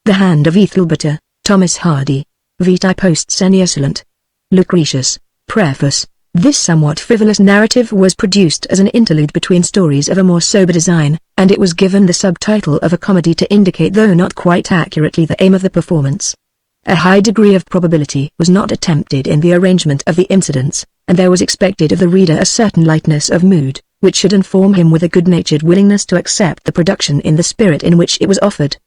The Hand of Ethelberta, Thomas Hardy. Vitae Post Seniusulant. Lucretius. Preface. This somewhat frivolous narrative was produced as an interlude between stories of a more sober design, and it was given the subtitle of a comedy to indicate, though not quite accurately, the aim of the performance. A high degree of probability was not attempted in the arrangement of the incidents, and there was expected of the reader a certain lightness of mood, which should inform him with a good-natured willingness to accept the production in the spirit in which it was offered.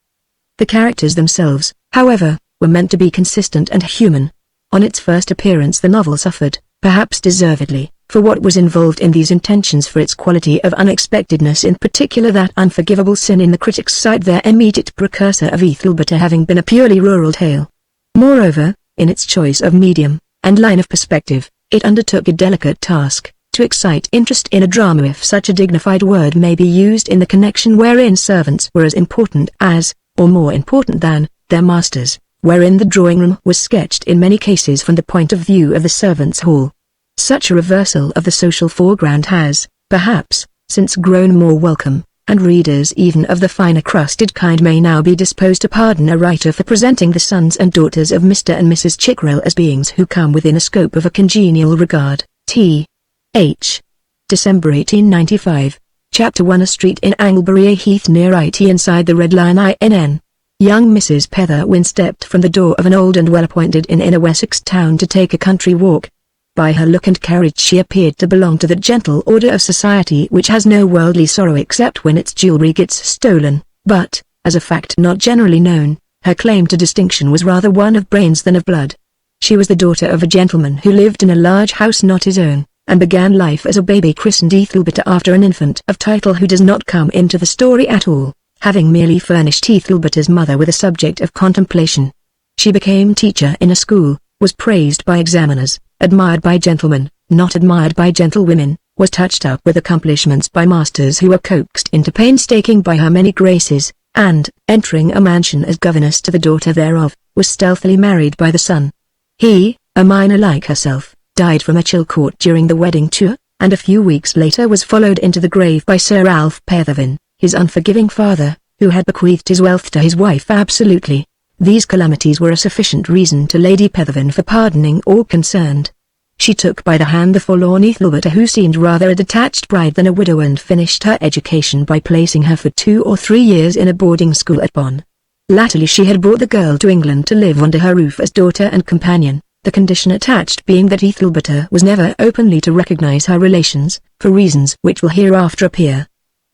The characters themselves, however, were meant to be consistent and human. On its first appearance the novel suffered, perhaps deservedly, for what was involved in these intentions, for its quality of unexpectedness, in particular that unforgivable sin in the critic's sight, their immediate precursor of Ethelberta having been a purely rural tale. Moreover, in its choice of medium and line of perspective, it undertook a delicate task, to excite interest in a drama, if such a dignified word may be used, in the connection wherein servants were as important as, or more important than, their masters, wherein the drawing-room was sketched in many cases from the point of view of the servants' hall. Such a reversal of the social foreground has, perhaps, since grown more welcome, and readers even of the finer crusted kind may now be disposed to pardon a writer for presenting the sons and daughters of Mr. and Mrs. Chickrell as beings who come within a scope of a congenial regard. T. H. December 1895. Chapter 1. A street in Anglebury Heath near It inside the Red Lion Inn. Young Mrs. Petherwin stepped from the door of an old and well-appointed inn in a Wessex town to take a country walk. By her look and carriage she appeared to belong to that gentle order of society which has no worldly sorrow except when its jewelry gets stolen, but, as a fact not generally known, her claim to distinction was rather one of brains than of blood. She was the daughter of a gentleman who lived in a large house not his own, and began life as a baby christened Ethelberta after an infant of title who does not come into the story at all, having merely furnished Ethelberta's mother with a subject of contemplation. She became teacher in a school, was praised by examiners, admired by gentlemen, not admired by gentlewomen, was touched up with accomplishments by masters who were coaxed into painstaking by her many graces, and, entering a mansion as governess to the daughter thereof, was stealthily married by the son. He, a minor like herself, died from a chill caught during the wedding tour, and a few weeks later was followed into the grave by Sir Ralph Petherwin, his unforgiving father, who had bequeathed his wealth to his wife absolutely. These calamities were a sufficient reason to Lady Petherwin for pardoning all concerned. She took by the hand the forlorn Ethelberta, who seemed rather a detached bride than a widow, and finished her education by placing her for 2 or 3 years in a boarding school at Bonn. Latterly she had brought the girl to England to live under her roof as daughter and companion, the condition attached being that Ethelberta was never openly to recognize her relations, for reasons which will hereafter appear.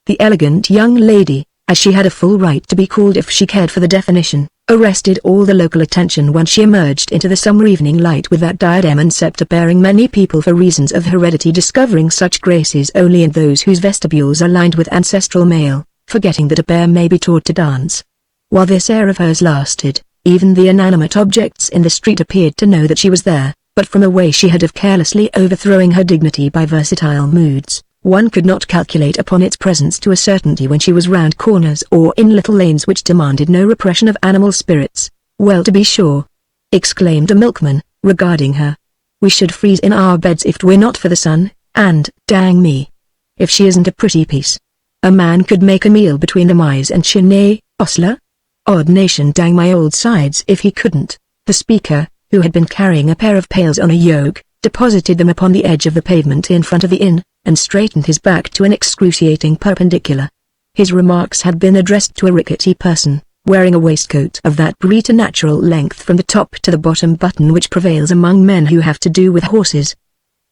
The elegant young lady, as she had a full right to be called if she cared for the definition, arrested all the local attention when she emerged into the summer evening light with that diadem and scepter, bearing many people for reasons of heredity discovering such graces only in those whose vestibules are lined with ancestral mail, forgetting that a bear may be taught to dance. While this air of hers lasted, even the inanimate objects in the street appeared to know that she was there, but from a way she had of carelessly overthrowing her dignity by versatile moods, one could not calculate upon its presence to a certainty when she was round corners or in little lanes which demanded no repression of animal spirits. "Well, to be sure," exclaimed a milkman, regarding her, "we should freeze in our beds if 'twere not for the sun, and, dang me, if she isn't a pretty piece. A man could make a meal between the eyes and chin, eh, ostler? Odd nation, dang my old sides if he couldn't." The speaker, who had been carrying a pair of pails on a yoke, deposited them upon the edge of the pavement in front of the inn, and straightened his back to an excruciating perpendicular. His remarks had been addressed to a rickety person, wearing a waistcoat of that preternatural length from the top to the bottom button which prevails among men who have to do with horses.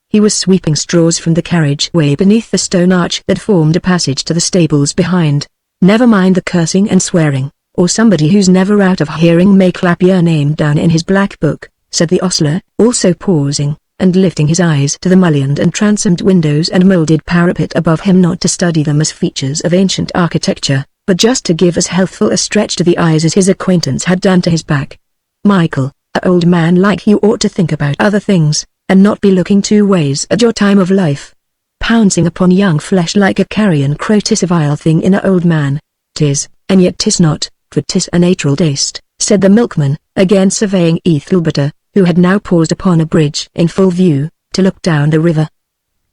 He was sweeping straws from the carriageway beneath the stone arch that formed a passage to the stables behind. "Never mind the cursing and swearing, or somebody who's never out of hearing may clap your name down in his black book," said the ostler, also pausing, and lifting his eyes to the mullioned and transomed windows and moulded parapet above him, not to study them as features of ancient architecture, but just to give as healthful a stretch to the eyes as his acquaintance had done to his back. "Michael, a old man like you ought to think about other things, and not be looking 2 ways at your time of life. Pouncing upon young flesh like a carrion crow, 'tis a vile thing in a old man." "'Tis, and yet 'tis not, for 'tis a natural taste," said the milkman, again surveying Ethelberta, who had now paused upon a bridge in full view, to look down the river.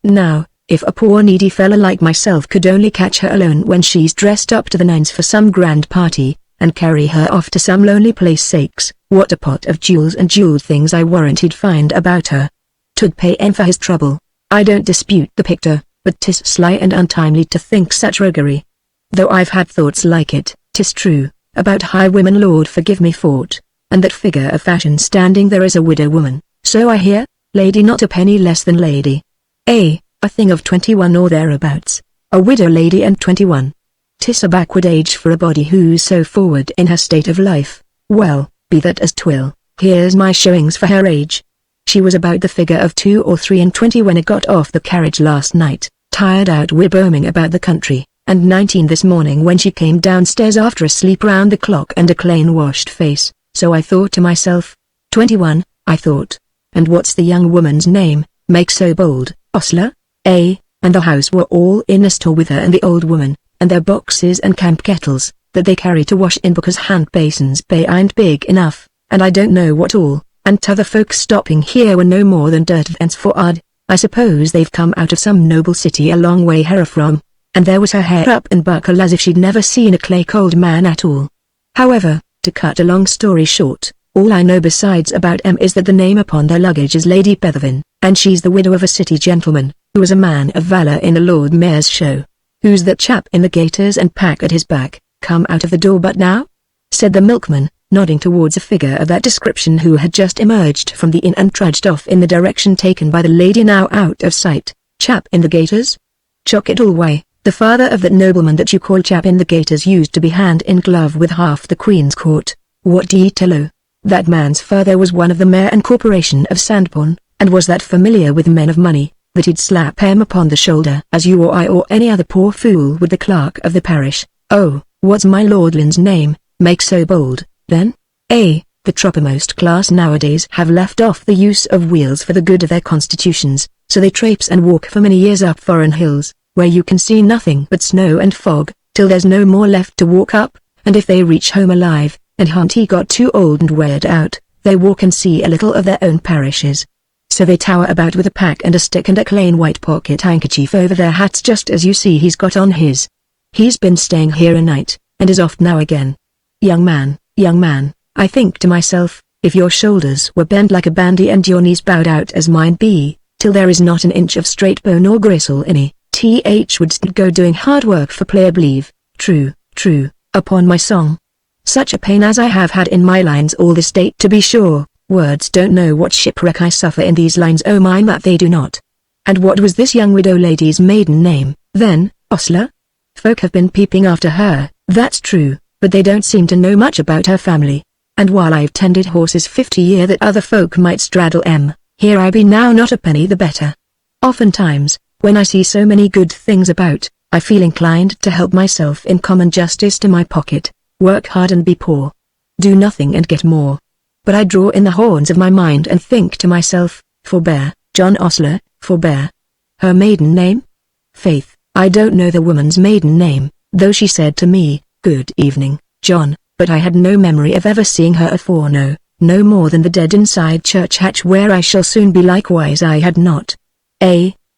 "Now, if a poor needy fella like myself could only catch her alone when she's dressed up to the nines for some grand party, and carry her off to some lonely place. Sakes, what a pot of jewels and jeweled things I warrant he'd find about her. 'Twould pay him for his trouble. I don't dispute the picture, but 'tis sly and untimely to think such roguery. Though I've had thoughts like it, 'tis true, about high women. Lord forgive me for't, and that figure of fashion standing there is a widow woman, so I hear, lady, not a penny less than lady. A thing of 21 or thereabouts, a widow lady and 21. 'Tis a backward age for a body who's so forward in her state of life. Well, be that as 'twill, here's my showings for her age. She was about the figure of 2 or 3 and 20 when I got off the carriage last night, tired out with roaming about the country, and 19 this morning when she came downstairs after a sleep round the clock and a clean-washed face. So I thought to myself, 21, I thought. And what's the young woman's name, make so bold, Ostler? And the house were all in a store with her and the old woman, and their boxes and camp kettles, that they carry to wash in because hand basins ain't big enough, and I don't know what all, and t'other folks stopping here were no more than dirt vents for odd. I suppose they've come out of some noble city a long way herefrom, and there was her hair up and buckle as if she'd never seen a clay-cold man at all. However, to cut a long story short, all I know besides about is that the name upon their luggage is Lady Bethavin, and she's the widow of a city gentleman, who was a man of valor in the Lord Mayor's show. Who's that chap in the gaiters and pack at his back, come out of the door but now? Said the milkman, nodding towards a figure of that description who had just emerged from the inn and trudged off in the direction taken by the lady now out of sight. Chap in the gaiters? Chock it all, why, the father of that nobleman that you call chap in the gaiters used to be hand in glove with half the Queen's court. What do ye tell-o? That man's father was one of the mayor and corporation of Sandbourne, and was that familiar with men of money, that he'd slap him upon the shoulder as you or I or any other poor fool would the clerk of the parish. Oh, what's my lordlin's name, make so bold, then? The toppermost class nowadays have left off the use of wheels for the good of their constitutions, so they traipse and walk for many years up foreign hills, where you can see nothing but snow and fog, till there's no more left to walk up, and if they reach home alive, and haven't got too old and weared out, they walk and see a little of their own parishes. So they tower about with a pack and a stick and a plain white pocket handkerchief over their hats, just as you see he's got on his. He's been staying here a night, and is off now again. Young man, I think to myself, if your shoulders were bent like a bandy and your knees bowed out as mine be, till there is not an inch of straight bone or gristle in ye, wouldst go doing hard work for play, I believe. True, upon my song. Such a pain as I have had in my lines all this day, to be sure, words don't know what shipwreck I suffer in these lines, oh mine that they do not. And what was this young widow lady's maiden name, then, Ostler? Folk have been peeping after her, that's true, but they don't seem to know much about her family. And while I've tended horses 50 year that other folk might straddle, here I be now not a penny the better. Oftentimes, when I see so many good things about, I feel inclined to help myself in common justice to my pocket, work hard and be poor. Do nothing and get more. But I draw in the horns of my mind and think to myself, forbear, John Ostler, forbear. Her maiden name? Faith, I don't know the woman's maiden name, though she said to me, good evening, John, but I had no memory of ever seeing her afore, no more than the dead inside church hatch where I shall soon be, likewise I had not.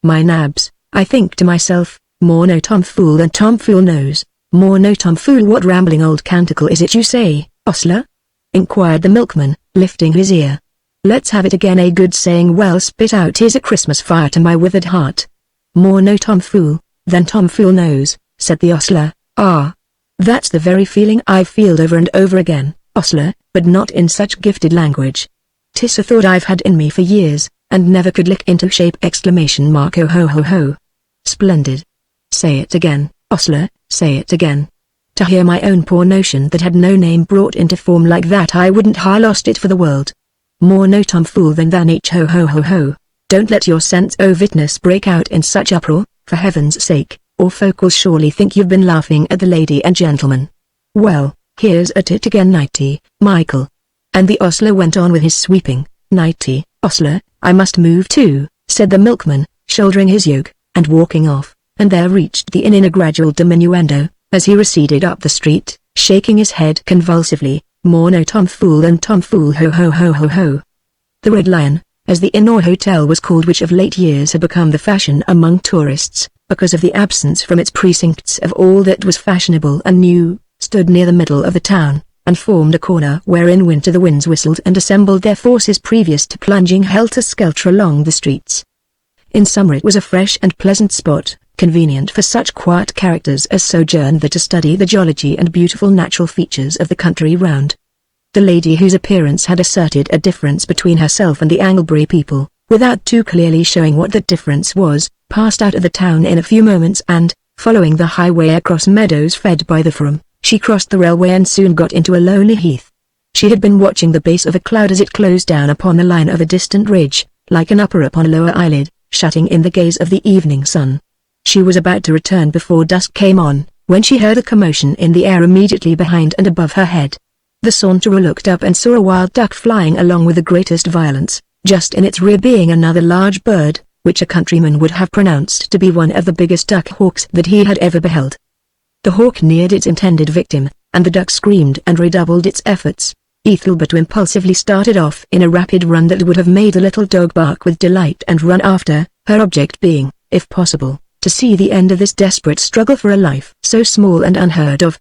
My nabs, I think to myself, more no tomfool than tomfool knows, more no tomfool. What rambling old canticle is it you say, Ostler? Inquired the milkman, lifting his ear. Let's have it again. A good saying well spit out is a Christmas fire to my withered heart. More no tomfool than tomfool knows, said the ostler. Ah, that's the very feeling I've feeled over and over again, ostler, but not in such gifted language. 'Tis a thought I've had in me for years, and never could lick into shape! Exclamation mark. Oh ho ho ho. Splendid. Say it again, ostler, say it again. To hear my own poor notion that had no name brought into form like that, I wouldn't ha lost it for the world. More no tomfool than h ho ho ho ho. Don't let your sense o' witness break out in such uproar, for heaven's sake, or folk'll surely think you've been laughing at the lady and gentleman. Well, here's at it again, nighty, Michael. And the ostler went on with his sweeping, nighty, ostler, I must move too, said the milkman, shouldering his yoke, and walking off, and there reached the inn in a gradual diminuendo, as he receded up the street, shaking his head convulsively, more no tomfool than tomfool, ho ho ho ho ho. The Red Lion, as the inn or hotel was called, which of late years had become the fashion among tourists, because of the absence from its precincts of all that was fashionable and new, stood near the middle of the town, and formed a corner where in winter the winds whistled and assembled their forces previous to plunging helter-skelter along the streets. In summer it was a fresh and pleasant spot, convenient for such quiet characters as sojourned there to study the geology and beautiful natural features of the country round. The lady whose appearance had asserted a difference between herself and the Anglebury people, without too clearly showing what that difference was, passed out of the town in a few moments and, following the highway across meadows fed by the Fram, she crossed the railway and soon got into a lonely heath. She had been watching the base of a cloud as it closed down upon the line of a distant ridge, like an upper upon a lower eyelid, shutting in the gaze of the evening sun. She was about to return before dusk came on, when she heard a commotion in the air immediately behind and above her head. The saunterer looked up and saw a wild duck flying along with the greatest violence, just in its rear being another large bird, which a countryman would have pronounced to be one of the biggest duck hawks that he had ever beheld. The hawk neared its intended victim, and the duck screamed and redoubled its efforts. Ethelberta impulsively started off in a rapid run that would have made a little dog bark with delight and run after, her object being, if possible, to see the end of this desperate struggle for a life so small and unheard of.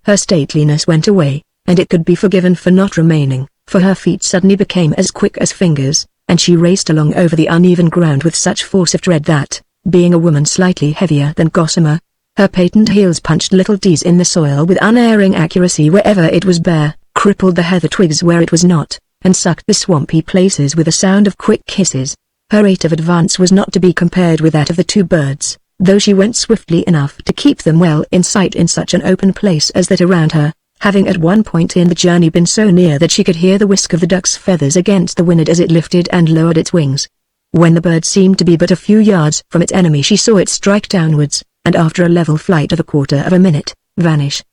Her stateliness went away, and it could be forgiven for not remaining, for her feet suddenly became as quick as fingers, and she raced along over the uneven ground with such force of tread that, being a woman slightly heavier than Gossamer, her patent heels punched little D's in the soil with unerring accuracy wherever it was bare, crippled the heather twigs where it was not, and sucked the swampy places with a sound of quick hisses. Her rate of advance was not to be compared with that of the two birds, though she went swiftly enough to keep them well in sight in such an open place as that around her, having at one point in the journey been so near that she could hear the whisk of the duck's feathers against the wind as it lifted and lowered its wings. When the bird seemed to be but a few yards from its enemy she saw it strike downwards, and after a level flight of a quarter of a minute, vanish.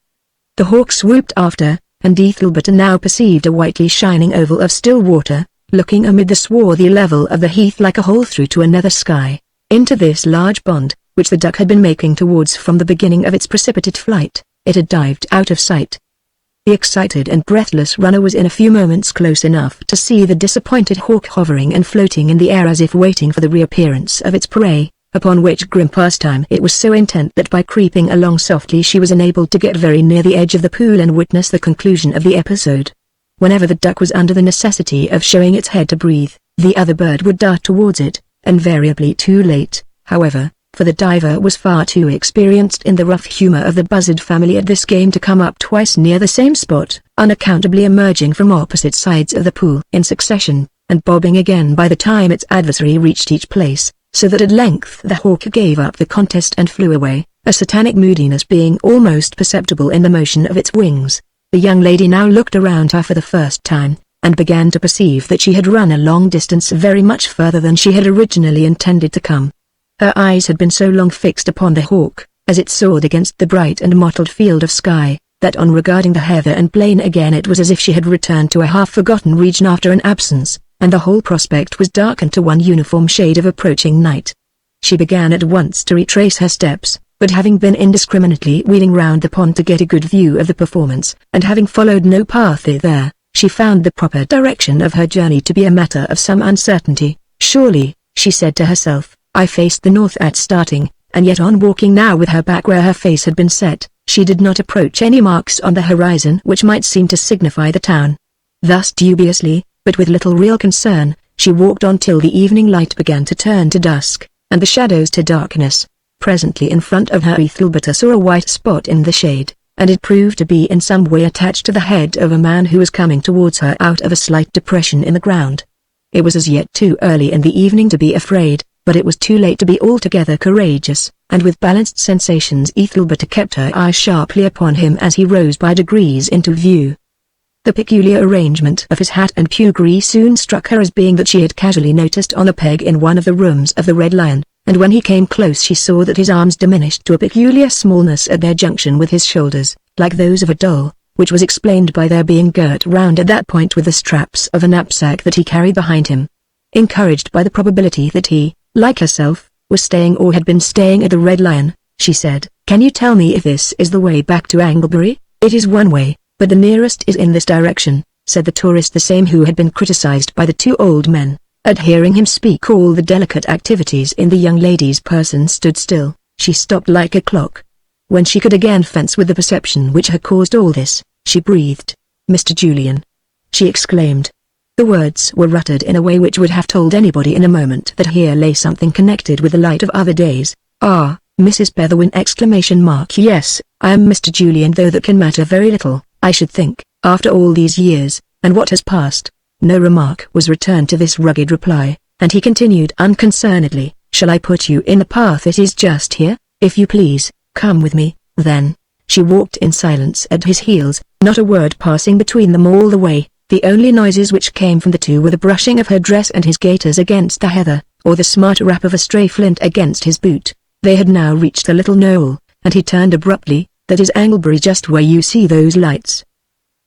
The hawk swooped after, and Ethelberta now perceived a whitely shining oval of still water, looking amid the swarthy level of the heath like a hole through to another sky. Into this large pond, which the duck had been making towards from the beginning of its precipitate flight, it had dived out of sight. The excited and breathless runner was in a few moments close enough to see the disappointed hawk hovering and floating in the air as if waiting for the reappearance of its prey, upon which grim pastime it was so intent that by creeping along softly she was enabled to get very near the edge of the pool and witness the conclusion of the episode. Whenever the duck was under the necessity of showing its head to breathe, the other bird would dart towards it, invariably too late, however, for the diver was far too experienced in the rough humor of the buzzard family at this game to come up twice near the same spot, unaccountably emerging from opposite sides of the pool in succession, and bobbing again by the time its adversary reached each place, so that at length the hawk gave up the contest and flew away, a satanic moodiness being almost perceptible in the motion of its wings. The young lady now looked around her for the first time, and began to perceive that she had run a long distance very much further than she had originally intended to come. Her eyes had been so long fixed upon the hawk, as it soared against the bright and mottled field of sky, that on regarding the heather and plain again it was as if she had returned to a half-forgotten region after an absence, and the whole prospect was darkened to one uniform shade of approaching night. She began at once to retrace her steps, but having been indiscriminately wheeling round the pond to get a good view of the performance, and having followed no path thither, she found the proper direction of her journey to be a matter of some uncertainty. Surely, she said to herself, I faced the north at starting, and yet on walking now with her back where her face had been set, she did not approach any marks on the horizon which might seem to signify the town. Thus dubiously, but with little real concern, she walked on till the evening light began to turn to dusk, and the shadows to darkness. Presently in front of her Ethelberta saw a white spot in the shade, and it proved to be in some way attached to the head of a man who was coming towards her out of a slight depression in the ground. It was as yet too early in the evening to be afraid, but it was too late to be altogether courageous, and with balanced sensations Ethelberta kept her eye sharply upon him as he rose by degrees into view. The peculiar arrangement of his hat and puggree soon struck her as being that she had casually noticed on a peg in one of the rooms of the Red Lion, and when he came close she saw that his arms diminished to a peculiar smallness at their junction with his shoulders, like those of a doll, which was explained by their being girt round at that point with the straps of a knapsack that he carried behind him. Encouraged by the probability that he, like herself, was staying or had been staying at the Red Lion, she said, "Can you tell me if this is the way back to Anglebury?" "It is one way, but the nearest is in this direction," said the tourist, the same who had been criticized by the two old men. At hearing him speak all the delicate activities in the young lady's person stood still. She stopped like a clock. When she could again fence with the perception which had caused all this, she breathed. "Mr. Julian!" she exclaimed. The words were uttered in a way which would have told anybody in a moment that here lay something connected with the light of other days. "Ah, Mrs. Petherwin!" "Yes, I am Mr. Julian, though that can matter very little, I should think, after all these years, and what has passed." No remark was returned to this rugged reply, and he continued unconcernedly, "Shall I put you in the path? It is just here, if you please. Come with me, then." She walked in silence at his heels, not a word passing between them all the way. The only noises which came from the two were the brushing of her dress and his gaiters against the heather, or the smart rap of a stray flint against his boot. They had now reached the little knoll, and he turned abruptly. "That is Anglebury, just where you see those lights.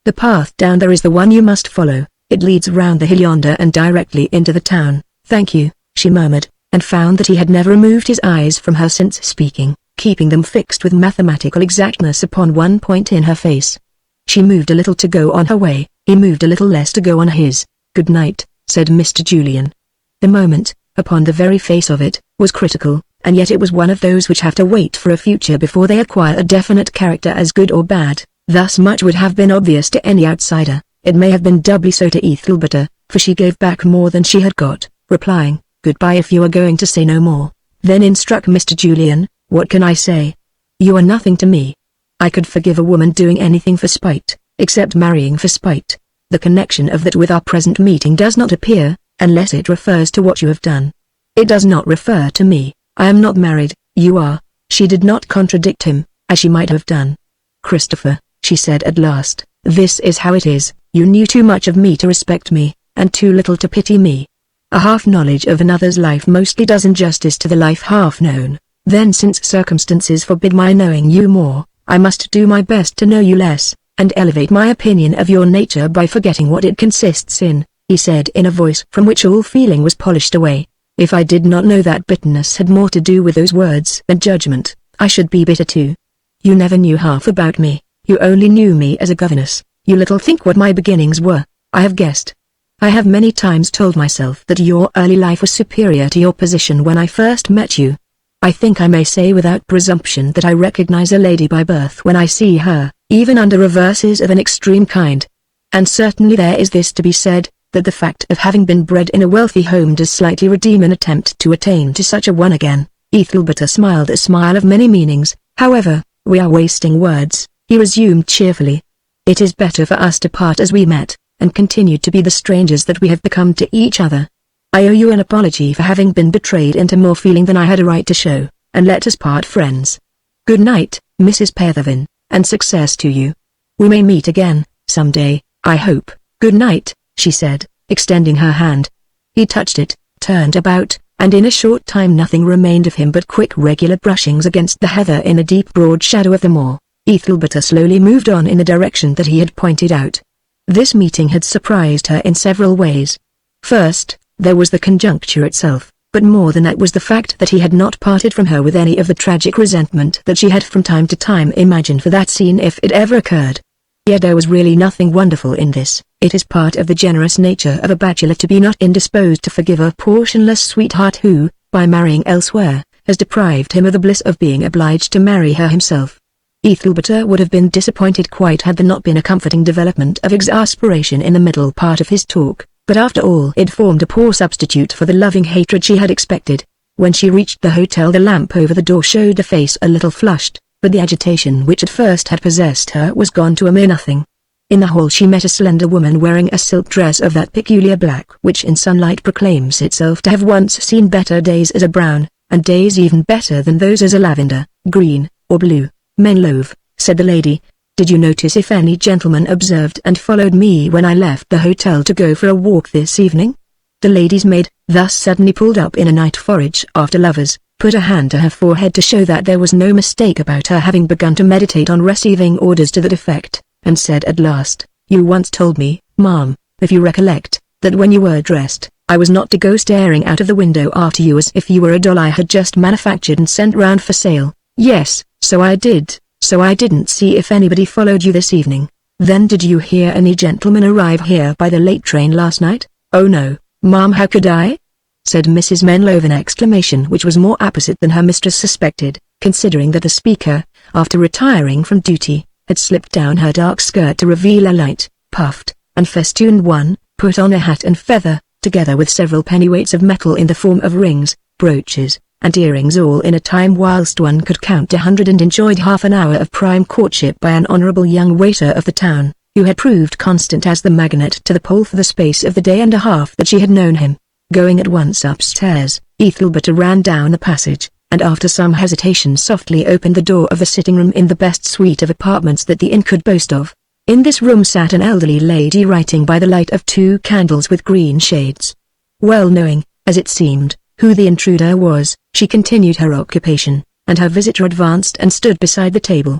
The path down there is the one you must follow. It leads round the hill yonder and directly into the town." "Thank you," she murmured, and found that he had never removed his eyes from her since speaking, keeping them fixed with mathematical exactness upon one point in her face. She moved a little to go on her way, he moved a little less to go on his. "Good night," said Mr. Julian. The moment, upon the very face of it, was critical, and yet it was one of those which have to wait for a future before they acquire a definite character as good or bad. Thus much would have been obvious to any outsider. It may have been doubly so to Ethelberta, for she gave back more than she had got, replying, "Goodbye if you are going to say no more." Then in struck Mr. Julian, "What can I say? You are nothing to me. I could forgive a woman doing anything for spite, except marrying for spite. The connection of that with our present meeting does not appear, unless it refers to what you have done. It does not refer to me. I am not married, you are." She did not contradict him, as she might have done. "Christopher," she said at last, "this is how it is. You knew too much of me to respect me, and too little to pity me. A half-knowledge of another's life mostly does injustice to the life half-known. Then since circumstances forbid my knowing you more, I must do my best to know you less, and elevate my opinion of your nature by forgetting what it consists in," he said in a voice from which all feeling was polished away. "If I did not know that bitterness had more to do with those words than judgment, I should be bitter too. You never knew half about me, you only knew me as a governess. You little think what my beginnings were. I have guessed. I have many times told myself that your early life was superior to your position when I first met you. I think I may say without presumption that I recognize a lady by birth when I see her, even under reverses of an extreme kind. And certainly there is this to be said, that the fact of having been bred in a wealthy home does slightly redeem an attempt to attain to such a one again." Ethelberta smiled a smile of many meanings. "However, we are wasting words," he resumed cheerfully. "It is better for us to part as we met, and continue to be the strangers that we have become to each other. I owe you an apology for having been betrayed into more feeling than I had a right to show, and let us part friends. Good night, Mrs. Petherwin, and success to you. We may meet again, some day, I hope." "Good night," she said, extending her hand. He touched it, turned about, and in a short time nothing remained of him but quick regular brushings against the heather in the deep broad shadow of the moor. Ethelberta slowly moved on in the direction that he had pointed out. This meeting had surprised her in several ways. First, there was the conjuncture itself, but more than that was the fact that he had not parted from her with any of the tragic resentment that she had from time to time imagined for that scene if it ever occurred. Yet there was really nothing wonderful in this. It is part of the generous nature of a bachelor to be not indisposed to forgive a portionless sweetheart who, by marrying elsewhere, has deprived him of the bliss of being obliged to marry her himself. Ethelberta would have been disappointed quite had there not been a comforting development of exasperation in the middle part of his talk, but after all it formed a poor substitute for the loving hatred she had expected. When she reached the hotel the lamp over the door showed a face a little flushed, but the agitation which at first had possessed her was gone to a mere nothing. In the hall she met a slender woman wearing a silk dress of that peculiar black which in sunlight proclaims itself to have once seen better days as a brown, and days even better than those as a lavender, green, or blue. "Menlove," said the lady, "did you notice if any gentleman observed and followed me when I left the hotel to go for a walk this evening?" The lady's maid, thus suddenly pulled up in a night forage after lovers, put a hand to her forehead to show that there was no mistake about her having begun to meditate on receiving orders to that effect, and said at last, "You once told me, ma'am, if you recollect, that when you were dressed, I was not to go staring out of the window after you as if you were a doll I had just manufactured and sent round for sale." "Yes, so I did, so I didn't see if anybody followed you this evening." "Then did you hear any gentleman arrive here by the late train last night?" "Oh no, ma'am, how could I?" said Mrs. Menlove, an exclamation which was more apposite than her mistress suspected, considering that the speaker, after retiring from duty, had slipped down her dark skirt to reveal a light, puffed, and festooned one, put on a hat and feather, together with several pennyweights of metal in the form of rings, brooches, and earrings, all in a time whilst one could count 100, and enjoyed half an hour of prime courtship by an honourable young waiter of the town, who had proved constant as the magnet to the pole for the space of the day and a half that she had known him. Going at once upstairs, Ethelberta ran down the passage, and after some hesitation softly opened the door of the sitting-room in the best suite of apartments that the inn could boast of. In this room sat an elderly lady writing by the light of 2 candles with green shades. Well knowing, as it seemed, who the intruder was, she continued her occupation, and her visitor advanced and stood beside the table.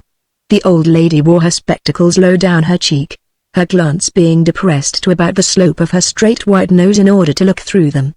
The old lady wore her spectacles low down her cheek, her glance being depressed to about the slope of her straight white nose in order to look through them.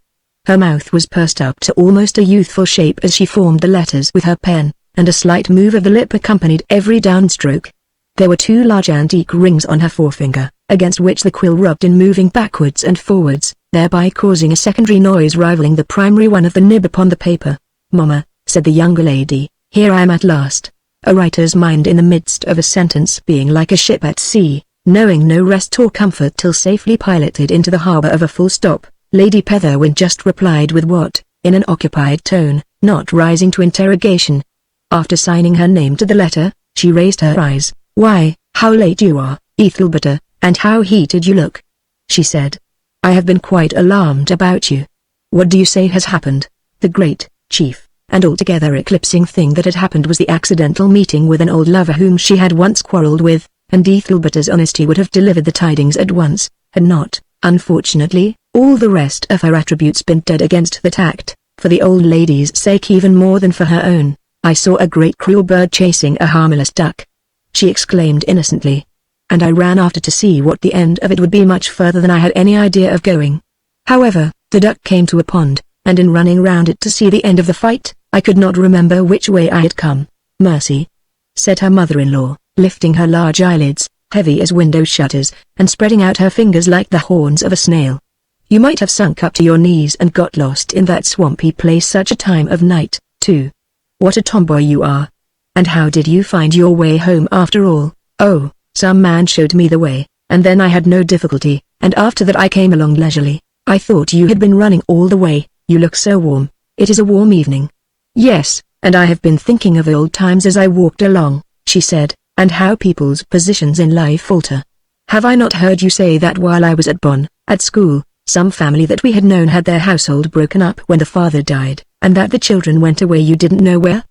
Her mouth was pursed up to almost a youthful shape as she formed the letters with her pen, and a slight move of the lip accompanied every downstroke. There were 2 large antique rings on her forefinger, against which the quill rubbed in moving backwards and forwards, thereby causing a secondary noise rivaling the primary one of the nib upon the paper. "Mamma," said the younger lady, "here I am at last." A writer's mind in the midst of a sentence being like a ship at sea, knowing no rest or comfort till safely piloted into the harbour of a full stop, Lady Petherwin just replied with what, in an occupied tone, not rising to interrogation. After signing her name to the letter, she raised her eyes. "Why, how late you are, Ethelberta, and how heated you look," she said. "I have been quite alarmed about you. What do you say has happened?" The great, chief, and altogether eclipsing thing that had happened was the accidental meeting with an old lover whom she had once quarrelled with, and Ethelberta's honesty would have delivered the tidings at once, had not, unfortunately, all the rest of her attributes been dead against that act, for the old lady's sake even more than for her own. "I saw a great cruel bird chasing a harmless duck," she exclaimed innocently, "and I ran after to see what the end of it would be, much further than I had any idea of going. However, the duck came to a pond, and in running round it to see the end of the fight, I could not remember which way I had come." "Mercy," said her mother-in-law, lifting her large eyelids, heavy as window shutters, and spreading out her fingers like the horns of a snail. "You might have sunk up to your knees and got lost in that swampy place such a time of night, too. What a tomboy you are. And how did you find your way home after all?" "Oh, some man showed me the way, and then I had no difficulty, and after that I came along leisurely. I thought you had been running all the way, you look so warm. It is a warm evening." "Yes, and I have been thinking of old times as I walked along," she said, "and how people's positions in life alter. Have I not heard you say that while I was at Bonn, at school, some family that we had known had their household broken up when the father died, and that the children went away you didn't know where?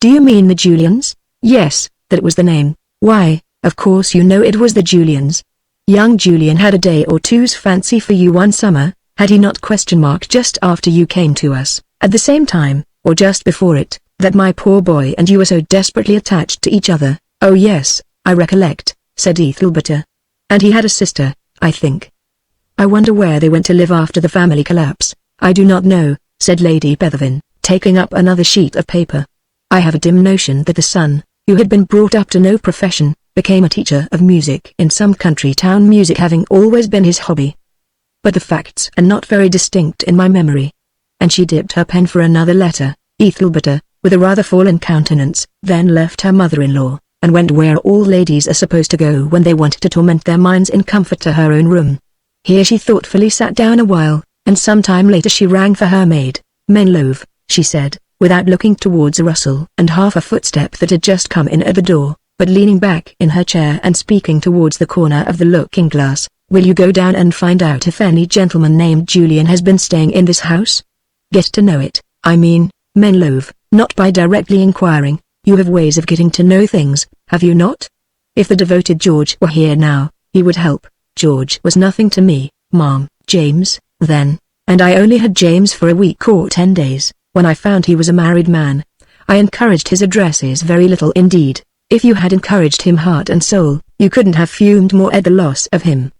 Do you mean the Julians?" "Yes, that was the name." "Why, of course you know it was the Julians. Young Julian had a day or two's fancy for you one summer, had he not? Just after you came to us, at the same time, or just before it, that my poor boy and you were so desperately attached to each other." "Oh yes, I recollect," said Ethelberta. "And he had a sister, I think. I wonder where they went to live after the family collapse." "I do not know," said Lady Petherwin, taking up another sheet of paper. "I have a dim notion that the son, who had been brought up to no profession, became a teacher of music in some country town, music having always been his hobby. But the facts are not very distinct in my memory." And she dipped her pen for another letter. Ethelberta, with a rather fallen countenance, then left her mother-in-law, and went where all ladies are supposed to go when they want to torment their minds in comfort, to her own room. Here she thoughtfully sat down a while, and some time later she rang for her maid. "Menlove," she said, without looking towards a rustle and half a footstep that had just come in at the door, but leaning back in her chair and speaking towards the corner of the looking-glass, "will you go down and find out if any gentleman named Julian has been staying in this house? Get to know it, I mean, Menlove, not by directly inquiring. You have ways of getting to know things, have you not? If the devoted George were here now, he would help." "George was nothing to me, ma'am." "James, then, and I only had James for a week or 10 days. When I found he was a married man, I encouraged his addresses very little indeed. If you had encouraged him heart and soul, you couldn't have fumed more at the loss of him.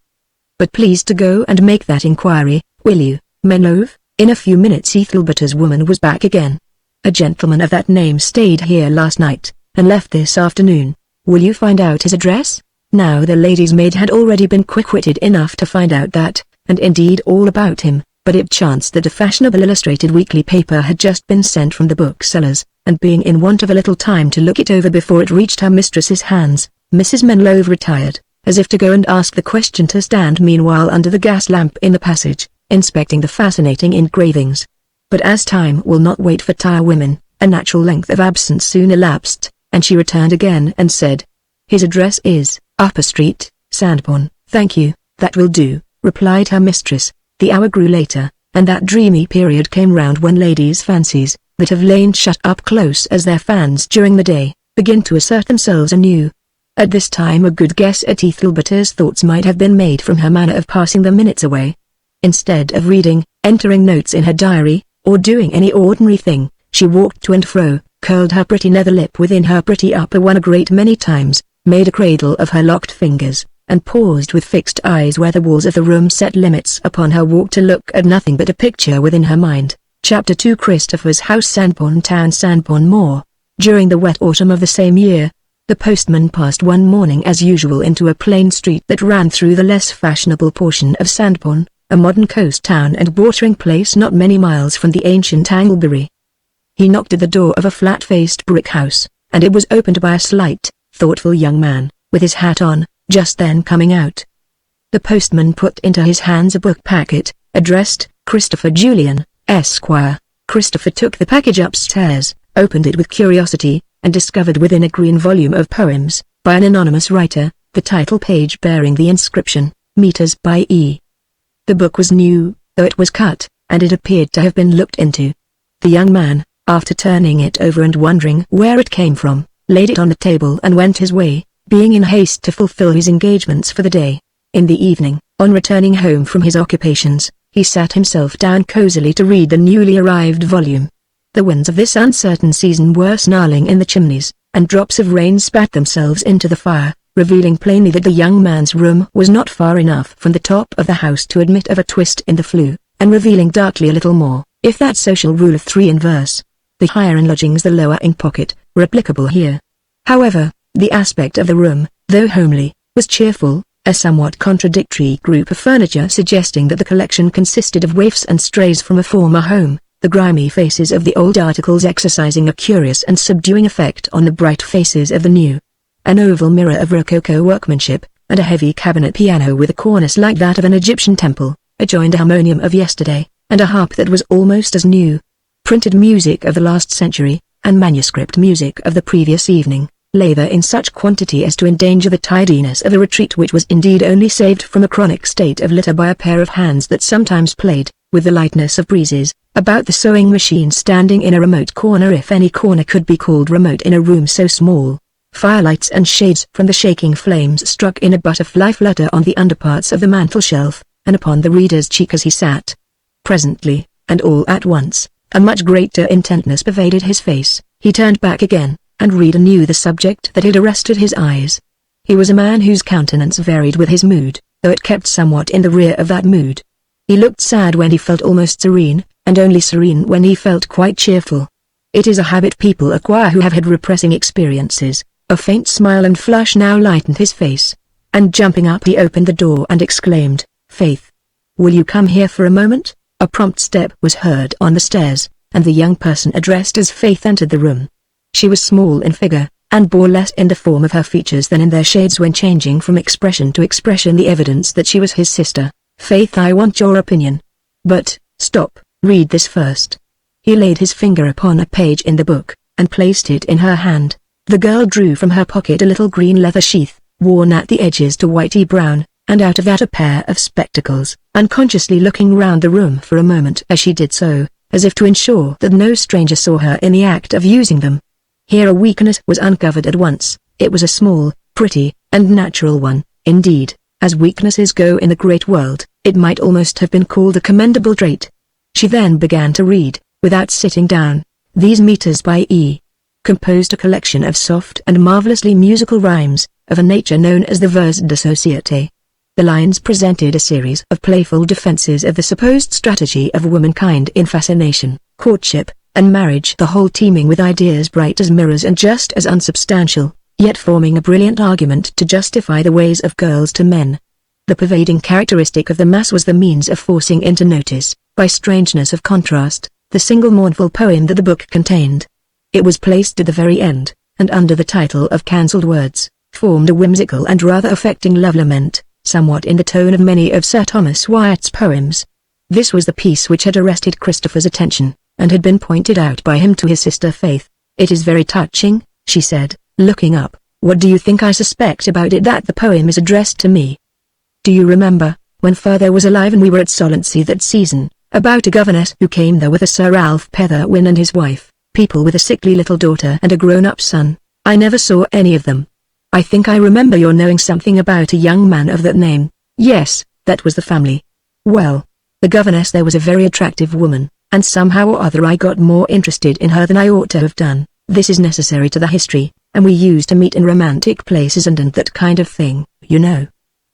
But please to go and make that inquiry, will you, Menlove?" In a few minutes Ethelberta's woman was back again. "A gentleman of that name stayed here last night, and left this afternoon. Will you find out his address?" Now the lady's maid had already been quick-witted enough to find out that, and indeed all about him, but it chanced that a fashionable illustrated weekly paper had just been sent from the booksellers, and being in want of a little time to look it over before it reached her mistress's hands, Mrs. Menlove retired, as if to go and ask the question, to stand meanwhile under the gas lamp in the passage, inspecting the fascinating engravings. But as time will not wait for tire women, a natural length of absence soon elapsed, and she returned again and said, "His address is Upper Street, Sandbourne." "Thank you, that will do," replied her mistress. The hour grew later, and that dreamy period came round when ladies' fancies, that have lain shut up close as their fans during the day, begin to assert themselves anew. At this time a good guess at Ethelberta's thoughts might have been made from her manner of passing the minutes away. Instead of reading, entering notes in her diary, or doing any ordinary thing, she walked to and fro, curled her pretty nether lip within her pretty upper one a great many times, made a cradle of her locked fingers, and paused with fixed eyes where the walls of the room set limits upon her walk to look at nothing but a picture within her mind. Chapter 2 Christopher's House, Sandbourne Town, Sandbourne Moor. During the wet autumn of the same year, the postman passed one morning as usual into a plain street that ran through the less fashionable portion of Sandbourne, a modern coast town and watering place not many miles from the ancient Anglebury. He knocked at the door of a flat-faced brick house, and it was opened by a slight, thoughtful young man, with his hat on, just then coming out. The postman put into his hands a book packet, addressed, "Christopher Julian, Esquire." Christopher took the package upstairs, opened it with curiosity, and discovered within a green volume of poems, by an anonymous writer, the title page bearing the inscription, "Meters by E." The book was new, though it was cut, and it appeared to have been looked into. The young man, after turning it over and wondering where it came from, laid it on the table and went his way, being in haste to fulfill his engagements for the day. In the evening, on returning home from his occupations, he sat himself down cosily to read the newly arrived volume. The winds of this uncertain season were snarling in the chimneys, and drops of rain spat themselves into the fire, revealing plainly that the young man's room was not far enough from the top of the house to admit of a twist in the flue, and revealing darkly a little more, if that social rule of three in verse, the higher in lodgings the lower in pocket, were applicable here. However, the aspect of the room, though homely, was cheerful, a somewhat contradictory group of furniture suggesting that the collection consisted of waifs and strays from a former home, the grimy faces of the old articles exercising a curious and subduing effect on the bright faces of the new. An oval mirror of rococo workmanship, and a heavy cabinet piano with a cornice like that of an Egyptian temple, adjoined a harmonium of yesterday, and a harp that was almost as new. Printed music of the last century, and manuscript music of the previous evening, lay there in such quantity as to endanger the tidiness of a retreat which was indeed only saved from a chronic state of litter by a pair of hands that sometimes played, with the lightness of breezes, about the sewing machine standing in a remote corner, if any corner could be called remote in a room so small. Firelights and shades from the shaking flames struck in a butterfly flutter on the underparts of the mantel-shelf, and upon the reader's cheek as he sat. Presently, and all at once, a much greater intentness pervaded his face. He turned back again, and read anew the subject that had arrested his eyes. He was a man whose countenance varied with his mood, though it kept somewhat in the rear of that mood. He looked sad when he felt almost serene, and only serene when he felt quite cheerful. It is a habit people acquire who have had repressing experiences. A faint smile and flush now lightened his face, and jumping up he opened the door and exclaimed, "Faith! Will you come here for a moment?" A prompt step was heard on the stairs, and the young person addressed as Faith entered the room. She was small in figure, and bore less in the form of her features than in their shades when changing from expression to expression the evidence that she was his sister. "Faith, I want your opinion. But, stop, read this first." He laid his finger upon a page in the book, and placed it in her hand. The girl drew from her pocket a little green leather sheath, worn at the edges to whitey brown, and out of that a pair of spectacles, unconsciously looking round the room for a moment as she did so, as if to ensure that no stranger saw her in the act of using them. Here a weakness was uncovered at once. It was a small, pretty, and natural one, indeed, as weaknesses go in the great world. It might almost have been called a commendable trait. She then began to read, without sitting down. These meters by E. composed a collection of soft and marvelously musical rhymes, of a nature known as the vers de société. The lines presented a series of playful defenses of the supposed strategy of womankind in fascination, courtship, and marriage, the whole teeming with ideas bright as mirrors and just as unsubstantial, yet forming a brilliant argument to justify the ways of girls to men. The pervading characteristic of the mass was the means of forcing into notice, by strangeness of contrast, the single mournful poem that the book contained. It was placed at the very end, and under the title of Cancelled Words, formed a whimsical and rather affecting love lament, somewhat in the tone of many of Sir Thomas Wyatt's poems. This was the piece which had arrested Christopher's attention, and had been pointed out by him to his sister Faith. "It is very touching," she said, looking up. "What do you think I suspect about it? That the poem is addressed to me. Do you remember, when father was alive and we were at Solentsea that season, about a governess who came there with a Sir Ralph Petherwin and his wife, people with a sickly little daughter and a grown-up son? I never saw any of them. I think I remember your knowing something about a young man of that name." "Yes, that was the family. Well, the governess there was a very attractive woman, and somehow or other I got more interested in her than I ought to have done. This is necessary to the history, and we used to meet in romantic places and that kind of thing, you know.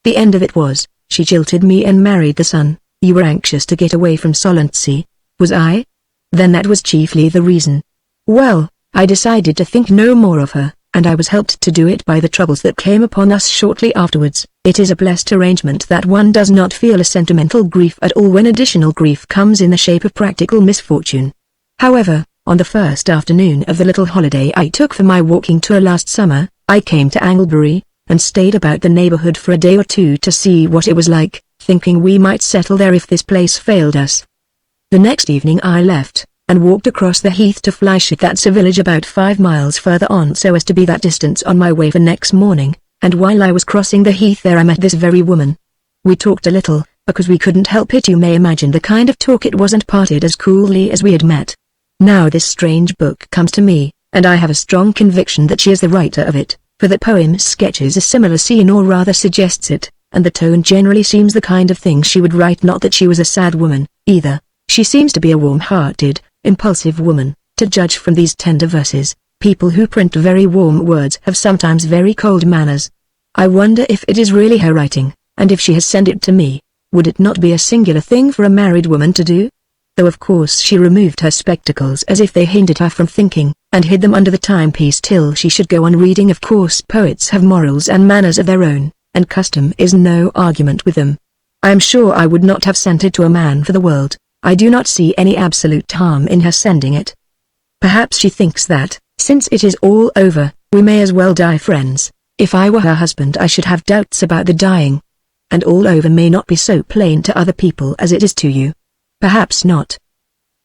The end of it was, she jilted me and married the son. You were anxious to get away from Solentsea, was I? Then that was chiefly the reason. Well, I decided to think no more of her, and I was helped to do it by the troubles that came upon us shortly afterwards. It is a blessed arrangement that one does not feel a sentimental grief at all when additional grief comes in the shape of practical misfortune. However, on the first afternoon of the little holiday I took for my walking tour last summer, I came to Anglebury, and stayed about the neighborhood for a day or two to see what it was like, thinking we might settle there if this place failed us. The next evening I left, and walked across the heath to Fleischert. That's a village about 5 miles further on, so as to be that distance on my way for next morning, and while I was crossing the heath there I met this very woman. We talked a little, because we couldn't help it. You may imagine the kind of talk it wasn't, parted as coolly as we had met. Now this strange book comes to me, and I have a strong conviction that she is the writer of it, for that poem sketches a similar scene, or rather suggests it, and the tone generally seems the kind of thing she would write. Not that she was a sad woman, either. She seems to be a warm-hearted, impulsive woman, to judge from these tender verses. People who print very warm words have sometimes very cold manners. I wonder if it is really her writing, and if she has sent it to me. Would it not be a singular thing for a married woman to do? Though of course she removed her spectacles as if they hindered her from thinking, and hid them under the timepiece till she should go on reading. Of course poets have morals and manners of their own, and custom is no argument with them. I am sure I would not have sent it to a man for the world. I do not see any absolute harm in her sending it. Perhaps she thinks that, since it is all over, we may as well die friends. If I were her husband I should have doubts about the dying. And all over may not be so plain to other people as it is to you. Perhaps not.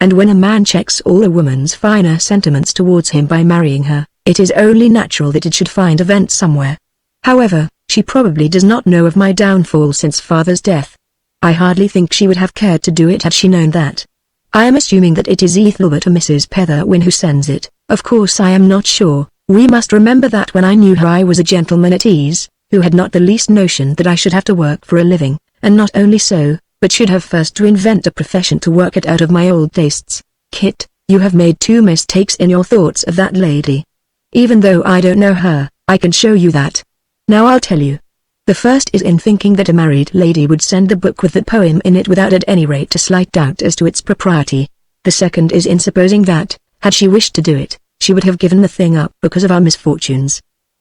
And when a man checks all a woman's finer sentiments towards him by marrying her, it is only natural that it should find a vent somewhere. However, she probably does not know of my downfall since father's death. I hardly think she would have cared to do it had she known that. I am assuming that it is Ethelberta Mrs. Petherwin who sends it. Of course I am not sure. We must remember that when I knew her I was a gentleman at ease, who had not the least notion that I should have to work for a living, and not only so, but should have first to invent a profession to work it out of my old tastes. Kit, you have made 2 mistakes in your thoughts of that lady. Even though I don't know her, I can show you that. Now I'll tell you. The first is in thinking that a married lady would send the book with that poem in it without at any rate a slight doubt as to its propriety. The second is in supposing that, had she wished to do it, she would have given the thing up because of our misfortunes.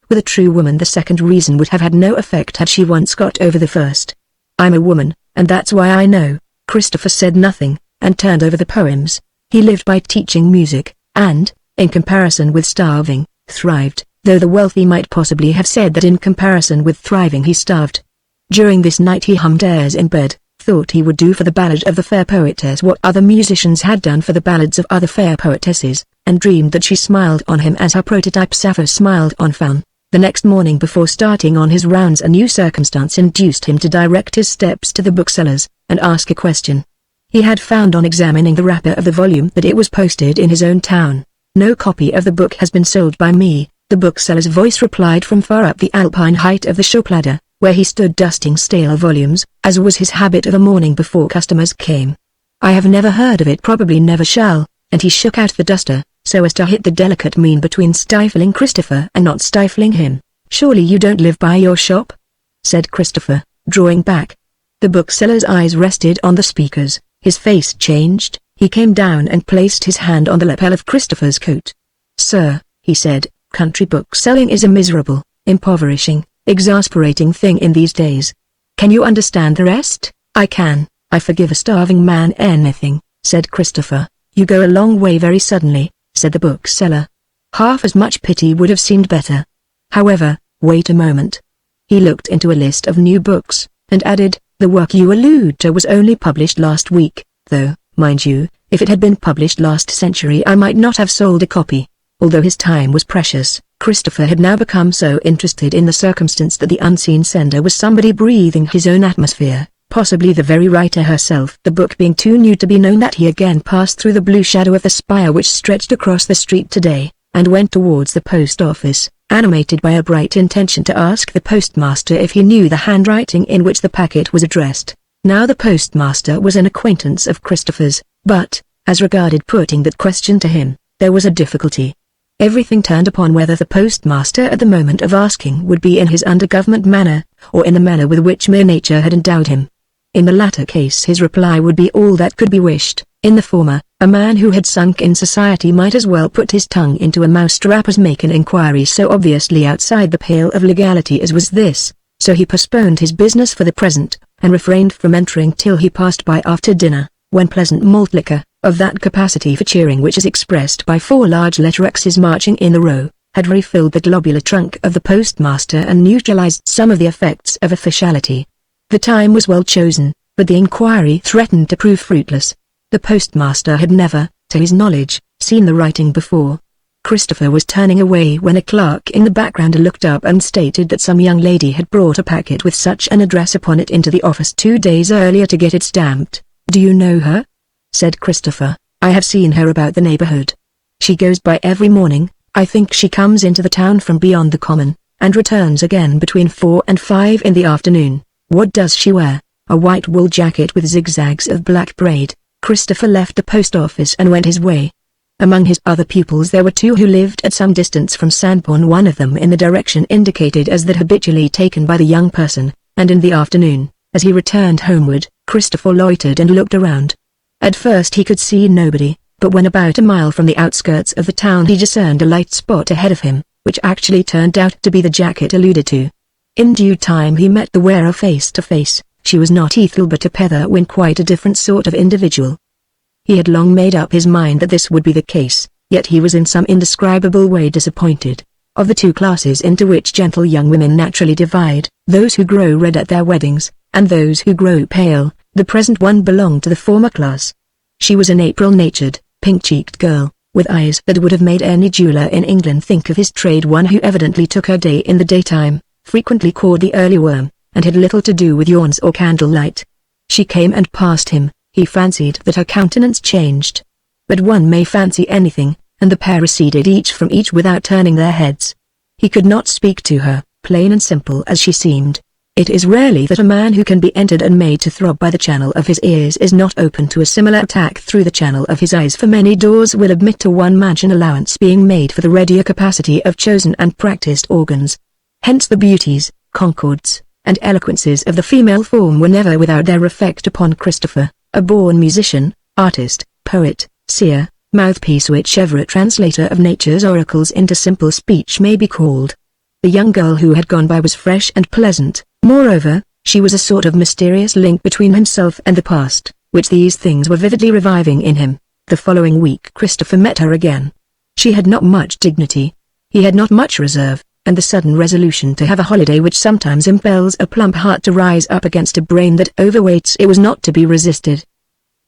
With a true woman the second reason would have had no effect had she once got over the first. I'm a woman, and that's why I know. Christopher said nothing, and turned over the poems. He lived by teaching music, and, in comparison with starving, thrived, though the wealthy might possibly have said that in comparison with thriving he starved. During this night he hummed airs in bed, thought he would do for the ballad of the fair poetess what other musicians had done for the ballads of other fair poetesses, and dreamed that she smiled on him as her prototype Sappho smiled on Faun. The next morning before starting on his rounds a new circumstance induced him to direct his steps to the bookseller's, and ask a question. He had found on examining the wrapper of the volume that it was posted in his own town. No copy of the book has been sold by me, the bookseller's voice replied from far up the alpine height of the shop ladder, where he stood dusting stale volumes, as was his habit of a morning before customers came. I have never heard of it, probably never shall, and he shook out the duster, so as to hit the delicate mean between stifling Christopher and not stifling him. Surely you don't live by your shop? Said Christopher, drawing back. The bookseller's eyes rested on the speakers, his face changed, he came down and placed his hand on the lapel of Christopher's coat. Sir, he said, country book selling is a miserable, impoverishing, exasperating thing in these days. Can you understand the rest? I can "I forgive a starving man anything," said Christopher. "You go a long way very suddenly," said the bookseller. "Half as much pity would have seemed better. However, wait a moment." He looked into a list of new books, and added, "The work you allude to was only published last week, though, mind you, if it had been published last century I might not have sold a copy." Although his time was precious, Christopher had now become so interested in the circumstance that the unseen sender was somebody breathing his own atmosphere, possibly the very writer herself. The book being too new to be known, that he again passed through the blue shadow of the spire which stretched across the street today, and went towards the post office, animated by a bright intention to ask the postmaster if he knew the handwriting in which the packet was addressed. Now the postmaster was an acquaintance of Christopher's, but, as regarded putting that question to him, there was a difficulty. Everything turned upon whether the postmaster at the moment of asking would be in his under-government manner, or in the manner with which mere nature had endowed him. In the latter case his reply would be all that could be wished. In the former, a man who had sunk in society might as well put his tongue into a mousetrap as make an inquiry so obviously outside the pale of legality as was this, so he postponed his business for the present, and refrained from entering till he passed by after dinner, when pleasant malt liquor, of that capacity for cheering which is expressed by 4 large letter X's marching in a row, had refilled the globular trunk of the postmaster and neutralized some of the effects of officiality. The time was well chosen, but the inquiry threatened to prove fruitless. The postmaster had never, to his knowledge, seen the writing before. Christopher was turning away when a clerk in the background looked up and stated that some young lady had brought a packet with such an address upon it into the office 2 days earlier to get it stamped. "Do you know her?" said Christopher. "I have seen her about the neighborhood. She goes by every morning. I think she comes into the town from beyond the common, and returns again between 4 and 5 in the afternoon." "What does she wear?" "A white wool jacket with zigzags of black braid." Christopher left the post office and went his way. Among his other pupils there were 2 who lived at some distance from Sandbourne, one of them in the direction indicated as that habitually taken by the young person, and in the afternoon, as he returned homeward, Christopher loitered and looked around. At first he could see nobody, but when about a mile from the outskirts of the town he discerned a light spot ahead of him, which actually turned out to be the jacket alluded to. In due time he met the wearer face to face. She was not Ethelberta Petherwin, quite a different sort of individual. He had long made up his mind that this would be the case, yet he was in some indescribable way disappointed. Of the 2 classes into which gentle young women naturally divide, those who grow red at their weddings, and those who grow pale, the present one belonged to the former class. She was an April-natured, pink-cheeked girl, with eyes that would have made any jeweler in England think of his trade, one who evidently took her day in the daytime, frequently caught the early worm, and had little to do with yawns or candlelight. She came and passed him. He fancied that her countenance changed. But one may fancy anything, and the pair receded each from each without turning their heads. He could not speak to her, plain and simple as she seemed. It is rarely that a man who can be entered and made to throb by the channel of his ears is not open to a similar attack through the channel of his eyes, for many doors will admit to one match, an allowance being made for the readier capacity of chosen and practiced organs. Hence the beauties, concords, and eloquences of the female form were never without their effect upon Christopher, a born musician, artist, poet, seer, mouthpiece, whichever a translator of nature's oracles into simple speech may be called. The young girl who had gone by was fresh and pleasant. Moreover, she was a sort of mysterious link between himself and the past, which these things were vividly reviving in him. The following week Christopher met her again. She had not much dignity. He had not much reserve, and the sudden resolution to have a holiday which sometimes impels a plump heart to rise up against a brain that overweights it was not to be resisted.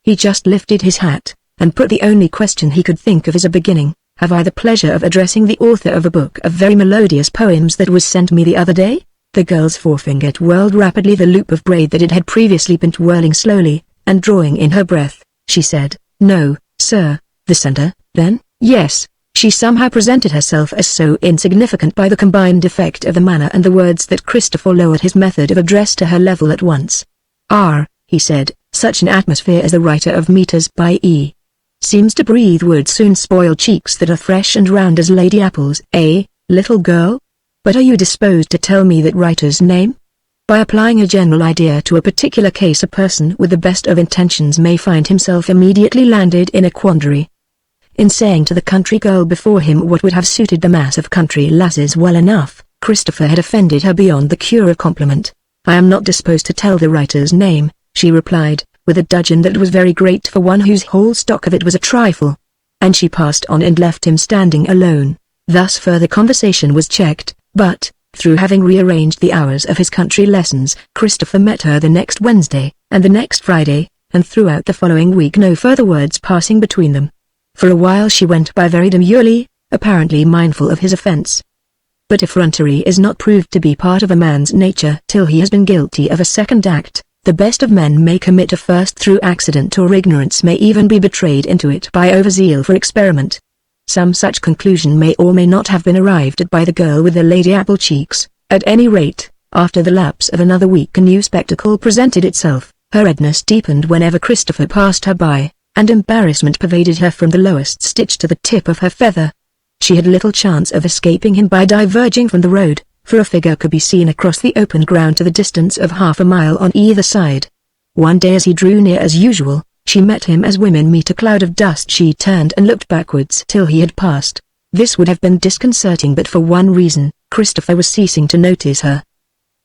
He just lifted his hat, and put the only question he could think of as a beginning: "Have I the pleasure of addressing the author of a book of very melodious poems that was sent me the other day?" The girl's forefinger twirled rapidly the loop of braid that it had previously been twirling slowly, and drawing in her breath, she said, "No, sir." "The sender, then?" "Yes." She somehow presented herself as so insignificant by the combined effect of the manner and the words that Christopher lowered his method of address to her level at once. "Ah," he said, "such an atmosphere as the writer of meters by E. seems to breathe would soon spoil cheeks that are fresh and round as lady apples, eh, little girl? But are you disposed to tell me that writer's name?" By applying a general idea to a particular case, a person with the best of intentions may find himself immediately landed in a quandary. In saying to the country girl before him what would have suited the mass of country lasses well enough, Christopher had offended her beyond the cure of compliment. "I am not disposed to tell the writer's name," she replied, with a dudgeon that was very great for one whose whole stock of it was a trifle. And she passed on and left him standing alone. Thus further conversation was checked, but, through having rearranged the hours of his country lessons, Christopher met her the next Wednesday, and the next Friday, and throughout the following week no further words passing between them. For a while she went by very demurely, apparently mindful of his offense. But effrontery is not proved to be part of a man's nature till he has been guilty of a second act. The best of men may commit a first through accident, or ignorance may even be betrayed into it by overzeal for experiment. Some such conclusion may or may not have been arrived at by the girl with the lady apple cheeks. At any rate, after the lapse of another week a new spectacle presented itself. Her redness deepened whenever Christopher passed her by, and embarrassment pervaded her from the lowest stitch to the tip of her feather. She had little chance of escaping him by diverging from the road, for a figure could be seen across the open ground to the distance of half a mile on either side. One day as he drew near as usual, she met him as women meet a cloud of dust. She turned and looked backwards till he had passed. This would have been disconcerting but for one reason: Christopher was ceasing to notice her.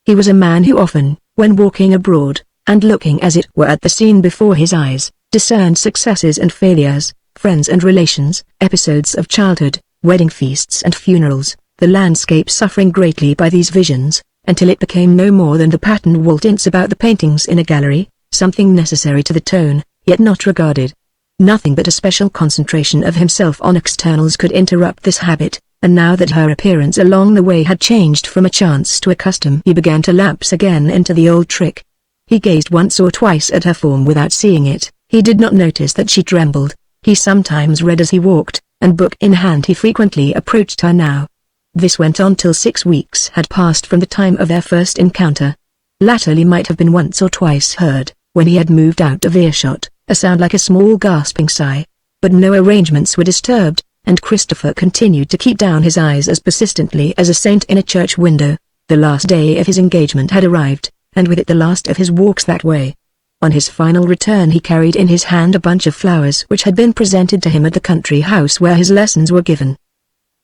He was a man who often, when walking abroad, and looking as it were at the scene before his eyes, discerned successes and failures, friends and relations, episodes of childhood, wedding feasts and funerals, the landscape suffering greatly by these visions, until it became no more than the patterned wall tints about the paintings in a gallery, something necessary to the tone, yet not regarded. Nothing but a special concentration of himself on externals could interrupt this habit, and now that her appearance along the way had changed from a chance to a custom, he began to lapse again into the old trick. He gazed once or twice at her form without seeing it. He did not notice that she trembled. He sometimes read as he walked, and book in hand he frequently approached her now. This went on till 6 weeks had passed from the time of their first encounter. Latterly might have been once or twice heard, when he had moved out of earshot, a sound like a small gasping sigh. But no arrangements were disturbed, and Christopher continued to keep down his eyes as persistently as a saint in a church window. The last day of his engagement had arrived, and with it the last of his walks that way. On his final return he carried in his hand a bunch of flowers which had been presented to him at the country house where his lessons were given.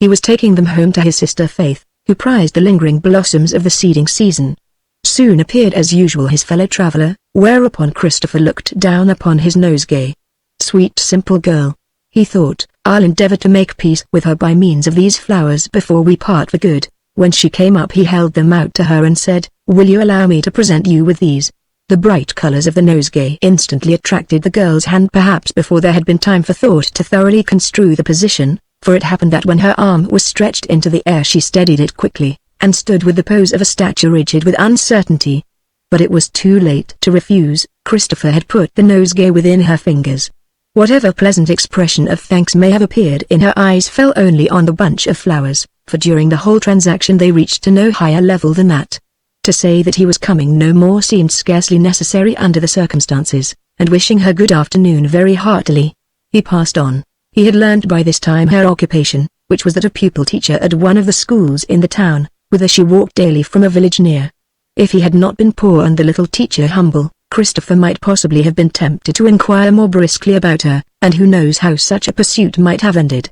He was taking them home to his sister Faith, who prized the lingering blossoms of the seeding season. Soon appeared as usual his fellow traveler, whereupon Christopher looked down upon his nosegay. Sweet simple girl, he thought, I'll endeavor to make peace with her by means of these flowers before we part for good. When she came up he held them out to her and said, will you allow me to present you with these? The bright colors of the nosegay instantly attracted the girl's hand, perhaps before there had been time for thought to thoroughly construe the position, for it happened that when her arm was stretched into the air she steadied it quickly, and stood with the pose of a statue rigid with uncertainty. But it was too late to refuse. Christopher had put the nosegay within her fingers. Whatever pleasant expression of thanks may have appeared in her eyes fell only on the bunch of flowers, for during the whole transaction they reached to no higher level than that. To say that he was coming no more seemed scarcely necessary under the circumstances, and wishing her good afternoon very heartily, he passed on. He had learned by this time her occupation, which was that of pupil teacher at one of the schools in the town, whither she walked daily from a village near. If he had not been poor and the little teacher humble, Christopher might possibly have been tempted to inquire more briskly about her, and who knows how such a pursuit might have ended.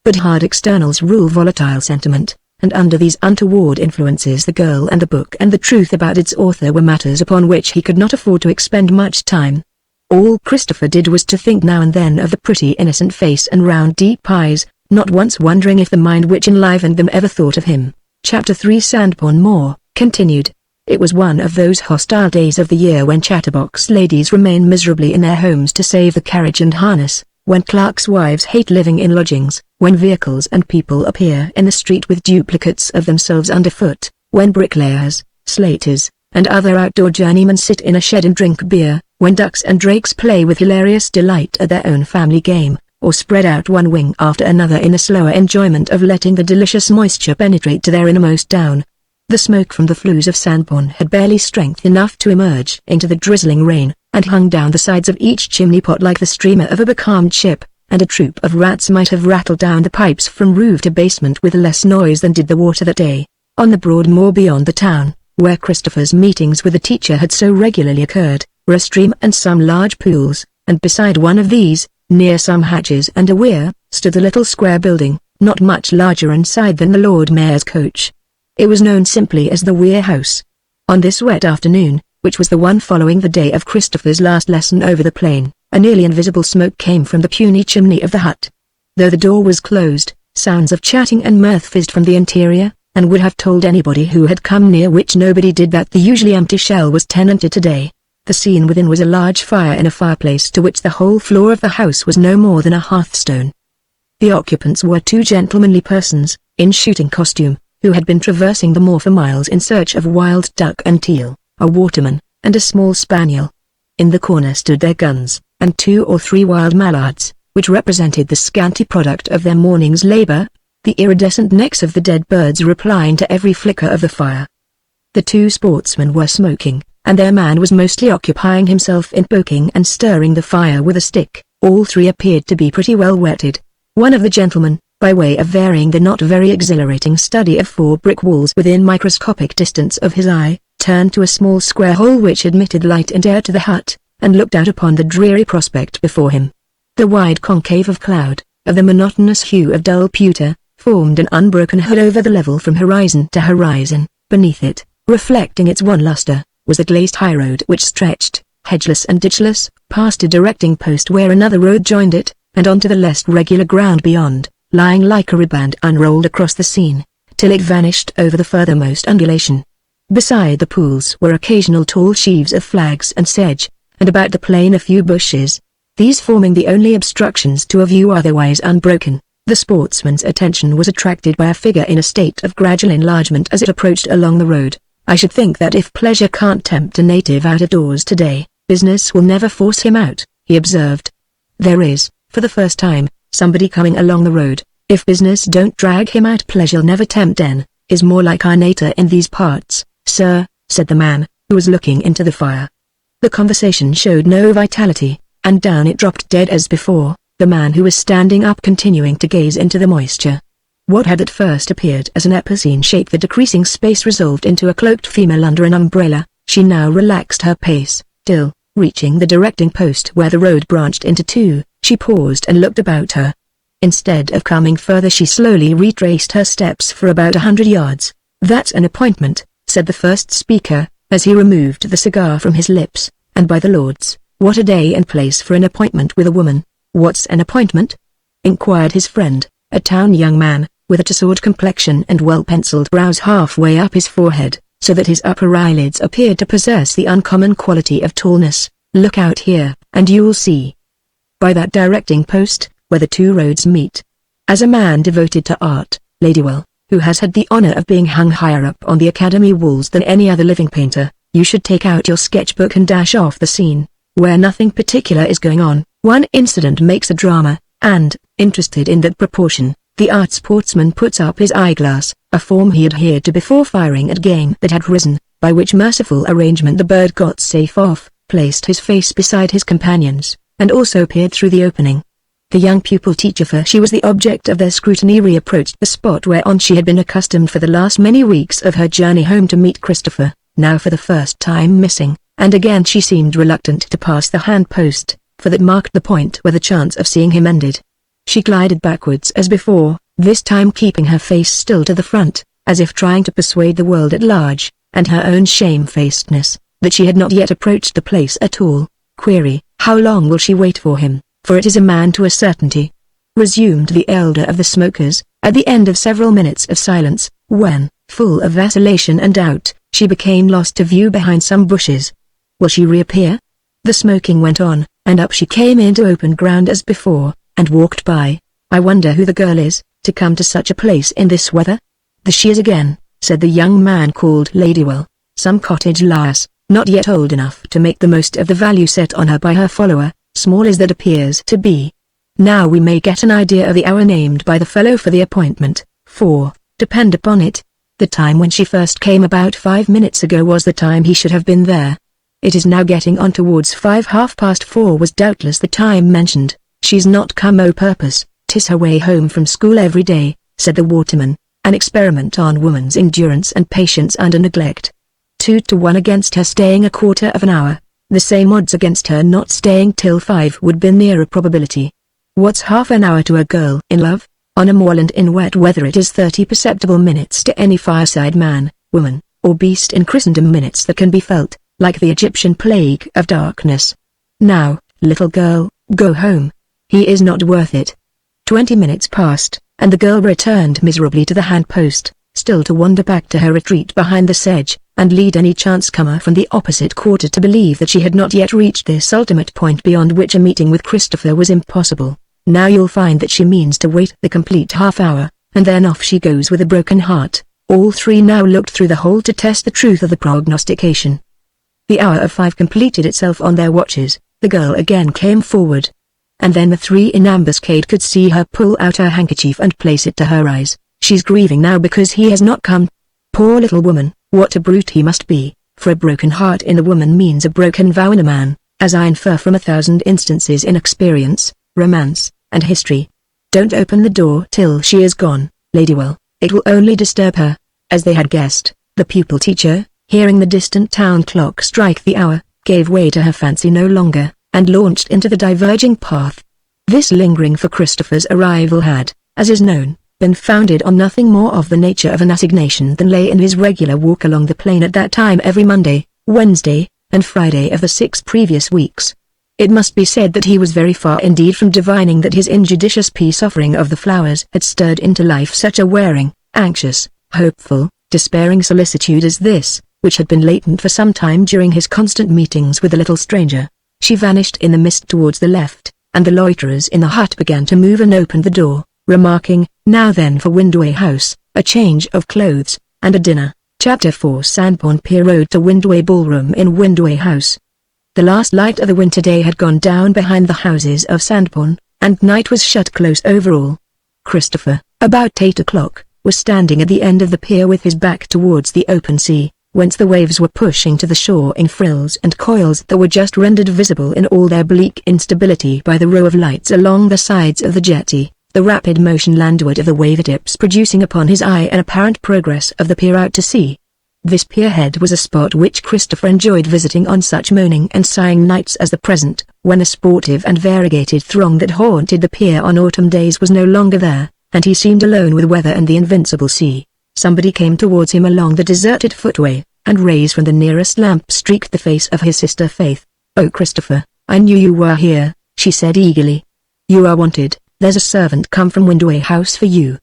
But hard externals rule volatile sentiment, and under these untoward influences the girl and the book and the truth about its author were matters upon which he could not afford to expend much time. All Christopher did was to think now and then of the pretty innocent face and round deep eyes, not once wondering if the mind which enlivened them ever thought of him. Chapter 3 Sandbourne Moor, continued. It was one of those hostile days of the year when chatterbox ladies remain miserably in their homes to save the carriage and harness, when clerks' wives hate living in lodgings, when vehicles and people appear in the street with duplicates of themselves underfoot, when bricklayers, slaters, and other outdoor journeymen sit in a shed and drink beer, when ducks and drakes play with hilarious delight at their own family game, or spread out one wing after another in a slower enjoyment of letting the delicious moisture penetrate to their innermost down. The smoke from the flues of Sandbourne had barely strength enough to emerge into the drizzling rain, and hung down the sides of each chimney pot like the streamer of a becalmed ship, and a troop of rats might have rattled down the pipes from roof to basement with less noise than did the water that day. On the broad moor beyond the town, where Christopher's meetings with the teacher had so regularly occurred, were a stream and some large pools, and beside one of these, near some hatches and a weir, stood the little square building, not much larger inside than the Lord Mayor's coach. It was known simply as the Weir House. On this wet afternoon, which was the one following the day of Christopher's last lesson. Over the plain, a nearly invisible smoke came from the puny chimney of the hut. Though the door was closed, sounds of chatting and mirth fizzed from the interior, and would have told anybody who had come near, which nobody did, that the usually empty shell was tenanted today. The scene within was a large fire in a fireplace to which the whole floor of the house was no more than a hearthstone. The occupants were two gentlemanly persons, in shooting costume, who had been traversing the moor for miles in search of wild duck and teal, a waterman, and a small spaniel. In the corner stood their guns, and 2 or 3 wild mallards, which represented the scanty product of their morning's labor, the iridescent necks of the dead birds replying to every flicker of the fire. The 2 sportsmen were smoking, and their man was mostly occupying himself in poking and stirring the fire with a stick. All 3 appeared to be pretty well wetted. One of the gentlemen, by way of varying the not very exhilarating study of 4 brick walls within microscopic distance of his eye, turned to a small square hole which admitted light and air to the hut, and looked out upon the dreary prospect before him. The wide concave of cloud, of the monotonous hue of dull pewter, formed an unbroken hood over the level from horizon to horizon. Beneath it, reflecting its one luster, was the glazed highroad which stretched, hedgeless and ditchless, past a directing post where another road joined it, and onto the less regular ground beyond, lying like a riband unrolled across the scene, till it vanished over the furthermost undulation. Beside the pools were occasional tall sheaves of flags and sedge, and about the plain a few bushes, these forming the only obstructions to a view otherwise unbroken. The sportsman's attention was attracted by a figure in a state of gradual enlargement as it approached along the road. "I should think that if pleasure can't tempt a native out of doors today, business will never force him out," he observed. "There is, for the first time, somebody coming along the road. If business don't drag him out, pleasure'll never tempt en, is more like our nature in these parts, sir," said the man, who was looking into the fire. The conversation showed no vitality, and down it dropped dead as before, the man who was standing up continuing to gaze into the moisture. What had at first appeared as an epicene shape, the decreasing space resolved into a cloaked female under an umbrella. She now relaxed her pace, till, reaching the directing post where the road branched into 2, she paused and looked about her. Instead of coming further, she slowly retraced her steps for about 100 yards. "That's an appointment," said the first speaker, as he removed the cigar from his lips, "and by the Lords, what a day and place for an appointment with a woman." "What's an appointment?" inquired his friend, a town young man, with a tousled complexion and well-penciled brows halfway up his forehead, so that his upper eyelids appeared to possess the uncommon quality of tallness. "Look out here, and you'll see. By that directing post, where the 2 roads meet. As a man devoted to art, Ladywell, who has had the honor of being hung higher up on the academy walls than any other living painter, you should take out your sketchbook and dash off the scene, where nothing particular is going on. One incident makes a drama, and, interested in that proportion, the art sportsman puts up his eyeglass, a form he adhered to before firing at game that had risen, by which merciful arrangement the bird got safe off, placed his face beside his companion's, and also peered through the opening. The young pupil teacher, for she was the object of their scrutiny, reapproached the spot whereon she had been accustomed for the last many weeks of her journey home to meet Christopher, now for the first time missing, and again she seemed reluctant to pass the hand-post, for that marked the point where the chance of seeing him ended. She glided backwards as before, this time keeping her face still to the front, as if trying to persuade the world at large, and her own shamefacedness, that she had not yet approached the place at all. "Query, how long will she wait for him, for it is a man to a certainty," resumed the elder of the smokers, at the end of several minutes of silence, when, full of vacillation and doubt, she became lost to view behind some bushes. "Will she reappear?" The smoking went on, and up she came into open ground as before, and walked by. "I wonder who the girl is, to come to such a place in this weather?" "There she is again," said the young man called Ladywell, "some cottage lass, not yet old enough to make the most of the value set on her by her follower, small as that appears to be. Now we may get an idea of the hour named by the fellow for the appointment, for, depend upon it, the time when she first came about 5 minutes ago was the time he should have been there. It is now getting on towards 5. 4:30 was doubtless the time mentioned. She's not come o' purpose, 'tis her way home from school every day," said the waterman, "an experiment on woman's endurance and patience under neglect. 2 to 1 against her staying a quarter of an hour, the same odds against her not staying till 5 would be nearer probability. What's half an hour to a girl in love? On a moorland in wet weather it is 30 perceptible minutes to any fireside man, woman, or beast in Christendom, minutes that can be felt, like the Egyptian plague of darkness. Now, little girl, go home. He is not worth it. 20 minutes passed, and the girl returned miserably to the handpost, still to wander back to her retreat behind the sedge, and lead any chance-comer from the opposite quarter to believe that she had not yet reached this ultimate point beyond which a meeting with Christopher was impossible. Now you'll find that she means to wait the complete half-hour, and then off she goes with a broken heart. All three now looked through the hole to test the truth of the prognostication. The hour of 5 completed itself on their watches. The girl again came forward. And then the three in ambuscade could see her pull out her handkerchief and place it to her eyes. She's grieving now because he has not come. Poor little woman, what a brute he must be, for a broken heart in a woman means a broken vow in a man, as I infer from 1,000 instances in experience, romance, and history. Don't open the door till she is gone, Ladywell, it will only disturb her. As they had guessed, the pupil teacher, hearing the distant town clock strike the hour, gave way to her fancy no longer, and launched into the diverging path. This lingering for Christopher's arrival had, as is known, been founded on nothing more of the nature of an assignation than lay in his regular walk along the plain at that time every Monday, Wednesday, and Friday of the 6 previous weeks. It must be said that he was very far indeed from divining that his injudicious peace offering of the flowers had stirred into life such a wearing, anxious, hopeful, despairing solicitude as this, which had been latent for some time during his constant meetings with the little stranger. She vanished in the mist towards the left, and the loiterers in the hut began to move and opened the door, remarking, "Now then for Windway House, a change of clothes, and a dinner." Chapter 4 Sandbourne Pier rode to Windway Ballroom in Windway House. The last light of the winter day had gone down behind the houses of Sandbourne, and night was shut close over all. Christopher, about 8 o'clock, was standing at the end of the pier with his back towards the open sea, whence the waves were pushing to the shore in frills and coils that were just rendered visible in all their bleak instability by the row of lights along the sides of the jetty, the rapid motion landward of the wave tips producing upon his eye an apparent progress of the pier out to sea. This pierhead was a spot which Christopher enjoyed visiting on such moaning and sighing nights as the present, when the sportive and variegated throng that haunted the pier on autumn days was no longer there, and he seemed alone with weather and the invincible sea. Somebody came towards him along the deserted footway, and rays from the nearest lamp streaked the face of his sister Faith. "Oh Christopher, I knew you were here," she said eagerly. "You are wanted, there's a servant come from Windway House for you.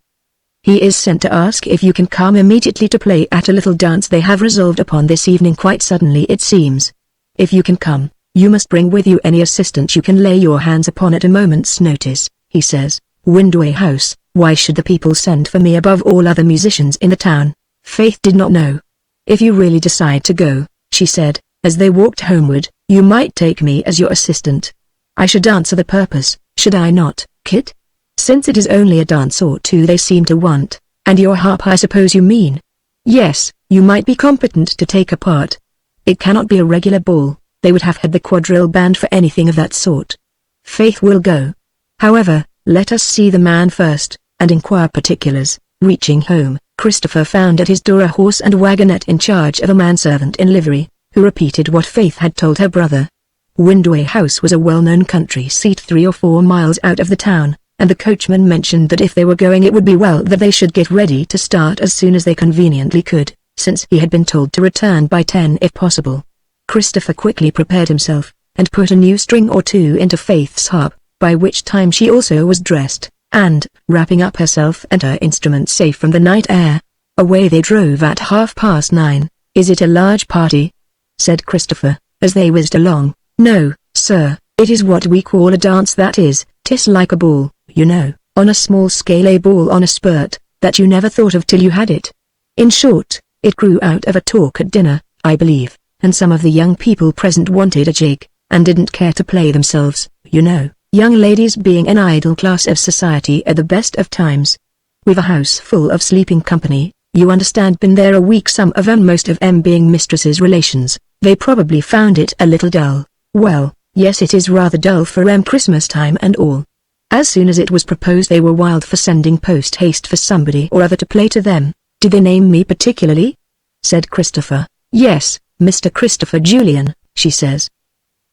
He is sent to ask if you can come immediately to play at a little dance they have resolved upon this evening quite suddenly it seems. If you can come, you must bring with you any assistant you can lay your hands upon at a moment's notice," he says. "Windway House, why should the people send for me above all other musicians in the town?" Faith did not know. "If you really decide to go," she said, as they walked homeward, "you might take me as your assistant. I should answer the purpose, should I not, Kit? Since it is only a dance or two they seem to want, and your harp I suppose you mean. Yes, you might be competent to take a part. It cannot be a regular ball, they would have had the quadrille band for anything of that sort. Faith will go. However, let us see the man first, and inquire particulars." Reaching home, Christopher found at his door a horse and wagonette in charge of a manservant in livery, who repeated what Faith had told her brother. Windway House was a well-known country seat 3 or 4 miles out of the town, and the coachman mentioned that if they were going it would be well that they should get ready to start as soon as they conveniently could, since he had been told to return by 10 if possible. Christopher quickly prepared himself, and put a new string or two into Faith's harp, by which time she also was dressed, and, wrapping up herself and her instrument safe from the night air, away they drove at 9:30. "Is it a large party?" said Christopher, as they whizzed along. "No, sir, it is what we call a dance, that is, 'tis like a ball, you know, on a small scale, a ball on a spurt, that you never thought of till you had it. In short, it grew out of a talk at dinner, I believe, and some of the young people present wanted a jig, and didn't care to play themselves, you know, young ladies being an idle class of society at the best of times. We've a house full of sleeping company, you understand, been there a week, some of 'em, most of 'em being mistresses' relations. They probably found it a little dull. Well, yes, it is rather dull for 'em Christmas time and all. As soon as it was proposed they were wild for sending post haste for somebody or other to play to them." "Did they name me particularly?" said Christopher. "Yes, Mr. Christopher Julian," she says.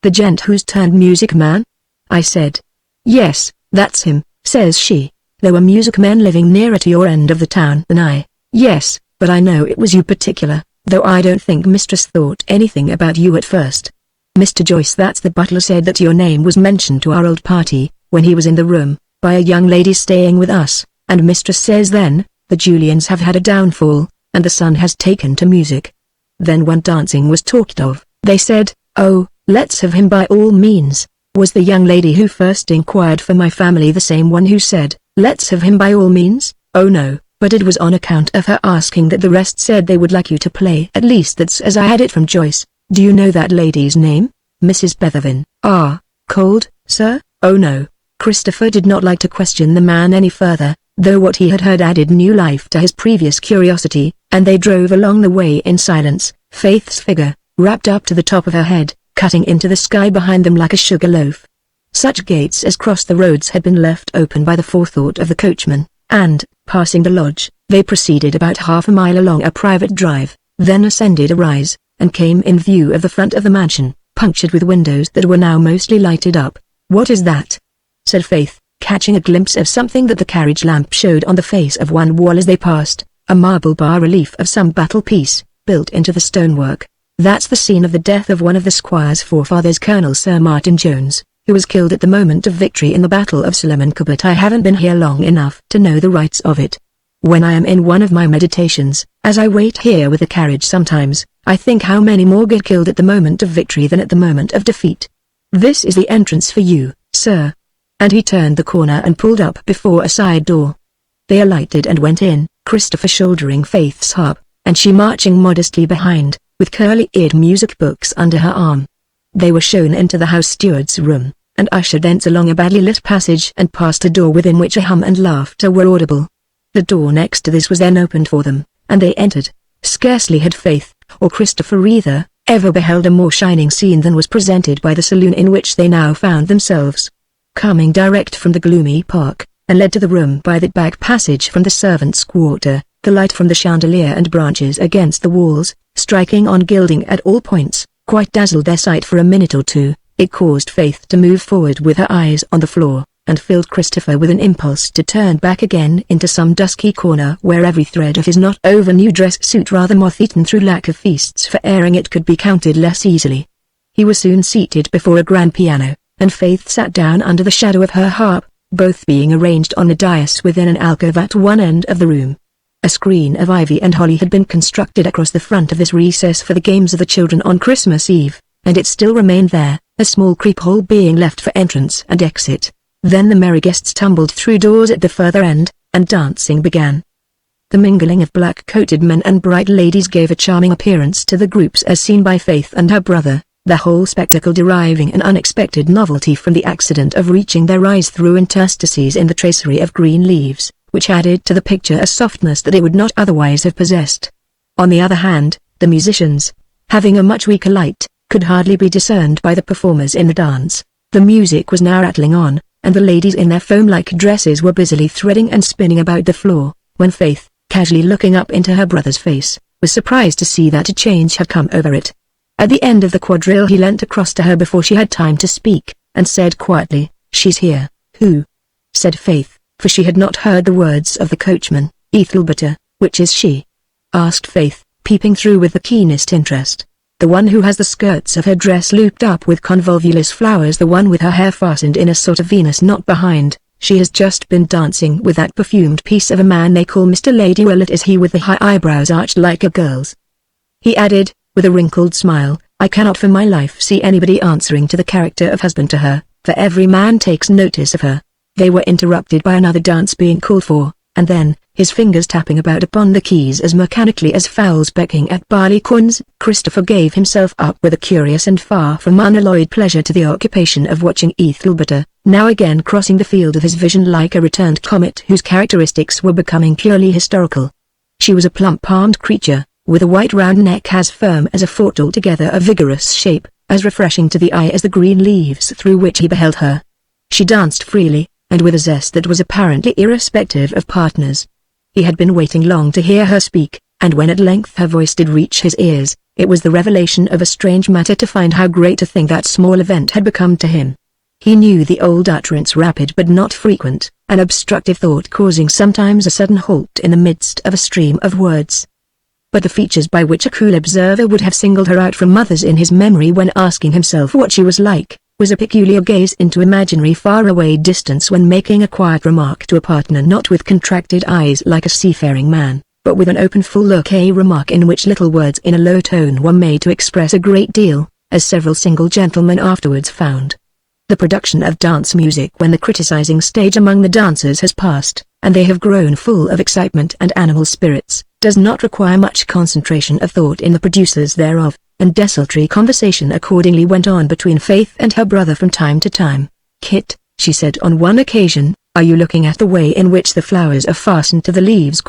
"The gent who's turned music man?" I said. "Yes, that's him," says she. "There were music men living nearer to your end of the town than I." "Yes, but I know it was you particular. though I don't think mistress thought anything about you at first. Mr. Joyce, that's the butler, said that your name was mentioned to our old party, when he was in the room, by a young lady staying with us, and mistress says then, the Julians have had a downfall, and the son has taken to music. Then when dancing was talked of, they said, oh, let's have him by all means. Was the young lady who first inquired for my family the same one who said, let's have him by all means? Oh no, but it was on account of her asking that the rest said they would like you to play. At least that's as I had it from Joyce. Do you know that lady's name? Mrs. Bethervin. Ah, cold, sir? Oh no. Christopher did not like to question the man any further, though what he had heard added new life to his previous curiosity, and they drove along the way in silence, Faith's figure, wrapped up to the top of her head, cutting into the sky behind them like a sugar loaf. Such gates as crossed the roads had been left open by the forethought of the coachman, and, passing the lodge, they proceeded about half a mile along a private drive, then ascended a rise, and came in view of the front of the mansion, punctured with windows that were now mostly lighted up. What is that? Said Faith, catching a glimpse of something that the carriage lamp showed on the face of one wall as they passed, a marble bas-relief of some battle piece, built into the stonework. That's the scene of the death of one of the squire's forefathers, Colonel Sir Martin Jones, who was killed at the moment of victory in the Battle of Salamanca, but I haven't been here long enough to know the rights of it. When I am in one of my meditations, as I wait here with the carriage sometimes, I think how many more get killed at the moment of victory than at the moment of defeat. This is the entrance for you, sir. And he turned the corner and pulled up before a side door. They alighted and went in, Christopher shouldering Faith's harp, and she marching modestly behind, with curly-eared music books under her arm. They were shown into the house steward's room, and ushered thence along a badly lit passage and past a door within which a hum and laughter were audible. The door next to this was then opened for them, and they entered. Scarcely had Faith, or Christopher either, ever beheld a more shining scene than was presented by the saloon in which they now found themselves. Coming direct from the gloomy park, and led to the room by that back passage from the servants' quarter, the light from the chandelier and branches against the walls, striking on gilding at all points, quite dazzled their sight for a minute or two. It caused Faith to move forward with her eyes on the floor, and filled Christopher with an impulse to turn back again into some dusky corner where every thread of his not over-new dress suit, rather moth-eaten through lack of feasts for airing it, could be counted less easily. He was soon seated before a grand piano, and Faith sat down under the shadow of her harp, both being arranged on a dais within an alcove at one end of the room. A screen of ivy and holly had been constructed across the front of this recess for the games of the children on Christmas Eve, and it still remained there, a small creep-hole being left for entrance and exit. Then the merry guests tumbled through doors at the further end, and dancing began. The mingling of black-coated men and bright ladies gave a charming appearance to the groups as seen by Faith and her brother, the whole spectacle deriving an unexpected novelty from the accident of reaching their eyes through interstices in the tracery of green leaves, which added to the picture a softness that it would not otherwise have possessed. On the other hand, the musicians, having a much weaker light, could hardly be discerned by the performers in the dance. The music was now rattling on, and the ladies in their foam-like dresses were busily threading and spinning about the floor, when Faith, casually looking up into her brother's face, was surprised to see that a change had come over it. At the end of the quadrille he leant across to her before she had time to speak, and said quietly, "She's here." "Who?" said Faith, for she had not heard the words of the coachman. "Ethelberta." "Which is she?" asked Faith, peeping through with the keenest interest. "The one who has the skirts of her dress looped up with convolvulus flowers, the one with her hair fastened in a sort of Venus knot behind. She has just been dancing with that perfumed piece of a man they call Mr. Lady. Well, it is he with the high eyebrows arched like a girl's," he added, with a wrinkled smile. "I cannot for my life see anybody answering to the character of husband to her, for every man takes notice of her." They were interrupted by another dance being called for, and then, his fingers tapping about upon the keys as mechanically as fowls pecking at barleycorns, Christopher gave himself up with a curious and far from unalloyed pleasure to the occupation of watching Ethelberta, now again crossing the field of his vision like a returned comet whose characteristics were becoming purely historical. She was a plump-armed creature, with a white round neck as firm as a fort, altogether a vigorous shape, as refreshing to the eye as the green leaves through which he beheld her. She danced freely, and with a zest that was apparently irrespective of partners. He had been waiting long to hear her speak, and when at length her voice did reach his ears, it was the revelation of a strange matter to find how great a thing that small event had become to him. He knew the old utterance, rapid but not frequent, an obstructive thought causing sometimes a sudden halt in the midst of a stream of words. but the features by which a cool observer would have singled her out from others in his memory when asking himself what she was like, was a peculiar gaze into imaginary faraway distance when making a quiet remark to a partner, not with contracted eyes like a seafaring man, but with an open full look, a remark in which little words in a low tone were made to express a great deal, as several single gentlemen afterwards found. The production of dance music when the criticizing stage among the dancers has passed, and they have grown full of excitement and animal spirits, does not require much concentration of thought in the producers thereof, and desultory conversation accordingly went on between Faith and her brother from time to time. "Kit," she said on one occasion, "are you looking at the way in which the flowers are fastened to the leaves?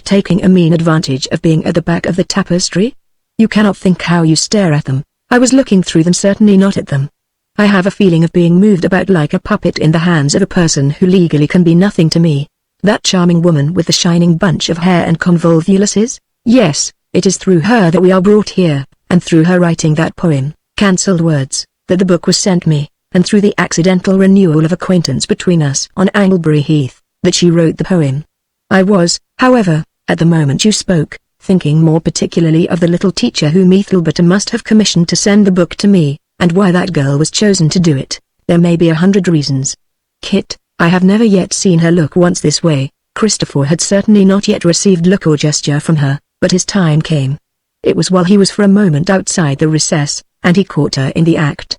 Taking a mean advantage of being at the back of the tapestry? You cannot think how you stare at them." "I was looking through them, certainly not at them. I have a feeling of being moved about like a puppet in the hands of a person who legally can be nothing to me." "That charming woman with the shining bunch of hair and convolvuluses? Yes, it is through her that we are brought here, and through her writing that poem, Cancelled Words, that the book was sent me, and through the accidental renewal of acquaintance between us on Anglebury Heath, that she wrote the poem. I was, however, at the moment you spoke, thinking more particularly of the little teacher whom Ethelberta must have commissioned to send the book to me, and why that girl was chosen to do it. There may be 100 reasons. Kit, I have never yet seen her look once this way." Christopher had certainly not yet received look or gesture from her, but his time came. It was while he was for a moment outside the recess, and he caught her in the act.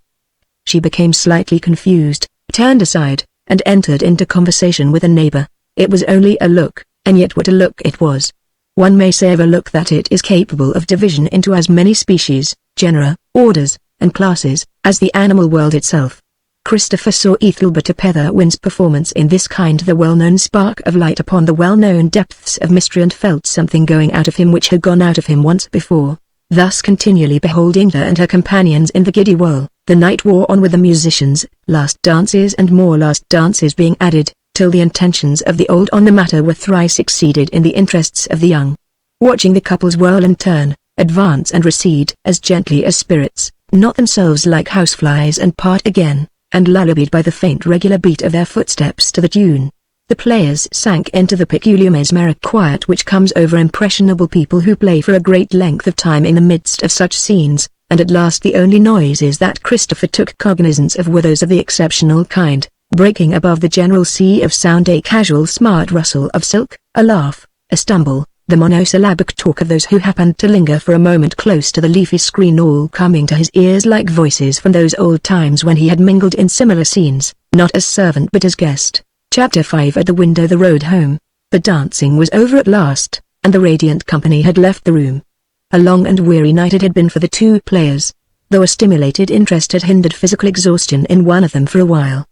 She became slightly confused, turned aside, and entered into conversation with a neighbor. It was only a look, and yet what a look it was. One may say of a look that it is capable of division into as many species, genera, orders, and classes, as the animal world itself. Christopher saw Ethelberta Petherwin's performance in this kind, the well-known spark of light upon the well-known depths of mystery, and felt something going out of him which had gone out of him once before. Thus continually beholding her and her companions in the giddy whirl, the night wore on with the musicians, last dances and more last dances being added, till the intentions of the old on the matter were thrice exceeded in the interests of the young. Watching the couples whirl and turn, advance and recede as gently as spirits, not themselves like houseflies, and part again, and lullabied by the faint regular beat of their footsteps to the tune, the players sank into the peculiar mesmeric quiet which comes over impressionable people who play for a great length of time in the midst of such scenes, and at last the only noises that Christopher took cognizance of were those of the exceptional kind, breaking above the general sea of sound a casual smart rustle of silk, a laugh, a stumble, the monosyllabic talk of those who happened to linger for a moment close to the leafy screen, all coming to his ears like voices from those old times when he had mingled in similar scenes, not as servant but as guest. Chapter 5. At the window. The road home. The dancing was over at last, and the radiant company had left the room. A long and weary night it had been for the two players, though a stimulated interest had hindered physical exhaustion in one of them for a while.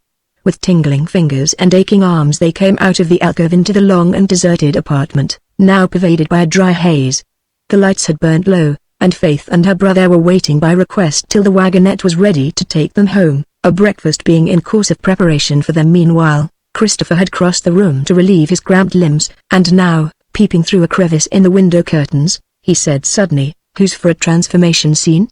With tingling fingers and aching arms they came out of the alcove into the long and deserted apartment, now pervaded by a dry haze. The lights had burnt low, and Faith and her brother were waiting by request till the wagonette was ready to take them home, a breakfast being in course of preparation for them. Meanwhile, Christopher had crossed the room to relieve his cramped limbs, and now, peeping through a crevice in the window curtains, he said suddenly, "Who's for a transformation scene?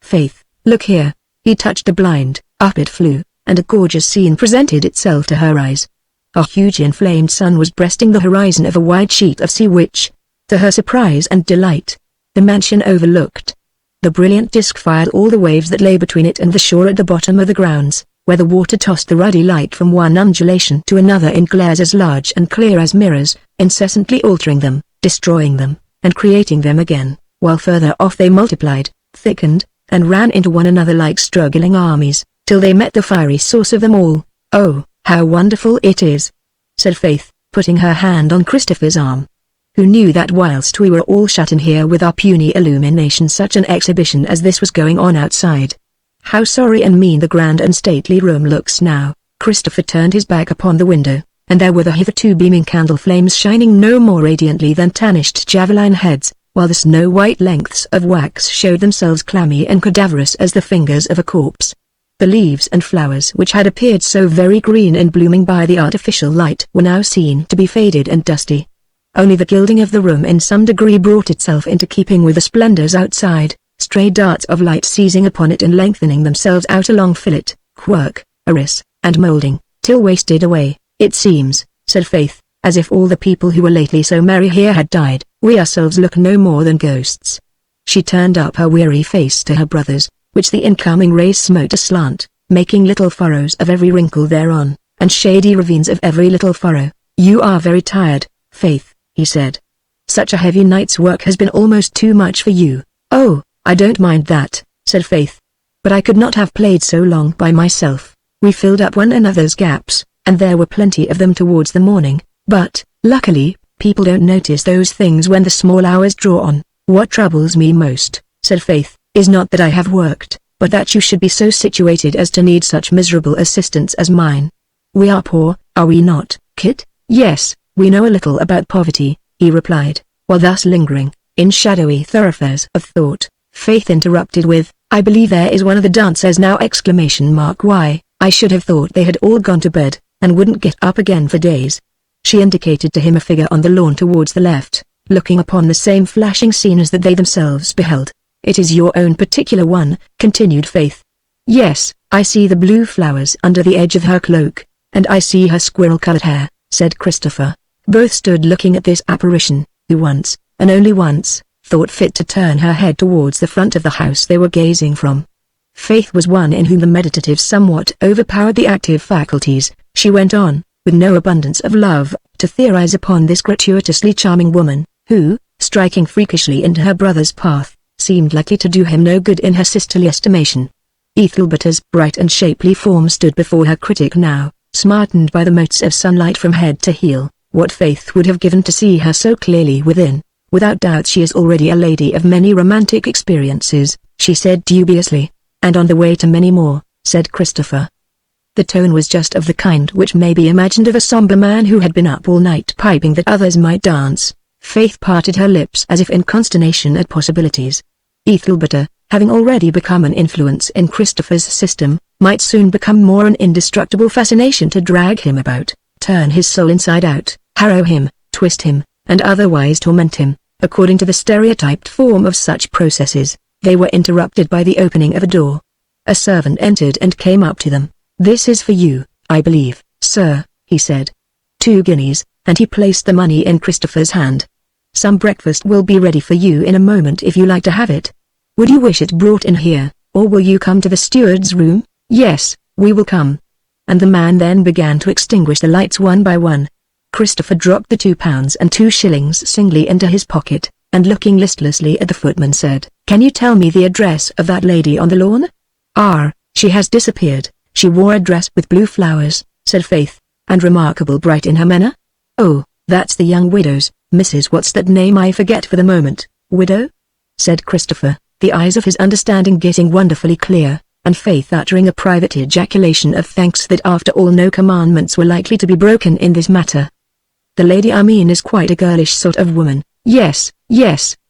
Faith, look here." He touched a blind, up it flew, and a gorgeous scene presented itself to her eyes. A huge inflamed sun was breasting the horizon of a wide sheet of sea which, to her surprise and delight, the mansion overlooked. The brilliant disk fired all the waves that lay between it and the shore at the bottom of the grounds, where the water tossed the ruddy light from one undulation to another in glares as large and clear as mirrors, incessantly altering them, destroying them, and creating them again, while further off they multiplied, thickened, and ran into one another like struggling armies, till they met the fiery source of them all. "Oh, how wonderful it is," said Faith, putting her hand on Christopher's arm. "Who knew that whilst we were all shut in here with our puny illumination such an exhibition as this was going on outside? How sorry and mean the grand and stately room looks now." Christopher turned his back upon the window, and there were the hitherto beaming candle flames shining no more radiantly than tarnished javelin heads, while the snow-white lengths of wax showed themselves clammy and cadaverous as the fingers of a corpse. The leaves and flowers which had appeared so very green and blooming by the artificial light were now seen to be faded and dusty. Only the gilding of the room in some degree brought itself into keeping with the splendors outside, stray darts of light seizing upon it and lengthening themselves out along fillet, quirk, iris, and moulding, till wasted away. "It seems," said Faith, "as if all the people who were lately so merry here had died, We ourselves look no more than ghosts." She turned up her weary face to her brother's, which the incoming rays smote aslant, making little furrows of every wrinkle thereon, and shady ravines of every little furrow. "You are very tired, Faith," he said. "Such a heavy night's work has been almost too much for you." "Oh, I don't mind that," said Faith. "But I could not have played so long by myself. We filled up one another's gaps, and there were plenty of them towards the morning, but, luckily, people don't notice those things when the small hours draw on." "What troubles me most," said Faith, "is not that I have worked, but that you should be so situated as to need such miserable assistance as mine. We are poor, are we not, Kit?" "Yes, we know a little about poverty," he replied, while thus lingering, in shadowy thoroughfares of thought. Faith interrupted with, "I believe there is one of the dancers now!" Why, I should have thought they had all gone to bed, and wouldn't get up again for days. She indicated to him a figure on the lawn towards the left, looking upon the same flashing scene as that they themselves beheld. "It is your own particular one," continued Faith. "Yes, I see the blue flowers under the edge of her cloak, and I see her squirrel-colored hair," said Christopher. Both stood looking at this apparition, who once, and only once, thought fit to turn her head towards the front of the house they were gazing from. Faith was one in whom the meditative somewhat overpowered the active faculties. She went on, with no abundance of love, to theorize upon this gratuitously charming woman, who, striking freakishly into her brother's path, seemed likely to do him no good in her sisterly estimation. Ethelberta's bright and shapely form stood before her critic now, smartened by the motes of sunlight from head to heel. What Faith would have given to see her so clearly within. "Without doubt she is already a lady of many romantic experiences," she said dubiously. "And on the way to many more," said Christopher. The tone was just of the kind which may be imagined of a somber man who had been up all night piping that others might dance. Faith parted her lips as if in consternation at possibilities. Ethelberta, having already become an influence in Christopher's system, might soon become more an indestructible fascination to drag him about, turn his soul inside out, harrow him, twist him, and otherwise torment him, according to the stereotyped form of such processes. They were interrupted by the opening of a door. A servant entered and came up to them. "This is for you, I believe, sir," he said. 2 guineas, and he placed the money in Christopher's hand. "Some breakfast will be ready for you in a moment if you like to have it. Would you wish it brought in here, or will you come to the steward's room?" "Yes, we will come." And the man then began to extinguish the lights one by one. Christopher dropped the £2 and 2 shillings singly into his pocket, and looking listlessly at the footman said, "Can you tell me the address of that lady on the lawn?" She has disappeared. She wore a dress with blue flowers," said Faith, "and remarkable bright in her manner." "Oh, that's the young widow's, Mrs. What's that name I forget for the moment." "Widow?" said Christopher, the eyes of his understanding getting wonderfully clear, and Faith uttering a private ejaculation of thanks that after all no commandments were likely to be broken in this matter. "The lady I mean is quite a girlish sort of woman." Yes,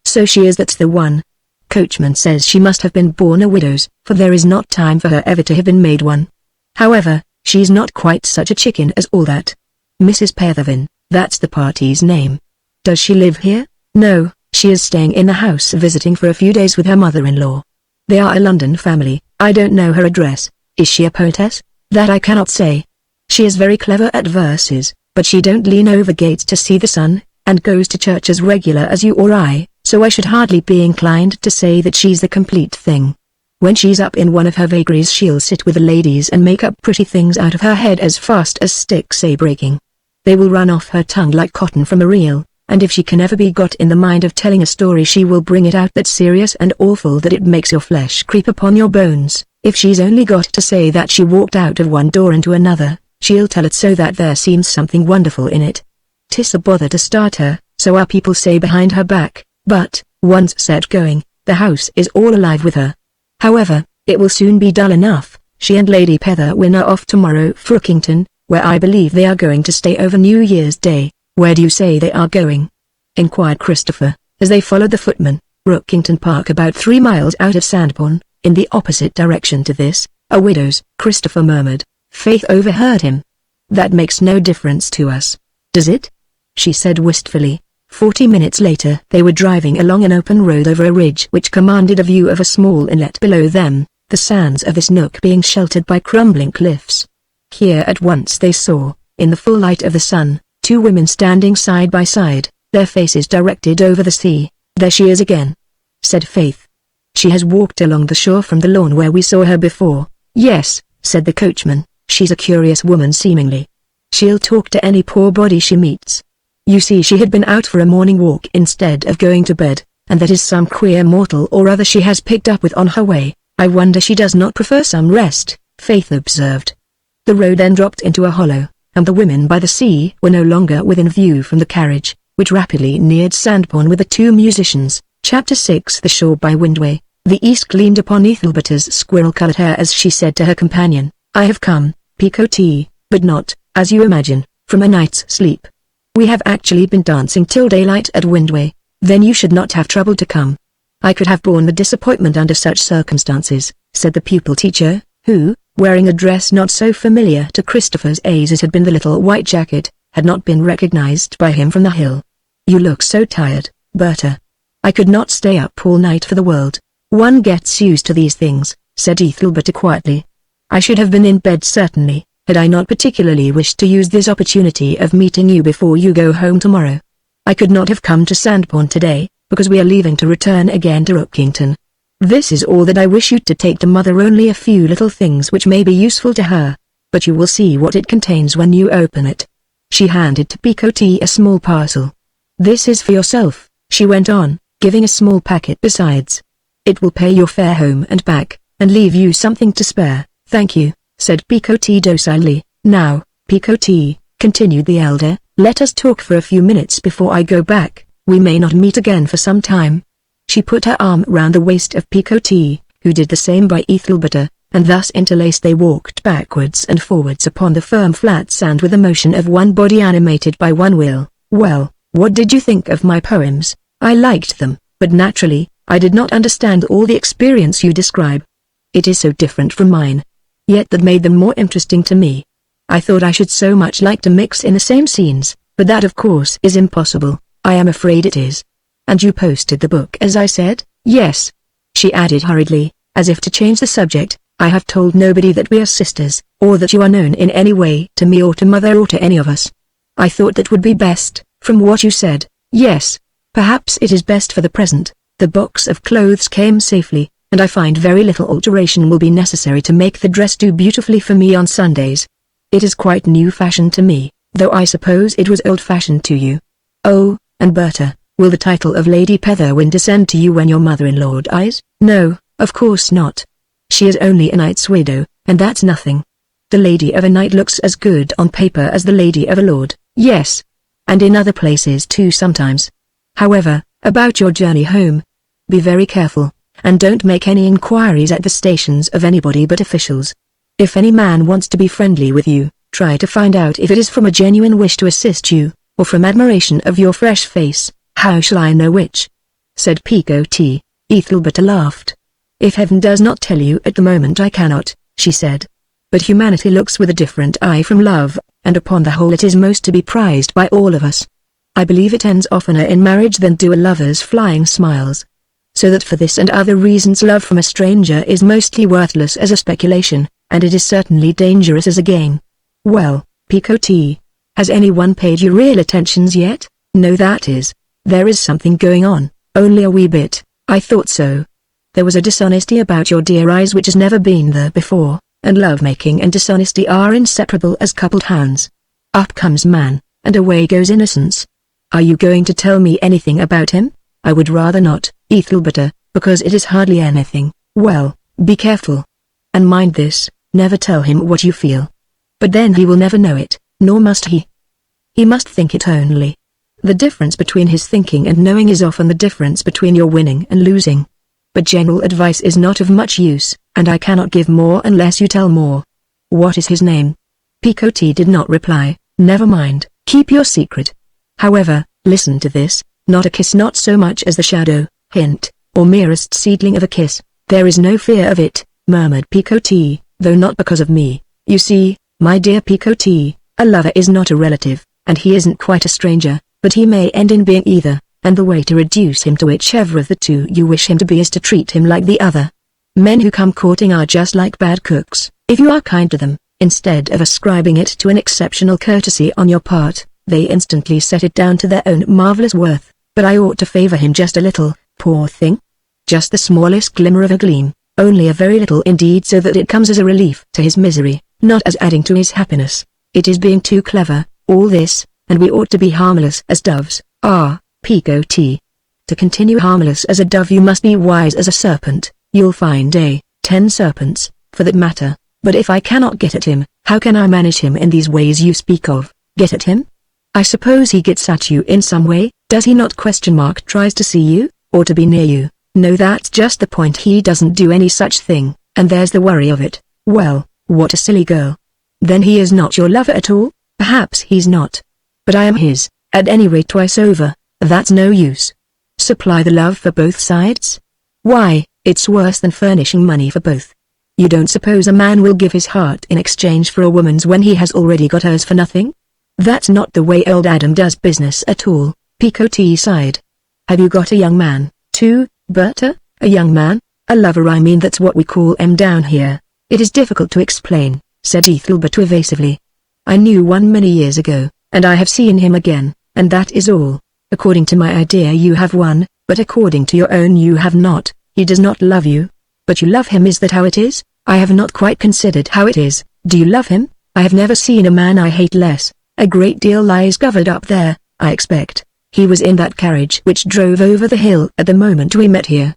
so she is, that's the one. Coachman says she must have been born a widow's, for there is not time for her ever to have been made one. However, she's not quite such a chicken as all that. Mrs. Pethervin, that's the party's name. Does she live here? No, she is staying in the house visiting for a few days with her mother-in-law. They are a London family. I don't know her address. Is she a poetess? That I cannot say. She is very clever at verses, but she don't lean over gates to see the sun, and goes to church as regular as you or I, so I should hardly be inclined to say that she's the complete thing. When she's up in one of her vagaries she'll sit with the ladies and make up pretty things out of her head as fast as sticks say breaking. They will run off her tongue like cotton from a reel, and if she can ever be got in the mind of telling a story she will bring it out that serious and awful that it makes your flesh creep upon your bones. If she's only got to say that she walked out of one door into another, she'll tell it so that there seems something wonderful in it. 'Tis a bother to start her, so our people say behind her back, but, once set going, the house is all alive with her. However, it will soon be dull enough. She and Lady Petherwin are off tomorrow for Rookington, where I believe they are going to stay over New Year's Day." "Where do you say they are going?" inquired Christopher, as they followed the footman. "Rookington Park, about 3 miles out of Sandbourne, in the opposite direction to this." "A widow's," Christopher murmured. Faith overheard him. "That makes no difference to us, does it?" she said wistfully. 40 minutes later they were driving along an open road over a ridge which commanded a view of a small inlet below them, the sands of this nook being sheltered by crumbling cliffs. Here at once they saw, in the full light of the sun, 2 women standing side by side, their faces directed over the sea. "There she is again," said Faith. "She has walked along the shore from the lawn where we saw her before." "Yes," said the coachman, "she's a curious woman seemingly. She'll talk to any poor body she meets. You see, she had been out for a morning walk instead of going to bed, and that is some queer mortal or other she has picked up with on her way. I wonder she does not prefer some rest," Faith observed. The road then dropped into a hollow, and the women by the sea were no longer within view from the carriage, which rapidly neared Sandbourne with the two musicians. Chapter 6. The Shore by Windway. The east gleamed upon Ethelberta's squirrel-colored hair as she said to her companion, "I have come, Picotee, but not, as you imagine, from a night's sleep. We have actually been dancing till daylight at Windway. Then you should not have troubled to come." "I could have borne the disappointment under such circumstances," said the pupil teacher, who, wearing a dress not so familiar to Christopher's eyes as had been the little white jacket, had not been recognized by him from the hill. "You look so tired, Berta." "I could not stay up all night for the world. One gets used to these things," said Ethelberta quietly. "I should have been in bed certainly, had I not particularly wished to use this opportunity of meeting you before you go home tomorrow. I could not have come to Sandbourne today, because we are leaving to return again to Rookington. This is all that I wish you to take to Mother, only a few little things which may be useful to her, but you will see what it contains when you open it." She handed to Picotee a small parcel. "This is for yourself," she went on, giving a small packet besides. "It will pay your fare home and back, and leave you something to spare." "Thank you," said Picotee docilely. "Now, Picotee," continued the elder, "let us talk for a few minutes before I go back. We may not meet again for some time." She put her arm round the waist of Picotee, who did the same by Ethelberta, and thus interlaced they walked backwards and forwards upon the firm flat sand with the motion of one body animated by one will. "Well, what did you think of my poems?" "I liked them, but naturally, I did not understand all the experience you describe. It is so different from mine. Yet that made them more interesting to me. I thought I should so much like to mix in the same scenes, but that of course is impossible. I am afraid it is." "And you posted the book as I said?" "Yes." She added hurriedly, as if to change the subject, "I have told nobody that we are sisters, or that you are known in any way to me or to Mother or to any of us. I thought that would be best, from what you said." "Yes. Perhaps it is best for the present. The box of clothes came safely, and I find very little alteration will be necessary to make the dress do beautifully for me on Sundays. It is quite new-fashioned to me, though I suppose it was old-fashioned to you. Oh, and Berta, will the title of Lady Petherwin descend to you when your mother-in-law dies?" "No, of course not. She is only a knight's widow, and that's nothing. The lady of a knight looks as good on paper as the lady of a lord." "Yes. And in other places too sometimes. However, about your journey home. Be very careful, and don't make any inquiries at the stations of anybody but officials. If any man wants to be friendly with you, try to find out if it is from a genuine wish to assist you, or from admiration of your fresh face." "How shall I know which?" said Picotee. Ethelberta laughed. "If heaven does not tell you at the moment I cannot," she said. "But humanity looks with a different eye from love, and upon the whole it is most to be prized by all of us. I believe it ends oftener in marriage than do a lover's flying smiles. So that for this and other reasons love from a stranger is mostly worthless as a speculation, and it is certainly dangerous as a game. Well, Picotee, has anyone paid you real attentions yet?" "No, that is. There is something going on, only a wee bit." "I thought so. There was a dishonesty about your dear eyes which has never been there before, and love-making and dishonesty are inseparable as coupled hands. Up comes man, and away goes innocence. Are you going to tell me anything about him?" "I would rather not, Ethelberta, because it is hardly anything." "Well, be careful. And mind this, never tell him what you feel. But then he will never know it, nor must he. He must think it only. The difference between his thinking and knowing is often the difference between your winning and losing. But general advice is not of much use, and I cannot give more unless you tell more." "What is his name?" Picotee did not reply. "Never mind, keep your secret. However, listen to this, not a kiss, not so much as the shadow, hint, or merest seedling of a kiss. There is no fear of it," murmured Picotee, "though not because of me. You see, my dear Picotee, a lover is not a relative, and he isn't quite a stranger, but he may end in being either, and the way to reduce him to whichever of the two you wish him to be is to treat him like the other. Men who come courting are just like bad cooks. If you are kind to them, instead of ascribing it to an exceptional courtesy on your part, they instantly set it down to their own marvelous worth. But I ought to favor him just a little, poor thing. Just the smallest glimmer of a gleam, only a very little indeed, so that it comes as a relief to his misery, not as adding to his happiness. It is being too clever, all this, and we ought to be harmless as doves. Ah, Picot. To continue harmless as a dove you must be wise as a serpent. You'll find 10 serpents, for that matter. But if I cannot get at him, how can I manage him in these ways you speak of? Get at him? I suppose he gets at you in some way, does he not? Tries to see you, or to be near you. No, that's just the point. He doesn't do any such thing, and there's the worry of it. Well, what a silly girl. Then he is not your lover at all? Perhaps he's not. But I am his, at any rate twice over. That's no use. Supply the love for both sides? Why, it's worse than furnishing money for both. You don't suppose a man will give his heart in exchange for a woman's when he has already got hers for nothing? That's not the way old Adam does business at all. Picot sighed. Have you got a young man, too, Berta? A young man? A lover, I mean. That's what we call him down here. It is difficult to explain, said Ethelberta evasively. I knew one many years ago, and I have seen him again, and that is all. According to my idea you have one, but according to your own you have not. He does not love you. But you love him, is that how it is? I have not quite considered how it is. Do you love him? I have never seen a man I hate less. A great deal lies covered up there, I expect. He was in that carriage which drove over the hill at the moment we met here.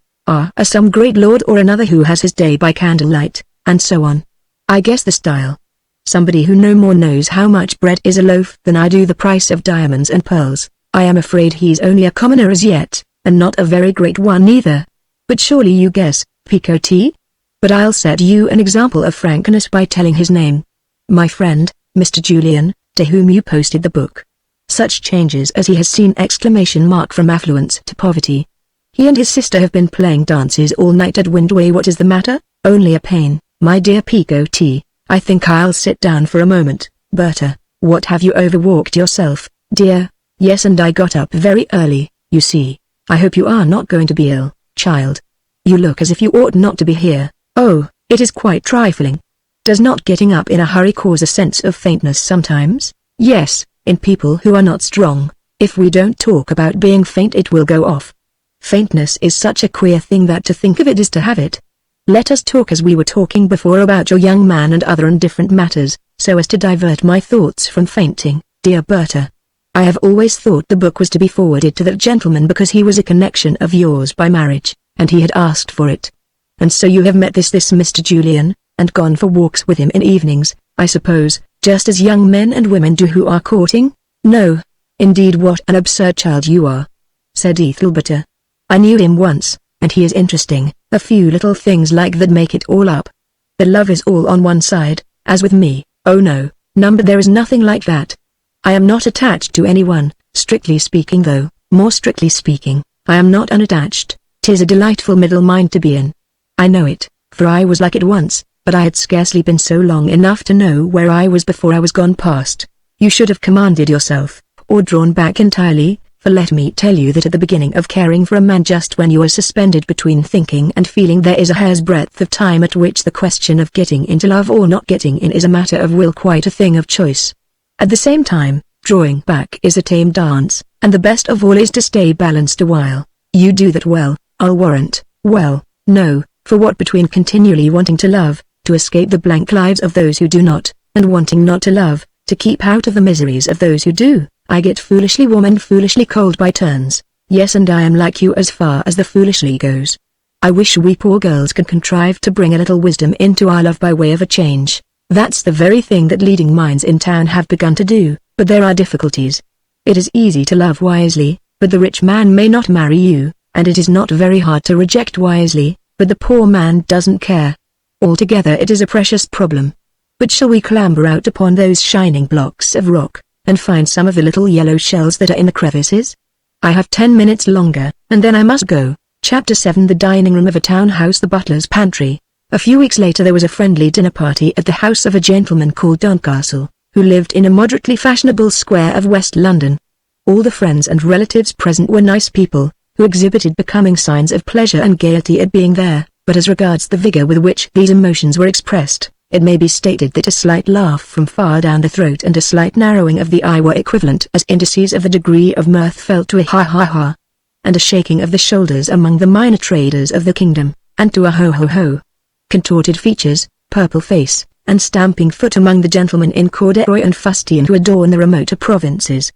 Some great lord or another who has his day by candlelight, and so on. I guess the style. Somebody who no more knows how much bread is a loaf than I do the price of diamonds and pearls. I am afraid he's only a commoner as yet, and not a very great one either. But surely you guess, Picot? But I'll set you an example of frankness by telling his name. My friend, Mr. Julian, to whom you posted the book. Such changes as he has seen! From affluence to poverty. He and his sister have been playing dances all night at Windway. What is the matter? Only a pain, my dear Picot. I think I'll sit down for a moment. Berta, what have you overworked yourself, dear? Yes, and I got up very early, you see. I hope you are not going to be ill, child. You look as if you ought not to be here. Oh, it is quite trifling. Does not getting up in a hurry cause a sense of faintness sometimes? Yes, in people who are not strong. If we don't talk about being faint it will go off. Faintness is such a queer thing that to think of it is to have it. Let us talk as we were talking before about your young man and other indifferent matters, so as to divert my thoughts from fainting, dear Berta. I have always thought the book was to be forwarded to that gentleman because he was a connection of yours by marriage, and he had asked for it. And so you have met this Mr. Julian, and gone for walks with him in evenings, I suppose, just as young men and women do who are courting? No. Indeed, what an absurd child you are, said Ethelberta. I knew him once, and he is interesting. A few little things like that make it all up. The love is all on one side, as with me. Oh no, there is nothing like that. I am not attached to anyone, strictly speaking though, more strictly speaking, I am not unattached. 'Tis a delightful middle mind to be in. I know it, for I was like it once, but I had scarcely been so long enough to know where I was before I was gone past. You should have commanded yourself, or drawn back entirely, for let me tell you that at the beginning of caring for a man, just when you are suspended between thinking and feeling, there is a hair's breadth of time at which the question of getting into love or not getting in is a matter of will, quite a thing of choice. At the same time, drawing back is a tame dance, and the best of all is to stay balanced a while. You do that well, I'll warrant. Well, no, for what between continually wanting to love, to escape the blank lives of those who do not, and wanting not to love, to keep out of the miseries of those who do, I get foolishly warm and foolishly cold by turns. Yes, and I am like you as far as the foolishly goes. I wish we poor girls could contrive to bring a little wisdom into our love by way of a change. That's the very thing that leading minds in town have begun to do, but there are difficulties. It is easy to love wisely, but the rich man may not marry you, and it is not very hard to reject wisely, but the poor man doesn't care. Altogether it is a precious problem. But shall we clamber out upon those shining blocks of rock, and find some of the little yellow shells that are in the crevices? I have 10 minutes longer, and then I must go. Chapter 7. The dining room of a town house. The butler's pantry. A few weeks later there was a friendly dinner party at the house of a gentleman called Duncastle, who lived in a moderately fashionable square of West London. All the friends and relatives present were nice people, who exhibited becoming signs of pleasure and gaiety at being there, but as regards the vigor with which these emotions were expressed, it may be stated that a slight laugh from far down the throat and a slight narrowing of the eye were equivalent as indices of the degree of mirth felt to a ha ha ha, and a shaking of the shoulders among the minor traders of the kingdom, and to a ho ho ho. Contorted features, purple face, and stamping foot among the gentlemen in corduroy and fustian who adorn the remoter provinces.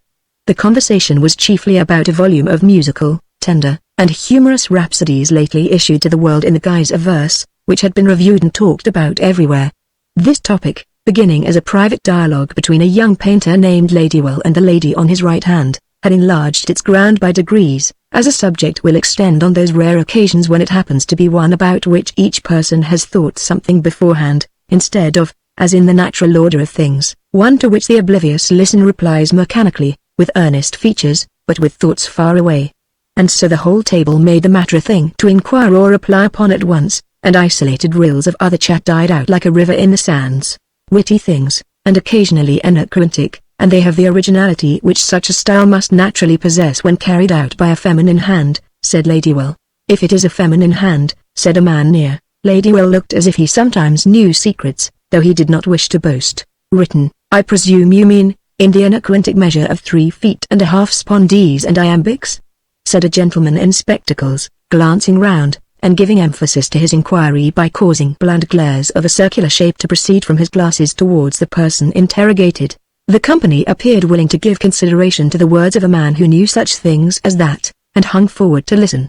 The conversation was chiefly about a volume of musical, tender, and humorous rhapsodies lately issued to the world in the guise of verse, which had been reviewed and talked about everywhere. This topic, beginning as a private dialogue between a young painter named Ladywell and the lady on his right hand, had enlarged its ground by degrees, as a subject will extend on those rare occasions when it happens to be one about which each person has thought something beforehand, instead of, as in the natural order of things, one to which the oblivious listener replies mechanically, with earnest features, but with thoughts far away. And so the whole table made the matter a thing to inquire or reply upon at once, and isolated rills of other chat died out like a river in the sands. Witty things, and occasionally anachronistic, and they have the originality which such a style must naturally possess when carried out by a feminine hand, said Ladywell. If it is a feminine hand, said a man near. Ladywell looked as if he sometimes knew secrets, though he did not wish to boast. Written, I presume you mean, in the anachronistic measure of 3 feet and a half spondees and iambics? Said a gentleman in spectacles, glancing round, and giving emphasis to his inquiry by causing bland glares of a circular shape to proceed from his glasses towards the person interrogated. The company appeared willing to give consideration to the words of a man who knew such things as that, and hung forward to listen.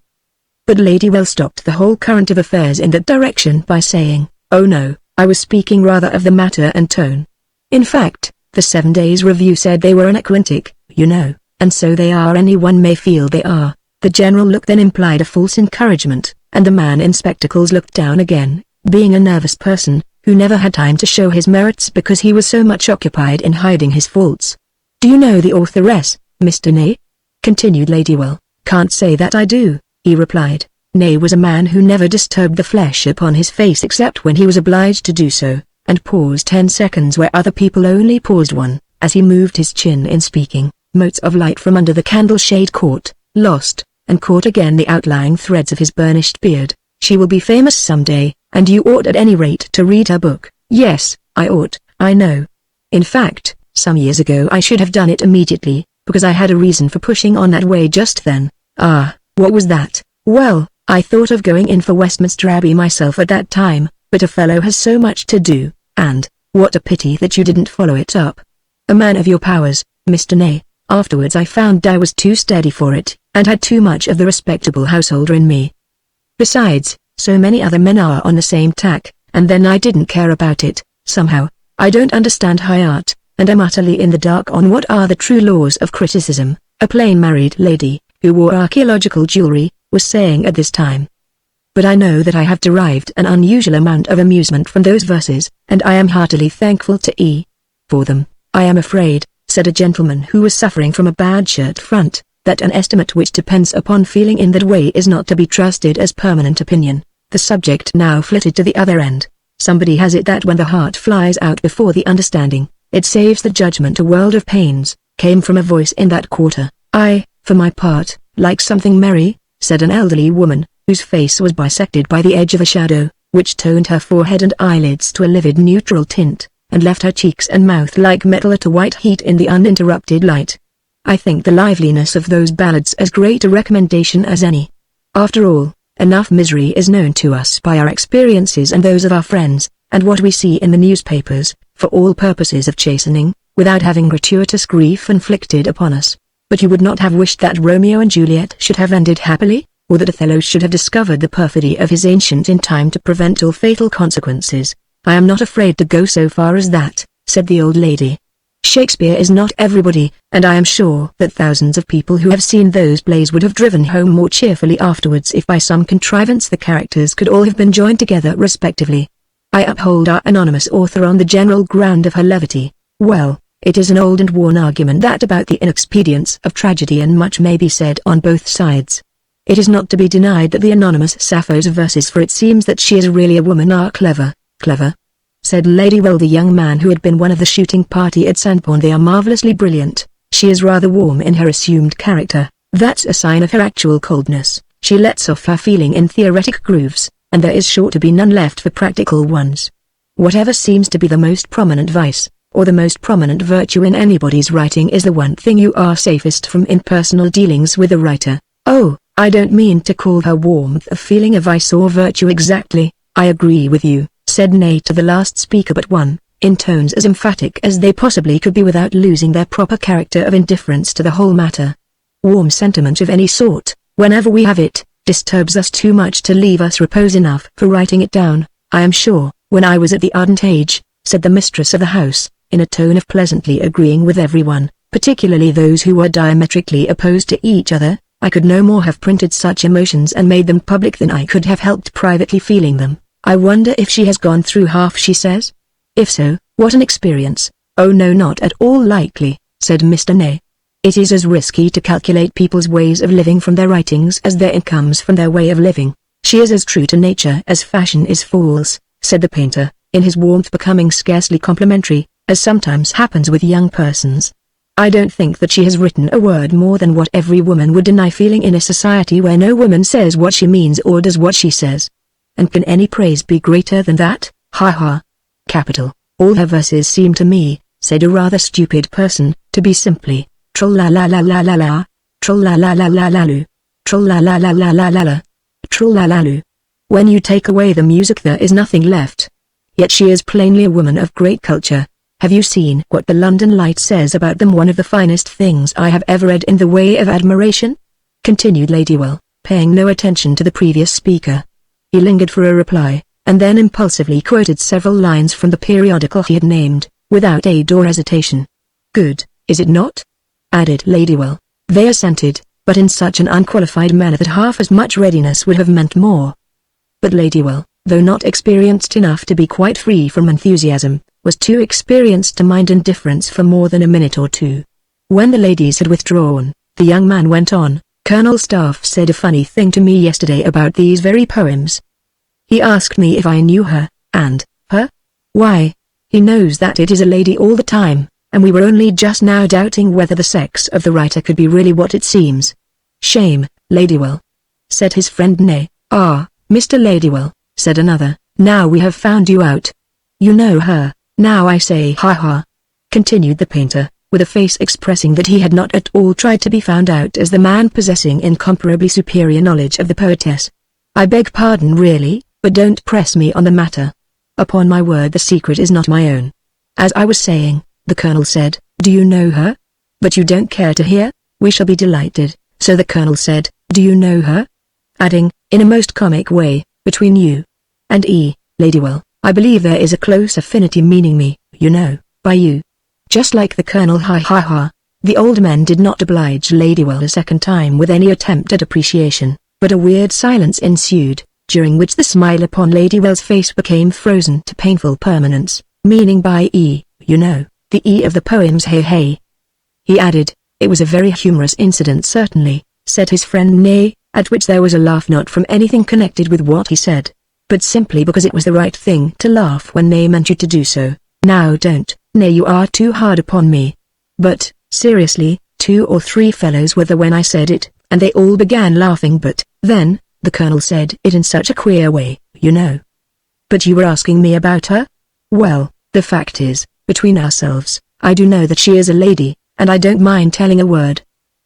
But Ladywell stopped the whole current of affairs in that direction by saying, "Oh no, I was speaking rather of the matter and tone. In fact, the 7 Days Review said they were anachronistic, you know, and so they are. Anyone may feel they are." The general look then implied a false encouragement, and the man in spectacles looked down again, being a nervous person, who never had time to show his merits because he was so much occupied in hiding his faults. "Do you know the authoress, Mr. Ney?" continued Ladywell. "Can't say that I do," he replied. Ney was a man who never disturbed the flesh upon his face except when he was obliged to do so, and paused 10 seconds where other people only paused 1, as he moved his chin in speaking. Motes of light from under the candle shade caught, lost, and caught again the outlying threads of his burnished beard. "She will be famous some day, and you ought at any rate to read her book." "Yes, I ought, I know. In fact, some years ago I should have done it immediately, because I had a reason for pushing on that way just then." "Ah, what was that?" "Well, I thought of going in for Westminster Abbey myself at that time, but a fellow has so much to do, and, what a pity that you didn't follow it up. A man of your powers, Mr. Ney. Afterwards I found I was too steady for it, and had too much of the respectable householder in me. Besides, so many other men are on the same tack, and then I didn't care about it, somehow. I don't understand high art, and am utterly in the dark on what are the true laws of criticism," a plain married lady, who wore archaeological jewelry, was saying at this time. "But I know that I have derived an unusual amount of amusement from those verses, and I am heartily thankful to E. for them. I am afraid," said a gentleman who was suffering from a bad shirt front, "that an estimate which depends upon feeling in that way is not to be trusted as permanent opinion." The subject now flitted to the other end. "Somebody has it that when the heart flies out before the understanding, it saves the judgment a world of pains," came from a voice in that quarter. "I, for my part, like something merry," said an elderly woman, whose face was bisected by the edge of a shadow, which toned her forehead and eyelids to a livid neutral tint, and left her cheeks and mouth like metal at a white heat in the uninterrupted light. "I think the liveliness of those ballads as great a recommendation as any. After all, enough misery is known to us by our experiences and those of our friends, and what we see in the newspapers, for all purposes of chastening, without having gratuitous grief inflicted upon us. But you would not have wished that Romeo and Juliet should have ended happily, or that Othello should have discovered the perfidy of his ancient in time to prevent all fatal consequences." "I am not afraid to go so far as that," said the old lady. "Shakespeare is not everybody, and I am sure that thousands of people who have seen those plays would have driven home more cheerfully afterwards if by some contrivance the characters could all have been joined together respectively. I uphold our anonymous author on the general ground of her levity. Well, it is an old and worn argument that about the inexpedience of tragedy, and much may be said on both sides. It is not to be denied that the anonymous Sappho's verses, for it seems that she is really a woman, are clever." "Clever?" said Ladywell, the young man who had been one of the shooting party at Sandbourne. "They are marvellously brilliant. She is rather warm in her assumed character. That's a sign of her actual coldness. She lets off her feeling in theoretic grooves, and there is sure to be none left for practical ones. Whatever seems to be the most prominent vice, or the most prominent virtue in anybody's writing is the one thing you are safest from in personal dealings with a writer. Oh, I don't mean to call her warmth of feeling a vice or virtue exactly. I agree with you, said Nay to the last speaker but one, in tones as emphatic as they possibly could be without losing their proper character of indifference to the whole matter. Warm sentiment of any sort, whenever we have it, disturbs us too much to leave us repose enough for writing it down. I am sure, when I was at the ardent age, said the mistress of the house, in a tone of pleasantly agreeing with everyone, particularly those who were diametrically opposed to each other, I could no more have printed such emotions and made them public than I could have helped privately feeling them. I wonder if she has gone through half she says? If so, what an experience. Oh no, not at all likely, said Mr. Nay. It is as risky to calculate people's ways of living from their writings as their incomes from their way of living. She is as true to nature as fashion is false, said the painter, in his warmth becoming scarcely complimentary, as sometimes happens with young persons. I don't think that she has written a word more than what every woman would deny feeling in a society where no woman says what she means or does what she says. And can any praise be greater than that? Ha ha. Capital. All her verses seem to me, said a rather stupid person, to be simply, troll-la-la-la-la-la-la, troll-la-la-la-la-la-lu, troll-la-la-la-la-la-la-la, troll-la-la-lu. When you take away the music there is nothing left. Yet she is plainly a woman of great culture. Have you seen what the London Light says about them? One of the finest things I have ever read in the way of admiration? Continued Ladywell, paying no attention to the previous speaker. He lingered for a reply, and then impulsively quoted several lines from the periodical he had named, without aid or hesitation. Good, is it not? Added Ladywell. They assented, but in such an unqualified manner that half as much readiness would have meant more. But Ladywell, though not experienced enough to be quite free from enthusiasm, was too experienced to mind indifference for more than a minute or two. When the ladies had withdrawn, the young man went on, Colonel Staff said a funny thing to me yesterday about these very poems. He asked me if I knew her, and, her? Why, he knows that it is a lady all the time, and we were only just now doubting whether the sex of the writer could be really what it seems. Shame, Ladywell, said his friend Nay. Ah, Mr. Ladywell, said another, now we have found you out. You know her. Now I say ha ha, continued the painter, with a face expressing that he had not at all tried to be found out as the man possessing incomparably superior knowledge of the poetess. I beg pardon really, but don't press me on the matter. Upon my word the secret is not my own. As I was saying, the colonel said, do you know her? But you don't care to hear? We shall be delighted. So the colonel said, do you know her? Adding, in a most comic way, between you and Ladywell, I believe there is a close affinity, meaning me, you know, by you. Just like the colonel. Ha ha ha. The old men did not oblige Ladywell a second time with any attempt at appreciation, but a weird silence ensued, during which the smile upon Ladywell's face became frozen to painful permanence, meaning by you know, the of the poems. Hey hey. He added, it was a very humorous incident certainly, said his friend Nay, at which there was a laugh not from anything connected with what he said, but simply because it was the right thing to laugh when Nay meant you to do so. Now don't, Nay, you are too hard upon me. But, seriously, 2 or 3 fellows were there when I said it, and they all began laughing, but, then, the colonel said it in such a queer way, you know. But you were asking me about her? Well, the fact is, between ourselves, I do know that she is a lady, and I don't mind telling a word.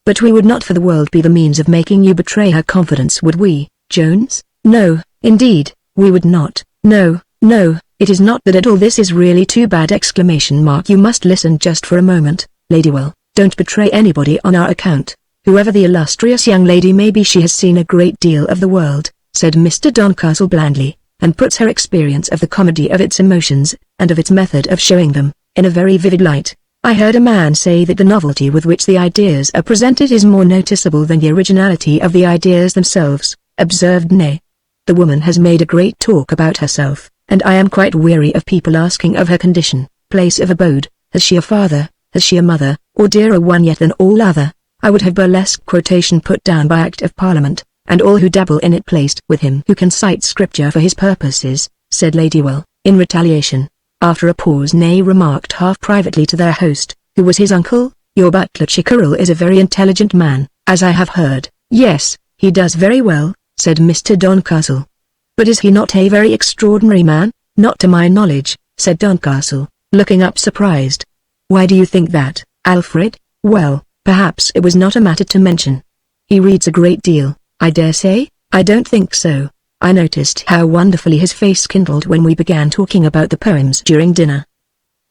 But we would not for the world be the means of making you betray her confidence, would we, Jones? No, indeed, we would not. No, no, it is not that at all. This is really too bad! Exclamation mark. You must listen just for a moment, Ladywell. Don't betray anybody on our account. Whoever the illustrious young lady may be, she has seen a great deal of the world, said Mr. Doncastle blandly, and puts her experience of the comedy of its emotions, and of its method of showing them, in a very vivid light. I heard a man say that the novelty with which the ideas are presented is more noticeable than the originality of the ideas themselves, observed Nay. The woman has made a great talk about herself, and I am quite weary of people asking of her condition, place of abode, has she a father, has she a mother, or dearer one yet than all other. I would have burlesque quotation put down by Act of Parliament, and all who dabble in it placed with him who can cite scripture for his purposes, said Ladywell, in retaliation. After a pause Nay remarked half privately to their host, who was his uncle, your butler Chickerell is a very intelligent man, as I have heard. Yes, he does very well, said Mr. Doncastle. But is he not a very extraordinary man? Not to my knowledge, said Doncastle, looking up surprised. "Why do you think that, Alfred?" "Well, perhaps it was not a matter to mention. He reads a great deal, I dare say." "I don't think so. I noticed how wonderfully his face kindled when we began talking about the poems during dinner.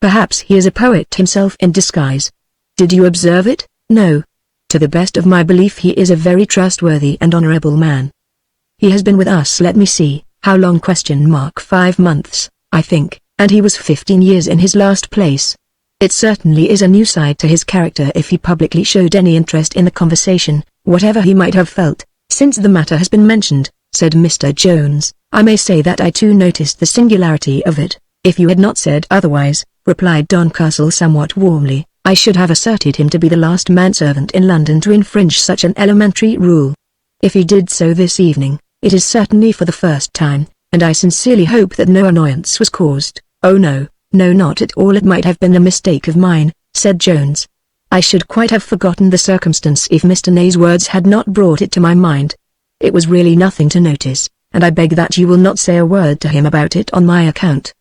Perhaps he is a poet himself in disguise." "Did you observe it?" "No. To the best of my belief he is a very trustworthy and honorable man. He has been with us, let me see, how long? 5 months, I think, and he was 15 years in his last place. It certainly is a new side to his character if he publicly showed any interest in the conversation, whatever he might have felt, since the matter has been mentioned," said Mr. Jones. "I may say that I too noticed the singularity of it, if you had not said otherwise," replied Doncastle somewhat warmly. "I should have asserted him to be the last manservant in London to infringe such an elementary rule. If he did so this evening, it is certainly for the first time, and I sincerely hope that no annoyance was caused." "Oh no, not at all. It might have been a mistake of mine," said Jones. "I should quite have forgotten the circumstance if Mr. Ney's words had not brought it to my mind. It was really nothing to notice, and I beg that you will not say a word to him about it on my account.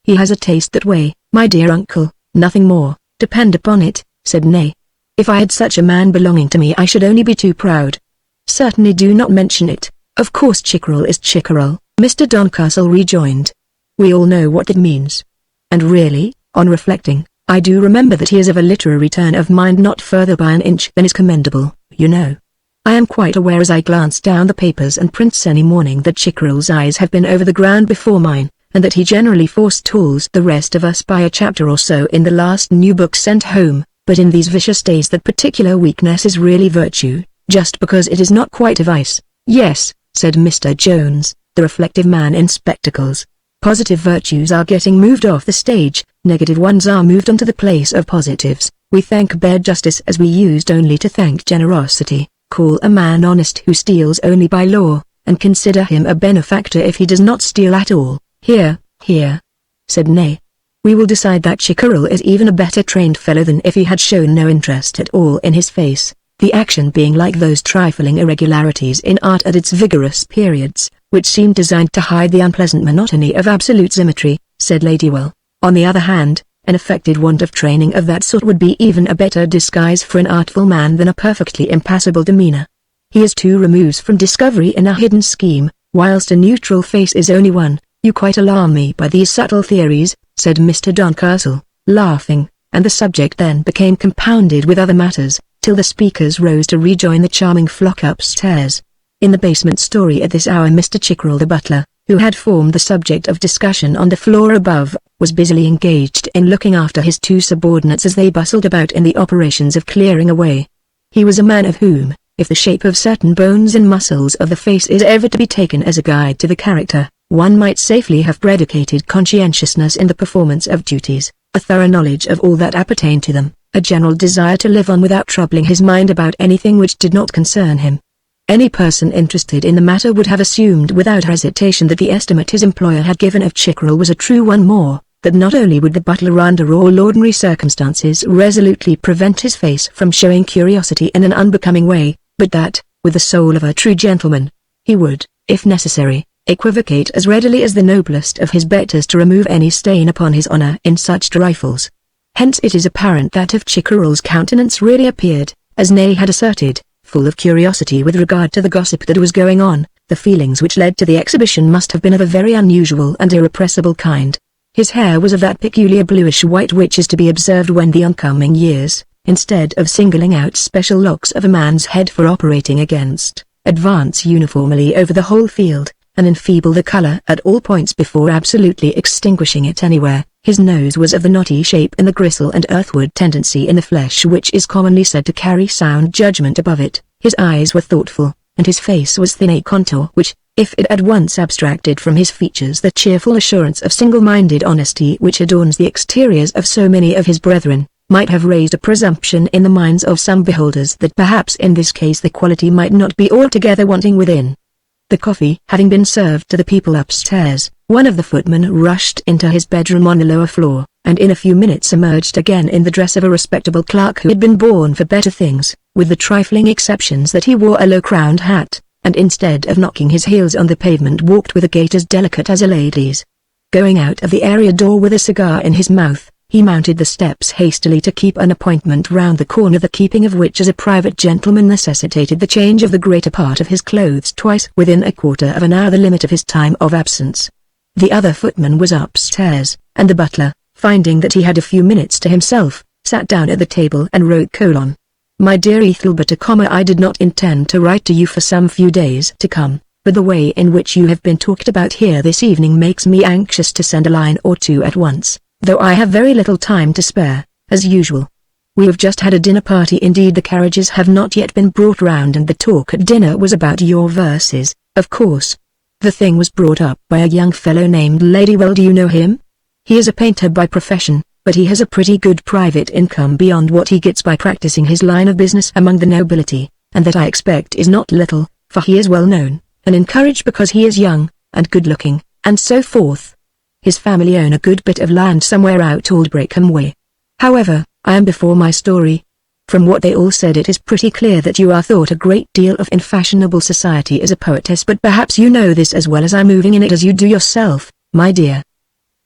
He has a taste that way, my dear uncle, nothing more, depend upon it," said Ney. "If I had such a man belonging to me I should only be too proud." "Certainly do not mention it. Of course Chickerell is Chickerell," Mr. Doncastle rejoined. "We all know what that means. And really, on reflecting, I do remember that he is of a literary turn of mind not further by an inch than is commendable, you know. I am quite aware as I glance down the papers and prints any morning that Chickerell's eyes have been over the ground before mine, and that he generally forestalls the rest of us by a chapter or so in the last new book sent home, but in these vicious days that particular weakness is really virtue, just because it is not quite a vice." "Yes," said Mr. Jones, the reflective man in spectacles. "Positive virtues are getting moved off the stage, negative ones are moved onto the place of positives. We thank bare justice as we used only to thank generosity, call a man honest who steals only by law, and consider him a benefactor if he does not steal at all." "Here," said Ney. "We will decide that Chickerell is even a better trained fellow than if he had shown no interest at all in his face, the action being like those trifling irregularities in art at its vigorous periods, which seem designed to hide the unpleasant monotony of absolute symmetry," said Ladywell. "On the other hand, an affected want of training of that sort would be even a better disguise for an artful man than a perfectly impassible demeanor. He is 2 removes from discovery in a hidden scheme, whilst a neutral face is only one. "You quite alarm me by these subtle theories," said Mr. Doncastle, laughing, and the subject then became compounded with other matters, till the speakers rose to rejoin the charming flock upstairs. In the basement story at this hour Mr. Chickerell the butler, who had formed the subject of discussion on the floor above, was busily engaged in looking after his 2 subordinates as they bustled about in the operations of clearing away. He was a man of whom, if the shape of certain bones and muscles of the face is ever to be taken as a guide to the character, one might safely have predicated conscientiousness in the performance of duties, a thorough knowledge of all that appertain to them, a general desire to live on without troubling his mind about anything which did not concern him. Any person interested in the matter would have assumed without hesitation that the estimate his employer had given of Chickerell was a true one, more, that not only would the butler under all ordinary circumstances resolutely prevent his face from showing curiosity in an unbecoming way, but that, with the soul of a true gentleman, he would, if necessary, equivocate as readily as the noblest of his betters to remove any stain upon his honor in such trifles. Hence it is apparent that if Chickerell's countenance really appeared, as Ney had asserted, full of curiosity with regard to the gossip that was going on, the feelings which led to the exhibition must have been of a very unusual and irrepressible kind. His hair was of that peculiar bluish-white which is to be observed when the oncoming years, instead of singling out special locks of a man's head for operating against, advance uniformly over the whole field, and enfeeble the color at all points before absolutely extinguishing it anywhere. His nose was of the knotty shape and the gristle and earthward tendency in the flesh which is commonly said to carry sound judgment above it. His eyes were thoughtful, and his face was thin, a contour which, if it at once abstracted from his features the cheerful assurance of single-minded honesty which adorns the exteriors of so many of his brethren, might have raised a presumption in the minds of some beholders that perhaps in this case the quality might not be altogether wanting within. The coffee having been served to the people upstairs, one of the footmen rushed into his bedroom on the lower floor, and in a few minutes emerged again in the dress of a respectable clerk who had been born for better things, with the trifling exceptions that he wore a low-crowned hat, and instead of knocking his heels on the pavement walked with a gait as delicate as a lady's. Going out of the area door with a cigar in his mouth, he mounted the steps hastily to keep an appointment round the corner, the keeping of which as a private gentleman necessitated the change of the greater part of his clothes twice within a quarter of an hour, the limit of his time of absence. The other footman was upstairs, and the butler, finding that he had a few minutes to himself, sat down at the table and wrote: My dear Ethelberta, I did not intend to write to you for some few days to come, but the way in which you have been talked about here this evening makes me anxious to send a line or two at once, though I have very little time to spare, as usual. We have just had a dinner party, indeed the carriages have not yet been brought round, and the talk at dinner was about your verses, of course. The thing was brought up by a young fellow named Ladywell. Do you know him? He is a painter by profession, but he has a pretty good private income beyond what he gets by practicing his line of business among the nobility, and that I expect is not little, for he is well known, and encouraged because he is young, and good-looking, and so forth. His family own a good bit of land somewhere out Aldbrickham way. However, I am before my story. From what they all said, it is pretty clear that you are thought a great deal of in fashionable society as a poetess, but perhaps you know this as well as I, moving in it as you do yourself, my dear.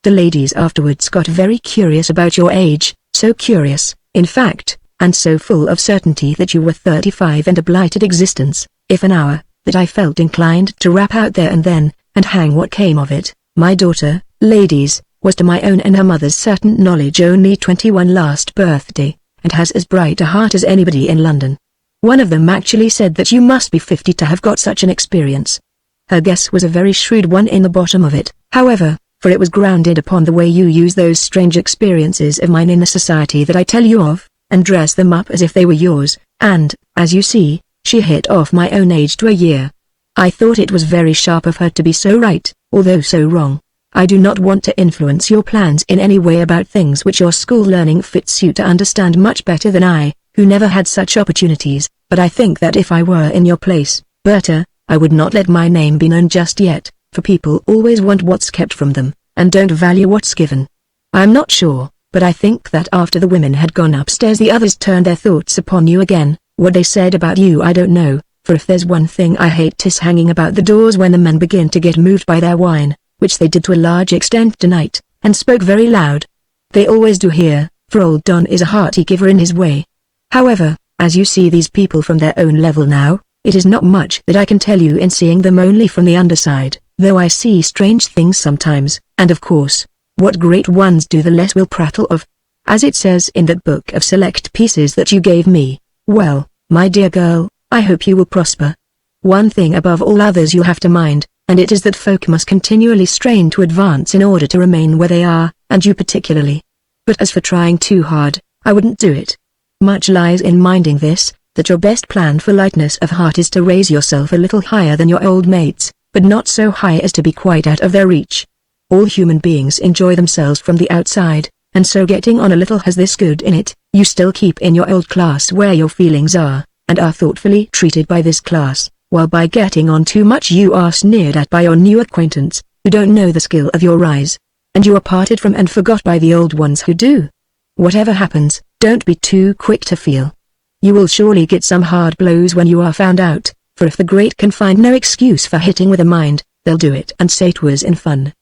The ladies afterwards got very curious about your age, so curious, in fact, and so full of certainty that you were 35 and a blighted existence, if an hour, that I felt inclined to rap out there and then, and hang what came of it. My daughter, ladies, was to my own and her mother's certain knowledge only 21 last birthday, and has as bright a heart as anybody in London. One of them actually said that you must be 50 to have got such an experience. Her guess was a very shrewd one in the bottom of it, however, for it was grounded upon the way you use those strange experiences of mine in the society that I tell you of, and dress them up as if they were yours, and, as you see, she hit off my own age to a year. I thought it was very sharp of her to be so right, although so wrong. I do not want to influence your plans in any way about things which your school learning fits you to understand much better than I, who never had such opportunities, but I think that if I were in your place, Berta, I would not let my name be known just yet, for people always want what's kept from them, and don't value what's given. I am not sure, but I think that after the women had gone upstairs the others turned their thoughts upon you again. What they said about you I don't know, for if there's one thing I hate 'tis hanging about the doors when the men begin to get moved by their wine, which they did to a large extent tonight, and spoke very loud. They always do here, for old Don is a hearty giver in his way. However, as you see these people from their own level now, it is not much that I can tell you in seeing them only from the underside, though I see strange things sometimes, and of course, what great ones do the less will prattle of. As it says in that book of select pieces that you gave me, well, my dear girl, I hope you will prosper. One thing above all others you have to mind, and it is that folk must continually strain to advance in order to remain where they are, and you particularly. But as for trying too hard, I wouldn't do it. Much lies in minding this, that your best plan for lightness of heart is to raise yourself a little higher than your old mates, but not so high as to be quite out of their reach. All human beings enjoy themselves from the outside, and so getting on a little has this good in it: you still keep in your old class where your feelings are, and are thoughtfully treated by this class, while by getting on too much you are sneered at by your new acquaintance, who don't know the skill of your rise, and you are parted from and forgot by the old ones who do. Whatever happens, don't be too quick to feel. You will surely get some hard blows when you are found out, for if the great can find no excuse for hitting with a mind, they'll do it and say 'twas in fun.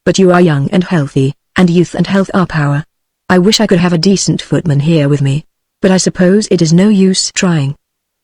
But you are young and healthy, and youth and health are power. I wish I could have a decent footman here with me, but I suppose it is no use trying.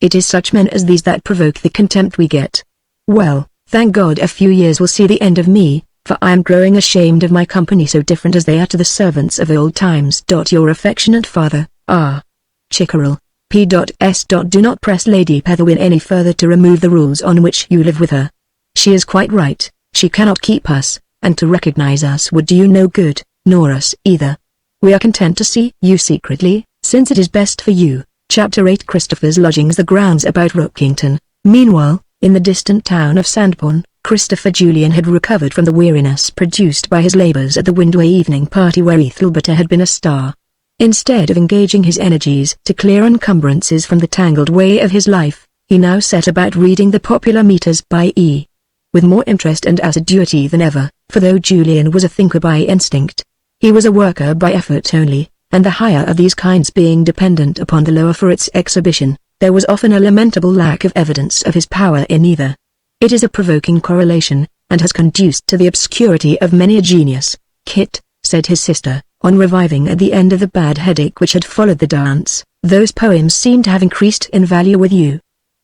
It is such men as these that provoke the contempt we get. Well, thank God a few years will see the end of me, for I am growing ashamed of my company, so different as they are to the servants of old times. Your affectionate father, R. Chickerell. P.S. Do not press Lady Petherwin any further to remove the rules on which you live with her. She is quite right, she cannot keep us, and to recognize us would do you no good, nor us either. We are content to see you secretly, since it is best for you. Chapter 8 Christopher's lodgings. The grounds about Rookington. Meanwhile, in the distant town of Sandbourne, Christopher Julian had recovered from the weariness produced by his labors at the Windway evening party where Ethelberta had been a star. Instead of engaging his energies to clear encumbrances from the tangled way of his life, he now set about reading the popular meters by E. with more interest and assiduity than ever, for though Julian was a thinker by instinct, he was a worker by effort only, and the higher of these kinds being dependent upon the lower for its exhibition, there was often a lamentable lack of evidence of his power in either. It is a provoking correlation, and has conduced to the obscurity of many a genius. Kit, said his sister, on reviving at the end of the bad headache which had followed the dance, those poems seem to have increased in value with you.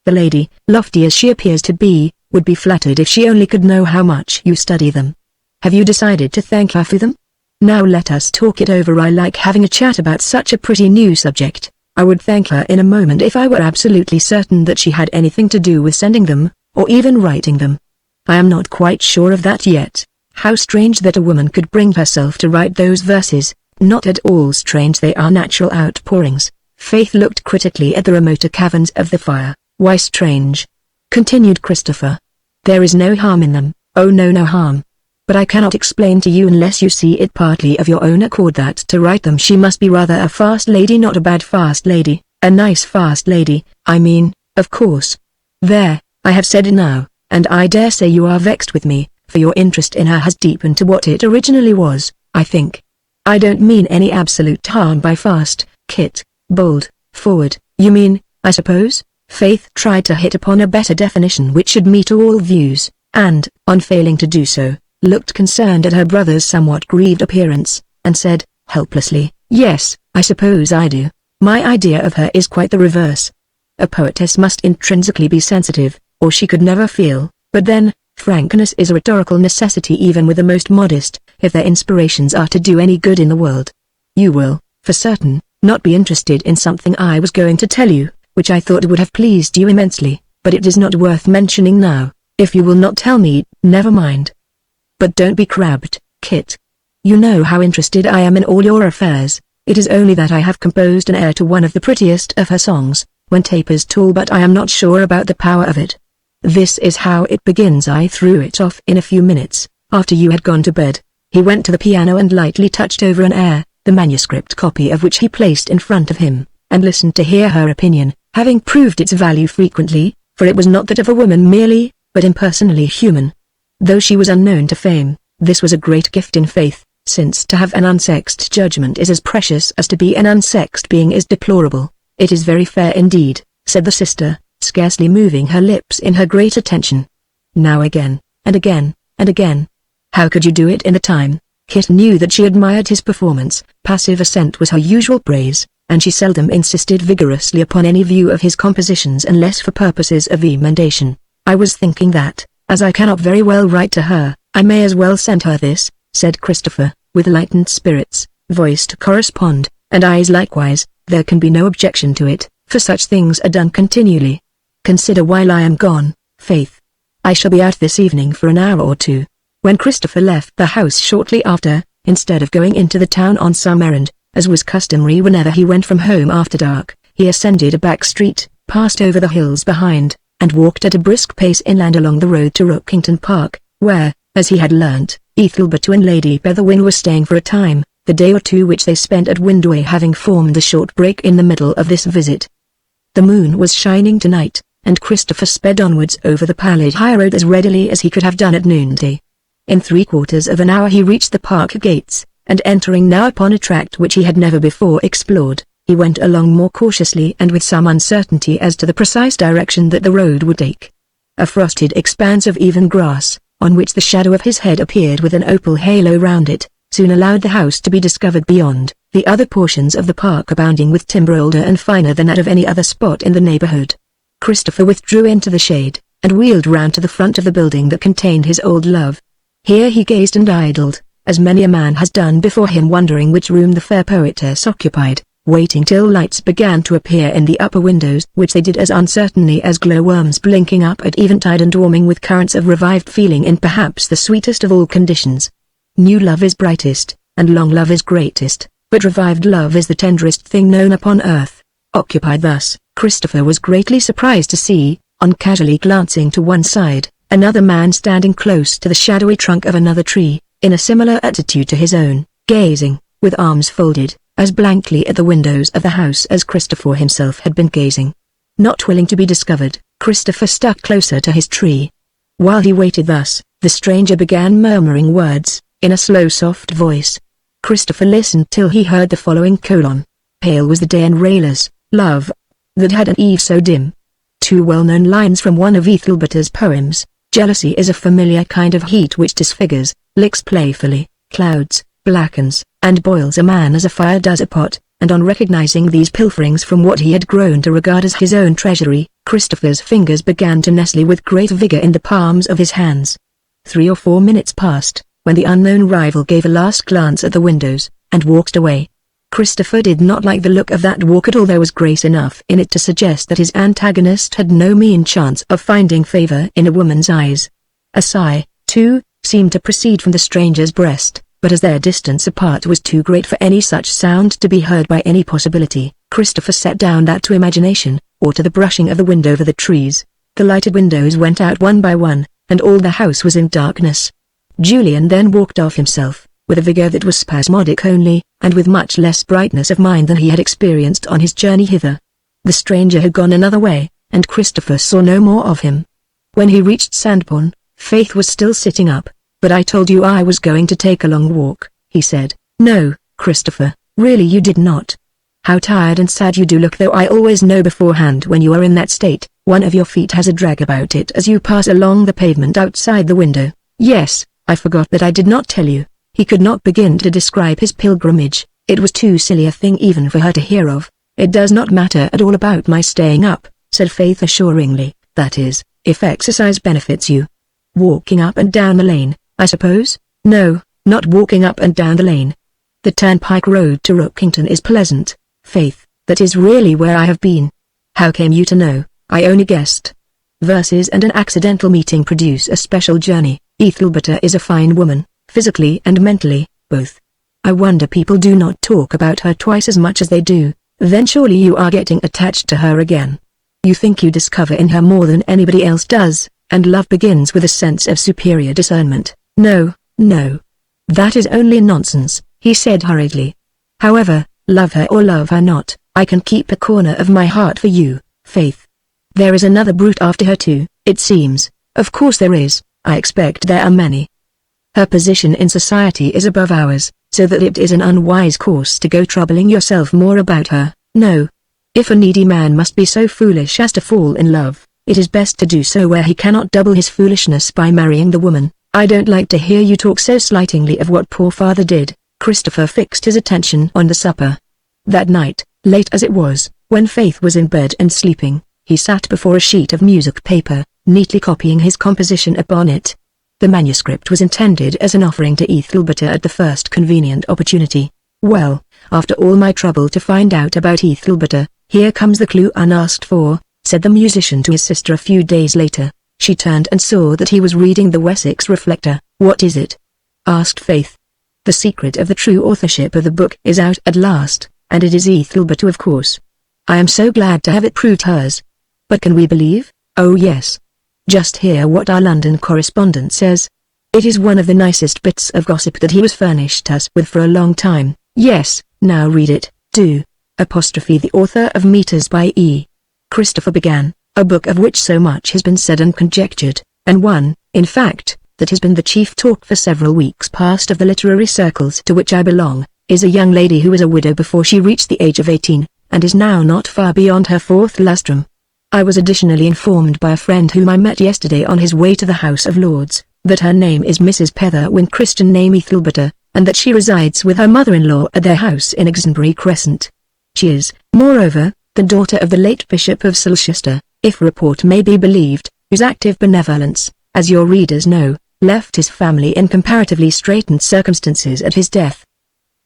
The lady, lofty as she appears to be, would be flattered if she only could know how much you study them. Have you decided to thank her for them? Now let us talk it over. I like having a chat about such a pretty new subject. I would thank her in a moment if I were absolutely certain that she had anything to do with sending them, or even writing them. I am not quite sure of that yet. How strange that a woman could bring herself to write those verses. Not at all strange, they are natural outpourings. Faith looked critically at the remoter caverns of the fire. Why strange? Continued Christopher. There is no harm in them. Oh no, no harm. But I cannot explain to you unless you see it partly of your own accord that to write them she must be rather a fast lady, not a bad fast lady, a nice fast lady, I mean, of course. There, I have said it now, and I dare say you are vexed with me, for your interest in her has deepened to what it originally was, I think. I don't mean any absolute harm by fast, Kit, bold, forward, you mean, I suppose? Faith tried to hit upon a better definition which should meet all views, and, on failing to do so, looked concerned at her brother's somewhat grieved appearance, and said, helplessly, yes, I suppose I do. My idea of her is quite the reverse. A poetess must intrinsically be sensitive, or she could never feel, but then, frankness is a rhetorical necessity even with the most modest, if their inspirations are to do any good in the world. You will, for certain, not be interested in something I was going to tell you, which I thought would have pleased you immensely, but it is not worth mentioning now. If you will not tell me, never mind. But don't be crabbed, Kit. You know how interested I am in all your affairs. It is only that I have composed an air to one of the prettiest of her songs, When Tapers Tall, but I am not sure about the power of it. This is how it begins. I threw it off in a few minutes, after you had gone to bed. He went to the piano and lightly touched over an air, the manuscript copy of which he placed in front of him, and listened to hear her opinion, having proved its value frequently, for it was not that of a woman merely, but impersonally human. Though she was unknown to fame, this was a great gift in faith, since to have an unsexed judgment is as precious as to be an unsexed being is deplorable. It is very fair indeed, said the sister, scarcely moving her lips in her great attention. Now again, and again, and again. How could you do it in the time? Kit knew that she admired his performance. Passive assent was her usual praise, and she seldom insisted vigorously upon any view of his compositions unless for purposes of emendation. I was thinking that, as I cannot very well write to her, I may as well send her this, said Christopher, with lightened spirits, voice to correspond, and eyes likewise. There can be no objection to it, for such things are done continually. Consider while I am gone, Faith. I shall be out this evening for an hour or two. When Christopher left the house shortly after, instead of going into the town on some errand, as was customary whenever he went from home after dark, he ascended a back street, passed over the hills behind, and walked at a brisk pace inland along the road to Rookington Park, where, as he had learnt, Ethelberta and Lady Betherwin were staying for a time, the day or two which they spent at Windway having formed a short break in the middle of this visit. The moon was shining tonight, and Christopher sped onwards over the pallid high road as readily as he could have done at noonday. In 3/4 of an hour he reached the park gates, and entering now upon a tract which he had never before explored, he went along more cautiously and with some uncertainty as to the precise direction that the road would take. A frosted expanse of even grass, on which the shadow of his head appeared with an opal halo round it, soon allowed the house to be discovered beyond, the other portions of the park abounding with timber older and finer than that of any other spot in the neighborhood. Christopher withdrew into the shade, and wheeled round to the front of the building that contained his old love. Here he gazed and idled, as many a man has done before him, wondering which room the fair poetess occupied, waiting till lights began to appear in the upper windows, which they did as uncertainly as glowworms blinking up at eventide, and warming with currents of revived feeling in perhaps the sweetest of all conditions. New love is brightest, and long love is greatest, but revived love is the tenderest thing known upon earth. Occupied thus, Christopher was greatly surprised to see, on casually glancing to one side, another man standing close to the shadowy trunk of another tree, in a similar attitude to his own, gazing, with arms folded, as blankly at the windows of the house as Christopher himself had been gazing. Not willing to be discovered, Christopher stuck closer to his tree. While he waited thus, the stranger began murmuring words, in a slow soft voice. Christopher listened till he heard the following colon. Pale was the day and rayless, love, that had an eve so dim. Two well-known lines from one of Ethelberta's poems, Jealousy is a familiar kind of heat which disfigures, licks playfully, clouds, blackens, and boils a man as a fire does a pot, and on recognizing these pilferings from what he had grown to regard as his own treasury, Christopher's fingers began to nestle with great vigor in the palms of his hands. 3 or 4 minutes passed, when the unknown rival gave a last glance at the windows, and walked away. Christopher did not like the look of that walk at all. There was grace enough in it to suggest that his antagonist had no mean chance of finding favor in a woman's eyes. A sigh, too, seemed to proceed from the stranger's breast, but as their distance apart was too great for any such sound to be heard by any possibility, Christopher set down that to imagination, or to the brushing of the wind over the trees. The lighted windows went out one by one, and all the house was in darkness. Julian then walked off himself, with a vigor that was spasmodic only, and with much less brightness of mind than he had experienced on his journey hither. The stranger had gone another way, and Christopher saw no more of him. When he reached Sandbourne, Faith was still sitting up. "But I told you I was going to take a long walk," he said. "No, Christopher, really you did not. How tired and sad you do look, though I always know beforehand when you are in that state. One of your feet has a drag about it as you pass along the pavement outside the window." "Yes, I forgot that I did not tell you." He could not begin to describe his pilgrimage. It was too silly a thing even for her to hear of. "It does not matter at all about my staying up," said Faith assuringly, "that is, if exercise benefits you. Walking up and down the lane, I suppose?" "No, not walking up and down the lane. The turnpike road to Rookington is pleasant, Faith. That is really where I have been." "How came you to know?" "I only guessed. Verses and an accidental meeting produce a special journey. Ethelberta is a fine woman, physically and mentally, both. I wonder people do not talk about her twice as much as they do." "Then surely you are getting attached to her again. You think you discover in her more than anybody else does, and love begins with a sense of superior discernment." "No, no. That is only nonsense," he said hurriedly. "However, love her or love her not, I can keep a corner of my heart for you, Faith. There is another brute after her too, it seems." "Of course there is, I expect there are many. Her position in society is above ours, so that it is an unwise course to go troubling yourself more about her." "No. If a needy man must be so foolish as to fall in love, it is best to do so where he cannot double his foolishness by marrying the woman." "I don't like to hear you talk so slightingly of what poor father did." Christopher fixed his attention on the supper. That night, late as it was, when Faith was in bed and sleeping, he sat before a sheet of music paper, neatly copying his composition upon it. The manuscript was intended as an offering to Ethelberta at the first convenient opportunity. "Well, after all my trouble to find out about Ethelberta, here comes the clue unasked for," said the musician to his sister a few days later. She turned and saw that he was reading the Wessex Reflector. "What is it?" asked Faith. "The secret of the true authorship of the book is out at last, and it is Ethelberta, of course. I am so glad to have it proved hers. But can we believe?" "Oh yes. Just hear what our London correspondent says. It is one of the nicest bits of gossip that he has furnished us with for a long time." "Yes, now read it, do." The author of Meters by E. Christopher began, "A book of which so much has been said and conjectured, and one, in fact, that has been the chief talk for several weeks past of the literary circles to which I belong, is a young lady who was a widow before she reached the age of 18, and is now not far beyond her 4th lustrum. I was additionally informed by a friend whom I met yesterday on his way to the House of Lords, that her name is Mrs. Petherwin, Christian name Ethelberta, and that she resides with her mother-in-law at their house in Exonbury Crescent. She is, moreover, the daughter of the late Bishop of Silchester, if report may be believed, whose active benevolence, as your readers know, left his family in comparatively straitened circumstances at his death.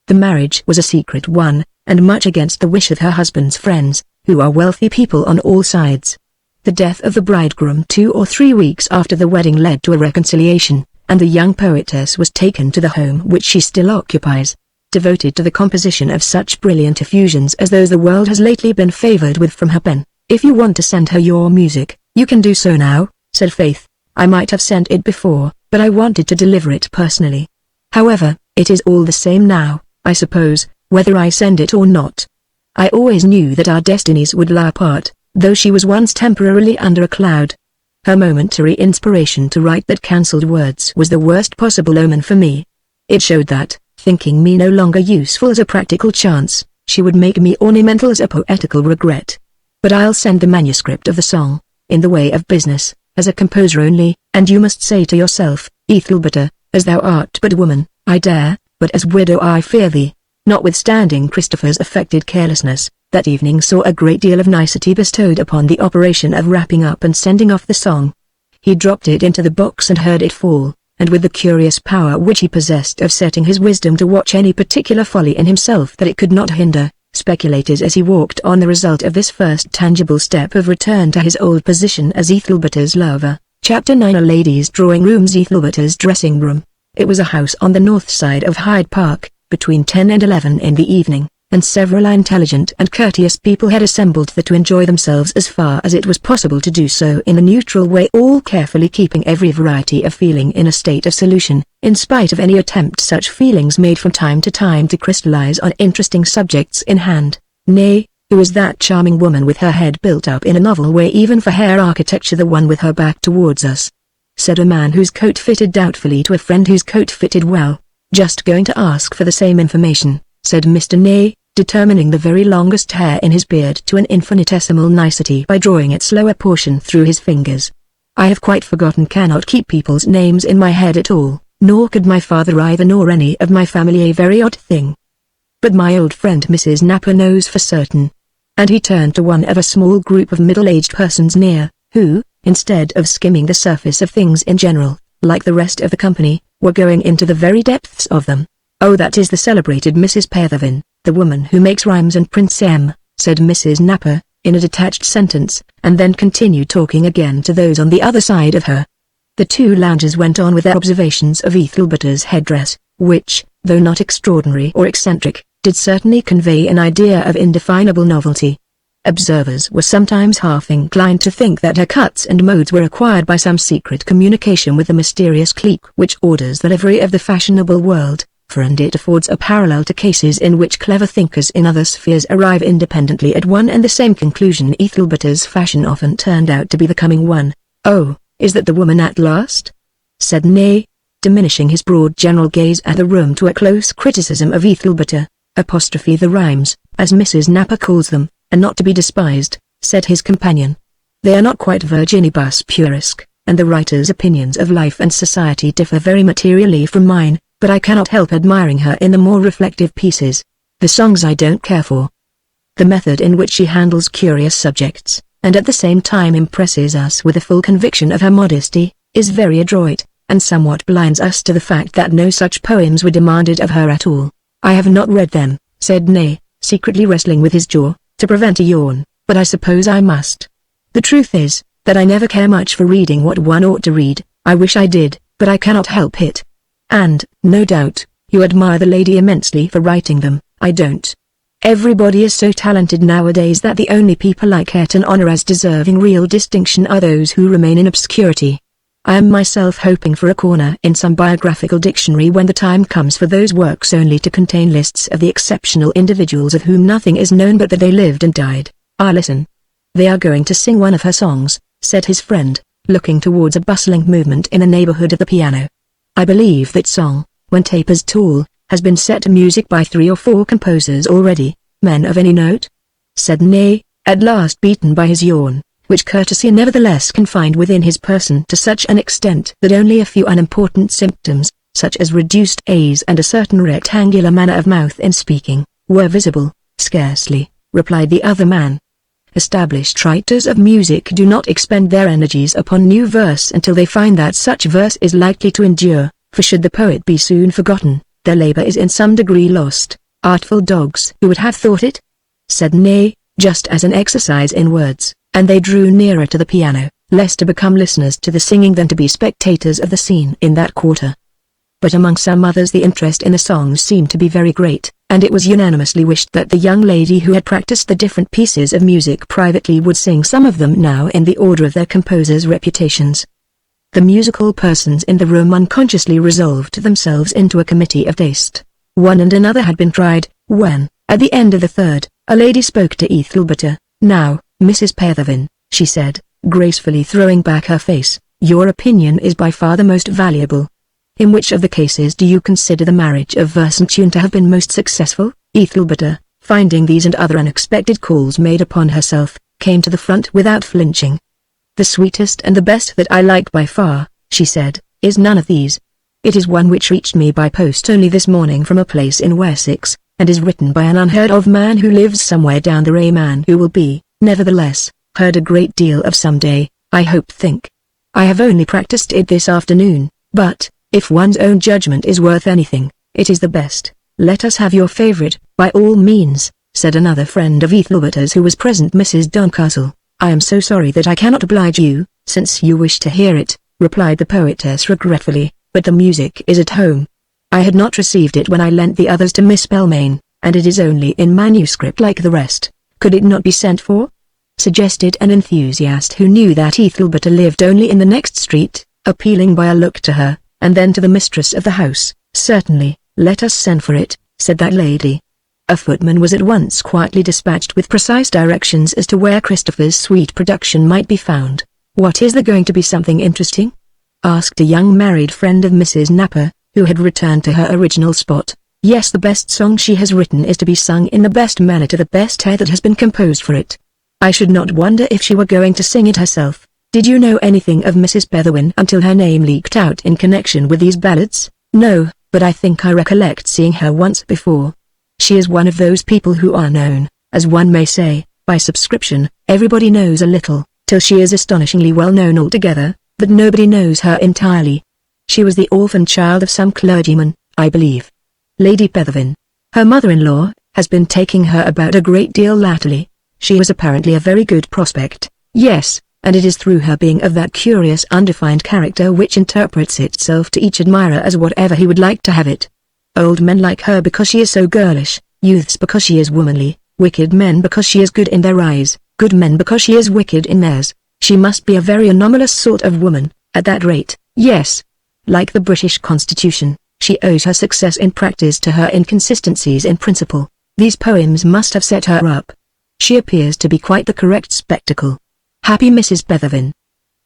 The marriage was a secret one, and much against the wish of her husband's friends, who are wealthy people on all sides. The death of the bridegroom 2 or 3 weeks after the wedding led to a reconciliation, and the young poetess was taken to the home which she still occupies, devoted to the composition of such brilliant effusions as those the world has lately been favored with from her pen. If you want to send her your music, you can do so now," said Faith. "I might have sent it before, but I wanted to deliver it personally. However, it is all the same now, I suppose, whether I send it or not. I always knew that our destinies would lie apart, though she was once temporarily under a cloud. Her momentary inspiration to write that cancelled words was the worst possible omen for me. It showed that, thinking me no longer useful as a practical chance, she would make me ornamental as a poetical regret. But I'll send the manuscript of the song, in the way of business, as a composer only, and you must say to yourself, Ethelberta, as thou art but a woman, I dare, but as widow I fear thee. Notwithstanding Christopher's affected carelessness, that evening saw a great deal of nicety bestowed upon the operation of wrapping up and sending off the song. He dropped it into the box and heard it fall, and with the curious power which he possessed of setting his wisdom to watch any particular folly in himself that it could not hinder, speculated as he walked on the result of this first tangible step of return to his old position as Ethelberta's lover. Chapter 9. A lady's drawing room's Ethelberta's dressing room. It was a house on the north side of Hyde Park, between 10 and 11 in the evening, and several intelligent and courteous people had assembled there to enjoy themselves as far as it was possible to do so in a neutral way, all carefully keeping every variety of feeling in a state of solution, in spite of any attempt such feelings made from time to time to crystallize on interesting subjects in hand. Nay, who was that charming woman with her head built up in a novel way even for hair architecture, the one with her back towards us? Said a man whose coat fitted doubtfully to a friend whose coat fitted well. Just going to ask for the same information, said Mr. Ney, determining the very longest hair in his beard to an infinitesimal nicety by drawing its lower portion through his fingers. I have quite forgotten, cannot keep people's names in my head at all, nor could my father either, nor any of my family, a very odd thing. But my old friend Mrs. Napper knows for certain. And he turned to one of a small group of middle-aged persons near, who, instead of skimming the surface of things in general, like the rest of the company, were going into the very depths of them. Oh, that is the celebrated Mrs. Pethervin, the woman who makes rhymes and prints 'em, said Mrs. Napper, in a detached sentence, and then continued talking again to those on the other side of her. The two loungers went on with their observations of Ethelberta's headdress, which, though not extraordinary or eccentric, did certainly convey an idea of indefinable novelty. Observers were sometimes half inclined to think that her cuts and modes were acquired by some secret communication with the mysterious clique which orders the livery of the fashionable world, for and it affords a parallel to cases in which clever thinkers in other spheres arrive independently at one and the same conclusion. Ethelberta's fashion often turned out to be the coming one. Oh, is that the woman at last? Said Ney, diminishing his broad general gaze at the room to a close criticism of Ethelberta, apostrophe the rhymes, as Mrs. Napper calls them, and not to be despised, said his companion. They are not quite virginibus puerisque, and the writer's opinions of life and society differ very materially from mine, but I cannot help admiring her in the more reflective pieces. The songs I don't care for. The method in which she handles curious subjects, and at the same time impresses us with a full conviction of her modesty, is very adroit, and somewhat blinds us to the fact that no such poems were demanded of her at all. I have not read them, said Ney, secretly wrestling with his jaw, to prevent a yawn, but I suppose I must. The truth is, that I never care much for reading what one ought to read. I wish I did, but I cannot help it. And, no doubt, you admire the lady immensely for writing them. I don't. Everybody is so talented nowadays that the only people I care to honor as deserving real distinction are those who remain in obscurity. I am myself hoping for a corner in some biographical dictionary when the time comes for those works only to contain lists of the exceptional individuals of whom nothing is known but that they lived and died. Ah, listen. They are going to sing one of her songs, said his friend, looking towards a bustling movement in the neighborhood of the piano. I believe that song, when tapers tall, has been set to music by 3 or 4 composers already, men of any note? Said Ney, at last beaten by his yawn, which courtesy nevertheless confined within his person to such an extent that only a few unimportant symptoms, such as reduced A's and a certain rectangular manner of mouth in speaking, were visible. Scarcely, replied the other man. Established writers of music do not expend their energies upon new verse until they find that such verse is likely to endure, for should the poet be soon forgotten, their labor is in some degree lost. Artful dogs! Who would have thought it? Said Ney, just as an exercise in words, and they drew nearer to the piano, less to become listeners to the singing than to be spectators of the scene in that quarter. But among some others the interest in the songs seemed to be very great, and it was unanimously wished that the young lady who had practiced the different pieces of music privately would sing some of them now in the order of their composers' reputations. The musical persons in the room unconsciously resolved themselves into a committee of taste. One and another had been tried, when, at the end of the third, a lady spoke to Ethelberta. Now, Mrs. Pethervin, she said, gracefully throwing back her face, your opinion is by far the most valuable. In which of the cases do you consider the marriage of verse and tune to have been most successful? Ethelberta, finding these and other unexpected calls made upon herself, came to the front without flinching. The sweetest and the best that I like by far, she said, is none of these. It is one which reached me by post only this morning from a place in Wessex, and is written by an unheard of man who lives somewhere down the way, man who will be, nevertheless, heard a great deal of some day, I think. I have only practiced it this afternoon, but, if one's own judgment is worth anything, it is the best. Let us have your favorite, by all means, said another friend of Ethelberta's who was present, Mrs. Duncastle. I am so sorry that I cannot oblige you, since you wish to hear it, replied the poetess regretfully, but the music is at home. I had not received it when I lent the others to Miss Belmayne, and it is only in manuscript like the rest. Could it not be sent for? Suggested an enthusiast who knew that Ethelberta lived only in the next street, appealing by a look to her, and then to the mistress of the house. Certainly, let us send for it, said that lady. A footman was at once quietly dispatched with precise directions as to where Christopher's sweet production might be found. What, is there going to be something interesting? Asked a young married friend of Mrs. Napper, who had returned to her original spot. Yes, the best song she has written is to be sung in the best manner to the best air that has been composed for it. I should not wonder if she were going to sing it herself. Did you know anything of Mrs. Betherwin until her name leaked out in connection with these ballads? No, but I think I recollect seeing her once before. She is one of those people who are known, as one may say, by subscription. Everybody knows a little, till she is astonishingly well known altogether, but nobody knows her entirely. She was the orphan child of some clergyman, I believe. Lady Betherwin, her mother-in-law, has been taking her about a great deal latterly. She was apparently a very good prospect. Yes, and it is through her being of that curious undefined character which interprets itself to each admirer as whatever he would like to have it. Old men like her because she is so girlish, youths because she is womanly, wicked men because she is good in their eyes, good men because she is wicked in theirs. She must be a very anomalous sort of woman, at that rate. Yes. Like the British Constitution, she owes her success in practice to her inconsistencies in principle. These poems must have set her up. She appears to be quite the correct spectacle. Happy Mrs. Betherwin.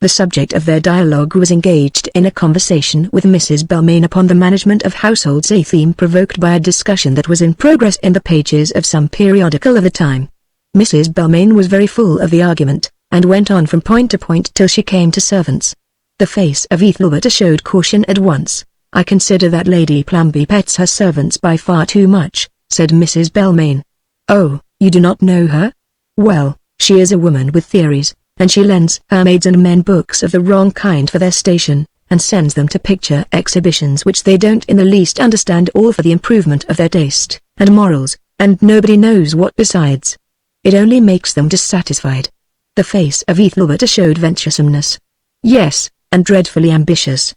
The subject of their dialogue was engaged in a conversation with Mrs. Belmayne upon the management of households, a theme provoked by a discussion that was in progress in the pages of some periodical of the time. Mrs. Belmayne was very full of the argument, and went on from point to point till she came to servants. The face of Ethelberta showed caution at once. I consider that Lady Plumbee pets her servants by far too much, said Mrs. Belmayne. Oh, you do not know her? Well, she is a woman with theories, and she lends her maids and men books of the wrong kind for their station, and sends them to picture exhibitions which they don't in the least understand, all for the improvement of their taste and morals, and nobody knows what besides. It only makes them dissatisfied. The face of Ethelberta showed venturesomeness. Yes, and dreadfully ambitious.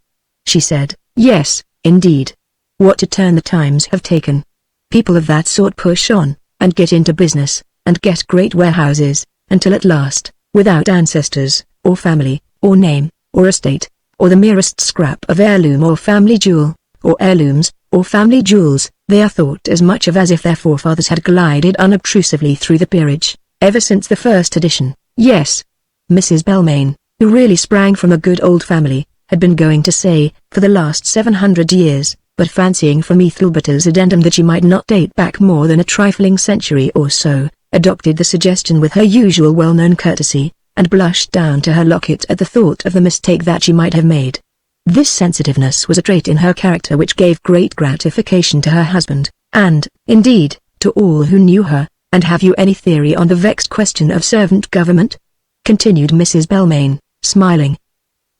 She said, yes, indeed. What a turn the times have taken. People of that sort push on, and get into business, and get great warehouses, until at last, without ancestors, or family, or name, or estate, or the merest scrap of heirloom or family jewel, or heirlooms, or family jewels, they are thought as much of as if their forefathers had glided unobtrusively through the peerage, ever since the first edition. Yes. Mrs. Belmayne, who really sprang from a good old family, had been going to say, for the last 700 years, but fancying from Ethelberta's addendum that she might not date back more than a trifling century or so, adopted the suggestion with her usual well-known courtesy, and blushed down to her locket at the thought of the mistake that she might have made. This sensitiveness was a trait in her character which gave great gratification to her husband, and, indeed, to all who knew her. And have you any theory on the vexed question of servant government? Continued Mrs. Belmayne, smiling.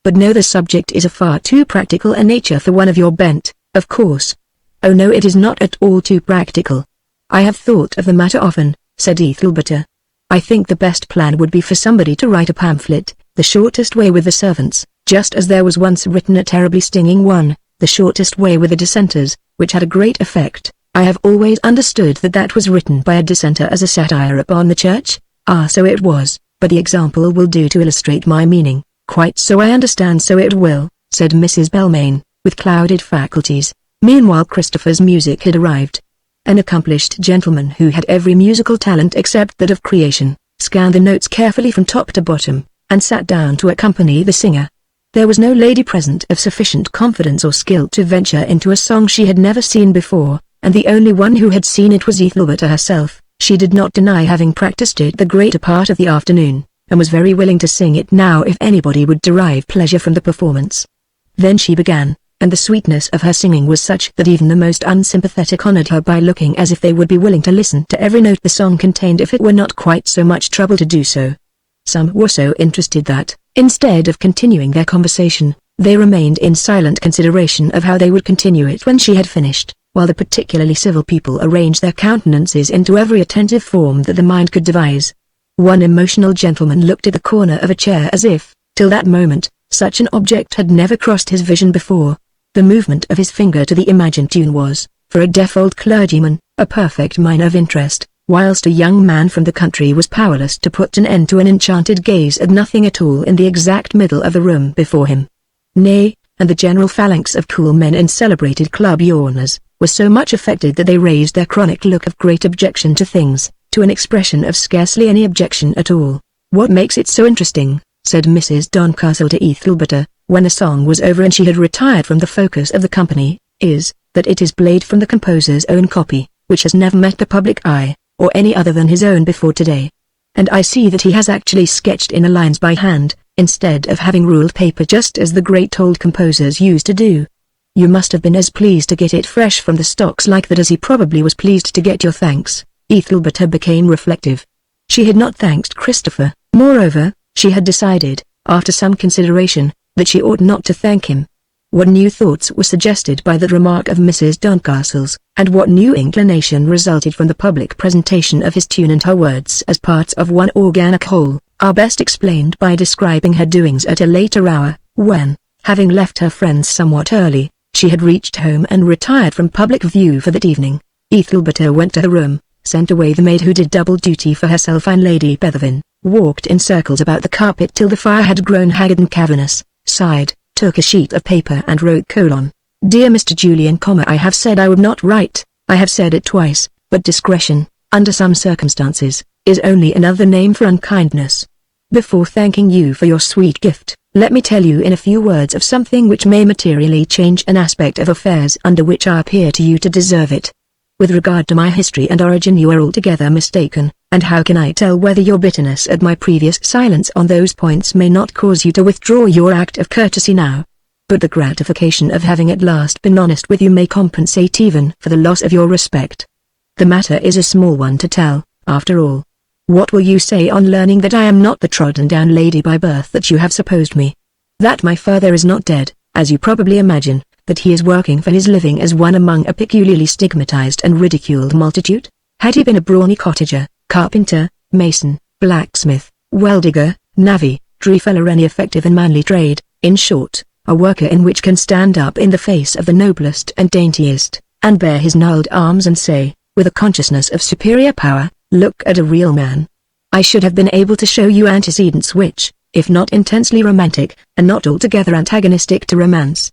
But no, the subject is of far too practical a nature for one of your bent, of course. Oh no, it is not at all too practical. I have thought of the matter often, said Ethelberta. I think the best plan would be for somebody to write a pamphlet, The Shortest Way with the Servants, just as there was once written a terribly stinging one, The Shortest Way with the Dissenters, which had a great effect. I have always understood that that was written by a dissenter as a satire upon the church. Ah, so it was, but the example will do to illustrate my meaning. Quite so, I understand, so it will, said Mrs. Belmayne, with clouded faculties. Meanwhile Christopher's music had arrived. An accomplished gentleman who had every musical talent except that of creation, scanned the notes carefully from top to bottom, and sat down to accompany the singer. There was no lady present of sufficient confidence or skill to venture into a song she had never seen before, and the only one who had seen it was Ethelberta herself. She did not deny having practiced it the greater part of the afternoon, and was very willing to sing it now if anybody would derive pleasure from the performance. Then she began, and the sweetness of her singing was such that even the most unsympathetic honored her by looking as if they would be willing to listen to every note the song contained if it were not quite so much trouble to do so. Some were so interested that, instead of continuing their conversation, they remained in silent consideration of how they would continue it when she had finished, while the particularly civil people arranged their countenances into every attentive form that the mind could devise. One emotional gentleman looked at the corner of a chair as if, till that moment, such an object had never crossed his vision before. The movement of his finger to the imagined tune was, for a deaf old clergyman, a perfect mine of interest, whilst a young man from the country was powerless to put an end to an enchanted gaze at nothing at all in the exact middle of the room before him. Nay, and the general phalanx of cool men and celebrated club yawners, were so much affected that they raised their chronic look of great objection to things, to an expression of scarcely any objection at all. "What makes it so interesting," said Mrs. Doncastle to Ethelberta, when the song was over and she had retired from the focus of the company, "is, that it is played from the composer's own copy, which has never met the public eye, or any other than his own before today. And I see that he has actually sketched in the lines by hand, instead of having ruled paper just as the great old composers used to do. You must have been as pleased to get it fresh from the stocks like that as he probably was pleased to get your thanks." Ethelberta became reflective. She had not thanked Christopher. Moreover, she had decided, after some consideration, that she ought not to thank him. What new thoughts were suggested by that remark of Mrs. Doncastle's, and what new inclination resulted from the public presentation of his tune and her words as parts of one organic whole, are best explained by describing her doings at a later hour, when, having left her friends somewhat early, she had reached home and retired from public view for that evening. Ethelberta went to her room, sent away the maid who did double duty for herself and Lady Bethavin, walked in circles about the carpet till the fire had grown haggard and cavernous, sighed, took a sheet of paper and wrote: "Dear Mr. Julian, I have said I would not write, I have said it twice, but discretion, under some circumstances, is only another name for unkindness. Before thanking you for your sweet gift, let me tell you in a few words of something which may materially change an aspect of affairs under which I appear to you to deserve it. With regard to my history and origin you are altogether mistaken, and how can I tell whether your bitterness at my previous silence on those points may not cause you to withdraw your act of courtesy now? But the gratification of having at last been honest with you may compensate even for the loss of your respect. The matter is a small one to tell, after all. What will you say on learning that I am not the trodden-down lady by birth that you have supposed me? That my father is not dead, as you probably imagine, that he is working for his living as one among a peculiarly stigmatized and ridiculed multitude? Had he been a brawny cottager, carpenter, mason, blacksmith, well-digger, navvy, tree-feller, any effective and manly trade, in short, a worker in which can stand up in the face of the noblest and daintiest, and bare his gnarled arms and say, with a consciousness of superior power, "Look at a real man," I should have been able to show you antecedents which, if not intensely romantic, are not altogether antagonistic to romance.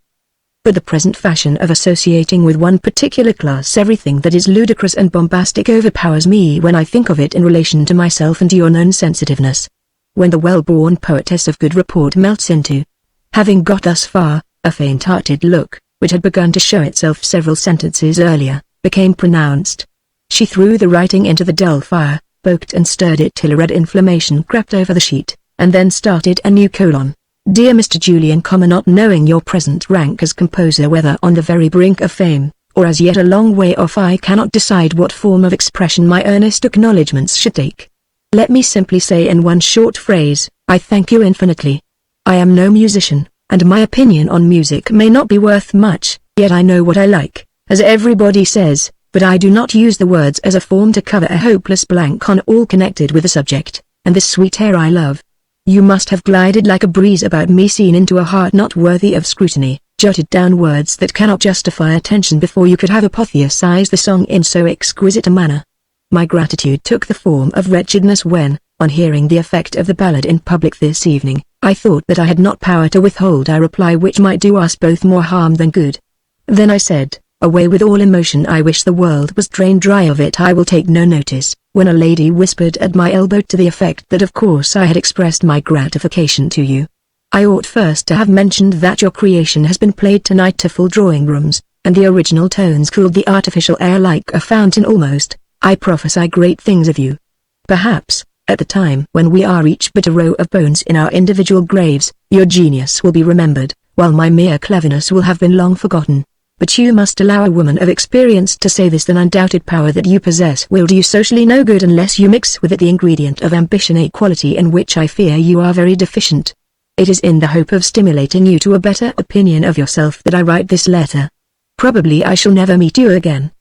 But the present fashion of associating with one particular class everything that is ludicrous and bombastic overpowers me when I think of it in relation to myself and to your known sensitiveness. When the well-born poetess of good report melts into, having got thus far, a faint-hearted look, which had begun to show itself several sentences earlier, became pronounced. She threw the writing into the dull fire, poked and stirred it till a red inflammation crept over the sheet, and then started a new colon. "Dear Mr. Julian, not knowing your present rank as composer, whether on the very brink of fame, or as yet a long way off, I cannot decide what form of expression my earnest acknowledgments should take. Let me simply say in one short phrase, I thank you infinitely. I am no musician, and my opinion on music may not be worth much, yet I know what I like, as everybody says, but I do not use the words as a form to cover a hopeless blank on all connected with the subject, and this sweet air I love. You must have glided like a breeze about me, seen into a heart not worthy of scrutiny, jotted down words that cannot justify attention before you could have apotheosized the song in so exquisite a manner. My gratitude took the form of wretchedness when, on hearing the effect of the ballad in public this evening, I thought that I had not power to withhold a reply which might do us both more harm than good. Then I said, away with all emotion, I wish the world was drained dry of it, I will take no notice, when a lady whispered at my elbow to the effect that of course I had expressed my gratification to you. I ought first to have mentioned that your creation has been played tonight to full drawing rooms, and the original tones cooled the artificial air like a fountain almost. I prophesy great things of you. Perhaps, At the time when we are each but a row of bones in our individual graves, your genius will be remembered, while my mere cleverness will have been long forgotten. But you must allow a woman of experience to say this: an undoubted power that you possess will do you socially no good unless you mix with it the ingredient of ambition, a quality in which I fear you are very deficient. It is in the hope of stimulating you to a better opinion of yourself that I write this letter. Probably I shall never meet you again.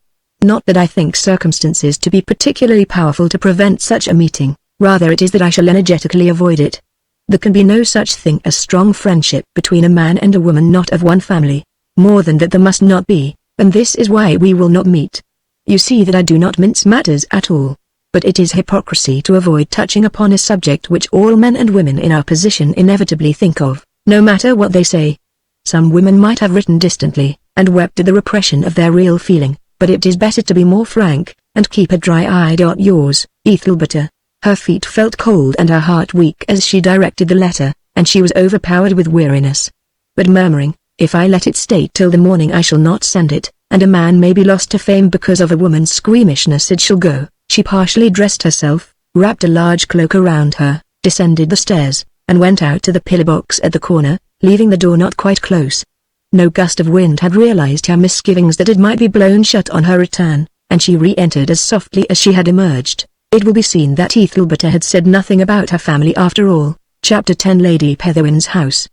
Not that I think circumstances to be particularly powerful to prevent such a meeting, rather it is that I shall energetically avoid it. There can be no such thing as strong friendship between a man and a woman not of one family. More than that there must not be, and this is why we will not meet. You see that I do not mince matters at all. But it is hypocrisy to avoid touching upon a subject which all men and women in our position inevitably think of, no matter what they say. Some women might have written distantly, and wept at the repression of their real feeling, but it is better to be more frank, and keep a dry eye. Yours, Ethelberta. Her feet felt cold and her heart weak as she directed the letter, and she was overpowered with weariness. But murmuring, "If I let it stay till the morning I shall not send it, and a man may be lost to fame because of a woman's squeamishness, it shall go," she partially dressed herself, wrapped a large cloak around her, descended the stairs, and went out to the pillar box at the corner, leaving the door not quite close. No gust of wind had realized her misgivings that it might be blown shut on her return, and she re-entered as softly as she had emerged. It will be seen that Ethelberta had said nothing about her family after all. Chapter 10. Lady Petherwin's House.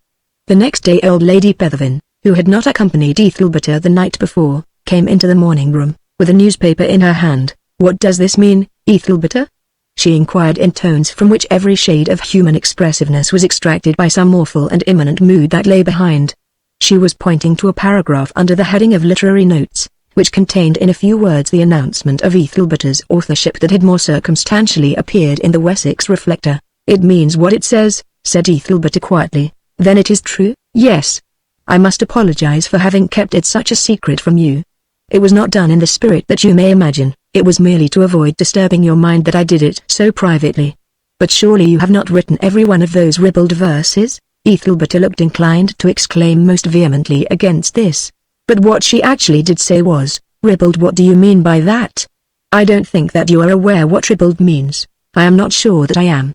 The next day old Lady Petherwin, who had not accompanied Ethelberta the night before, came into the morning room, with a newspaper in her hand. "What does this mean, Ethelberta?" she inquired in tones from which every shade of human expressiveness was extracted by some awful and imminent mood that lay behind. She was pointing to a paragraph under the heading of Literary Notes, which contained in a few words the announcement of Ethelberta's authorship that had more circumstantially appeared in the Wessex Reflector. "It means what it says," said Ethelberta quietly. "Then it is true?" "Yes. I must apologize for having kept it such a secret from you. It was not done in the spirit that you may imagine. It was merely to avoid disturbing your mind that I did it so privately. But surely you have not written every one of those ribald verses?" Ethelberta looked inclined to exclaim most vehemently against this. But what she actually did say was, "Ribald, what do you mean by that? I don't think that you are aware what ribald means." "I am not sure that I am.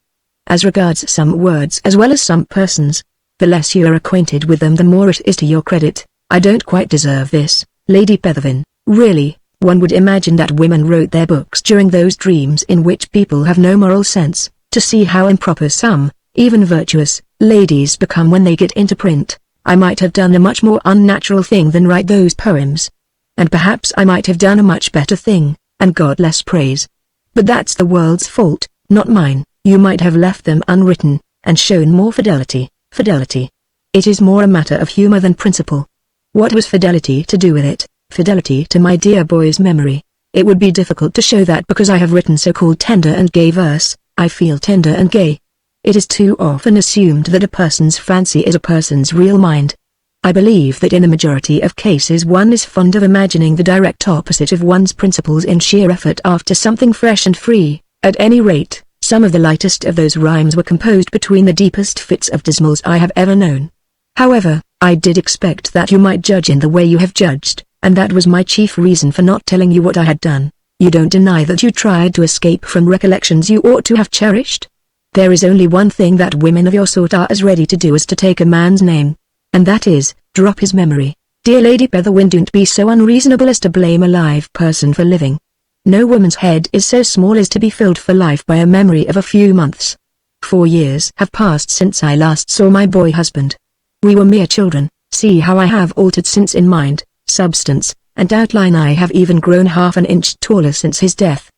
As regards some words as well as some persons, the less you are acquainted with them the more it is to your credit. I don't quite deserve this, Lady Petherwin, really. One would imagine that women wrote their books during those dreams in which people have no moral sense, to see how improper some, even virtuous, ladies become when they get into print. I might have done a much more unnatural thing than write those poems. And perhaps I might have done a much better thing, and got less praise. But that's the world's fault, not mine. You might have left them unwritten, and shown more fidelity. Fidelity. It is more a matter of humor than principle. What was fidelity to do with it? Fidelity to my dear boy's memory. It would be difficult to show that because I have written so-called tender and gay verse. I feel tender and gay. It is too often assumed that a person's fancy is a person's real mind. I believe that in the majority of cases one is fond of imagining the direct opposite of one's principles in sheer effort after something fresh and free. At any rate, some of the lightest of those rhymes were composed between the deepest fits of dismals I have ever known. However, I did expect that you might judge in the way you have judged, and that was my chief reason for not telling you what I had done. You don't deny that you tried to escape from recollections you ought to have cherished? There is only one thing that women of your sort are as ready to do as to take a man's name. And that is, drop his memory. Dear Lady Petherwin, don't be so unreasonable as to blame a live person for living. No woman's head is so small as to be filled for life by a memory of a few months. 4 years have passed since I last saw my boy husband. We were mere children. See how I have altered since in mind, substance, and outline. I have even grown half an inch taller since his death.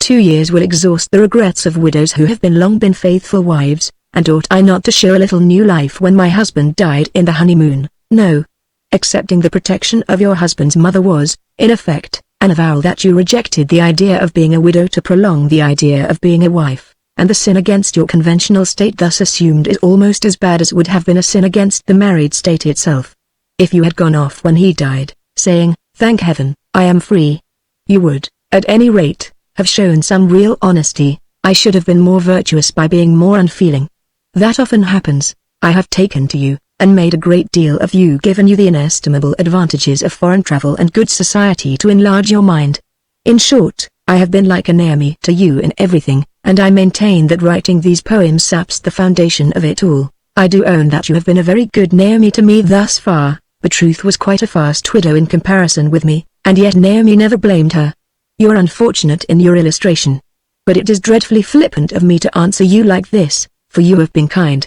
2 years will exhaust the regrets of widows who have long been faithful wives, and ought I not to show a little new life when my husband died in the honeymoon? No. Accepting the protection of your husband's mother was, in effect, an avowal that you rejected the idea of being a widow to prolong the idea of being a wife, and the sin against your conventional state thus assumed is almost as bad as would have been a sin against the married state itself. If you had gone off when he died, saying, "Thank heaven, I am free," you would, at any rate, have shown some real honesty. I should have been more virtuous by being more unfeeling. That often happens. I have taken to you, and made a great deal of you, given you the inestimable advantages of foreign travel and good society to enlarge your mind. In short, I have been like a Naomi to you in everything, and I maintain that writing these poems saps the foundation of it all. I do own that you have been a very good Naomi to me thus far, but Truth was quite a fast widow in comparison with me, and yet Naomi never blamed her. You are unfortunate in your illustration. But it is dreadfully flippant of me to answer you like this, for you have been kind.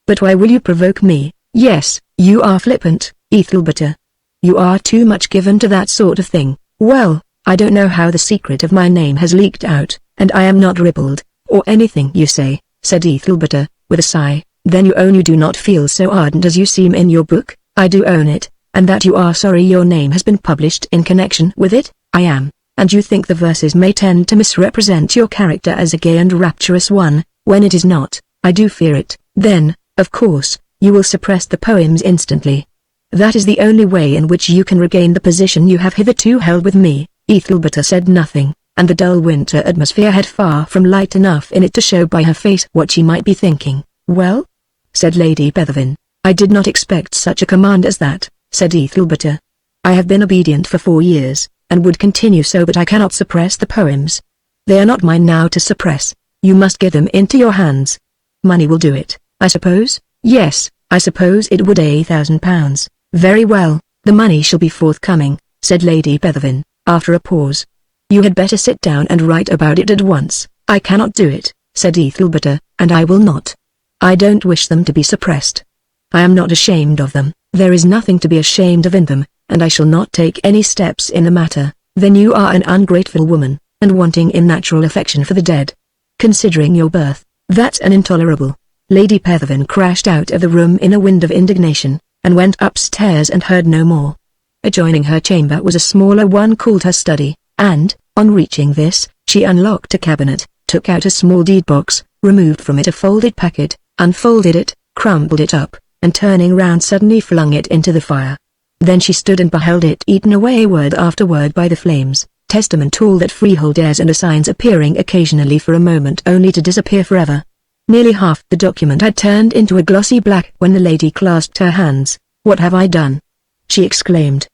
But why will you provoke me? Yes, you are flippant, Ethelberta. You are too much given to that sort of thing. Well, I don't know how the secret of my name has leaked out, and I am not ribald, or anything you say, said Ethelberta, with a sigh. Then you own you do not feel so ardent as you seem in your book. I do own it, and that you are sorry your name has been published in connection with it. I am, and you think the verses may tend to misrepresent your character as a gay and rapturous one, when it is not. I do fear it. Then, of course, you will suppress the poems instantly. That is the only way in which you can regain the position you have hitherto held with me. Ethelberta said nothing, and the dull winter atmosphere had far from light enough in it to show by her face what she might be thinking. Well? Said Lady Bethavin. I did not expect such a command as that, said Ethelberta. I have been obedient for 4 years, and would continue so, but I cannot suppress the poems. They are not mine now to suppress. You must get them into your hands. Money will do it, I suppose? Yes, I suppose it would. £1,000. Very well, the money shall be forthcoming, said Lady Bethavin, after a pause. You had better sit down and write about it at once. I cannot do it, said Ethelberta, and I will not. I don't wish them to be suppressed. I am not ashamed of them. There is nothing to be ashamed of in them, and I shall not take any steps in the matter. Then you are an ungrateful woman, and wanting in natural affection for the dead. Considering your birth, that's an intolerable. Lady Bethavin crashed out of the room in a wind of indignation, and went upstairs and heard no more. Adjoining her chamber was a smaller one called her study, and, on reaching this, she unlocked a cabinet, took out a small deed box, removed from it a folded packet, unfolded it, crumpled it up, and turning round suddenly flung it into the fire. Then she stood and beheld it eaten away word after word by the flames, testament all that freehold heirs and assigns appearing occasionally for a moment only to disappear forever. Nearly half the document had turned into a glossy black when the lady clasped her hands. What have I done? She exclaimed.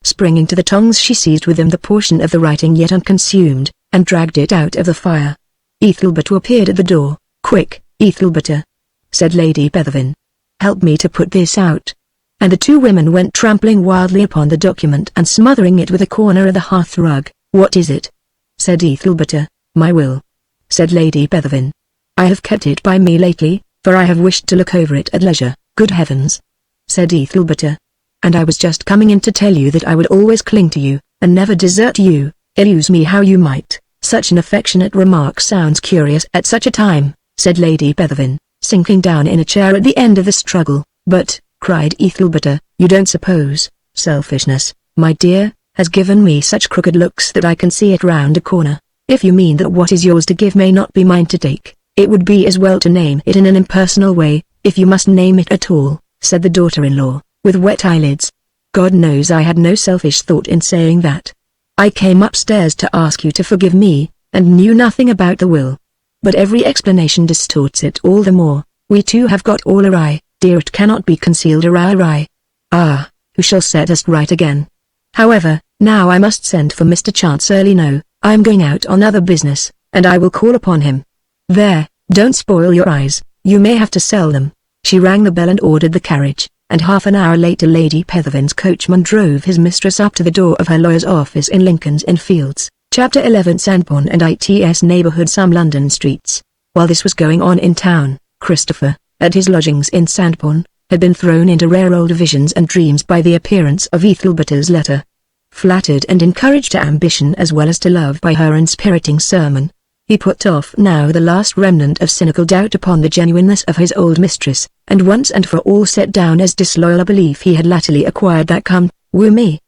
Springing to the tongs she seized with them the portion of the writing yet unconsumed, and dragged it out of the fire. Ethelberta appeared at the door. Quick, Ethelberta, said Lady Bethavin. Help me to put this out. And the two women went trampling wildly upon the document and smothering it with a corner of the hearth rug. What is it? Said Ethelberta. My will, said Lady Bethavin. I have kept it by me lately, for I have wished to look over it at leisure. Good heavens, said Ethelberta. And I was just coming in to tell you that I would always cling to you, and never desert you, ill-use me how you might. Such an affectionate remark sounds curious at such a time, said Lady Bethavin, sinking down in a chair at the end of the struggle. But, cried Ethelberta, you don't suppose, selfishness, my dear, has given me such crooked looks that I can see it round a corner. If you mean that what is yours to give may not be mine to take, it would be as well to name it in an impersonal way, if you must name it at all, said the daughter-in-law, with wet eyelids. God knows I had no selfish thought in saying that. I came upstairs to ask you to forgive me, and knew nothing about the will. But every explanation distorts it all the more. We two have got all awry, dear, it cannot be concealed awry. Ah, who shall set us right again? However, now I must send for Mr. Chancerly. No, I am going out on other business, and I will call upon him. There, don't spoil your eyes, you may have to sell them. She rang the bell and ordered the carriage, and half an hour later Lady Bethavin's coachman drove his mistress up to the door of her lawyer's office in Lincoln's Inn Fields. Chapter 11 Sandbourne and its neighbourhood. Some London streets. While this was going on in town, Christopher, at his lodgings in Sandbourne, had been thrown into rare old visions and dreams by the appearance of Ethelberta's letter. Flattered and encouraged to ambition as well as to love by her inspiriting sermon, he put off now the last remnant of cynical doubt upon the genuineness of his old mistress, and once and for all set down as disloyal a belief he had latterly acquired that come, woo me,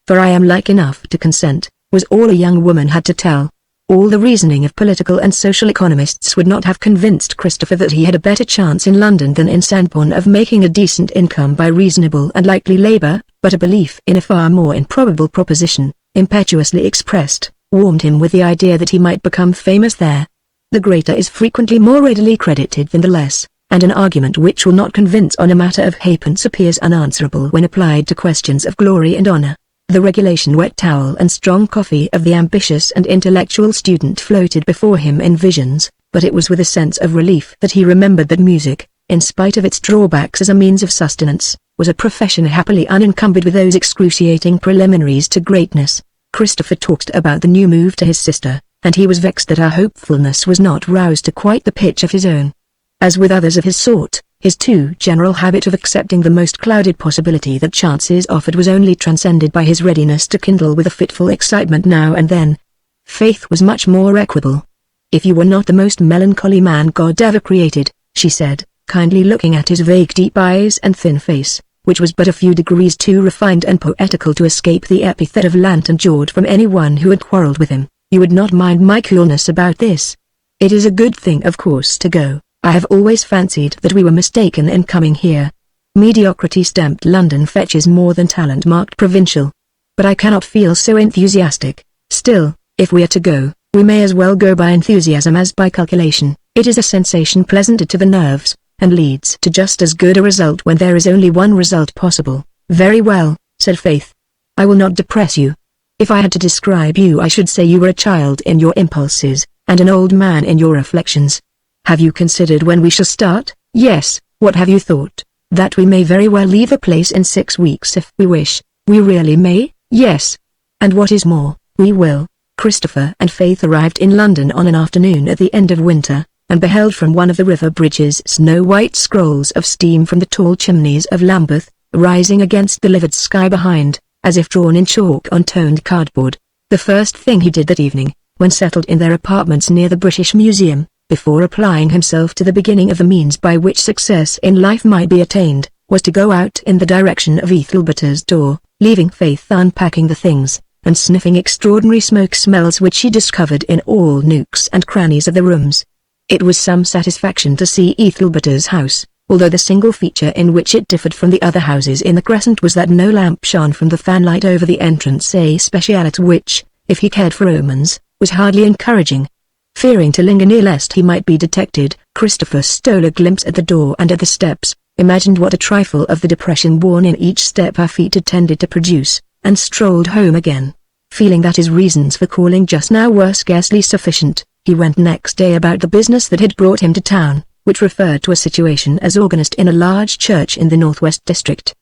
for I am like enough to consent, was all a young woman had to tell. All the reasoning of political and social economists would not have convinced Christopher that he had a better chance in London than in Sandbourne of making a decent income by reasonable and likely labour, but a belief in a far more improbable proposition, impetuously expressed, warmed him with the idea that he might become famous there. The greater is frequently more readily credited than the less, and an argument which will not convince on a matter of halfpence appears unanswerable when applied to questions of glory and honour. The regulation wet towel and strong coffee of the ambitious and intellectual student floated before him in visions, but it was with a sense of relief that he remembered that music, in spite of its drawbacks as a means of sustenance, was a profession happily unencumbered with those excruciating preliminaries to greatness. Christopher talked about the new move to his sister, and he was vexed that her hopefulness was not roused to quite the pitch of his own. As with others of his sort, his too general habit of accepting the most clouded possibility that chances offered was only transcended by his readiness to kindle with a fitful excitement now and then. Faith was much more equable. "If you were not the most melancholy man God ever created," she said, kindly looking at his vague deep eyes and thin face, which was but a few degrees too refined and poetical to escape the epithet of lantern-jawed from anyone who had quarrelled with him, "you would not mind my coolness about this. It is a good thing of course to go. I have always fancied that we were mistaken in coming here. Mediocrity-stamped London fetches more than talent-marked provincial. But I cannot feel so enthusiastic. Still, if we are to go, we may as well go by enthusiasm as by calculation. It is a sensation pleasanter to the nerves, and leads to just as good a result when there is only one result possible." "Very well," said Faith. "I will not depress you. If I had to describe you I should say you were a child in your impulses, and an old man in your reflections. Have you considered when we shall start?" "Yes." "What have you thought?" "That we may very well leave the place in 6 weeks if we wish." "We really may?" "Yes. And what is more, we will." Christopher and Faith arrived in London on an afternoon at the end of winter, and beheld from one of the river bridges snow-white scrolls of steam from the tall chimneys of Lambeth, rising against the livid sky behind, as if drawn in chalk on toned cardboard. The first thing he did that evening, when settled in their apartments near the British Museum, before applying himself to the beginning of the means by which success in life might be attained, was to go out in the direction of Ethelberta's door, leaving Faith unpacking the things, and sniffing extraordinary smoke smells which she discovered in all nooks and crannies of the rooms. It was some satisfaction to see Ethelberta's house, although the single feature in which it differed from the other houses in the Crescent was that no lamp shone from the fanlight over the entrance, a speciality which, if he cared for omens, was hardly encouraging. Fearing to linger near lest he might be detected, Christopher stole a glimpse at the door and at the steps, imagined what a trifle of the depression worn in each step her feet had tended to produce, and strolled home again. Feeling that his reasons for calling just now were scarcely sufficient, he went next day about the business that had brought him to town, which referred to a situation as organist in a large church in the northwest district.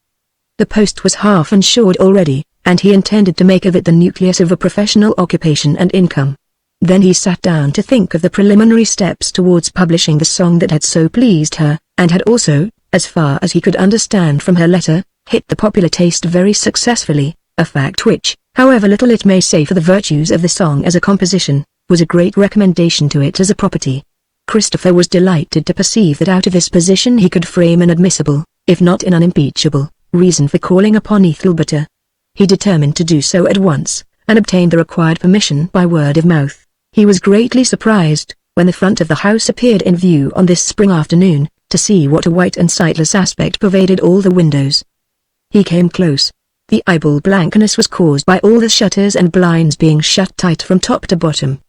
The post was half insured already, and he intended to make of it the nucleus of a professional occupation and income. Then he sat down to think of the preliminary steps towards publishing the song that had so pleased her, and had also, as far as he could understand from her letter, hit the popular taste very successfully, a fact which, however little it may say for the virtues of the song as a composition, was a great recommendation to it as a property. Christopher was delighted to perceive that out of this position he could frame an admissible, if not an unimpeachable, reason for calling upon Ethelberta. He determined to do so at once, and obtained the required permission by word of mouth. He was greatly surprised, when the front of the house appeared in view on this spring afternoon, to see what a white and sightless aspect pervaded all the windows. He came close. The eyeball blankness was caused by all the shutters and blinds being shut tight from top to bottom.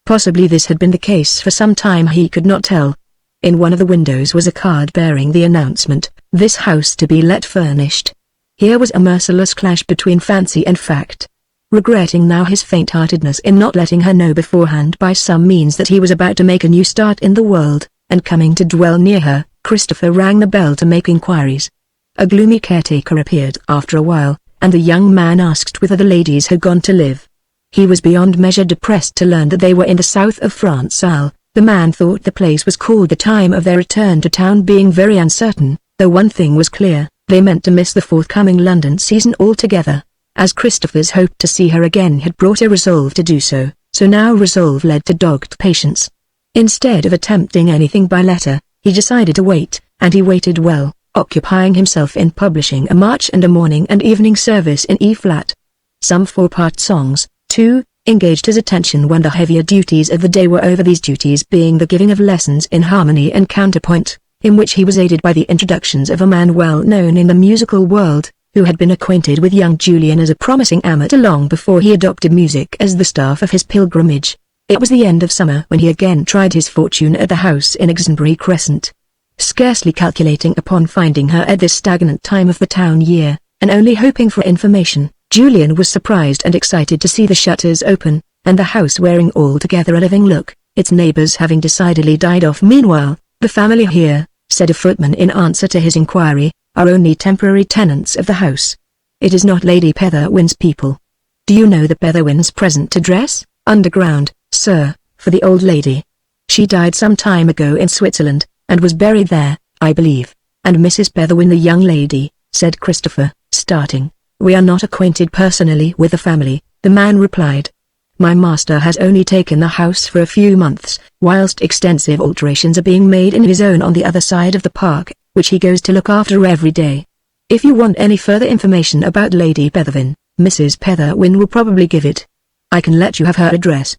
Possibly this had been the case for some time, he could not tell. In one of the windows was a card bearing the announcement, "This house to be let furnished." Here was a merciless clash between fancy and fact. Regretting now his faint-heartedness in not letting her know beforehand by some means that he was about to make a new start in the world, and coming to dwell near her, Christopher rang the bell to make inquiries. A gloomy caretaker appeared after a while, and the young man asked whither the ladies had gone to live. He was beyond measure depressed to learn that they were in the south of France. The man thought the place was called, the time of their return to town being very uncertain, though one thing was clear, they meant to miss the forthcoming London season altogether. As Christopher's hope to see her again had brought a resolve to do so, so now resolve led to dogged patience. Instead of attempting anything by letter, he decided to wait, and he waited well, occupying himself in publishing a march and a morning and evening service in E-flat. Some 4-part songs, too, engaged his attention when the heavier duties of the day were over, these duties being the giving of lessons in harmony and counterpoint, in which he was aided by the introductions of a man well known in the musical world, who had been acquainted with young Julian as a promising amateur long before he adopted music as the staff of his pilgrimage. It was the end of summer when he again tried his fortune at the house in Exonbury Crescent. Scarcely calculating upon finding her at this stagnant time of the town year, and only hoping for information, Julian was surprised and excited to see the shutters open, and the house wearing altogether a living look, its neighbors having decidedly died off meanwhile. "The family here," said a footman in answer to his inquiry, "are only temporary tenants of the house. It is not Lady Petherwin's people." "Do you know the Petherwin's present address?" "Underground, sir, for the old lady. She died some time ago in Switzerland, and was buried there, I believe." "And Mrs. Petherwin the young lady," said Christopher, starting. "We are not acquainted personally with the family," the man replied. "My master has only taken the house for a few months, whilst extensive alterations are being made in his own on the other side of the park, which he goes to look after every day. If you want any further information about Lady Petherwin, Mrs. Petherwin will probably give it. I can let you have her address."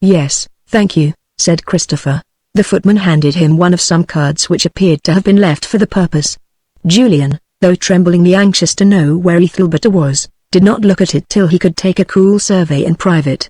"Yes, thank you," said Christopher. The footman handed him one of some cards which appeared to have been left for the purpose. Julian, though tremblingly anxious to know where Ethelberta was, did not look at it till he could take a cool survey in private.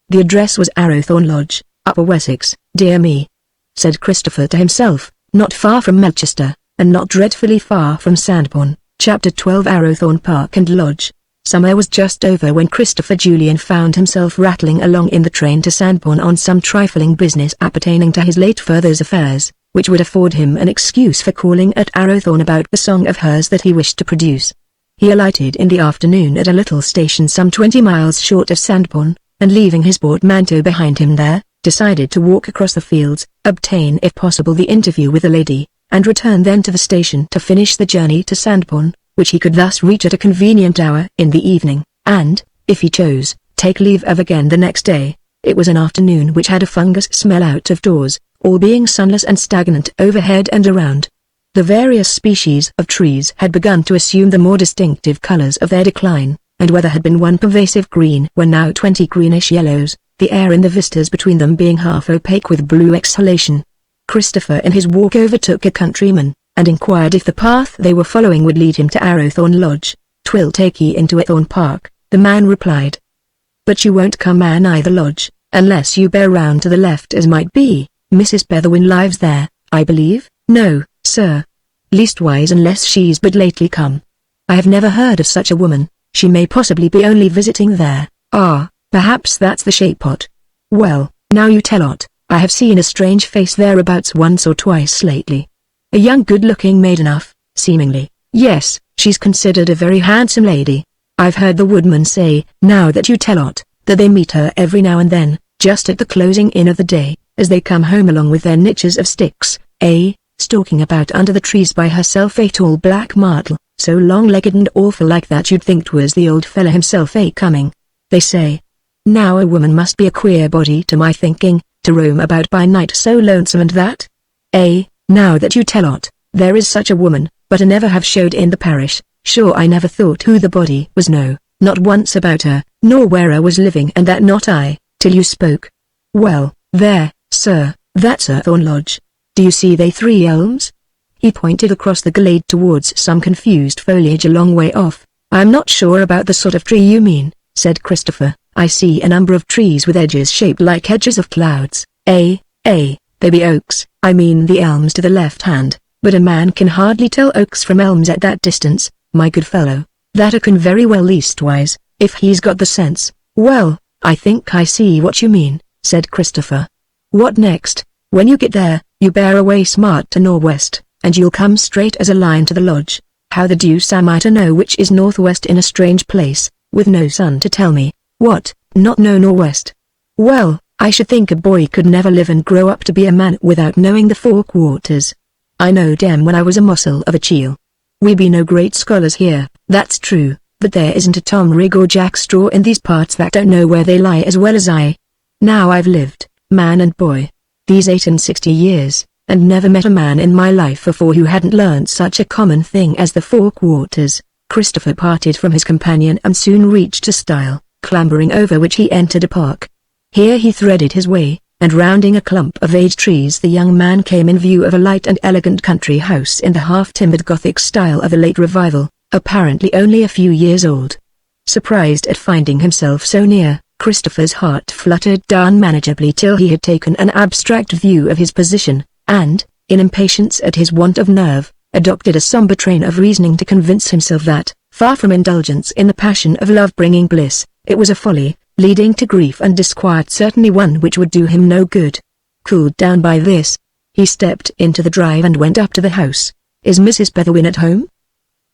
The address was Arrowthorne Lodge, Upper Wessex. "Dear me," said Christopher to himself, "not far from Melchester, and not dreadfully far from Sandbourne." Chapter 12 Arrowthorne Park and Lodge. Summer was just over when Christopher Julian found himself rattling along in the train to Sandbourne on some trifling business appertaining to his late father's affairs, which would afford him an excuse for calling at Arrowthorne about the song of hers that he wished to produce. He alighted in the afternoon at a little station some 20 miles short of Sandbourne, and leaving his portmanteau behind him there, decided to walk across the fields, obtain if possible the interview with the lady, and return then to the station to finish the journey to Sandbourne, which he could thus reach at a convenient hour in the evening, and, if he chose, take leave of again the next day. It was an afternoon which had a fungus smell out of doors, all being sunless and stagnant overhead and around. The various species of trees had begun to assume the more distinctive colors of their decline, and where there had been one pervasive green were now 20 greenish yellows, the air in the vistas between them being half opaque with blue exhalation. Christopher in his walk overtook a countryman, and inquired if the path they were following would lead him to Arrowthorne Lodge. "'Twill take ye into Arrowthorne Park," the man replied. "But you won't come a nigh the lodge, unless you bear round to the left as might be. Mrs. Petherwin lives there, I believe?" "No, sir. Leastwise unless she's but lately come. I have never heard of such a woman. She may possibly be only visiting there." "Ah, perhaps that's the Shapot. Well, now you tell aught. I have seen a strange face thereabouts once or twice lately. A young good-looking maid enough, seemingly." "Yes, she's considered a very handsome lady. I've heard the woodman say, now that you tell aught, that they meet her every now and then, just at the closing in of the day, as they come home along with their niches of sticks, stalking about under the trees by herself, a tall black martel, so long-legged and awful like that you'd think 'twas the old fella himself coming. They say. Now a woman must be a queer body to my thinking, to roam about by night so lonesome and that. Now that you tell aught, there is such a woman, but I never have showed in the parish. Sure I never thought who the body was, no, not once about her, nor where I was living, and that not I, till you spoke. Well, there, sir, that's Arrowthorne Lodge. Do you see they 3 elms?" He pointed across the glade towards some confused foliage a long way off. "I'm not sure about the sort of tree you mean," said Christopher. "I see a number of trees with edges shaped like edges of clouds." They be oaks, I mean the elms to the left hand, but a man can hardly tell oaks from elms at that distance, my good fellow. That I can very well, leastwise, if he's got the sense." "Well, I think I see what you mean," said Christopher. "What next? When you get there, you bear away smart to northwest, and you'll come straight as a line to the lodge. How the deuce am I to know which is northwest in a strange place, with no sun to tell me?" "What, not know northwest? Well, I should think a boy could never live and grow up to be a man without knowing the 4 quarters. I knowed them when I was a mossel of a chiel. We be no great scholars here, that's true, but there isn't a Tom Rig or Jack Straw in these parts that don't know where they lie as well as I. Now I've lived, man and boy, these 68 years, and never met a man in my life before who hadn't learnt such a common thing as the 4 quarters. Christopher parted from his companion and soon reached a stile, clambering over which he entered a park. Here he threaded his way, and rounding a clump of aged trees the young man came in view of a light and elegant country house in the half-timbered Gothic style of the late revival, apparently only a few years old. Surprised at finding himself so near, Christopher's heart fluttered unmanageably till he had taken an abstract view of his position, and, in impatience at his want of nerve, adopted a somber train of reasoning to convince himself that, Far from indulgence in the passion of love bringing bliss, it was a folly, leading to grief and disquiet, certainly one which would do him no good. Cooled down by this, he stepped into the drive and went up to the house. "Is Mrs. Petherwin at home?"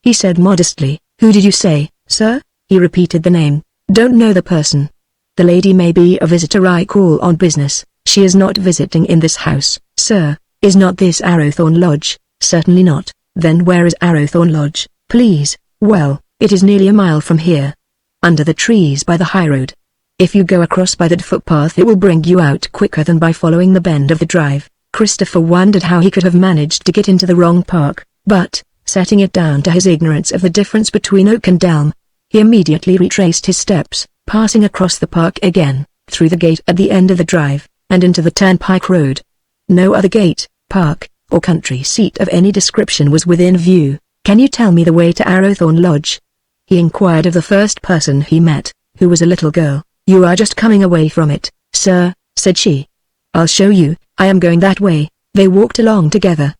he said modestly. "Who did you say, sir?" He repeated the name. "Don't know the person." "The lady may be a visitor. I call on business. She is not visiting in this house." "Sir, is not this Arrowthorne Lodge?" "Certainly not." "Then where is Arrowthorne Lodge, please?" "Well, it is nearly a mile from here. Under the trees by the highroad. If you go across by that footpath it will bring you out quicker than by following the bend of the drive." Christopher wondered how he could have managed to get into the wrong park, but, setting it down to his ignorance of the difference between oak and elm, he immediately retraced his steps, passing across the park again, through the gate at the end of the drive, and into the turnpike road. No other gate, park, or country seat of any description was within view. "Can you tell me the way to Arrowthorne Lodge?" he inquired of the first person he met, who was a little girl. "You are just coming away from it, sir," said she. "I'll show you. I am going that way." They walked along together,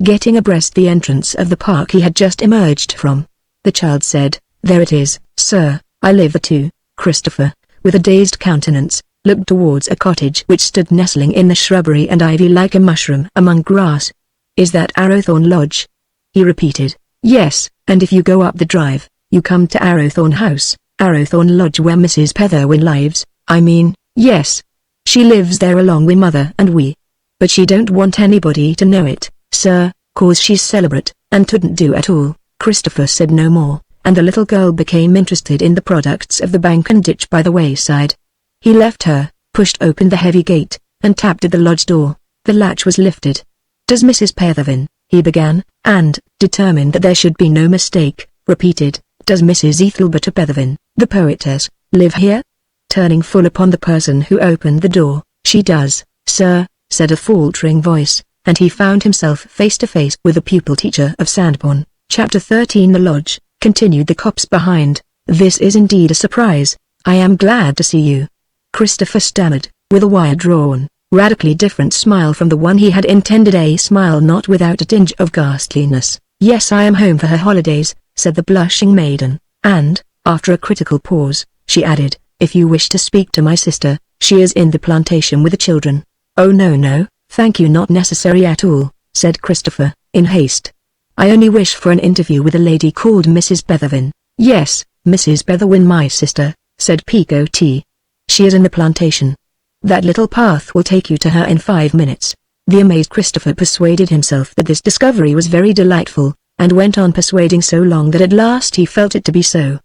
getting abreast the entrance of the park he had just emerged from. The child said, "There it is, sir, I live there too." Christopher, with a dazed countenance, looked towards a cottage which stood nestling in the shrubbery and ivy like a mushroom among grass. "Is that Arrowthorne Lodge?" he repeated. "Yes, and if you go up the drive, you come to Arrowthorne House, Arrowthorne Lodge where Mrs. Petherwin lives, I mean." "Yes. She lives there along with mother and we. But she don't want anybody to know it, sir, 'cause she's celibate, and couldn't do at all." Christopher said no more, and the little girl became interested in the products of the bank and ditch by the wayside. He left her, pushed open the heavy gate, and tapped at the lodge door. The latch was lifted. "Does Mrs. Petherwin," he began, and, determined that there should be no mistake, repeated, "Does Mrs. Ethelberta Petherwin, the poetess, live here?" Turning full upon the person who opened the door, "She does, sir," said a faltering voice, and he found himself face to face with the pupil teacher of Sandbourne. Chapter 13 The Lodge, continued the cops behind. "This is indeed a surprise. I am glad to see you." Christopher stammered, with a wire-drawn, radically different smile from the one he had intended, a smile not without a tinge of ghastliness. "Yes, I am home for her holidays," said the blushing maiden, and, after a critical pause, she added, "If you wish to speak to my sister, she is in the plantation with the children." "Oh no, thank you, not necessary at all," said Christopher, in haste. "I only wish for an interview with a lady called Mrs. Petherwin." "Yes, Mrs. Petherwin, my sister," said Picot. "She is in the plantation. That little path will take you to her in 5 minutes." The amazed Christopher persuaded himself that this discovery was very delightful, and went on persuading so long that at last he felt it to be so.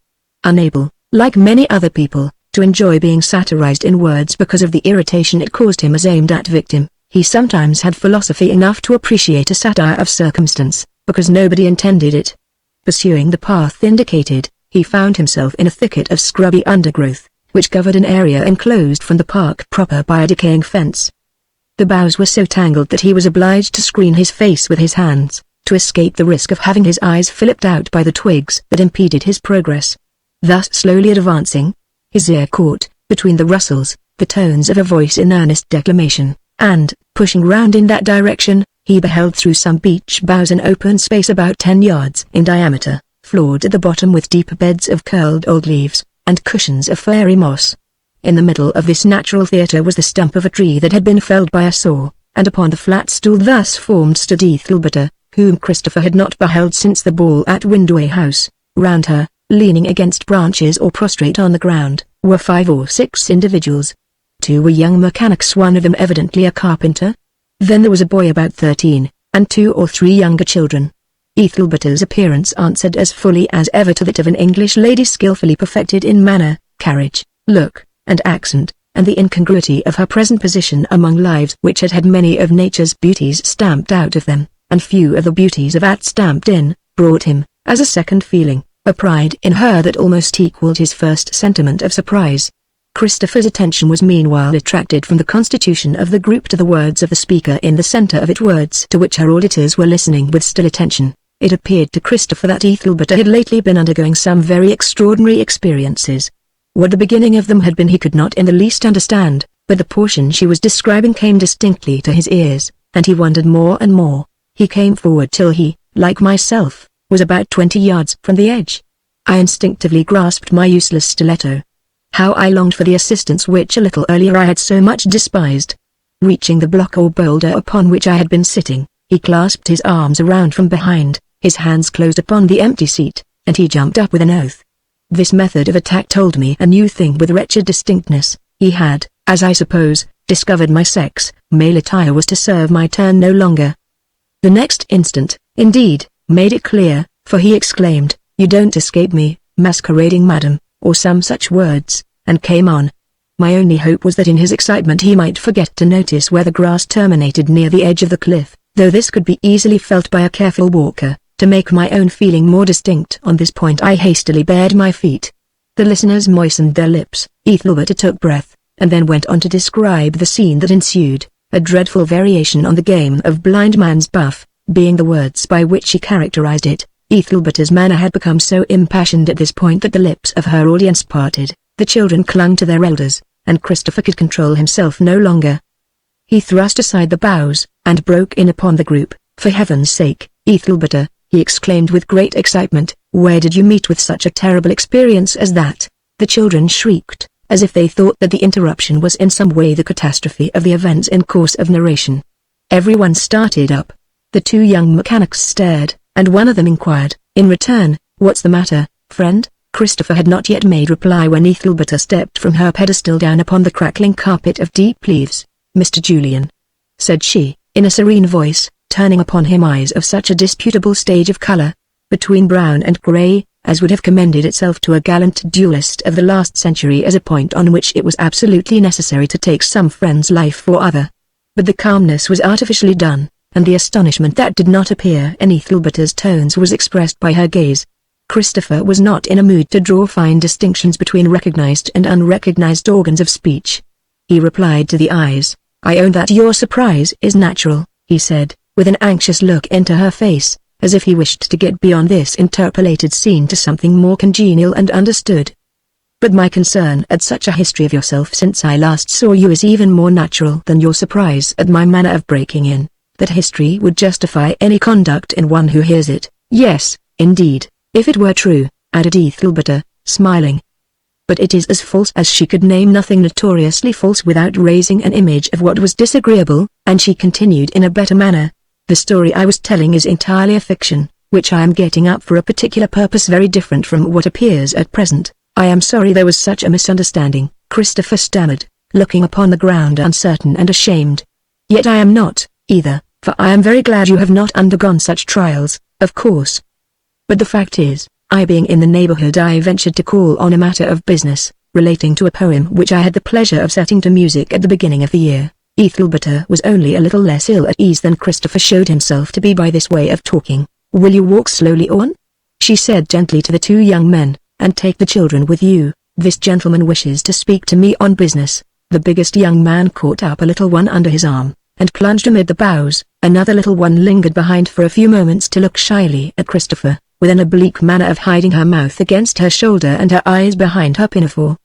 Unable, like many other people, to enjoy being satirized in words because of the irritation it caused him as aimed at victim, he sometimes had philosophy enough to appreciate a satire of circumstance, because nobody intended it. Pursuing the path indicated, he found himself in a thicket of scrubby undergrowth, which covered an area enclosed from the park proper by a decaying fence. The boughs were so tangled that he was obliged to screen his face with his hands, to escape the risk of having his eyes flipped out by the twigs that impeded his progress. Thus slowly advancing, his ear caught, between the rustles, the tones of a voice in earnest declamation, and, pushing round in that direction, he beheld through some beech boughs an open space about 10 yards in diameter, floored at the bottom with deep beds of curled old leaves, and cushions of fairy moss. In the middle of this natural theatre was the stump of a tree that had been felled by a saw, and upon the flat stool thus formed stood Ethelberta, whom Christopher had not beheld since the ball at Windway House. Round her, leaning against branches or prostrate on the ground, were 5 or 6 individuals. 2 were young mechanics, one of them evidently a carpenter. Then there was a boy about 13, and 2 or 3 younger children. Ethelberta's appearance answered as fully as ever to that of an English lady skillfully perfected in manner, carriage, look, and accent, and the incongruity of her present position among lives which had had many of nature's beauties stamped out of them, and few of the beauties of that stamped in, brought him, as a second feeling, a pride in her that almost equalled his first sentiment of surprise. Christopher's attention was meanwhile attracted from the constitution of the group to the words of the speaker in the center of it, words to which her auditors were listening with still attention. It appeared to Christopher that Ethelberta had lately been undergoing some very extraordinary experiences. What the beginning of them had been he could not in the least understand, but the portion she was describing came distinctly to his ears, and he wondered more and more. He came forward till he, like myself, was about 20 yards from the edge. I instinctively grasped my useless stiletto. How I longed for the assistance which a little earlier I had so much despised. Reaching the block or boulder upon which I had been sitting, he clasped his arms around from behind, his hands closed upon the empty seat, and he jumped up with an oath. This method of attack told me a new thing with wretched distinctness. He had, as I suppose, discovered my sex. Male attire was to serve my turn no longer. The next instant, indeed, made it clear, for he exclaimed, "You don't escape me, masquerading madam," or some such words, and came on. My only hope was that in his excitement he might forget to notice where the grass terminated near the edge of the cliff, though this could be easily felt by a careful walker. To make my own feeling more distinct on this point I hastily bared my feet. The listeners moistened their lips. Ethelberta took breath, and then went on to describe the scene that ensued, a dreadful variation on the game of blind man's buff, being the words by which she characterized it. Ethelberta's manner had become so impassioned at this point that the lips of her audience parted, the children clung to their elders, and Christopher could control himself no longer. He thrust aside the boughs, and broke in upon the group. "For heaven's sake, Ethelberta," he exclaimed with great excitement, "where did you meet with such a terrible experience as that?" The children shrieked, as if they thought that the interruption was in some way the catastrophe of the events in course of narration. Everyone started up. The two young mechanics stared, and one of them inquired, in return, "What's the matter, friend?" Christopher had not yet made reply when Ethelberta stepped from her pedestal down upon the crackling carpet of deep leaves. "Mr. Julian," said she, in a serene voice, turning upon him eyes of such a disputable stage of color, between brown and gray, as would have commended itself to a gallant duelist of the last century as a point on which it was absolutely necessary to take some friend's life for other. But the calmness was artificially done, and the astonishment that did not appear in Ethelberta's tones was expressed by her gaze. Christopher was not in a mood to draw fine distinctions between recognized and unrecognized organs of speech. He replied to the eyes, "I own that your surprise is natural," he said, with an anxious look into her face, as if he wished to get beyond this interpolated scene to something more congenial and understood. "But my concern at such a history of yourself since I last saw you is even more natural than your surprise at my manner of breaking in. That history would justify any conduct in one who hears it. Yes, indeed, if it were true," added Ethelberta, smiling. But it is as false as she could name nothing notoriously false without raising an image of what was disagreeable, and she continued in a better manner. "The story I was telling is entirely a fiction, which I am getting up for a particular purpose very different from what appears at present. I am sorry there was such a misunderstanding," Christopher stammered, looking upon the ground uncertain and ashamed. "Yet I am not, either, for I am very glad you have not undergone such trials, of course. But the fact is, I being in the neighborhood I ventured to call on a matter of business, relating to a poem which I had the pleasure of setting to music at the beginning of the year." Ethelberta was only a little less ill at ease than Christopher showed himself to be by this way of talking. "Will you walk slowly on?" she said gently to the two young men, "and take the children with you. This gentleman wishes to speak to me on business." The biggest young man caught up a little one under his arm, and plunged amid the boughs. Another little one lingered behind for a few moments to look shyly at Christopher, with an oblique manner of hiding her mouth against her shoulder and her eyes behind her pinafore.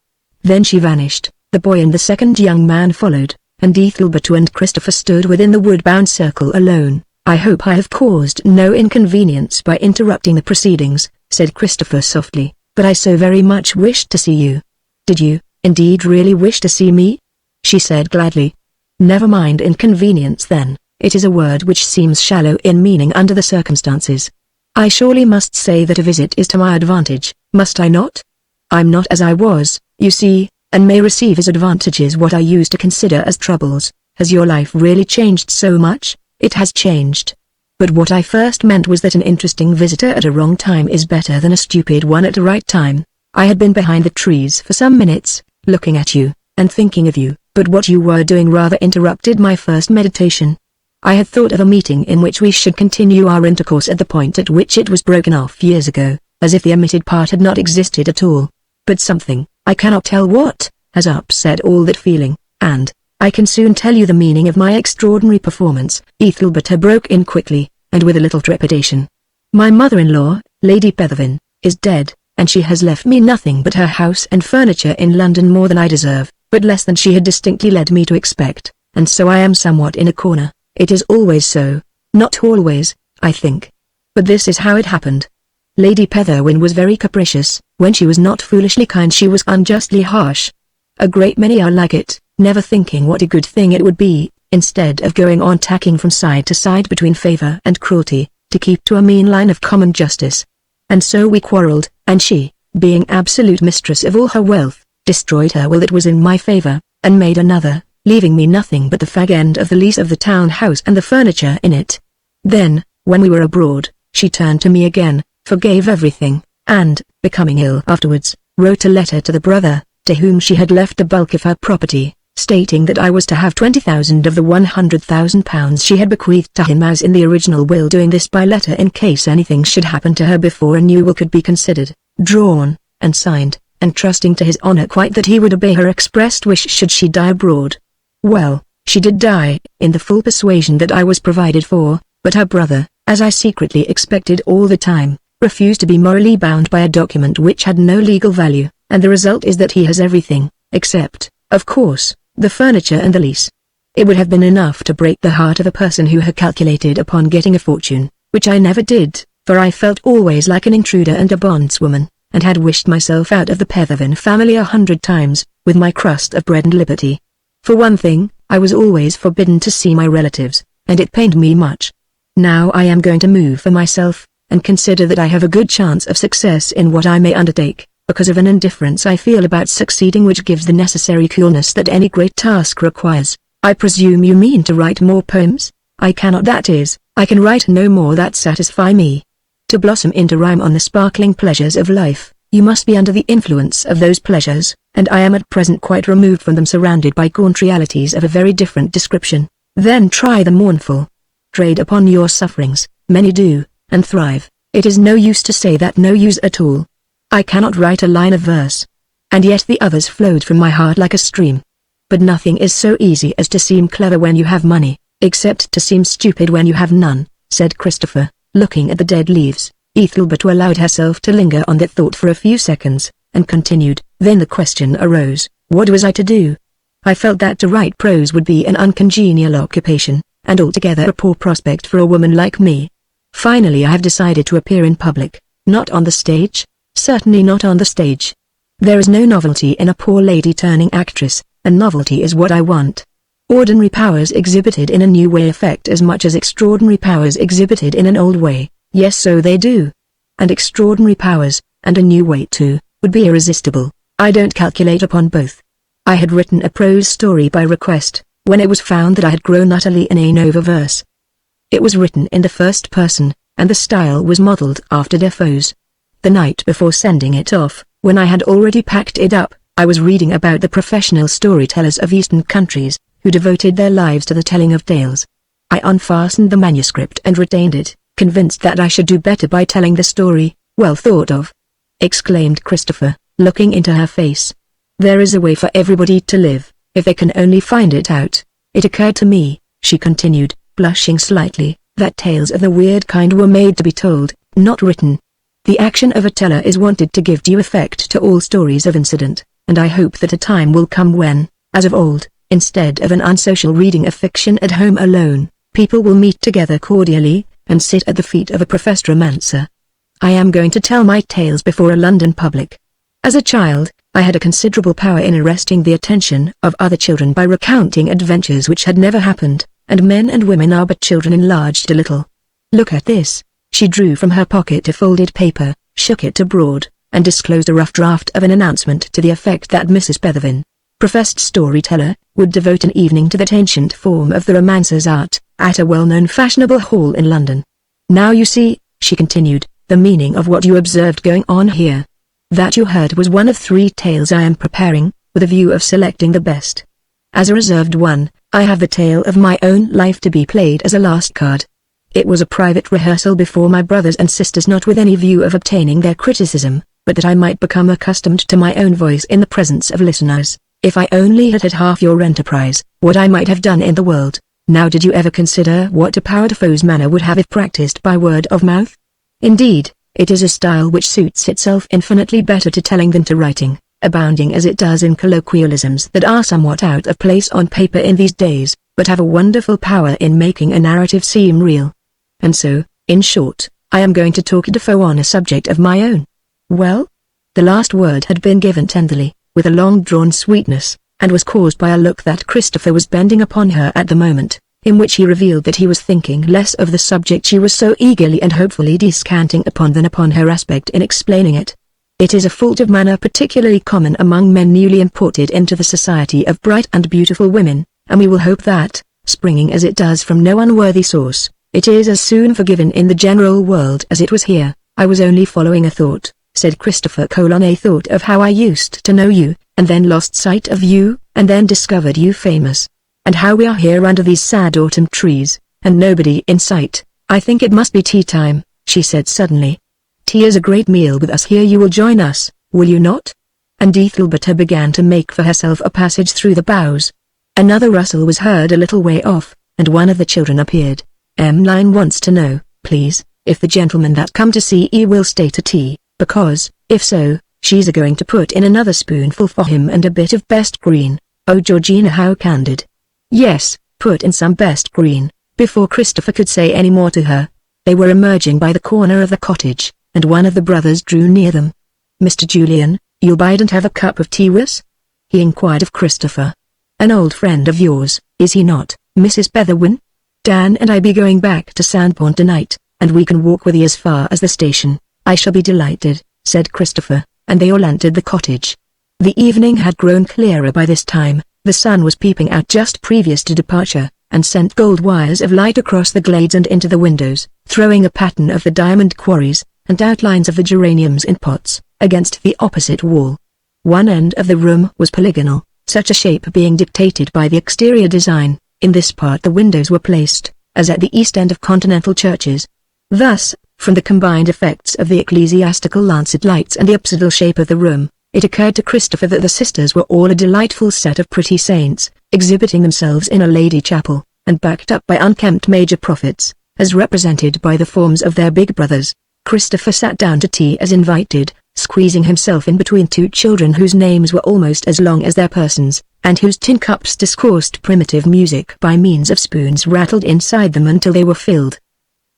Then she vanished. The boy and the second young man followed, and Ethelberta and Christopher stood within the wood-bound circle alone. "I hope I have caused no inconvenience by interrupting the proceedings," said Christopher softly, "but I so very much wished to see you." "Did you, indeed really wish to see me?" she said gladly. "Never mind inconvenience then, it is a word which seems shallow in meaning under the circumstances. I surely must say that a visit is to my advantage, must I not? I'm not as I was, you see, and may receive as advantages what I used to consider as troubles. Has your life really changed so much? It has changed. But what I first meant was that an interesting visitor at a wrong time is better than a stupid one at the right time. I had been behind the trees for some minutes, looking at you, and thinking of you, but what you were doing rather interrupted my first meditation. I had thought of a meeting in which we should continue our intercourse at the point at which it was broken off years ago, as if the omitted part had not existed at all. But something, I cannot tell what, has upset all that feeling, and I can soon tell you the meaning of my extraordinary performance." Ethelberta broke in quickly, and with a little trepidation. "My mother-in-law, Lady Pethervin, is dead, and she has left me nothing but her house and furniture in London, more than I deserve, but less than she had distinctly led me to expect, and so I am somewhat in a corner. It is always so. Not always, I think. But this is how it happened. Lady Petherwin was very capricious. When she was not foolishly kind, she was unjustly harsh. A great many are like it, never thinking what a good thing it would be, instead of going on tacking from side to side between favor and cruelty, to keep to a mean line of common justice. And so we quarreled, and she, being absolute mistress of all her wealth, destroyed her will that was in my favor, and made another, leaving me nothing but the fag end of the lease of the town house and the furniture in it. Then, when we were abroad, she turned to me again, forgave everything, and, becoming ill afterwards, wrote a letter to the brother, to whom she had left the bulk of her property, stating that I was to have 20,000 of the £100,000 she had bequeathed to him as in the original will, doing this by letter in case anything should happen to her before a new will could be considered, drawn, and signed, and trusting to his honor quite that he would obey her expressed wish should she die abroad. Well, she did die, in the full persuasion that I was provided for, but her brother, as I secretly expected all the time, refused to be morally bound by a document which had no legal value, and the result is that he has everything, except, of course, the furniture and the lease. It would have been enough to break the heart of a person who had calculated upon getting a fortune, which I never did, for I felt always like an intruder and a bondswoman, and had wished myself out of the Petherwin family 100 times, with my crust of bread and liberty. For one thing, I was always forbidden to see my relatives, and it pained me much. Now I am going to move for myself, and consider that I have a good chance of success in what I may undertake, because of an indifference I feel about succeeding which gives the necessary coolness that any great task requires. I presume you mean to write more poems? I cannot, that is, I can write no more that satisfy me. To blossom into rhyme on the sparkling pleasures of life, you must be under the influence of those pleasures, and I am at present quite removed from them, surrounded by gaunt realities of a very different description. Then try the mournful. Trade upon your sufferings, many do, and thrive. It is no use to say that no use at all. I cannot write a line of verse. And yet the others flowed from my heart like a stream. But nothing is so easy as to seem clever when you have money, except to seem stupid when you have none, said Christopher, looking at the dead leaves. Ethelberta allowed herself to linger on that thought for a few seconds, and continued, then the question arose, what was I to do? I felt that to write prose would be an uncongenial occupation, and altogether a poor prospect for a woman like me. Finally I have decided to appear in public, not on the stage, certainly not on the stage. There is no novelty in a poor lady turning actress, and novelty is what I want. Ordinary powers exhibited in a new way affect as much as extraordinary powers exhibited in an old way. Yes, so they do. And extraordinary powers, and a new way too, would be irresistible. I don't calculate upon both. I had written a prose story by request, when it was found that I had grown utterly inane over verse. It was written in the first person, and the style was modelled after Defoe's. The night before sending it off, when I had already packed it up, I was reading about the professional storytellers of Eastern countries, who devoted their lives to the telling of tales. I unfastened the manuscript and retained it, convinced that I should do better by telling the story. Well thought of, exclaimed Christopher, looking into her face. There is a way for everybody to live, if they can only find it out. It occurred to me, she continued, blushing slightly, that tales of the weird kind were made to be told, not written. The action of a teller is wanted to give due effect to all stories of incident, and I hope that a time will come when, as of old, instead of an unsocial reading of fiction at home alone, people will meet together cordially, and sit at the feet of a professed romancer. I am going to tell my tales before a London public. As a child, I had a considerable power in arresting the attention of other children by recounting adventures which had never happened, and men and women are but children enlarged a little. Look at this. She drew from her pocket a folded paper, shook it abroad, and disclosed a rough draft of an announcement to the effect that Mrs. Petherwin, professed storyteller, would devote an evening to that ancient form of the romancer's art, at a well-known fashionable hall in London. Now you see, she continued, the meaning of what you observed going on here. That you heard was one of 3 tales I am preparing, with a view of selecting the best. As a reserved one, I have the tale of my own life to be played as a last card. It was a private rehearsal before my brothers and sisters, not with any view of obtaining their criticism, but that I might become accustomed to my own voice in the presence of listeners. If I only had had half your enterprise, what I might have done in the world. Now did you ever consider what a power Defoe's manner would have if practiced by word of mouth? Indeed, it is a style which suits itself infinitely better to telling than to writing, abounding as it does in colloquialisms that are somewhat out of place on paper in these days, but have a wonderful power in making a narrative seem real. And so, in short, I am going to talk to Fo on a subject of my own. Well? The last word had been given tenderly, with a long-drawn sweetness, and was caused by a look that Christopher was bending upon her at the moment, in which he revealed that he was thinking less of the subject she was so eagerly and hopefully descanting upon than upon her aspect in explaining it. It is a fault of manner particularly common among men newly imported into the society of bright and beautiful women, and we will hope that, springing as it does from no unworthy source, it is as soon forgiven in the general world as it was here. I was only following a thought, said Christopher. A thought of how I used to know you, and then lost sight of you, and then discovered you famous. And how we are here under these sad autumn trees, and nobody in sight. I think it must be tea time, she said suddenly. Tea is a great meal with us here. You will join us, will you not? And Ethelberta began to make for herself a passage through the boughs. Another rustle was heard a little way off, and one of the children appeared. Emmeline wants to know, please, if the gentleman that come to see you will stay to tea, because, if so, she's a-going to put in another spoonful for him and a bit of best green. Oh Georgina, how candid. Yes, put in some best green. Before Christopher could say any more to her, they were emerging by the corner of the cottage, and one of the brothers drew near them. Mr. Julian, you'll bide and have a cup of tea with us? He inquired of Christopher. An old friend of yours, is he not, Mrs. Betherwin? Dan and I be going back to Sandbourne tonight, and we can walk with you as far as the station. I shall be delighted, said Christopher, and they all entered the cottage. The evening had grown clearer by this time. The sun was peeping out just previous to departure, and sent gold wires of light across the glades and into the windows, throwing a pattern of the diamond quarries, and outlines of the geraniums in pots, against the opposite wall. One end of the room was polygonal, such a shape being dictated by the exterior design. In this part the windows were placed, as at the east end of continental churches. Thus, from the combined effects of the ecclesiastical lancet lights and the apsidal shape of the room, it occurred to Christopher that the sisters were all a delightful set of pretty saints, exhibiting themselves in a lady chapel, and backed up by unkempt major prophets, as represented by the forms of their big brothers. Christopher sat down to tea as invited, squeezing himself in between two children whose names were almost as long as their persons, and whose tin cups discoursed primitive music by means of spoons rattled inside them until they were filled.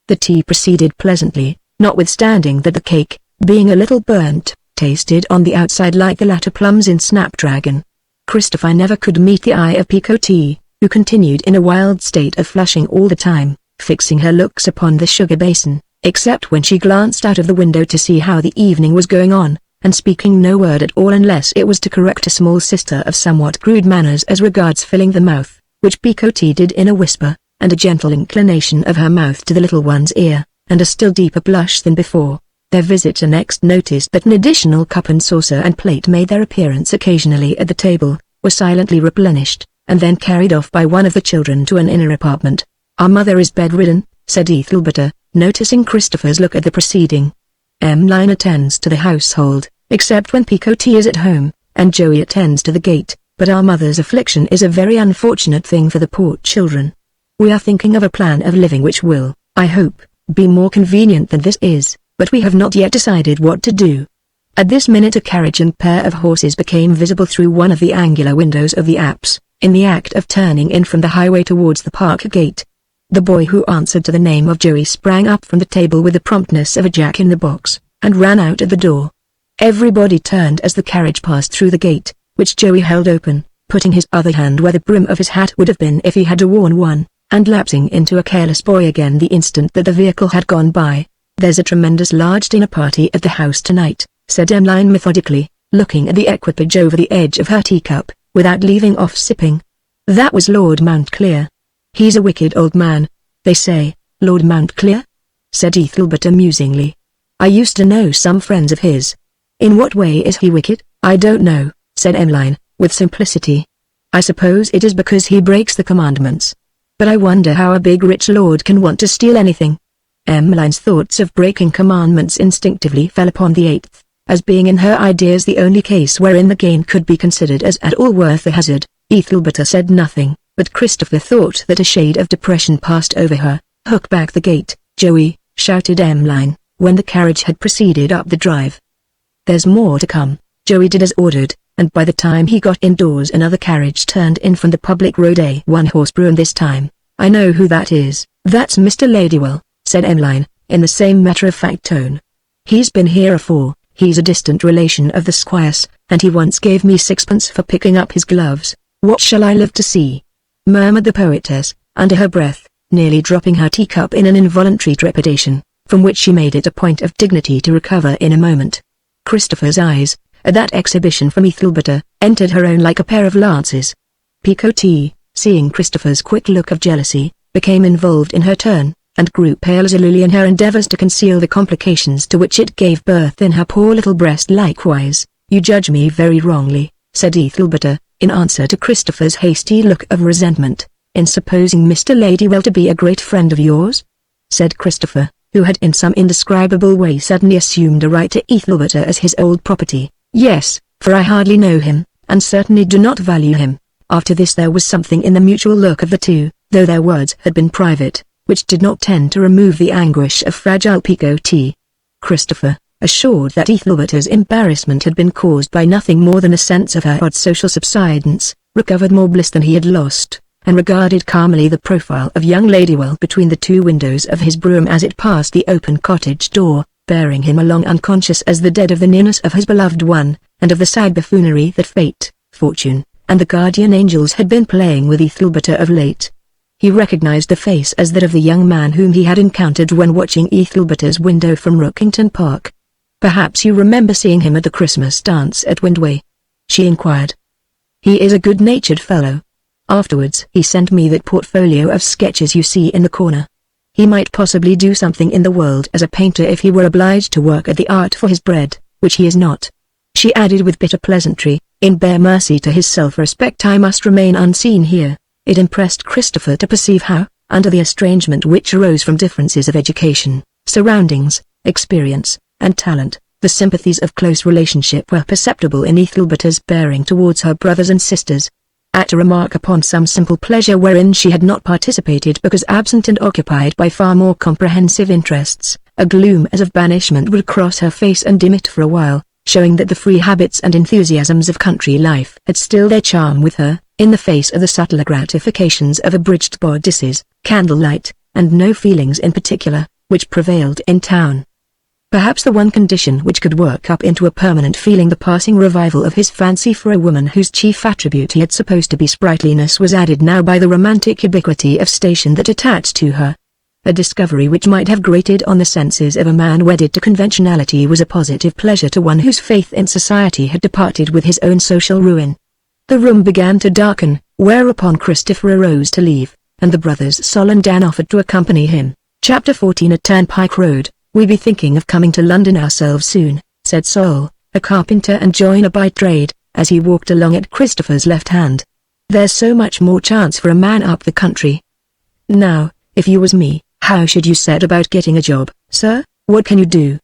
The tea proceeded pleasantly, notwithstanding that the cake, being a little burnt, tasted on the outside like the latter plums in Snapdragon. Christopher never could meet the eye of Picotee, who continued in a wild state of flushing all the time, fixing her looks upon the sugar basin, except when she glanced out of the window to see how the evening was going on, and speaking no word at all unless it was to correct a small sister of somewhat crude manners as regards filling the mouth, which Picotee did in a whisper, and a gentle inclination of her mouth to the little one's ear, and a still deeper blush than before. Their visitor next noticed that an additional cup and saucer and plate made their appearance occasionally at the table, were silently replenished, and then carried off by one of the children to an inner apartment. Our mother is bedridden, said Ethelberta, noticing Christopher's look at the proceeding. Emmeline attends to the household, except when Picotee is at home, and Joey attends to the gate, but our mother's affliction is a very unfortunate thing for the poor children. We are thinking of a plan of living which will, I hope, be more convenient than this is, but we have not yet decided what to do. At this minute a carriage and pair of horses became visible through one of the angular windows of the apse, in the act of turning in from the highway towards the park gate. The boy who answered to the name of Joey sprang up from the table with the promptness of a jack-in-the-box, and ran out at the door. Everybody turned as the carriage passed through the gate, which Joey held open, putting his other hand where the brim of his hat would have been if he had worn one, and lapsing into a careless boy again the instant that the vehicle had gone by. There's a tremendous large dinner party at the house tonight, said Emmeline methodically, looking at the equipage over the edge of her teacup, without leaving off sipping. That was Lord Mountclear. He's a wicked old man, they say. Lord Mountclear? Said Ethelberta musingly. I used to know some friends of his. In what way is he wicked? I don't know, said Emmeline, with simplicity. I suppose it is because he breaks the commandments. But I wonder how a big rich lord can want to steal anything. Emmeline's thoughts of breaking commandments instinctively fell upon the 8th, as being in her ideas the only case wherein the gain could be considered as at all worth the hazard. Ethelberta said nothing, but Christopher thought that a shade of depression passed over her. Hook back the gate, Joey, shouted Emmeline, when the carriage had proceeded up the drive. There's more to come. Joey did as ordered, and by the time he got indoors another carriage turned in from the public road, a one-horse brougham this time. I know who that is. That's Mr. Ladywell, said Emmeline, in the same matter-of-fact tone. "He's been here afore, he's a distant relation of the squire's, and he once gave me sixpence for picking up his gloves. What shall I live to see?" murmured the poetess, under her breath, nearly dropping her teacup in an involuntary trepidation, from which she made it a point of dignity to recover in a moment. Christopher's eyes, at that exhibition from Ethelberta, entered her own like a pair of lances. Picot, seeing Christopher's quick look of jealousy, became involved in her turn, and grew pale as a lily in her endeavors to conceal the complications to which it gave birth in her poor little breast likewise. "You judge me very wrongly," said Ethelberta, in answer to Christopher's hasty look of resentment, "in supposing Mr. Ladywell to be a great friend of yours?" said Christopher, who had in some indescribable way suddenly assumed a right to Ethelberta as his old property. "Yes, for I hardly know him, and certainly do not value him." After this there was something in the mutual look of the two, though their words had been private, which did not tend to remove the anguish of fragile Picot. Christopher, assured that Ethelberta's embarrassment had been caused by nothing more than a sense of her odd social subsidence, recovered more bliss than he had lost, and regarded calmly the profile of young Ladywell between the two windows of his brougham as it passed the open cottage door, bearing him along unconscious as the dead of the nearness of his beloved one, and of the sad buffoonery that fate, fortune, and the guardian angels had been playing with Ethelberta of late. He recognized the face as that of the young man whom he had encountered when watching Ethelberta's window from Rookington Park. "Perhaps you remember seeing him at the Christmas dance at Windway?" she inquired. "He is a good-natured fellow. Afterwards he sent me that portfolio of sketches you see in the corner. He might possibly do something in the world as a painter if he were obliged to work at the art for his bread, which he is not." She added with bitter pleasantry, "In bare mercy to his self-respect I must remain unseen here." It impressed Christopher to perceive how, under the estrangement which arose from differences of education, surroundings, experience, and talent, the sympathies of close relationship were perceptible in Ethelberta's bearing towards her brothers and sisters. At a remark upon some simple pleasure wherein she had not participated because absent and occupied by far more comprehensive interests, a gloom as of banishment would cross her face and dim it for a while, showing that the free habits and enthusiasms of country life had still their charm with her, in the face of the subtler gratifications of abridged bodices, candlelight, and no feelings in particular, which prevailed in town. Perhaps the one condition which could work up into a permanent feeling the passing revival of his fancy for a woman whose chief attribute he had supposed to be sprightliness was added now by the romantic ubiquity of station that attached to her. A discovery which might have grated on the senses of a man wedded to conventionality was a positive pleasure to one whose faith in society had departed with his own social ruin. The room began to darken, whereupon Christopher arose to leave, and the brothers Sol and Dan offered to accompany him. Chapter 14 At Turnpike Road. "We be thinking of coming to London ourselves soon," said Sol, a carpenter and joiner by trade, as he walked along at Christopher's left hand. "There's so much more chance for a man up the country. Now, if you was me, how should you set about getting a job, sir?" "What can you do?"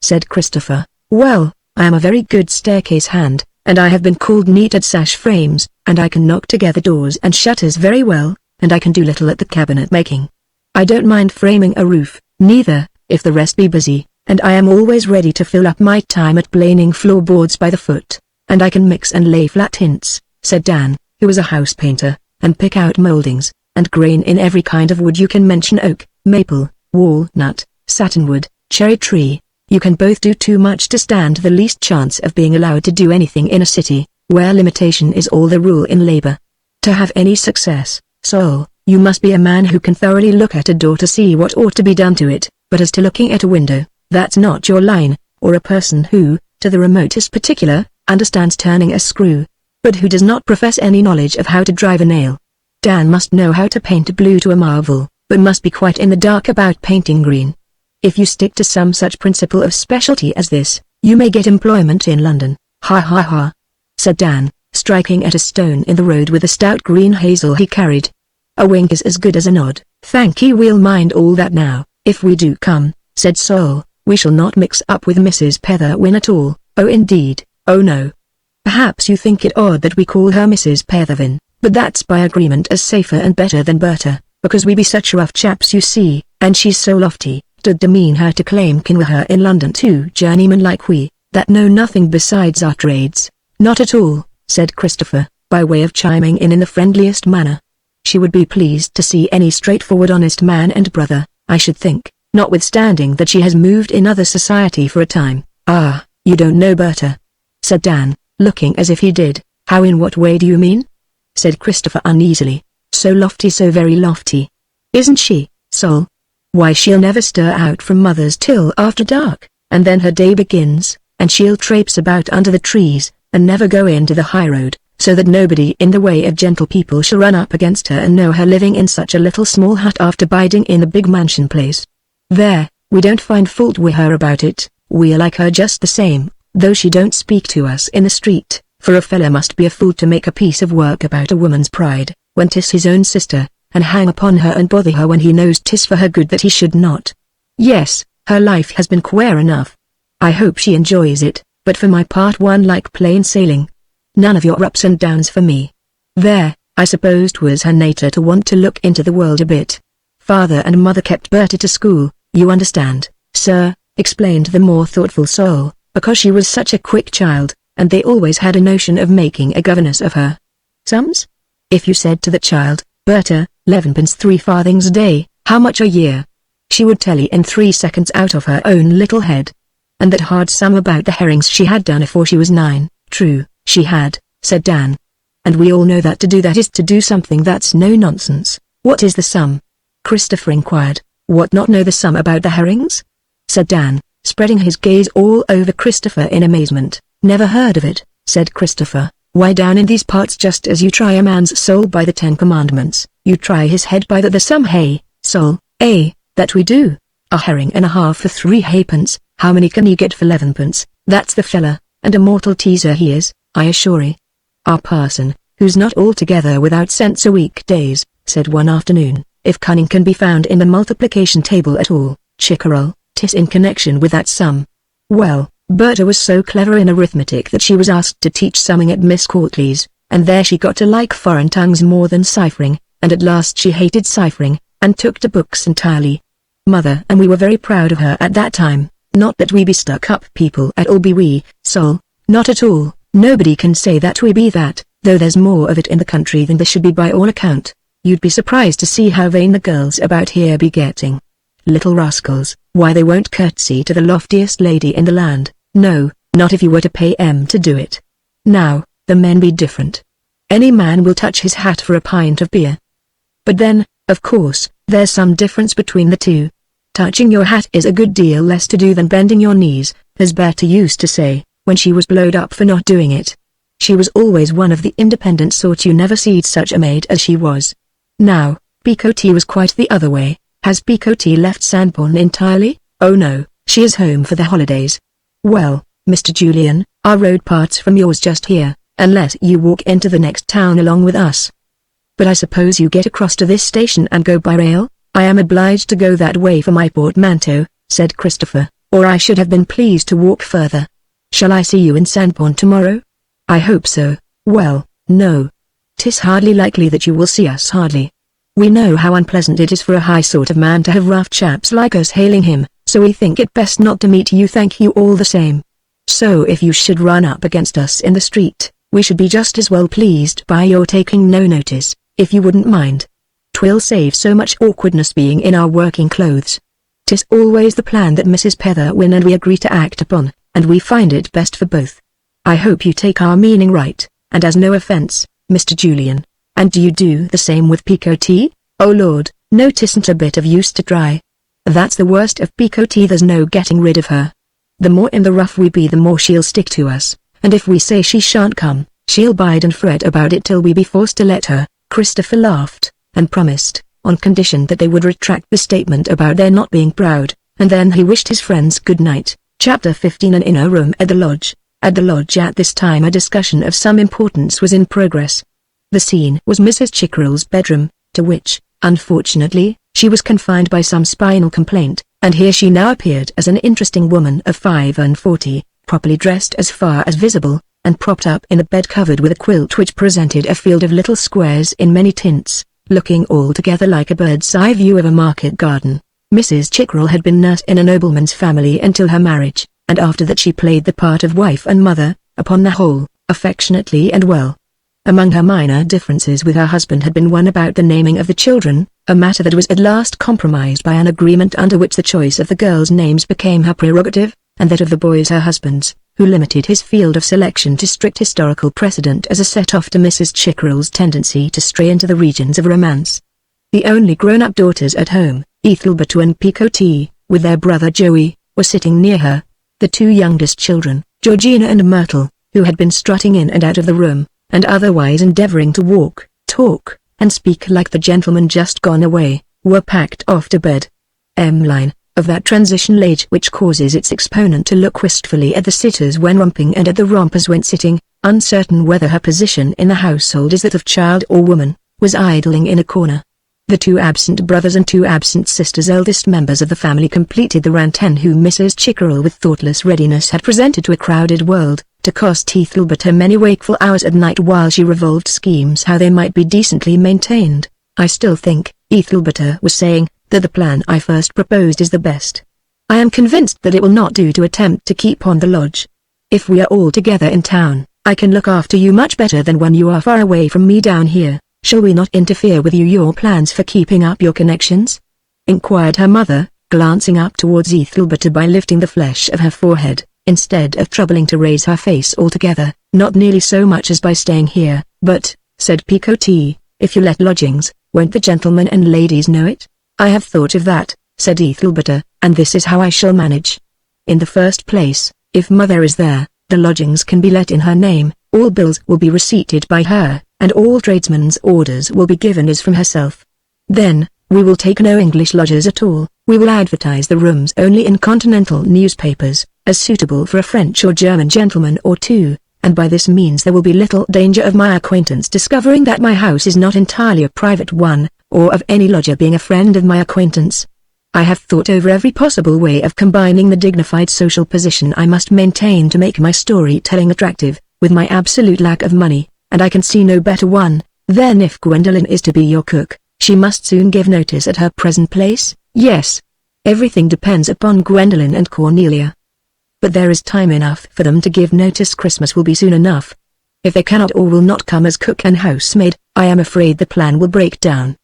said Christopher. "Well, I am a very good staircase hand, and I have been called neat at sash frames, and I can knock together doors and shutters very well, and I can do little at the cabinet making. I don't mind framing a roof, neither, if the rest be busy, and I am always ready to fill up my time at planing floorboards by the foot, and I can mix and lay flat tints," said Dan, who was a house painter, "and pick out moldings, and grain in every kind of wood you can mention: oak, maple, walnut, satinwood, cherry tree. You can both do too much to stand the least chance of being allowed to do anything in a city, where limitation is all the rule in labor. To have any success, Sol, you must be a man who can thoroughly look at a door to see what ought to be done to it, but as to looking at a window, that's not your line, or a person who, to the remotest particular, understands turning a screw, but who does not profess any knowledge of how to drive a nail. Dan must know how to paint blue to a marvel, but must be quite in the dark about painting green. If you stick to some such principle of specialty as this, you may get employment in London." "Ha ha ha," said Dan, striking at a stone in the road with a stout green hazel he carried. "A wink is as good as a nod." "Thank you, we'll mind all that now. If we do come," said Sol, "we shall not mix up with Mrs. Petherwin at all." "Oh indeed, oh no. Perhaps you think it odd that we call her Mrs. Petherwin, but that's by agreement as safer and better than Berta, because we be such rough chaps you see, and she's so lofty, to demean her to claim kin with her in London two journeymen like we, that know nothing besides our trades." "Not at all," said Christopher, by way of chiming in the friendliest manner. "She would be pleased to see any straightforward honest man and brother, I should think, notwithstanding that she has moved in other society for a time. "Ah, you don't know Berta," said Dan, looking as if he did. "How, in what way do you mean?" said Christopher uneasily. "So lofty, so very lofty. Isn't she, Sol? Why, she'll never stir out from mother's till after dark, and then her day begins, and she'll traipse about under the trees, and never go into the high road, so that nobody in the way of gentle people shall run up against her and know her living in such a little small hut after biding in a big mansion place. There, we don't find fault with her about it, we're like her just the same, though she don't speak to us in the street, for a fella must be a fool to make a piece of work about a woman's pride, when 'tis his own sister, and hang upon her and bother her when he knows 'tis for her good that he should not. Yes, her life has been queer enough. I hope she enjoys it, but for my part one like plain sailing. None of your ups and downs for me. There, I suppose 'twas her nature to want to look into the world a bit. Father and mother kept Berta to school, you understand, sir," explained the more thoughtful Sol, "because she was such a quick child, and they always had a notion of making a governess of her. Sums? If you said to the child, 'Berta, 11 3 farthings a day, how much a year?' she would tell you in 3 seconds out of her own little head. And that hard sum about the herrings she had done afore she was 9, true, she had," said Dan. "And we all know that to do that is to do something that's no nonsense." "What is the sum?" Christopher inquired. "What, not know the sum about the herrings?" said Dan, spreading his gaze all over Christopher in amazement. "Never heard of it," said Christopher. "Why, down in these parts, just as you try a man's soul by the 10 Commandments, you try his head by the sum. Hey, Sol, that we do. A herring and a half for 3 halfpence, how many can he get for 11 pence? That's the fella, and a mortal teaser he is, I assure ye." "Our parson, who's not altogether without sense a weekdays, said one afternoon, 'If cunning can be found in the multiplication table at all, Chickerel, 'tis in connection with that sum.' Well, Berta was so clever in arithmetic that she was asked to teach summing at Miss Courtly's, and there she got to like foreign tongues more than ciphering, and at last she hated ciphering, and took to books entirely. Mother and we were very proud of her at that time, not that we be stuck-up people at all, be we, Sol? Not at all, nobody can say that we be that, though there's more of it in the country than there should be by all account. You'd be surprised to see how vain the girls about here be getting. Little rascals, why they won't curtsy to the loftiest lady in the land, no, not if you were to pay 'em to do it. Now, the men be different. Any man will touch his hat for a pint of beer. But then, of course, there's some difference between the two. Touching your hat is a good deal less to do than bending your knees, as Berta used to say, when she was blowed up for not doing it. She was always one of the independent sort. You never seed such a maid as she was. Now, Pecote was quite the other way. Has Pecote left Sandbourne entirely? Oh no, she is home for the holidays. Well, Mr. Julian, our road parts from yours just here, unless you walk into the next town along with us. But I suppose you get across to this station and go by rail? I am obliged to go that way for my portmanteau, said Christopher, or I should have been pleased to walk further. Shall I see you in Sandbourne tomorrow? I hope so. Well, no. 'Tis hardly likely that you will see us, hardly. We know how unpleasant it is for a high sort of man to have rough chaps like us hailing him, so we think it best not to meet you. Thank you all the same. So if you should run up against us in the street, we should be just as well pleased by your taking no notice, if you wouldn't mind. 'Twill save so much awkwardness being in our working clothes. 'Tis always the plan that Mrs. Petherwin and we agree to act upon, and we find it best for both. I hope you take our meaning right, and as no offense, Mr. Julian. And do you do the same with Pecote? Oh Lord, no, 'tisn't a bit of use to try. That's the worst of Pecote, there's no getting rid of her. The more in the rough we be, the more she'll stick to us, and if we say she shan't come, she'll bide and fret about it till we be forced to let her." Christopher laughed, and promised, on condition that they would retract the statement about their not being proud, and then he wished his friends good night. Chapter 15. An inner room at the lodge. At the lodge at this time a discussion of some importance was in progress. The scene was Mrs. Chickerell's bedroom, to which, unfortunately, she was confined by some spinal complaint, and here she now appeared as an interesting woman of 45, properly dressed as far as visible, and propped up in a bed covered with a quilt which presented a field of little squares in many tints, looking altogether like a bird's eye view of a market garden. Mrs. Chickerell had been nurse in a nobleman's family until her marriage, and after that she played the part of wife and mother, upon the whole, affectionately and well. Among her minor differences with her husband had been one about the naming of the children, a matter that was at last compromised by an agreement under which the choice of the girls' names became her prerogative, and that of the boys her husbands, who limited his field of selection to strict historical precedent as a set-off to Mrs. Chickerell's tendency to stray into the regions of romance. The only grown-up daughters at home, Ethelberta and Picotee, with their brother Joey, were sitting near her. The two youngest children, Georgina and Myrtle, who had been strutting in and out of the room, and otherwise endeavoring to walk, talk, and speak like the gentleman just gone away, were packed off to bed. Line, of that transitional age which causes its exponent to look wistfully at the sitters when romping and at the rompers when sitting, uncertain whether her position in the household is that of child or woman, was idling in a corner. The two absent brothers and two absent sisters, eldest members of the family, completed the ranten whom Mrs. Chickerell with thoughtless readiness had presented to a crowded world, to cost Ethelberta many wakeful hours at night while she revolved schemes how they might be decently maintained. I still think, Ethelberta was saying, that the plan I first proposed is the best. I am convinced that it will not do to attempt to keep on the lodge. If we are all together in town, I can look after you much better than when you are far away from me down here. Shall we not interfere with your plans for keeping up your connections? Inquired her mother, glancing up towards Ethelberta by lifting the flesh of her forehead, instead of troubling to raise her face altogether. Not nearly so much as by staying here, but, said Picotee, if you let lodgings, won't the gentlemen and ladies know it? I have thought of that, said Ethelberta, and this is how I shall manage. In the first place, if mother is there, the lodgings can be let in her name, all bills will be receipted by her, and all tradesmen's orders will be given as from herself. Then, we will take no English lodgers at all. We will advertise the rooms only in continental newspapers, as suitable for a French or German gentleman or two, and by this means there will be little danger of my acquaintance discovering that my house is not entirely a private one, or of any lodger being a friend of my acquaintance. I have thought over every possible way of combining the dignified social position I must maintain to make my story-telling attractive, with my absolute lack of money, and I can see no better one. Then if Gwendolen is to be your cook, she must soon give notice at her present place. Yes. Everything depends upon Gwendolen and Cornelia. But there is time enough for them to give notice. Christmas will be soon enough. If they cannot or will not come as cook and housemaid, I am afraid the plan will break down.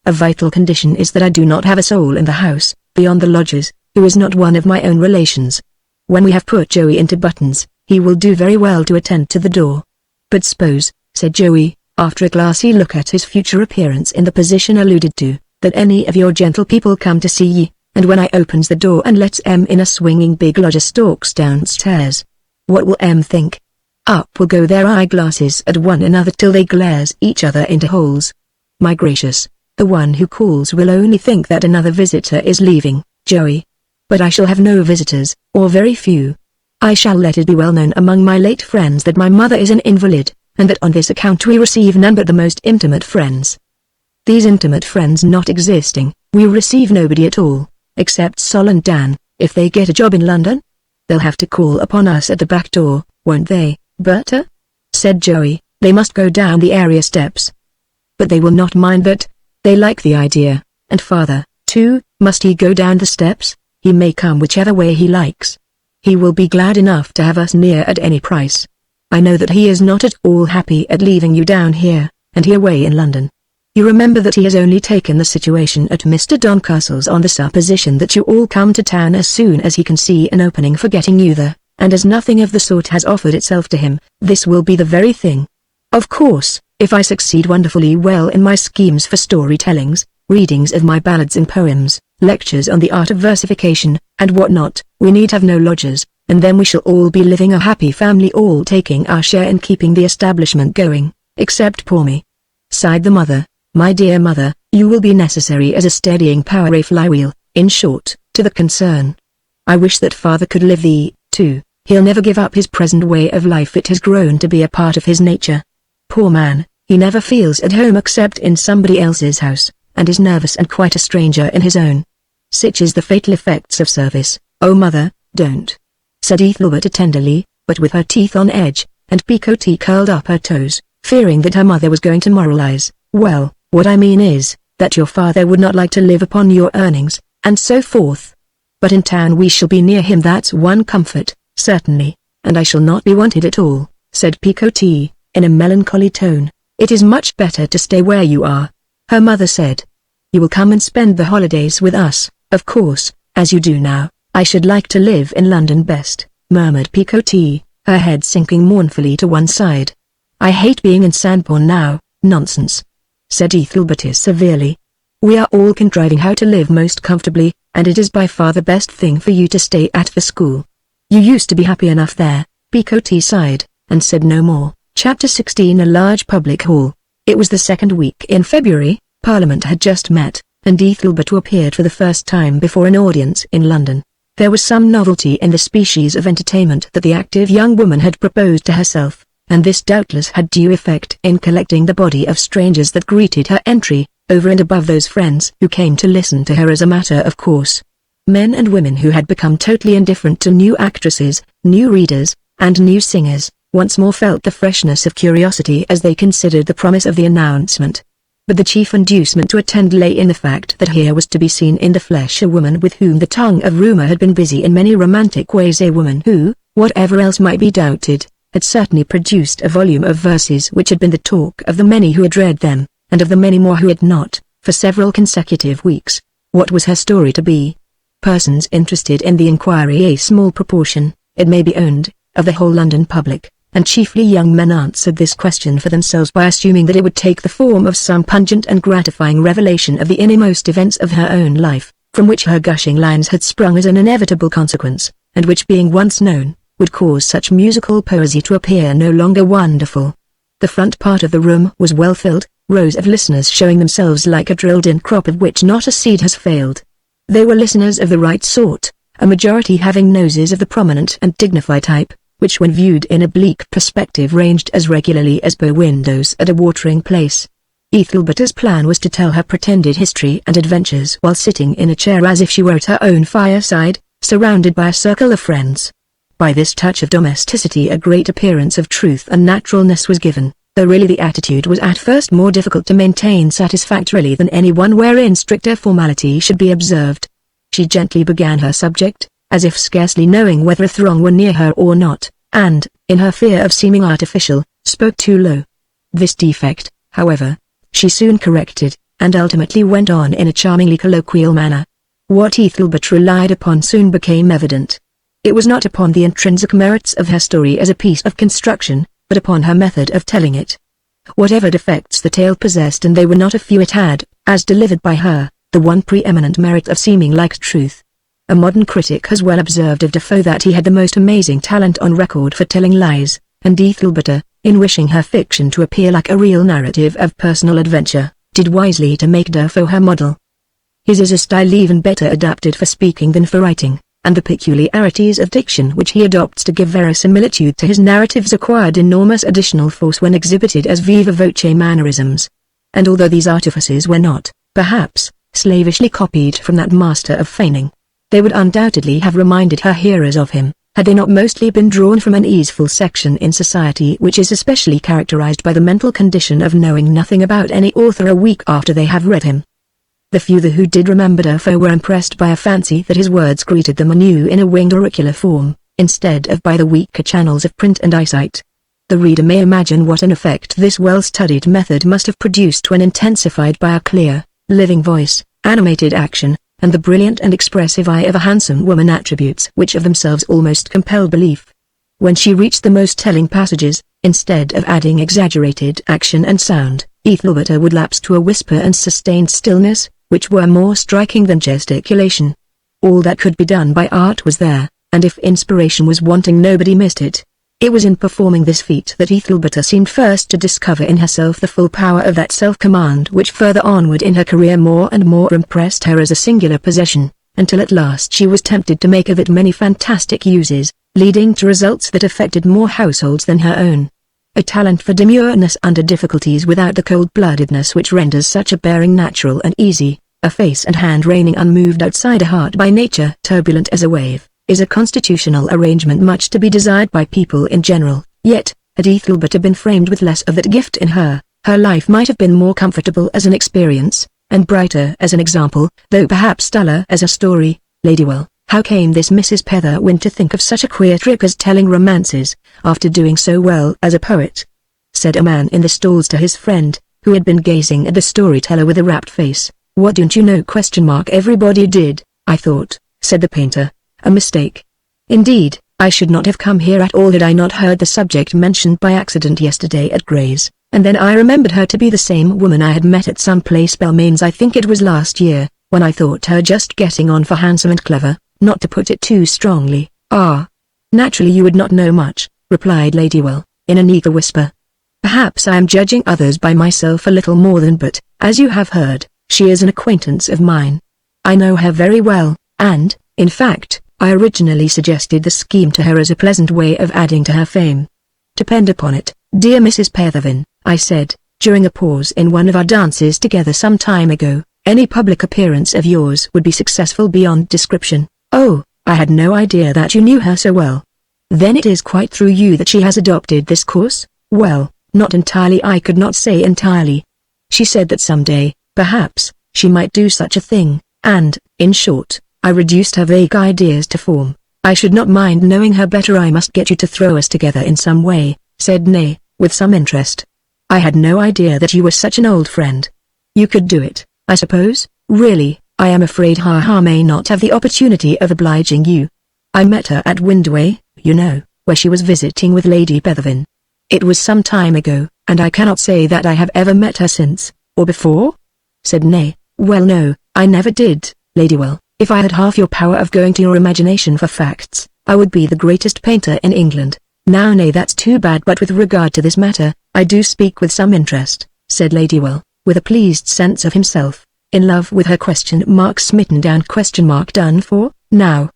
A vital condition is that I do not have a soul in the house, beyond the lodgers, who is not one of my own relations. When we have put Joey into buttons, he will do very well to attend to the door. But suppose, said Joey, after a glassy look at his future appearance in the position alluded to, that any of your gentle people come to see ye, and when I opens the door and lets in a swinging big lodger stalks downstairs. What will think? Up will go their eyeglasses at one another till they glares each other into holes. My gracious, the one who calls will only think that another visitor is leaving, Joey. But I shall have no visitors, or very few. I shall let it be well known among my late friends that my mother is an invalid, and that on this account we receive none but the most intimate friends. These intimate friends not existing, we receive nobody at all, except Sol and Dan. If they get a job in London, they'll have to call upon us at the back door, won't they, Berta? Said Joey. They must go down the area steps. But they will not mind that. They like the idea. And father, too, must he go down the steps? He may come whichever way he likes. He will be glad enough to have us near at any price. I know that he is not at all happy at leaving you down here, and he away in London. You remember that he has only taken the situation at Mr. Doncastle's on the supposition that you all come to town as soon as he can see an opening for getting you there, and as nothing of the sort has offered itself to him, this will be the very thing. Of course, if I succeed wonderfully well in my schemes for storytellings, readings of my ballads and poems, lectures on the art of versification, and what not, we need have no lodgers, and then we shall all be living a happy family, all taking our share in keeping the establishment going, except poor me. Sighed the mother. My dear mother, you will be necessary as a steadying power, a flywheel, in short, to the concern. I wish that father could live too. He'll never give up his present way of life. It has grown to be a part of his nature. Poor man, he never feels at home except in somebody else's house, and is nervous and quite a stranger in his own. Such is the fatal effects of service. Oh mother, don't, said Ethelberta tenderly, but with her teeth on edge, and Picotee curled up her toes, fearing that her mother was going to moralize. Well, what I mean is, that your father would not like to live upon your earnings, and so forth. But in town we shall be near him, that's one comfort, certainly, and I shall not be wanted at all, said Picotee, in a melancholy tone. It is much better to stay where you are, her mother said. You will come and spend the holidays with us, of course, as you do now. I should like to live in London best, murmured Picotee, her head sinking mournfully to one side. I hate being in Sandbourne now. Nonsense, said Ethelberta severely. We are all contriving how to live most comfortably, and it is by far the best thing for you to stay at the school. You used to be happy enough there. Picotee sighed, and said no more. Chapter 16. A large public hall. It was the second week in February. Parliament had just met, and Ethelberta appeared for the first time before an audience in London. There was some novelty in the species of entertainment that the active young woman had proposed to herself, and this doubtless had due effect in collecting the body of strangers that greeted her entry, over and above those friends who came to listen to her as a matter of course. Men and women who had become totally indifferent to new actresses, new readers, and new singers, once more felt the freshness of curiosity as they considered the promise of the announcement. But the chief inducement to attend lay in the fact that here was to be seen in the flesh a woman with whom the tongue of rumor had been busy in many romantic ways, a woman who, whatever else might be doubted, had certainly produced a volume of verses which had been the talk of the many who had read them, and of the many more who had not, for several consecutive weeks. What was her story to be? Persons interested in the inquiry, a small proportion, it may be owned, of the whole London public, and chiefly young men, answered this question for themselves by assuming that it would take the form of some pungent and gratifying revelation of the innermost events of her own life, from which her gushing lines had sprung as an inevitable consequence, and which being once known, would cause such musical poesy to appear no longer wonderful. The front part of the room was well filled, rows of listeners showing themselves like a drilled-in crop of which not a seed has failed. They were listeners of the right sort, a majority having noses of the prominent and dignified type, which when viewed in a bleak perspective ranged as regularly as bow windows at a watering place. Ethelberta's plan was to tell her pretended history and adventures while sitting in a chair as if she were at her own fireside, surrounded by a circle of friends. By this touch of domesticity a great appearance of truth and naturalness was given, though really the attitude was at first more difficult to maintain satisfactorily than any one wherein stricter formality should be observed. She gently began her subject, as if scarcely knowing whether a throng were near her or not, and, in her fear of seeming artificial, spoke too low. This defect, however, she soon corrected, and ultimately went on in a charmingly colloquial manner. What Ethelberta relied upon soon became evident. It was not upon the intrinsic merits of her story as a piece of construction, but upon her method of telling it. Whatever defects the tale possessed, and they were not a few, it had, as delivered by her, the one preeminent merit of seeming like truth. A modern critic has well observed of Defoe that he had the most amazing talent on record for telling lies, and Ethelberta, in wishing her fiction to appear like a real narrative of personal adventure, did wisely to make Defoe her model. His is a style even better adapted for speaking than for writing, and the peculiarities of diction which he adopts to give verisimilitude to his narratives acquired enormous additional force when exhibited as viva voce mannerisms. And although these artifices were not, perhaps, slavishly copied from that master of feigning, they would undoubtedly have reminded her hearers of him, had they not mostly been drawn from an easeful section in society which is especially characterized by the mental condition of knowing nothing about any author a week after they have read him. The few who did remember Defoe were impressed by a fancy that his words greeted them anew in a winged auricular form, instead of by the weaker channels of print and eyesight. The reader may imagine what an effect this well-studied method must have produced when intensified by a clear, living voice, animated action, and the brilliant and expressive eye of a handsome woman, attributes which of themselves almost compel belief. When she reached the most telling passages, instead of adding exaggerated action and sound, Ethelberta would lapse to a whisper and sustained stillness, which were more striking than gesticulation. All that could be done by art was there, and if inspiration was wanting nobody missed it. It was in performing this feat that Ethelberta seemed first to discover in herself the full power of that self-command which further onward in her career more and more impressed her as a singular possession, until at last she was tempted to make of it many fantastic uses, leading to results that affected more households than her own. A talent for demureness under difficulties without the cold-bloodedness which renders such a bearing natural and easy, a face and hand reigning unmoved outside a heart by nature turbulent as a wave, is a constitutional arrangement much to be desired by people in general. Yet, had Ethelberta been framed with less of that gift in her, her life might have been more comfortable as an experience, and brighter as an example, though perhaps duller as a story. Ladywell, how came this Mrs. Petherwin to think of such a queer trick as telling romances, after doing so well as a poet? Said a man in the stalls to his friend, who had been gazing at the storyteller with a rapt face. What don't you know? Everybody did, I thought, said the painter. A mistake. Indeed, I should not have come here at all had I not heard the subject mentioned by accident yesterday at Gray's, and then I remembered her to be the same woman I had met at some place Belmains, I think it was last year, when I thought her just getting on for handsome and clever, not to put it too strongly. Ah. Naturally you would not know much, replied Ladywell, in an eager whisper. Perhaps I am judging others by myself a little more than, but, as you have heard, she is an acquaintance of mine. I know her very well, and, in fact, I originally suggested the scheme to her as a pleasant way of adding to her fame. Depend upon it, dear Mrs. Pethervin, I said, during a pause in one of our dances together some time ago, any public appearance of yours would be successful beyond description. Oh, I had no idea that you knew her so well. Then it is quite through you that she has adopted this course? Well, not entirely, I could not say entirely. She said that someday, perhaps, she might do such a thing, and, in short, I reduced her vague ideas to form. I should not mind knowing her better. I must get you to throw us together in some way, said Ney, with some interest. I had no idea that you were such an old friend. You could do it, I suppose? Really, I am afraid I may not have the opportunity of obliging you. I met her at Windway, you know, where she was visiting with Lady Pethervin. It was some time ago, and I cannot say that I have ever met her since, or before? Said Ney. Well no, I never did, Ladywell. If I had half your power of going to your imagination for facts, I would be the greatest painter in England. Now nay, that's too bad, but with regard to this matter, I do speak with some interest, said Ladywell, with a pleased sense of himself. In love with her ? Smitten down ? Done for? Now.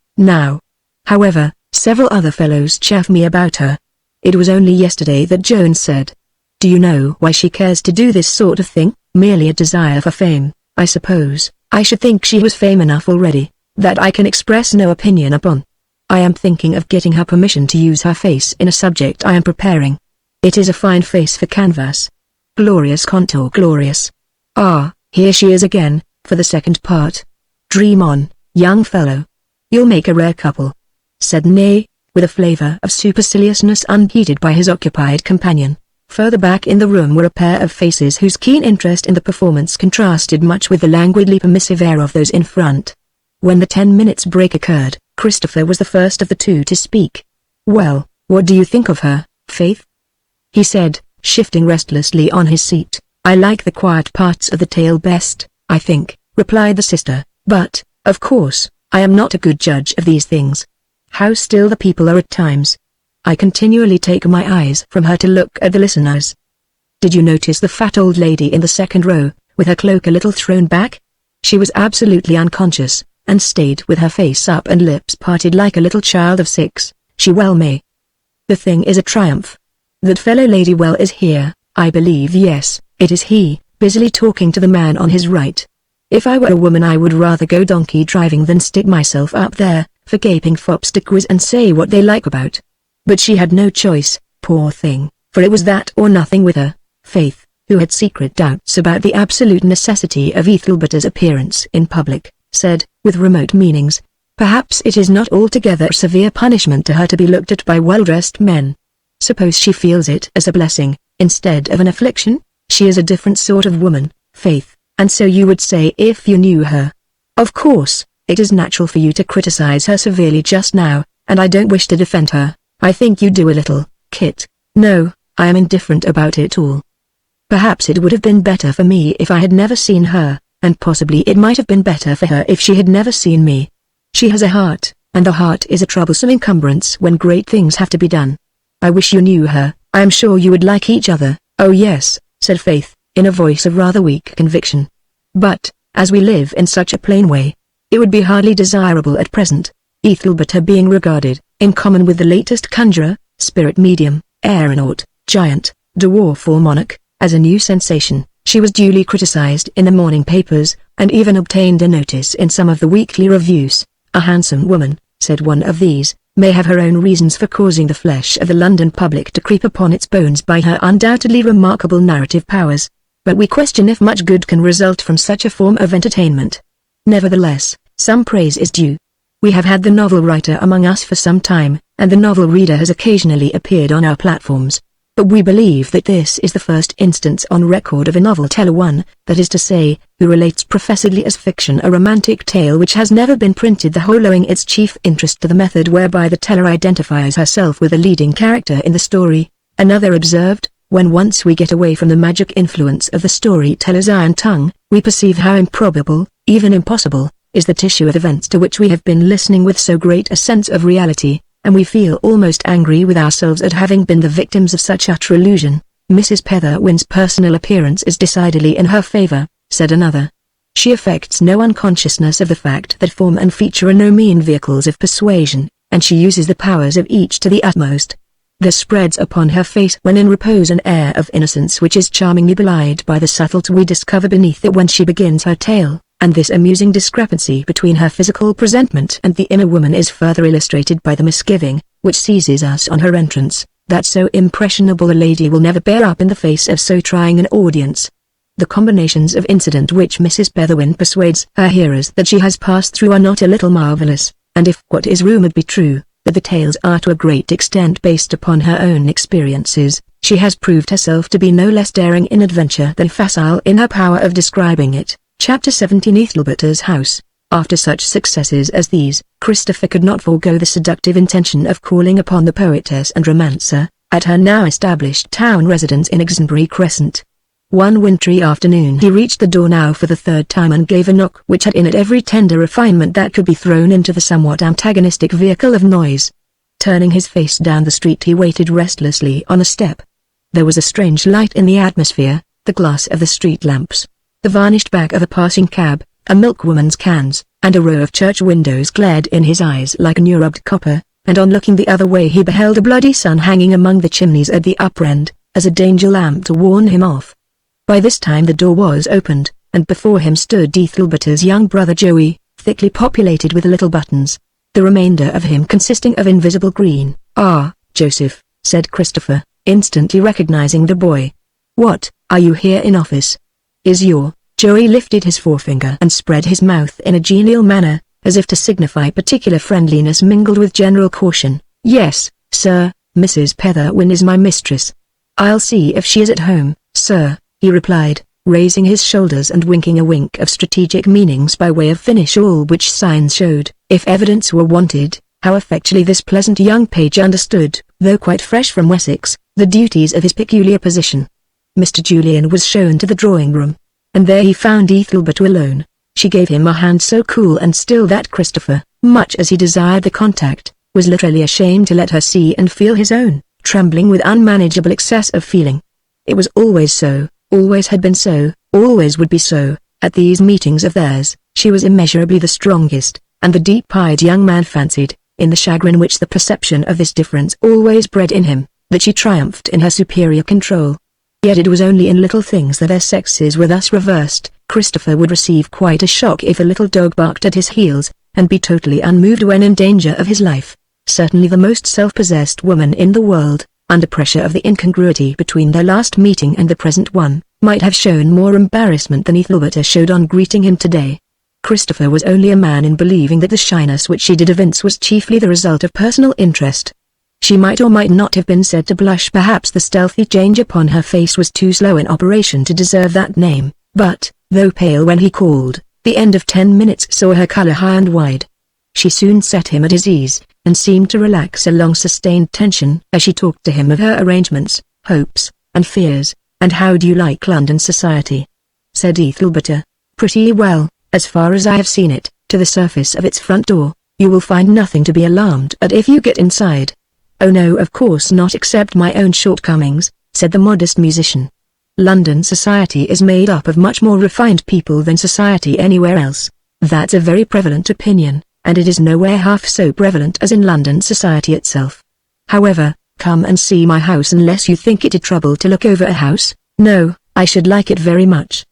However, several other fellows chaff me about her. It was only yesterday that Jones said. Do you know why she cares to do this sort of thing? Merely a desire for fame, I suppose. I should think she has fame enough already, that I can express no opinion upon. I am thinking of getting her permission to use her face in a subject I am preparing. It is a fine face for canvas. Glorious contour, glorious. Ah, here she is again, for the second part. Dream on, young fellow. You'll make a rare couple, said Ney, with a flavor of superciliousness unheeded by his occupied companion. Further back in the room were a pair of faces whose keen interest in the performance contrasted much with the languidly permissive air of those in front. When the 10 minutes break occurred, Christopher was the first of the two to speak. Well, what do you think of her, Faith? He said, shifting restlessly on his seat. I like the quiet parts of the tale best, I think, replied the sister, but, of course, I am not a good judge of these things. How still the people are at times. I continually take my eyes from her to look at the listeners. Did you notice the fat old lady in the second row, with her cloak a little thrown back? She was absolutely unconscious, and stayed with her face up and lips parted like a little child of 6, she well may. The thing is a triumph. That fellow Ladywell is here, I believe. Yes, it is he, busily talking to the man on his right. If I were a woman I would rather go donkey driving than stick myself up there, for gaping fops to quiz and say what they like about. But she had no choice, poor thing, for it was that or nothing with her. Faith, who had secret doubts about the absolute necessity of Ethelberta's appearance in public, said, with remote meanings, perhaps it is not altogether a severe punishment to her to be looked at by well-dressed men. Suppose she feels it as a blessing, instead of an affliction? She is a different sort of woman, Faith, and so you would say if you knew her. Of course, it is natural for you to criticize her severely just now, and I don't wish to defend her. I think you do a little, Kit. No, I am indifferent about it all. Perhaps it would have been better for me if I had never seen her, and possibly it might have been better for her if she had never seen me. She has a heart, and the heart is a troublesome encumbrance when great things have to be done. I wish you knew her. I am sure you would like each other. Oh yes, said Faith, in a voice of rather weak conviction. But, as we live in such a plain way, it would be hardly desirable at present. Ethelberta being regarded, in common with the latest conjurer, spirit medium, aeronaut, giant, dwarf or monarch, as a new sensation. She was duly criticized in the morning papers, and even obtained a notice in some of the weekly reviews. A handsome woman, said one of these, may have her own reasons for causing the flesh of the London public to creep upon its bones by her undoubtedly remarkable narrative powers. But we question if much good can result from such a form of entertainment. Nevertheless, some praise is due. We have had the novel writer among us for some time, and the novel reader has occasionally appeared on our platforms. But we believe that this is the first instance on record of a novel teller one, that is to say, who relates professedly as fiction a romantic tale which has never been printed, the whole owing its chief interest to the method whereby the teller identifies herself with the leading character in the story. Another observed, when once we get away from the magic influence of the storyteller's iron tongue, we perceive how improbable, even impossible, is the tissue of events to which we have been listening with so great a sense of reality, and we feel almost angry with ourselves at having been the victims of such utter illusion. Mrs. Petherwin's personal appearance is decidedly in her favor, said another. She affects no unconsciousness of the fact that form and feature are no mean vehicles of persuasion, and she uses the powers of each to the utmost. There spreads upon her face when in repose an air of innocence which is charmingly belied by the subtlety we discover beneath it when she begins her tale, and this amusing discrepancy between her physical presentment and the inner woman is further illustrated by the misgiving, which seizes us on her entrance, that so impressionable a lady will never bear up in the face of so trying an audience. The combinations of incident which Mrs. Petherwin persuades her hearers that she has passed through are not a little marvelous, and if what is rumored be true, that the tales are to a great extent based upon her own experiences, she has proved herself to be no less daring in adventure than facile in her power of describing it. Chapter 17 Ethelberta's House. After such successes as these, Christopher could not forego the seductive intention of calling upon the poetess and romancer, at her now established town residence in Exonbury Crescent. One wintry afternoon he reached the door now for the third time and gave a knock which had in it every tender refinement that could be thrown into the somewhat antagonistic vehicle of noise. Turning his face down the street he waited restlessly on a step. There was a strange light in the atmosphere, the glass of the street lamps, the varnished back of a passing cab, a milkwoman's cans, and a row of church windows glared in his eyes like new rubbed copper, and on looking the other way he beheld a bloody sun hanging among the chimneys at the upper end, as a danger lamp to warn him off. By this time the door was opened, and before him stood Ethelberta's young brother Joey, thickly populated with little buttons, the remainder of him consisting of invisible green. "Ah, Joseph," said Christopher, instantly recognizing the boy. "What, are you here in office? Is your—" Joey lifted his forefinger and spread his mouth in a genial manner, as if to signify particular friendliness mingled with general caution. "Yes, sir, Mrs. Petherwin is my mistress. I'll see if she is at home, sir," he replied, raising his shoulders and winking a wink of strategic meanings by way of finish, all which signs showed, if evidence were wanted, how effectually this pleasant young page understood, though quite fresh from Wessex, the duties of his peculiar position. Mr. Julian was shown to the drawing-room, and there he found Ethelberta alone. She gave him a hand so cool and still that Christopher, much as he desired the contact, was literally ashamed to let her see and feel his own, trembling with unmanageable excess of feeling. It was always so. Always had been so, always would be so. At these meetings of theirs, she was immeasurably the strongest, and the deep-eyed young man fancied, in the chagrin which the perception of this difference always bred in him, that she triumphed in her superior control. Yet it was only in little things that their sexes were thus reversed. Christopher would receive quite a shock if a little dog barked at his heels, and be totally unmoved when in danger of his life. Certainly the most self-possessed woman in the world, under pressure of the incongruity between their last meeting and the present one, might have shown more embarrassment than Ethelberta showed on greeting him today. Christopher was only a man in believing that the shyness which she did evince was chiefly the result of personal interest. She might or might not have been said to blush. Perhaps the stealthy change upon her face was too slow in operation to deserve that name, but, though pale when he called, the end of 10 minutes saw her color high and wide. She soon set him at his ease, and seemed to relax a long-sustained tension as she talked to him of her arrangements, hopes, and fears. "And how do you like London society?" said Ethelberta. "Pretty well, as far as I have seen it. To the surface of its front door, you will find nothing to be alarmed at if you get inside." "Oh no, of course not, except my own shortcomings," said the modest musician. "London society is made up of much more refined people than society anywhere else. That's a very prevalent opinion, and it is nowhere half so prevalent as in London society itself. However, come and see my house unless you think it a trouble to look over a house." "No, I should like it very much."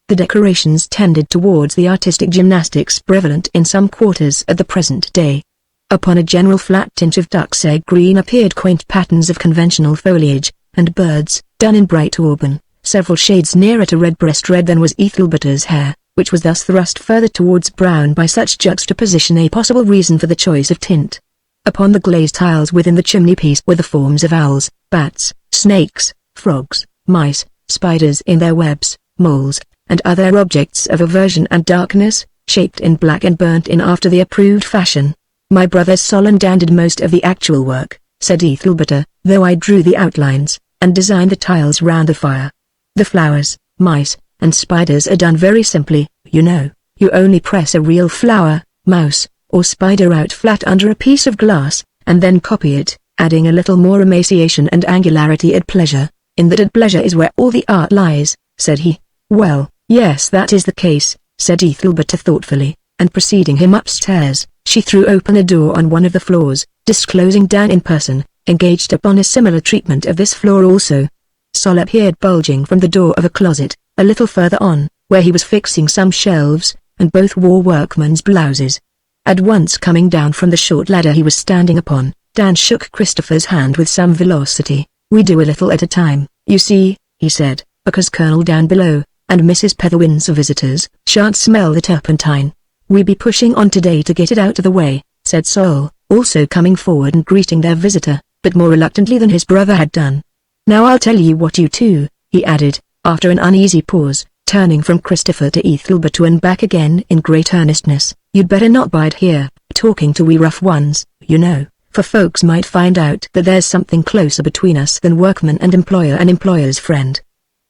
The decorations tended towards the artistic gymnastics prevalent in some quarters at the present day. Upon a general flat tint of duck's egg green appeared quaint patterns of conventional foliage, and birds, done in bright auburn, several shades nearer to redbreast red than was Ethelberta's hair, which was thus thrust further towards brown by such juxtaposition, a possible reason for the choice of tint. Upon the glazed tiles within the chimney-piece were the forms of owls, bats, snakes, frogs, mice, spiders in their webs, moles, and other objects of aversion and darkness, shaped in black and burnt in after the approved fashion. My brother Solon did most of the actual work, said Ethelberta, though I drew the outlines, and designed the tiles round the fire. The flowers, mice, and spiders are done very simply, you know. You only press a real flower, mouse, or spider out flat under a piece of glass, and then copy it, adding a little more emaciation and angularity at pleasure. In that at pleasure is where all the art lies, said he. Well, yes, that is the case, said Ethelberta thoughtfully, and preceding him upstairs, she threw open a door on one of the floors, disclosing Dan in person, engaged upon a similar treatment of this floor also. Sol appeared bulging from the door of a closet, a little further on, where he was fixing some shelves, and both wore workmen's blouses. At once coming down from the short ladder he was standing upon, Dan shook Christopher's hand with some velocity. We do a little at a time, you see, he said, because Colonel down below, and Mrs. Petherwin's visitors, shan't smell the turpentine. We be pushing on today to get it out of the way, said Sol, also coming forward and greeting their visitor, but more reluctantly than his brother had done. Now I'll tell you what you two, he added, after an uneasy pause, turning from Christopher to Ethelberta and back again in great earnestness, you'd better not bide here, talking to we rough ones, you know, for folks might find out that there's something closer between us than workman and employer and employer's friend.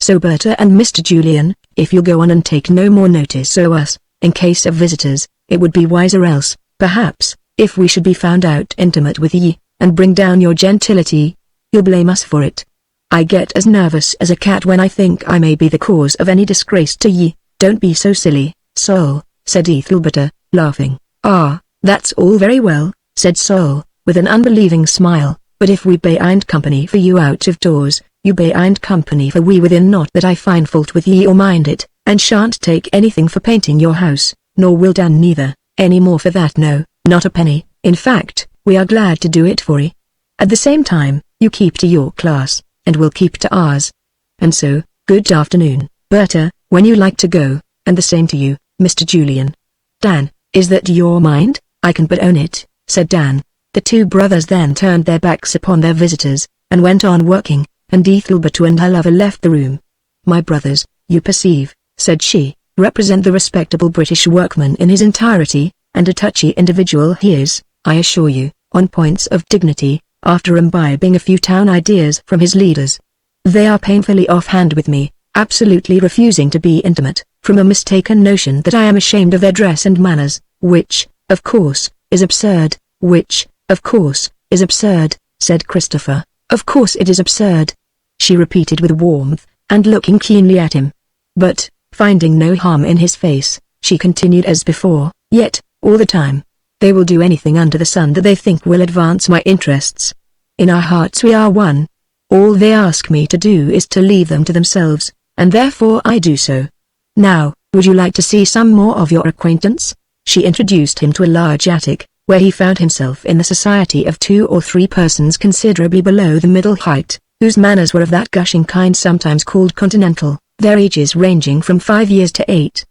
So Berta and Mr. Julian, if you'll go on and take no more notice o' us, in case of visitors, it would be wiser else, perhaps, if we should be found out intimate with ye, and bring down your gentility, you'll blame us for it. I get as nervous as a cat when I think I may be the cause of any disgrace to ye. Don't be so silly, Sol, said Ethelberta, laughing. Ah, that's all very well, said Sol, with an unbelieving smile, but if we be'ind company for you out of doors, you be'ind company for we within, not that I find fault with ye or mind it, and shan't take anything for painting your house, nor will Dan neither, any more for that, no, not a penny. In fact, we are glad to do it for ye. At the same time, you keep to your class, and we'll keep to ours. And so, good afternoon, Berta, when you like to go, and the same to you, Mr. Julian. Dan, is that your mind? I can but own it, said Dan. The two brothers then turned their backs upon their visitors, and went on working, and Ethelberta and her lover left the room. My brothers, you perceive, said she, represent the respectable British workman in his entirety, and a touchy individual he is, I assure you, on points of dignity, after imbibing a few town ideas from his leaders. They are painfully off-hand with me, absolutely refusing to be intimate, from a mistaken notion that I am ashamed of their dress and manners, which, of course, is absurd, which, of course, is absurd, said Christopher. Of course it is absurd, she repeated with warmth, and looking keenly at him. But, finding no harm in his face, she continued as before, yet, all the time, they will do anything under the sun that they think will advance my interests. In our hearts we are one. All they ask me to do is to leave them to themselves, and therefore I do so. Now, would you like to see some more of your acquaintance? She introduced him to a large attic, where he found himself in the society of 2 or 3 persons considerably below the middle height, whose manners were of that gushing kind sometimes called continental, their ages ranging from 5 years to 8.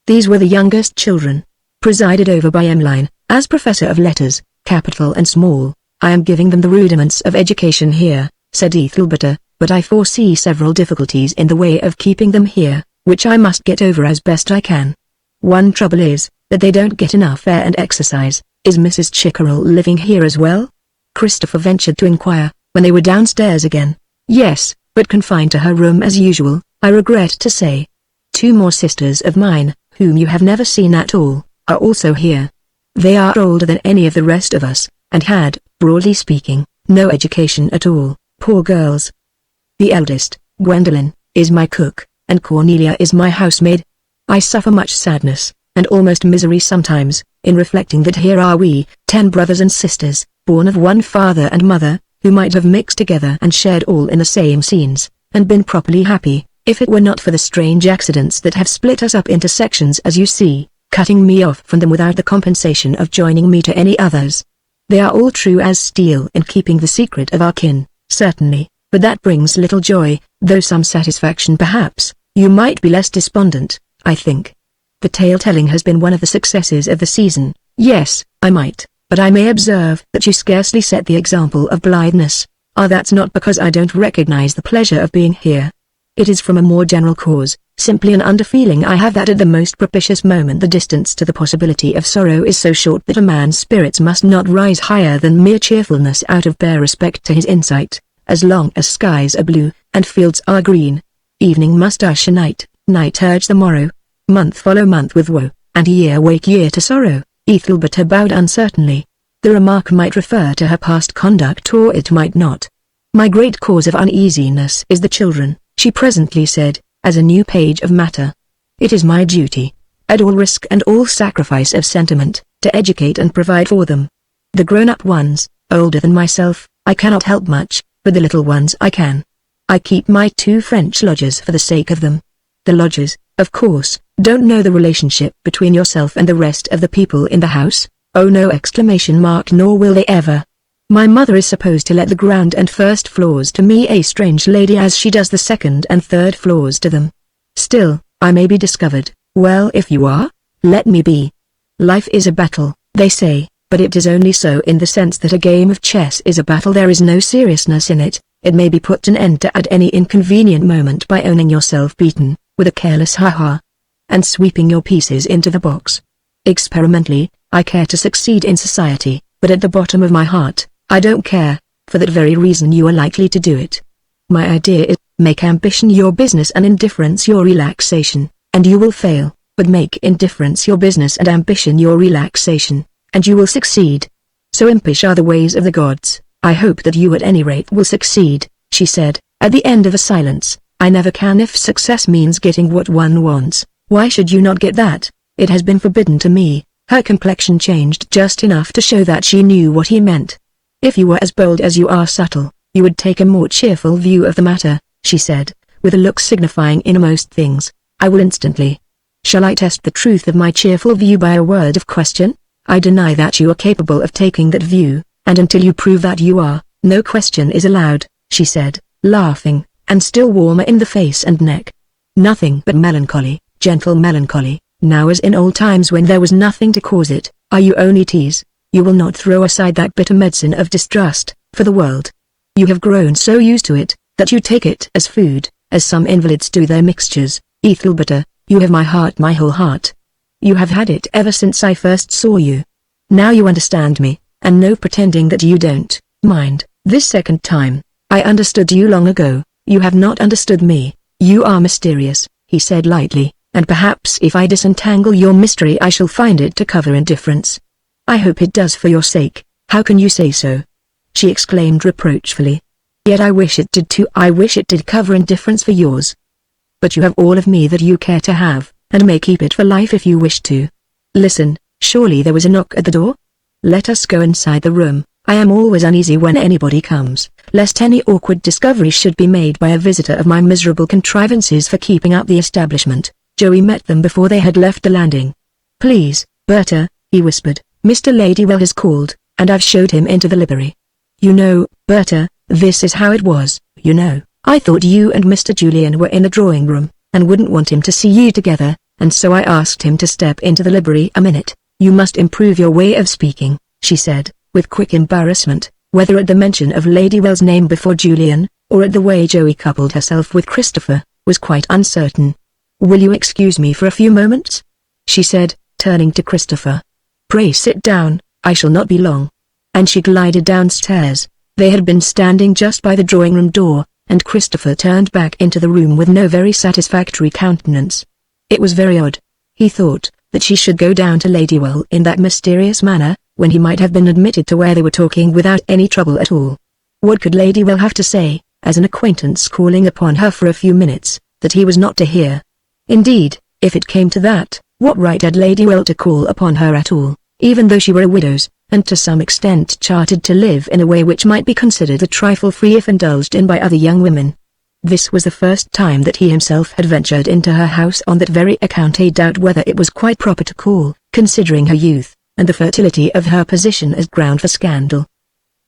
These were the youngest children, presided over by Emmeline, as professor of letters, capital and small. I am giving them the rudiments of education here, said Ethelberta, but I foresee several difficulties in the way of keeping them here, which I must get over as best I can. One trouble is, that they don't get enough air and exercise. Is Mrs. Chickerell living here as well? Christopher ventured to inquire, when they were downstairs again. Yes, but confined to her room as usual, I regret to say. 2 more sisters of mine, whom you have never seen at all, are also here. They are older than any of the rest of us, and had, broadly speaking, no education at all, poor girls. The eldest, Gwendolen, is my cook, and Cornelia is my housemaid. I suffer much sadness, and almost misery sometimes, in reflecting that here are we, 10 brothers and sisters, born of one father and mother, who might have mixed together and shared all in the same scenes, and been properly happy, if it were not for the strange accidents that have split us up into sections as you see, cutting me off from them without the compensation of joining me to any others. They are all true as steel in keeping the secret of our kin, certainly, but that brings little joy, though some satisfaction perhaps. You might be less despondent, I think. The tale-telling has been one of the successes of the season. Yes, I might, but I may observe that you scarcely set the example of blitheness. That's not because I don't recognize the pleasure of being here. It is from a more general cause, simply an under-feeling I have that at the most propitious moment the distance to the possibility of sorrow is so short that a man's spirits must not rise higher than mere cheerfulness out of bare respect to his insight, as long as skies are blue, and fields are green. Evening must usher night, night urge the morrow, month follow month with woe, and year wake year to sorrow. Ethelberta bowed uncertainly. The remark might refer to her past conduct or it might not. My great cause of uneasiness is the children, she presently said, as a new page of matter. It is my duty, at all risk and all sacrifice of sentiment, to educate and provide for them. The grown-up ones, older than myself, I cannot help much, but the little ones I can. I keep my 2 French lodgers for the sake of them. The lodgers, of course, don't know the relationship between yourself and the rest of the people in the house. Oh no! Nor will they ever. My mother is supposed to let the ground and first floors to me, a strange lady, as she does the second and third floors to them. Still, I may be discovered. Well, if you are, let me be. Life is a battle, they say, but it is only so in the sense that a game of chess is a battle. There is no seriousness in it. It may be put an end to at any inconvenient moment by owning yourself beaten, with a careless ha-ha, and sweeping your pieces into the box. Experimentally, I care to succeed in society, but at the bottom of my heart, I don't care, for that very reason you are likely to do it. My idea is, make ambition your business and indifference your relaxation, and you will fail, but make indifference your business and ambition your relaxation, and you will succeed. So impish are the ways of the gods. I hope that you at any rate will succeed, she said, at the end of a silence. I never can if success means getting what one wants. Why should you not get that? It has been forbidden to me. Her complexion changed just enough to show that she knew what he meant. If you were as bold as you are subtle, you would take a more cheerful view of the matter, she said, with a look signifying in most things, I will instantly. Shall I test the truth of my cheerful view by a word of question? I deny that you are capable of taking that view, and until you prove that you are, no question is allowed, she said, laughing, and still warmer in the face and neck. Nothing but melancholy, gentle melancholy, now as in old times when there was nothing to cause it. Are you only tease? You will not throw aside that bitter medicine of distrust, for the world. You have grown so used to it, that you take it as food, as some invalids do their mixtures. Ethelberta, you have my heart, my whole heart. You have had it ever since I first saw you. Now you understand me, and no pretending that you don't. Mind, this second time, I understood you long ago. You have not understood me. You are mysterious, he said lightly, and perhaps if I disentangle your mystery I shall find it to cover indifference. I hope it does for your sake. How can you say so? She exclaimed reproachfully. Yet I wish it did too. I wish it did cover indifference for yours. But you have all of me that you care to have, and may keep it for life if you wish to. Listen, surely there was a knock at the door? Let us go inside the room. I am always uneasy when anybody comes, lest any awkward discovery should be made by a visitor of my miserable contrivances for keeping up the establishment. Joey met them before they had left the landing. Please, Berta, he whispered, Mr. Ladywell has called, and I've showed him into the library. You know, Berta, this is how it was, you know. I thought you and Mr. Julian were in the drawing room, and wouldn't want him to see you together, and so I asked him to step into the library a minute. You must improve your way of speaking, she said, with quick embarrassment, whether at the mention of Ladywell's name before Julian, or at the way Joey coupled herself with Christopher, was quite uncertain. Will you excuse me for a few moments? She said, turning to Christopher. Pray sit down, I shall not be long. And she glided downstairs. They had been standing just by the drawing-room door, and Christopher turned back into the room with no very satisfactory countenance. It was very odd, he thought, that she should go down to Ladywell in that mysterious manner, when he might have been admitted to where they were talking without any trouble at all. What could Ladywell have to say, as an acquaintance calling upon her for a few minutes, that he was not to hear? Indeed, if it came to that, what right had Ladywell to call upon her at all, even though she were a widow's, and to some extent chartered to live in a way which might be considered a trifle free if indulged in by other young women? This was the first time that he himself had ventured into her house on that very account. He doubted whether it was quite proper to call, considering her youth, and the fertility of her position as ground for scandal.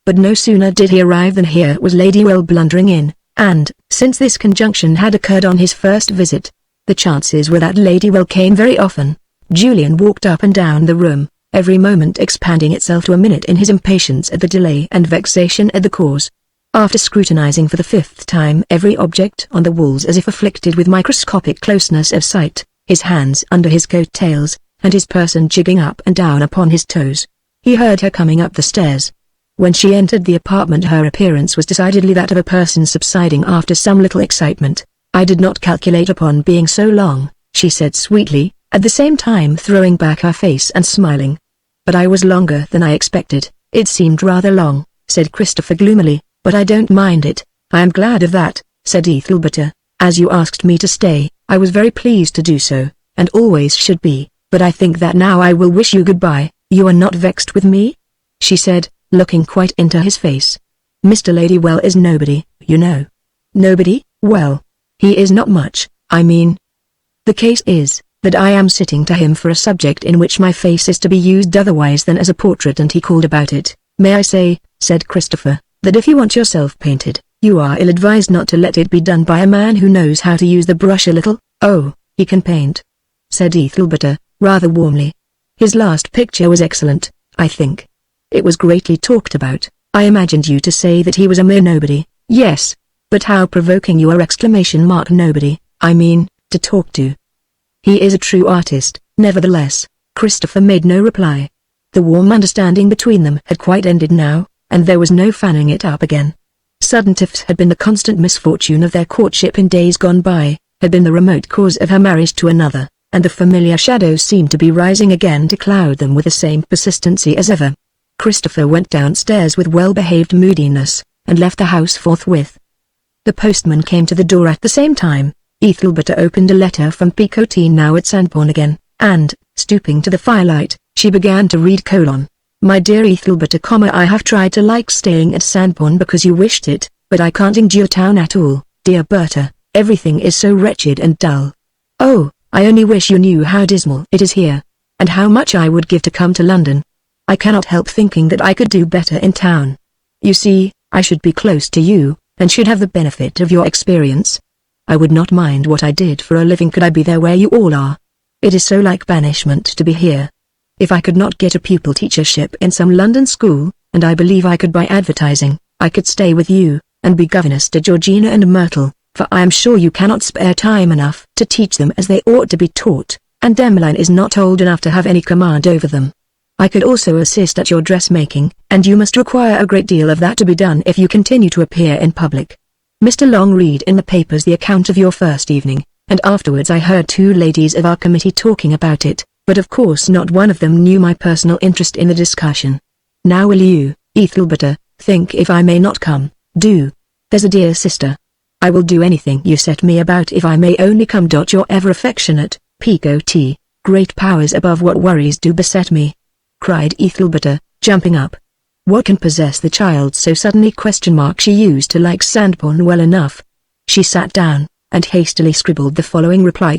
But no sooner did he arrive than here was Ladywell blundering in, and, since this conjunction had occurred on his first visit, the chances were that Ladywell came very often. Julian walked up and down the room, every moment expanding itself to a minute in his impatience at the delay and vexation at the cause. After scrutinizing for the 5th time every object on the walls as if afflicted with microscopic closeness of sight, his hands under his coat-tails, and his person jigging up and down upon his toes, he heard her coming up the stairs. When she entered the apartment her appearance was decidedly that of a person subsiding after some little excitement. "I did not calculate upon being so long," she said sweetly, at the same time throwing back her face and smiling. "But I was longer than I expected." "It seemed rather long," said Christopher gloomily, "but I don't mind it." "I am glad of that," said Ethelberta. "As you asked me to stay, I was very pleased to do so, and always should be, but I think that now I will wish you goodbye. You are not vexed with me?" she said, looking quite into his face. "Mr. Ladywell is nobody, you know." "Nobody? Well, he is not much, I mean. The case is, that I am sitting to him for a subject in which my face is to be used otherwise than as a portrait, and he called about it. May I say," said Christopher, "that if you want yourself painted, you are ill-advised not to let it be done by a man who knows how to use the brush a little?" "Oh, he can paint," said Ethelberta, rather warmly. "His last picture was excellent, I think. It was greatly talked about." "I imagined you to say that he was a mere nobody." "Yes. But how provoking you are! Exclamation mark. Nobody, I mean, to talk to." "He is a true artist." Nevertheless, Christopher made no reply. The warm understanding between them had quite ended now, and there was no fanning it up again. Sudden tiffs had been the constant misfortune of their courtship in days gone by, had been the remote cause of her marriage to another, and the familiar shadows seemed to be rising again to cloud them with the same persistency as ever. Christopher went downstairs with well-behaved moodiness, and left the house forthwith. The postman came to the door at the same time. Ethelberta opened a letter from Picotee, now at Sandbourne again, and, stooping to the firelight, she began to read: "My dear Ethelberta, I have tried to like staying at Sandbourne because you wished it, but I can't endure town at all, dear Berta. Everything is so wretched and dull. Oh, I only wish you knew how dismal it is here, and how much I would give to come to London. I cannot help thinking that I could do better in town. You see, I should be close to you, and should have the benefit of your experience. I would not mind what I did for a living could I be there where you all are. It is so like banishment to be here. If I could not get a pupil teachership in some London school, and I believe I could by advertising, I could stay with you, and be governess to Georgina and Myrtle, for I am sure you cannot spare time enough to teach them as they ought to be taught, and Emmeline is not old enough to have any command over them. I could also assist at your dressmaking, and you must require a great deal of that to be done if you continue to appear in public. Mr. Long read in the papers the account of your first evening, and afterwards I heard 2 ladies of our committee talking about it, but of course not one of them knew my personal interest in the discussion. Now will you, Ethelberta, think if I may not come? Do. There's a dear sister. I will do anything you set me about if I may only come. Your ever affectionate, Picotee. Great powers above, what worries do beset me!" cried Ethelberta, jumping up. "What can possess the child so suddenly? She used to like Sandbourne well enough." She sat down, and hastily scribbled the following reply: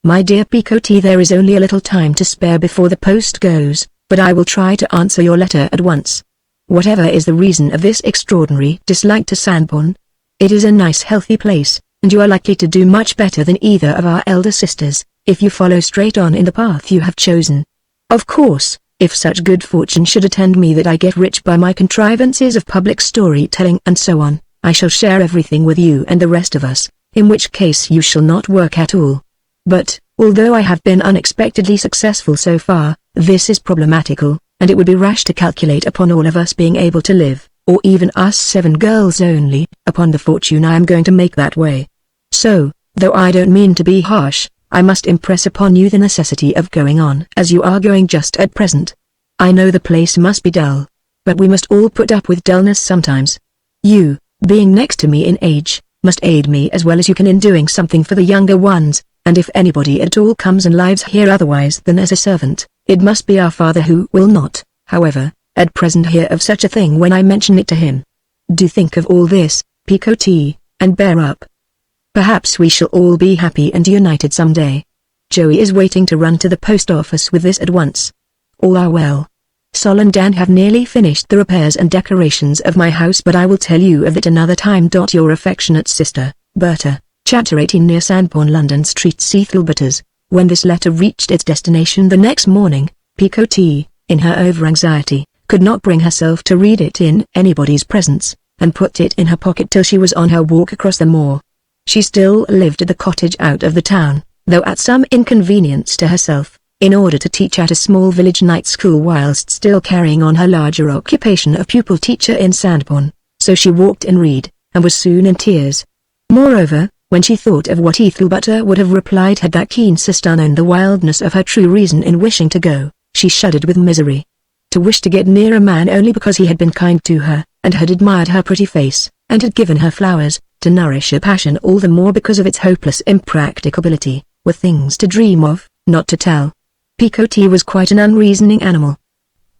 "My dear Picotee, there is only a little time to spare before the post goes, but I will try to answer your letter at once. Whatever is the reason of this extraordinary dislike to Sandbourne? It is a nice healthy place, and you are likely to do much better than either of our elder sisters, if you follow straight on in the path you have chosen. Of course, if such good fortune should attend me that I get rich by my contrivances of public story-telling and so on, I shall share everything with you and the rest of us, in which case you shall not work at all. But, although I have been unexpectedly successful so far, this is problematical, and it would be rash to calculate upon all of us being able to live, or even us 7 girls only, upon the fortune I am going to make that way. So, though I don't mean to be harsh, I must impress upon you the necessity of going on as you are going just at present. I know the place must be dull, but we must all put up with dullness sometimes. You, being next to me in age, must aid me as well as you can in doing something for the younger ones, and if anybody at all comes and lives here otherwise than as a servant, it must be our father, who will not, however, at present hear of such a thing when I mention it to him. Do think of all this, Picotee, and bear up. Perhaps we shall all be happy and united some day. Joey is waiting to run to the post office with this at once. All are well. Sol and Dan have nearly finished the repairs and decorations of my house, but I will tell you of it another time. Your affectionate sister, Berta. Chapter 18. Near Sandbourne, London Streets. Ethelberta's. When this letter reached its destination the next morning, Picotee, in her over-anxiety, could not bring herself to read it in anybody's presence, and put it in her pocket till she was on her walk across the moor. She still lived at the cottage out of the town, though at some inconvenience to herself, in order to teach at a small village night school whilst still carrying on her larger occupation of pupil teacher in Sandbourne. So she walked and read, and was soon in tears. Moreover, when she thought of what Ethelberta would have replied had that keen sister known the wildness of her true reason in wishing to go, she shuddered with misery. To wish to get near a man only because he had been kind to her, and had admired her pretty face, and had given her flowers, to nourish a passion all the more because of its hopeless impracticability, were things to dream of, not to tell. Picotee was quite an unreasoning animal.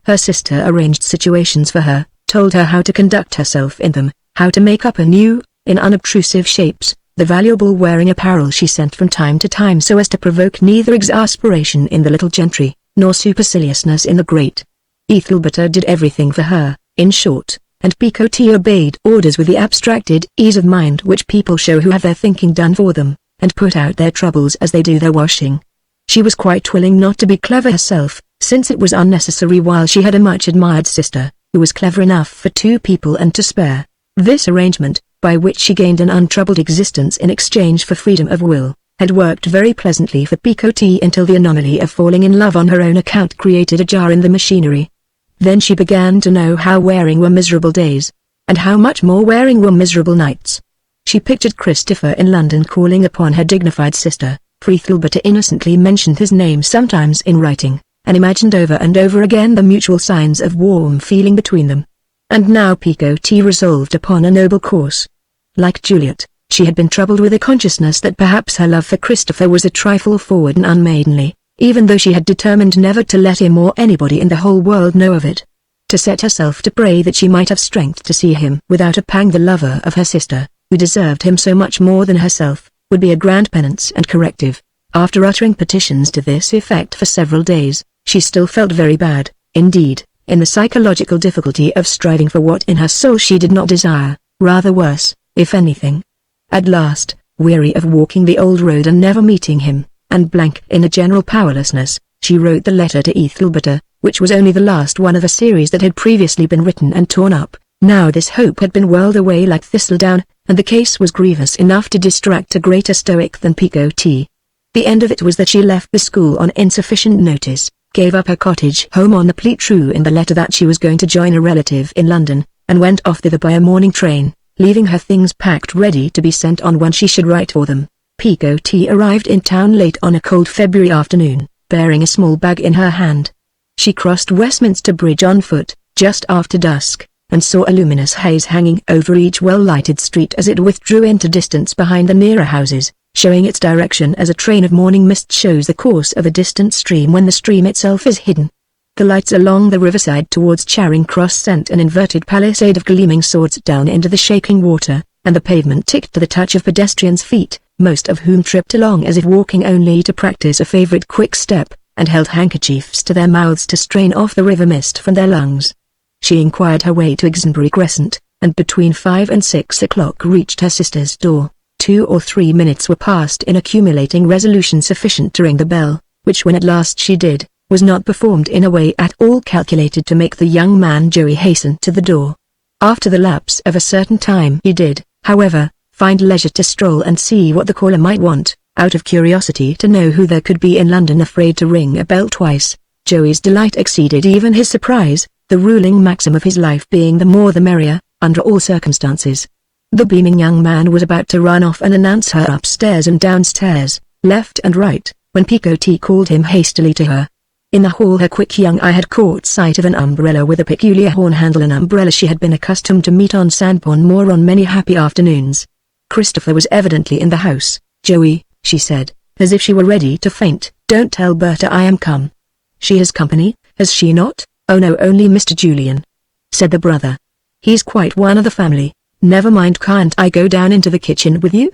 Her sister arranged situations for her, told her how to conduct herself in them, how to make up anew, in unobtrusive shapes, the valuable wearing apparel she sent from time to time so as to provoke neither exasperation in the little gentry, nor superciliousness in the great. Ethelberta did everything for her, in short, and Picotee obeyed orders with the abstracted ease of mind which people show who have their thinking done for them, and put out their troubles as they do their washing. She was quite willing not to be clever herself, since it was unnecessary while she had a much admired sister, who was clever enough for two people and to spare. This arrangement, by which she gained an untroubled existence in exchange for freedom of will, had worked very pleasantly for Picotee until the anomaly of falling in love on her own account created a jar in the machinery. Then she began to know how wearing were miserable days, and how much more wearing were miserable nights. She pictured Christopher in London calling upon her dignified sister, for Ethelberta innocently mentioned his name sometimes in writing, and imagined over and over again the mutual signs of warm feeling between them. And now Picotee resolved upon a noble course. Like Juliet, she had been troubled with a consciousness that perhaps her love for Christopher was a trifle forward and unmaidenly, even though she had determined never to let him or anybody in the whole world know of it. To set herself to pray that she might have strength to see him without a pang the lover of her sister, who deserved him so much more than herself, would be a grand penance and corrective. After uttering petitions to this effect for several days, she still felt very bad, indeed, in the psychological difficulty of striving for what in her soul she did not desire, rather worse, if anything. At last, weary of walking the old road and never meeting him, and blank in a general powerlessness, she wrote the letter to Ethelberta, which was only the last one of a series that had previously been written and torn up. Now this hope had been whirled away like thistledown, and the case was grievous enough to distract a greater stoic than Picotee. The end of it was that she left the school on insufficient notice, gave up her cottage home on the Pleat true in the letter that she was going to join a relative in London, and went off thither by a morning train, leaving her things packed ready to be sent on when she should write for them. Picotee arrived in town late on a cold February afternoon, bearing a small bag in her hand. She crossed Westminster Bridge on foot, just after dusk, and saw a luminous haze hanging over each well-lighted street as it withdrew into distance behind the nearer houses, showing its direction as a train of morning mist shows the course of a distant stream when the stream itself is hidden. The lights along the riverside towards Charing Cross sent an inverted palisade of gleaming swords down into the shaking water, and the pavement ticked to the touch of pedestrians' feet, most of whom tripped along as if walking only to practice a favorite quick step, and held handkerchiefs to their mouths to strain off the river mist from their lungs. She inquired her way to Exonbury Crescent, and between 5 and 6 o'clock reached her sister's door. 2 or 3 minutes were passed in accumulating resolution sufficient to ring the bell, which when at last she did, was not performed in a way at all calculated to make the young man Joey hasten to the door. After the lapse of a certain time he did, however, find leisure to stroll and see what the caller might want, out of curiosity to know who there could be in London afraid to ring a bell twice. Joey's delight exceeded even his surprise, the ruling maxim of his life being the more the merrier, under all circumstances. The beaming young man was about to run off and announce her upstairs and downstairs, left and right, when Picotee called him hastily to her. In the hall her quick young eye had caught sight of an umbrella with a peculiar horn handle, an umbrella she had been accustomed to meet on Sandbourne Moor on many happy afternoons. Christopher was evidently in the house. "Joey," she said, as if she were ready to faint, "don't tell Berta I am come." "She has company, has she not?" "Oh no, only Mr. Julian," said the brother. "He's quite one of the family." "Never mind, can't I go down into the kitchen with you?"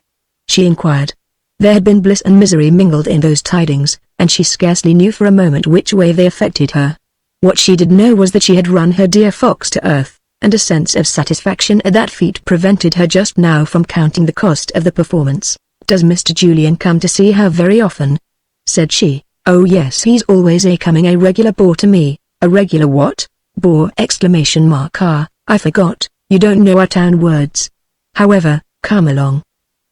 she inquired. There had been bliss and misery mingled in those tidings, and she scarcely knew for a moment which way they affected her. What she did know was that she had run her dear fox to earth, and a sense of satisfaction at that feat prevented her just now from counting the cost of the performance. "Does Mr. Julian come to see her very often?" said she. "Oh yes, he's always coming, a regular bore to me." "A regular what?" "Bore!" "Ah, I forgot. You don't know our town words. However, come along.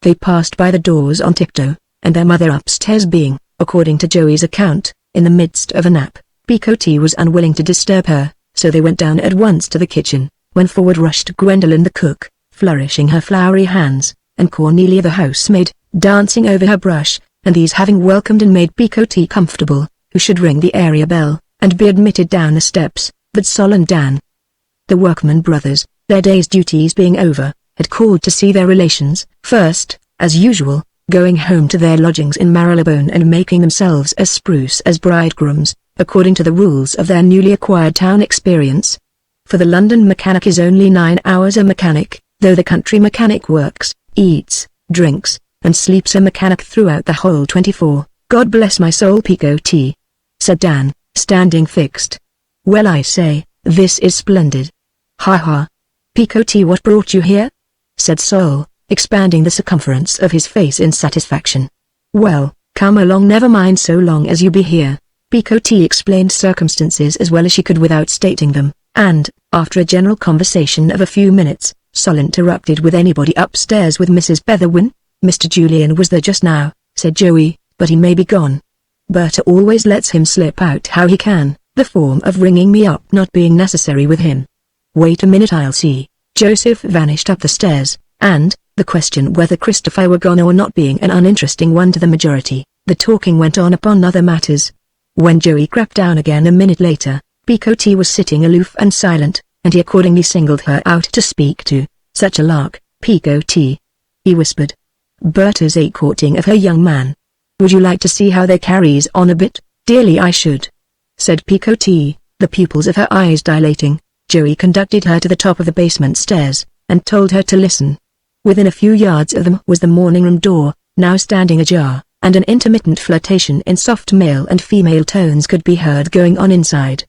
They passed by the doors on tiptoe, and their mother upstairs being, according to Joey's account, in the midst of a nap. Picotee was unwilling to disturb her, so they went down at once to the kitchen, when forward rushed Gwendolyn the cook, flourishing her floury hands, and Cornelia the housemaid, dancing over her brush, and these having welcomed and made Picotee comfortable, who should ring the area bell, and be admitted down the steps, but Sol and Dan. The workman brothers, their day's duties being over, had called to see their relations, first, as usual, going home to their lodgings in Marylebone and making themselves as spruce as bridegrooms, according to the rules of their newly acquired town experience. For the London mechanic is only 9 hours a mechanic, though the country mechanic works, eats, drinks, and sleeps a mechanic throughout the whole 24. God bless my soul, Picotee, said Dan, standing fixed. Well, I say, this is splendid. Ha ha. Picotee, what brought you here? Said Sol, expanding the circumference of his face in satisfaction. Well, come along, never mind so long as you be here. Picotee explained circumstances as well as she could without stating them, and, after a general conversation of a few minutes, Sol interrupted with anybody upstairs with Mrs. Betherwin. Mr. Julian was there just now, said Joey, but he may be gone. Berta always lets him slip out how he can, the form of ringing me up not being necessary with him. Wait a minute, I'll see. Joseph vanished up the stairs, and, the question whether Christopher were gone or not being an uninteresting one to the majority, the talking went on upon other matters. When Joey crept down again a minute later, Picotee was sitting aloof and silent, and he accordingly singled her out to speak to. Such a lark, Picotee, he whispered. Berta's a courting of her young man. Would you like to see how they carries on a bit? Dearly I should, said Picotee, the pupils of her eyes dilating. Joey conducted her to the top of the basement stairs, and told her to listen. Within a few yards of them was the morning room door, now standing ajar, and an intermittent flirtation in soft male and female tones could be heard going on inside.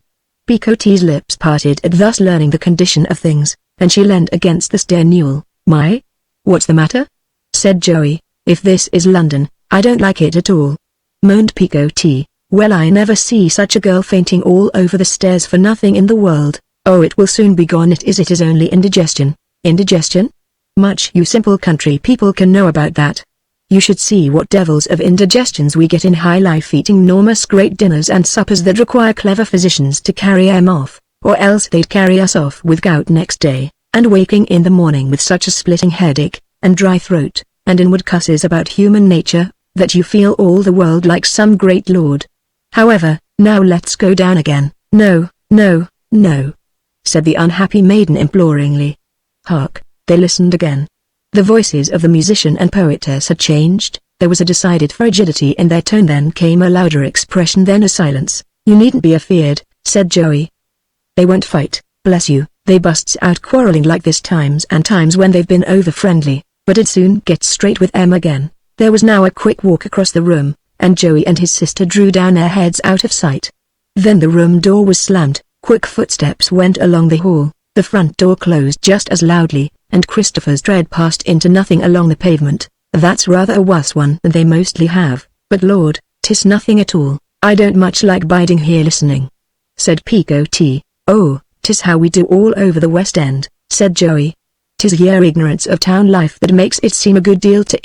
Picotee's lips parted at thus learning the condition of things, and she leaned against the stair newel. My? What's the matter? Said Joey. If this is London, I don't like it at all. Moaned Picotee. Well, I never see such a girl fainting all over the stairs for nothing in the world. Oh, it will soon be gone. It is only indigestion. Indigestion? Much you simple country people can know about that. You should see what devils of indigestions we get in high life, eating enormous great dinners and suppers that require clever physicians to carry 'em off, or else they'd carry us off with gout next day, and waking in the morning with such a splitting headache, and dry throat, and inward cusses about human nature, that you feel all the world like some great lord. However, now let's go down again. No, no, no, said the unhappy maiden imploringly. Hark, they listened again. The voices of the musician and poetess had changed. There was a decided frigidity in their tone, then came a louder expression, then a silence. You needn't be afeard, said Joey. They won't fight, bless you. They busts out quarreling like this times and times when they've been over friendly, but it soon gets straight with 'em again. There was now a quick walk across the room, and Joey and his sister drew down their heads out of sight. Then the room door was slammed, quick footsteps went along the hall, the front door closed just as loudly, and Christopher's tread passed into nothing along the pavement. That's rather a worse one than they mostly have, but Lord, 'tis nothing at all. I don't much like biding here listening, said Picotee. Oh, 'tis how we do all over the West End, said Joey. 'Tis your ignorance of town life that makes it seem a good deal to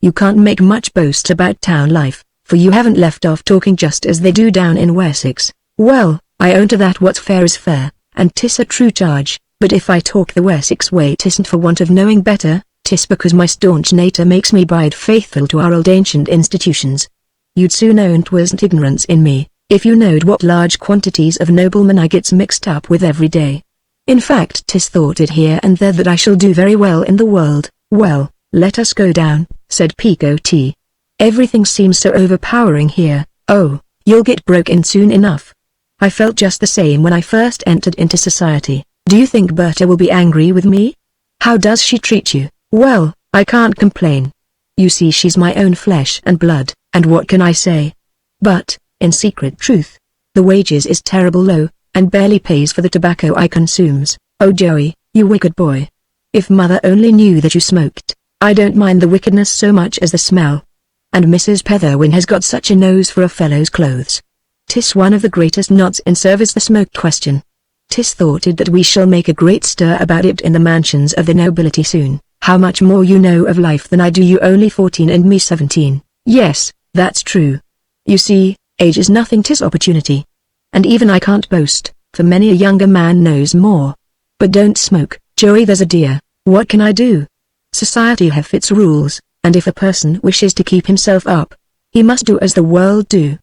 you can't make much boast about town life, for you haven't left off talking just as they do down in Wessex. Well, I own to that what's fair is fair, and 'tis a true charge. But if I talk the Wessex way, 'tisn't for want of knowing better, 'tis because my staunch nature makes me bide faithful to our old ancient institutions. You'd soon own 'twasn't ignorance in me, if you knowed what large quantities of noblemen I gets mixed up with every day. In fact, 'tis thought it here and there that I shall do very well in the world. Well, let us go down, said Picotee. Everything seems so overpowering here. Oh, you'll get broke in soon enough. I felt just the same when I first entered into society. Do you think Berta will be angry with me? How does she treat you? Well, I can't complain. You see, she's my own flesh and blood, and what can I say? But, in secret truth, the wages is terrible low, and barely pays for the tobacco I consumes. Oh Joey, you wicked boy. If mother only knew that you smoked. I don't mind the wickedness so much as the smell. And Mrs. Petherwin has got such a nose for a fellow's clothes. 'Tis one of the greatest knots in service, the smoke question. 'Tis thoughted that we shall make a great stir about it in the mansions of the nobility soon. How much more you know of life than I do, you only 14 and me 17. Yes, that's true. You see, age is nothing, 'tis opportunity. And even I can't boast, for many a younger man knows more. But don't smoke, Joey, there's a dear. What can I do? Society have its rules, and if a person wishes to keep himself up, he must do as the world do.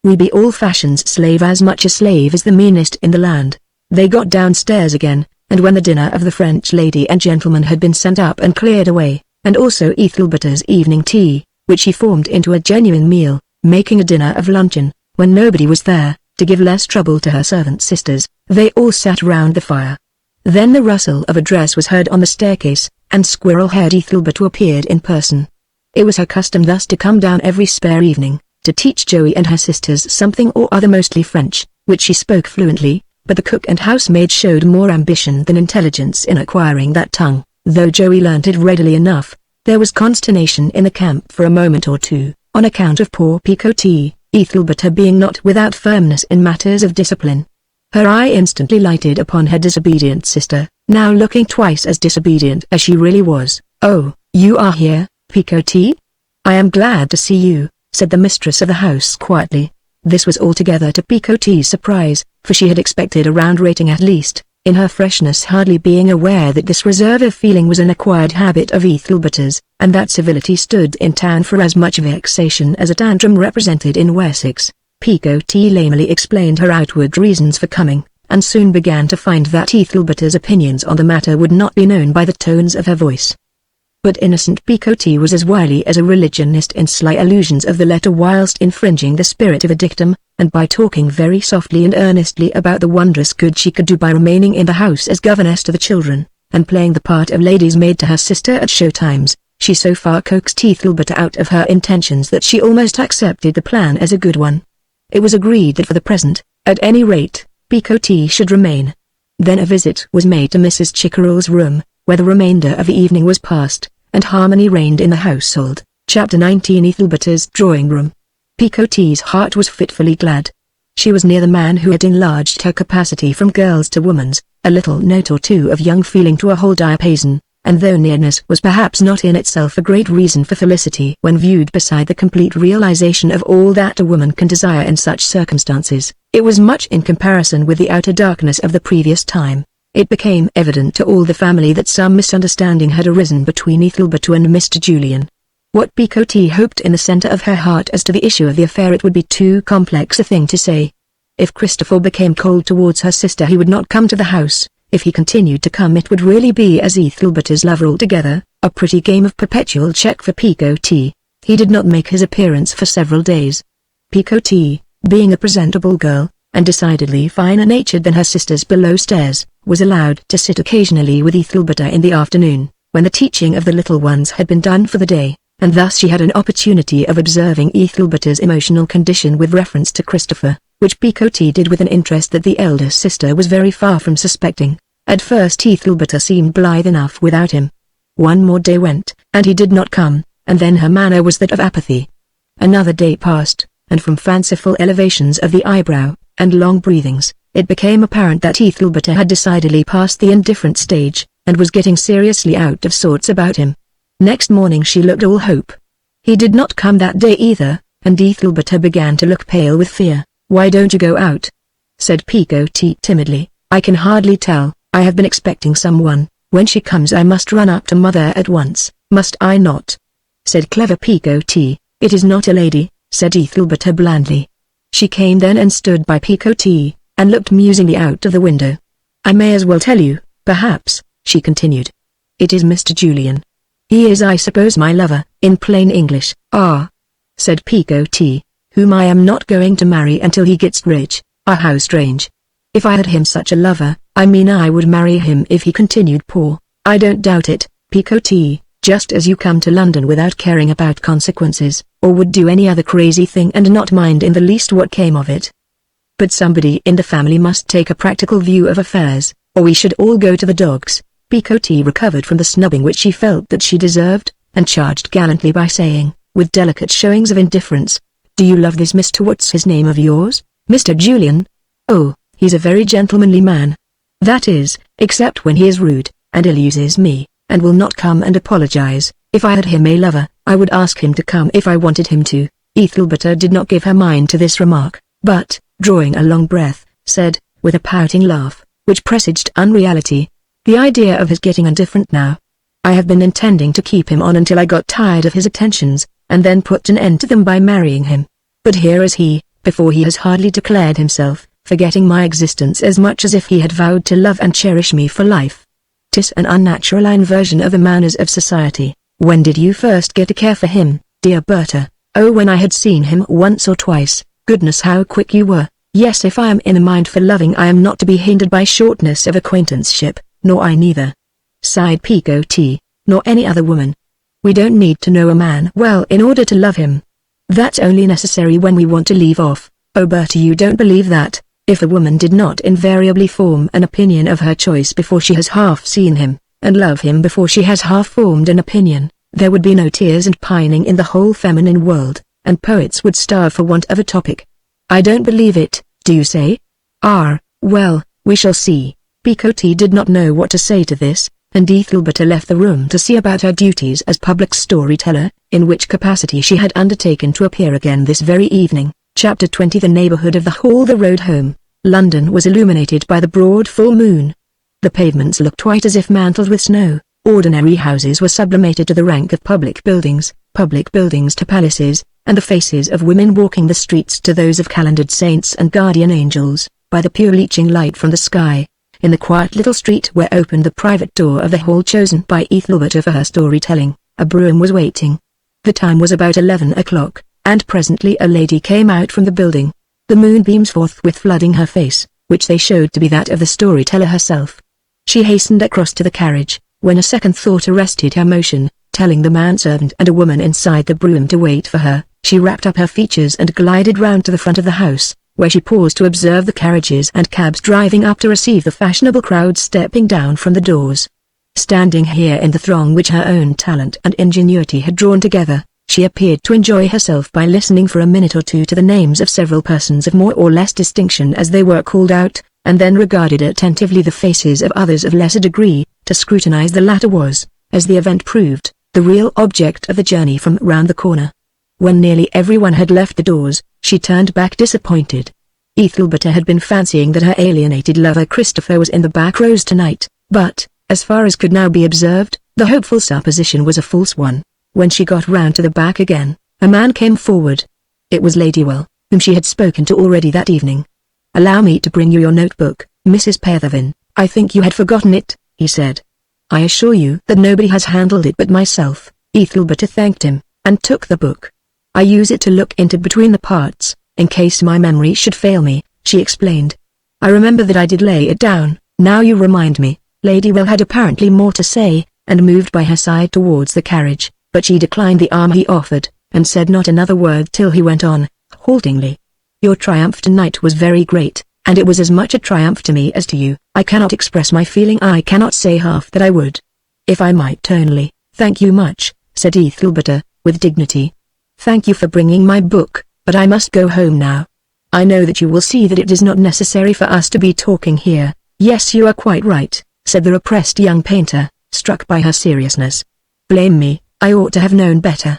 We be all fashion's slave, as much a slave as the meanest in the land. They got downstairs again, and when the dinner of the French lady and gentleman had been sent up and cleared away, and also Ethelberta's evening tea, which she formed into a genuine meal, making a dinner of luncheon, when nobody was there, to give less trouble to her servant sisters, they all sat round the fire. Then the rustle of a dress was heard on the staircase, and squirrel-haired Ethelberta appeared in person. It was her custom thus to come down every spare evening, to teach Joey and her sisters something or other, mostly French, which she spoke fluently, but the cook and housemaid showed more ambition than intelligence in acquiring that tongue. Though Joey learnt it readily enough, there was consternation in the camp for a moment or two, on account of poor Picotte, Ethelberta being not without firmness in matters of discipline. Her eye instantly lighted upon her disobedient sister, now looking twice as disobedient as she really was. "Oh, you are here, Picotte? I am glad to see you," said the mistress of the house quietly. This was altogether to Picotte's surprise, for she had expected a round rating at least, in her freshness, hardly being aware that this reserve of feeling was an acquired habit of Ethelberta's, and that civility stood in town for as much vexation as a tantrum represented in Wessex. Picotte lamely explained her outward reasons for coming, and soon began to find that Ethelberta's opinions on the matter would not be known by the tones of her voice. But innocent Picotte was as wily as a religionist in sly allusions of the letter, whilst infringing the spirit of a dictum, and by talking very softly and earnestly about the wondrous good she could do by remaining in the house as governess to the children, and playing the part of lady's maid to her sister at show times. She so far coaxed Ethelberta out of her intentions that she almost accepted the plan as a good one. It was agreed that for the present, at any rate, Picotte should remain. Then a visit was made to Mrs. Chickerell's room, where the remainder of the evening was passed, and harmony reigned in the household. Chapter 19. Ethelberta's drawing room. Picotte's heart was fitfully glad. She was near the man who had enlarged her capacity from girl's to woman's, a little note or two of young feeling to a whole diapason, and though nearness was perhaps not in itself a great reason for felicity when viewed beside the complete realization of all that a woman can desire in such circumstances, it was much in comparison with the outer darkness of the previous time. It became evident to all the family that some misunderstanding had arisen between Ethelberta and Mr. Julian. What Picotte hoped in the centre of her heart as to the issue of the affair, it would be too complex a thing to say. If Christopher became cold towards her sister, he would not come to the house. If he continued to come, it would really be as Ethelberta's lover altogether, a pretty game of perpetual check for Picotte. He did not make his appearance for several days. Picotte, being a presentable girl, and decidedly finer-natured than her sisters below stairs, was allowed to sit occasionally with Ethelberta in the afternoon, when the teaching of the little ones had been done for the day, and thus she had an opportunity of observing Ethelberta's emotional condition with reference to Christopher, which Picotte did with an interest that the elder sister was very far from suspecting. At first Ethelberta seemed blithe enough without him. One more day went, and he did not come, and then her manner was that of apathy. Another day passed, and from fanciful elevations of the eyebrow, and long breathings, it became apparent that Ethelberta had decidedly passed the indifferent stage, and was getting seriously out of sorts about him. Next morning she looked all hope. He did not come that day either, and Ethelberta began to look pale with fear. "Why don't you go out?" said Picotte timidly. "I can hardly tell. I have been expecting someone. When she comes I must run up to mother at once, must I not?" said clever Picotte. "It is not a lady," said Ethelberta blandly. She came then and stood by Picotte, and looked musingly out of the window. "I may as well tell you, perhaps," she continued. "It is Mr. Julian. He is, I suppose, my lover, in plain English." "Ah," said Picotte, "whom I am not going to marry until he gets rich. Ah, how strange. If I had him such a lover, I mean I would marry him if he continued poor." "I don't doubt it, Picotte, just as you come to London without caring about consequences, or would do any other crazy thing and not mind in the least what came of it. But somebody in the family must take a practical view of affairs, or we should all go to the dogs." Picotte recovered from the snubbing which she felt that she deserved, and charged gallantly by saying, with delicate showings of indifference, "Do you love this Mr. What's his name of yours, Mr. Julian?" "Oh, he's a very gentlemanly man. That is, except when he is rude, and ill-uses me, and will not come and apologize. If I had him a lover, I would ask him to come if I wanted him to. Ethelberta did not give her mind to this remark, but, drawing a long breath, said, with a pouting laugh, which presaged unreality, "The idea of his getting indifferent now. I have been intending to keep him on until I got tired of his attentions, and then put an end to them by marrying him. But here is he, before he has hardly declared himself, forgetting my existence as much as if he had vowed to love and cherish me for life. 'Tis an unnatural inversion of the manners of society. When did you first get to care for him, dear Berta?" "Oh, when I had seen him once or twice. Goodness, how quick you were. Yes, if I am in a mind for loving, I am not to be hindered by shortness of acquaintanceship, nor I neither," sighed Picot, "nor any other woman. We don't need to know a man well in order to love him. That's only necessary when we want to leave off." "Oh, Berta, you don't believe that. If a woman did not invariably form an opinion of her choice before she has half seen him, and love him before she has half formed an opinion, there would be no tears and pining in the whole feminine world, and poets would starve for want of a topic." "I don't believe it, do you say?" Well, we shall see." Picot did not know what to say to this, and Ethelberta left the room to see about her duties as public storyteller, in which capacity she had undertaken to appear again this very evening. Chapter 20. The neighborhood of the Hall. The road home, London, was illuminated by the broad full moon. The pavements looked white as if mantled with snow. Ordinary houses were sublimated to the rank of public buildings to palaces, and the faces of women walking the streets to those of calendared saints and guardian angels, by the pure leaching light from the sky. In the quiet little street where opened the private door of the hall chosen by Ethelberta for her storytelling, a brougham was waiting. The time was about 11 o'clock, and presently a lady came out from the building. The moonbeams forthwith flooding her face, which they showed to be that of the storyteller herself. She hastened across to the carriage, when a second thought arrested her motion, telling the manservant and a woman inside the brougham to wait for her. She wrapped up her features and glided round to the front of the house, where she paused to observe the carriages and cabs driving up to receive the fashionable crowd stepping down from the doors. Standing here in the throng which her own talent and ingenuity had drawn together, she appeared to enjoy herself by listening for a minute or two to the names of several persons of more or less distinction as they were called out, and then regarded attentively the faces of others of lesser degree. To scrutinize the latter was, as the event proved, the real object of the journey from round the corner. When nearly everyone had left the doors, she turned back disappointed. Ethelberta had been fancying that her alienated lover Christopher was in the back rows tonight, but, as far as could now be observed, the hopeful supposition was a false one. When she got round to the back again, a man came forward. It was Ladywell, whom she had spoken to already that evening. "Allow me to bring you your notebook, Mrs. Pethervin. I think you had forgotten it," he said. "I assure you that nobody has handled it but myself." Ethelberta thanked him, and took the book. "I use it to look into between the parts, in case my memory should fail me," she explained. "I remember that I did lay it down, now you remind me." Ladywell had apparently more to say, and moved by her side towards the carriage, but she declined the arm he offered, and said not another word till he went on, haltingly. "Your triumph tonight was very great, and it was as much a triumph to me as to you. I cannot express my feeling, I cannot say half that I would. If I might only." "Thank you much," said Ethelberta, with dignity. "Thank you for bringing my book, but I must go home now. I know that you will see that it is not necessary for us to be talking here." "Yes, you are quite right," said the repressed young painter, struck by her seriousness. "Blame me, I ought to have known better.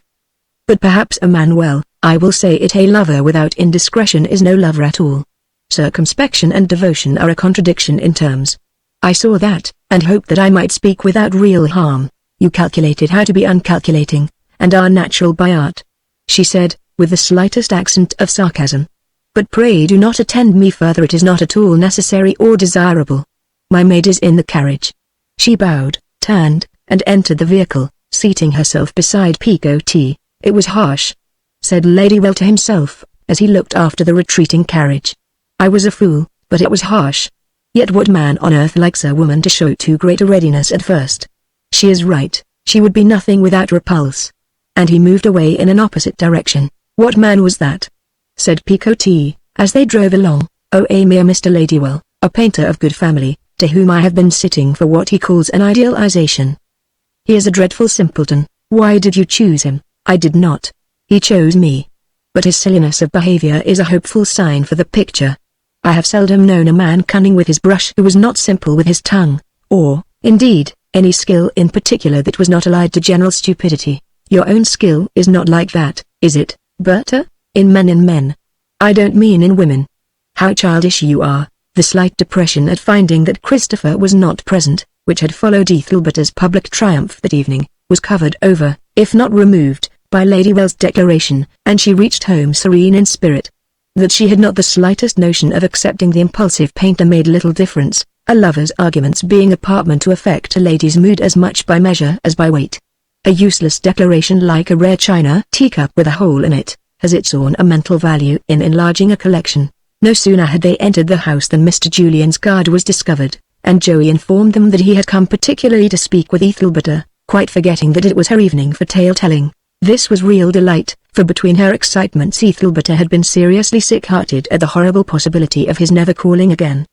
But perhaps a man, well, I will say it, a lover without indiscretion is no lover at all. Circumspection and devotion are a contradiction in terms. I saw that, and hoped that I might speak without real harm. You calculated how to be uncalculating, and are natural by art," she said, with the slightest accent of sarcasm. "But pray do not attend me further, it is not at all necessary or desirable. My maid is in the carriage." She bowed, turned, and entered the vehicle, seating herself beside Picot. "It was harsh," said Ladywell to himself, as he looked after the retreating carriage. "I was a fool, but it was harsh. Yet what man on earth likes a woman to show too great a readiness at first? She is right, she would be nothing without repulse." And he moved away in an opposite direction. "What man was that?" said Picot, as they drove along. "Oh, a mere Mr. Ladywell, a painter of good family, to whom I have been sitting for what he calls an idealization. He is a dreadful simpleton. Why did you choose him?" "I did not. He chose me. But his silliness of behavior is a hopeful sign for the picture." I have seldom known a man cunning with his brush who was not simple with his tongue, or, indeed, any skill in particular that was not allied to general stupidity. Your own skill is not like that, is it, Berta? In men. I don't mean in women. How childish you are. The slight depression at finding that Christopher was not present, which had followed Ethelberta's public triumph that evening, was covered over, if not removed, by Lady Well's declaration, and she reached home serene in spirit. That she had not the slightest notion of accepting the impulsive painter made little difference, a lover's arguments being apartment to affect a lady's mood as much by measure as by weight. A useless declaration like a rare china teacup with a hole in it, has its ornamental value in enlarging a collection. No sooner had they entered the house than Mr. Julian's card was discovered, and Joey informed them that he had come particularly to speak with Ethelberta, quite forgetting that it was her evening for tale-telling. This was real delight, for between her excitements Ethelberta had been seriously sick-hearted at the horrible possibility of his never calling again.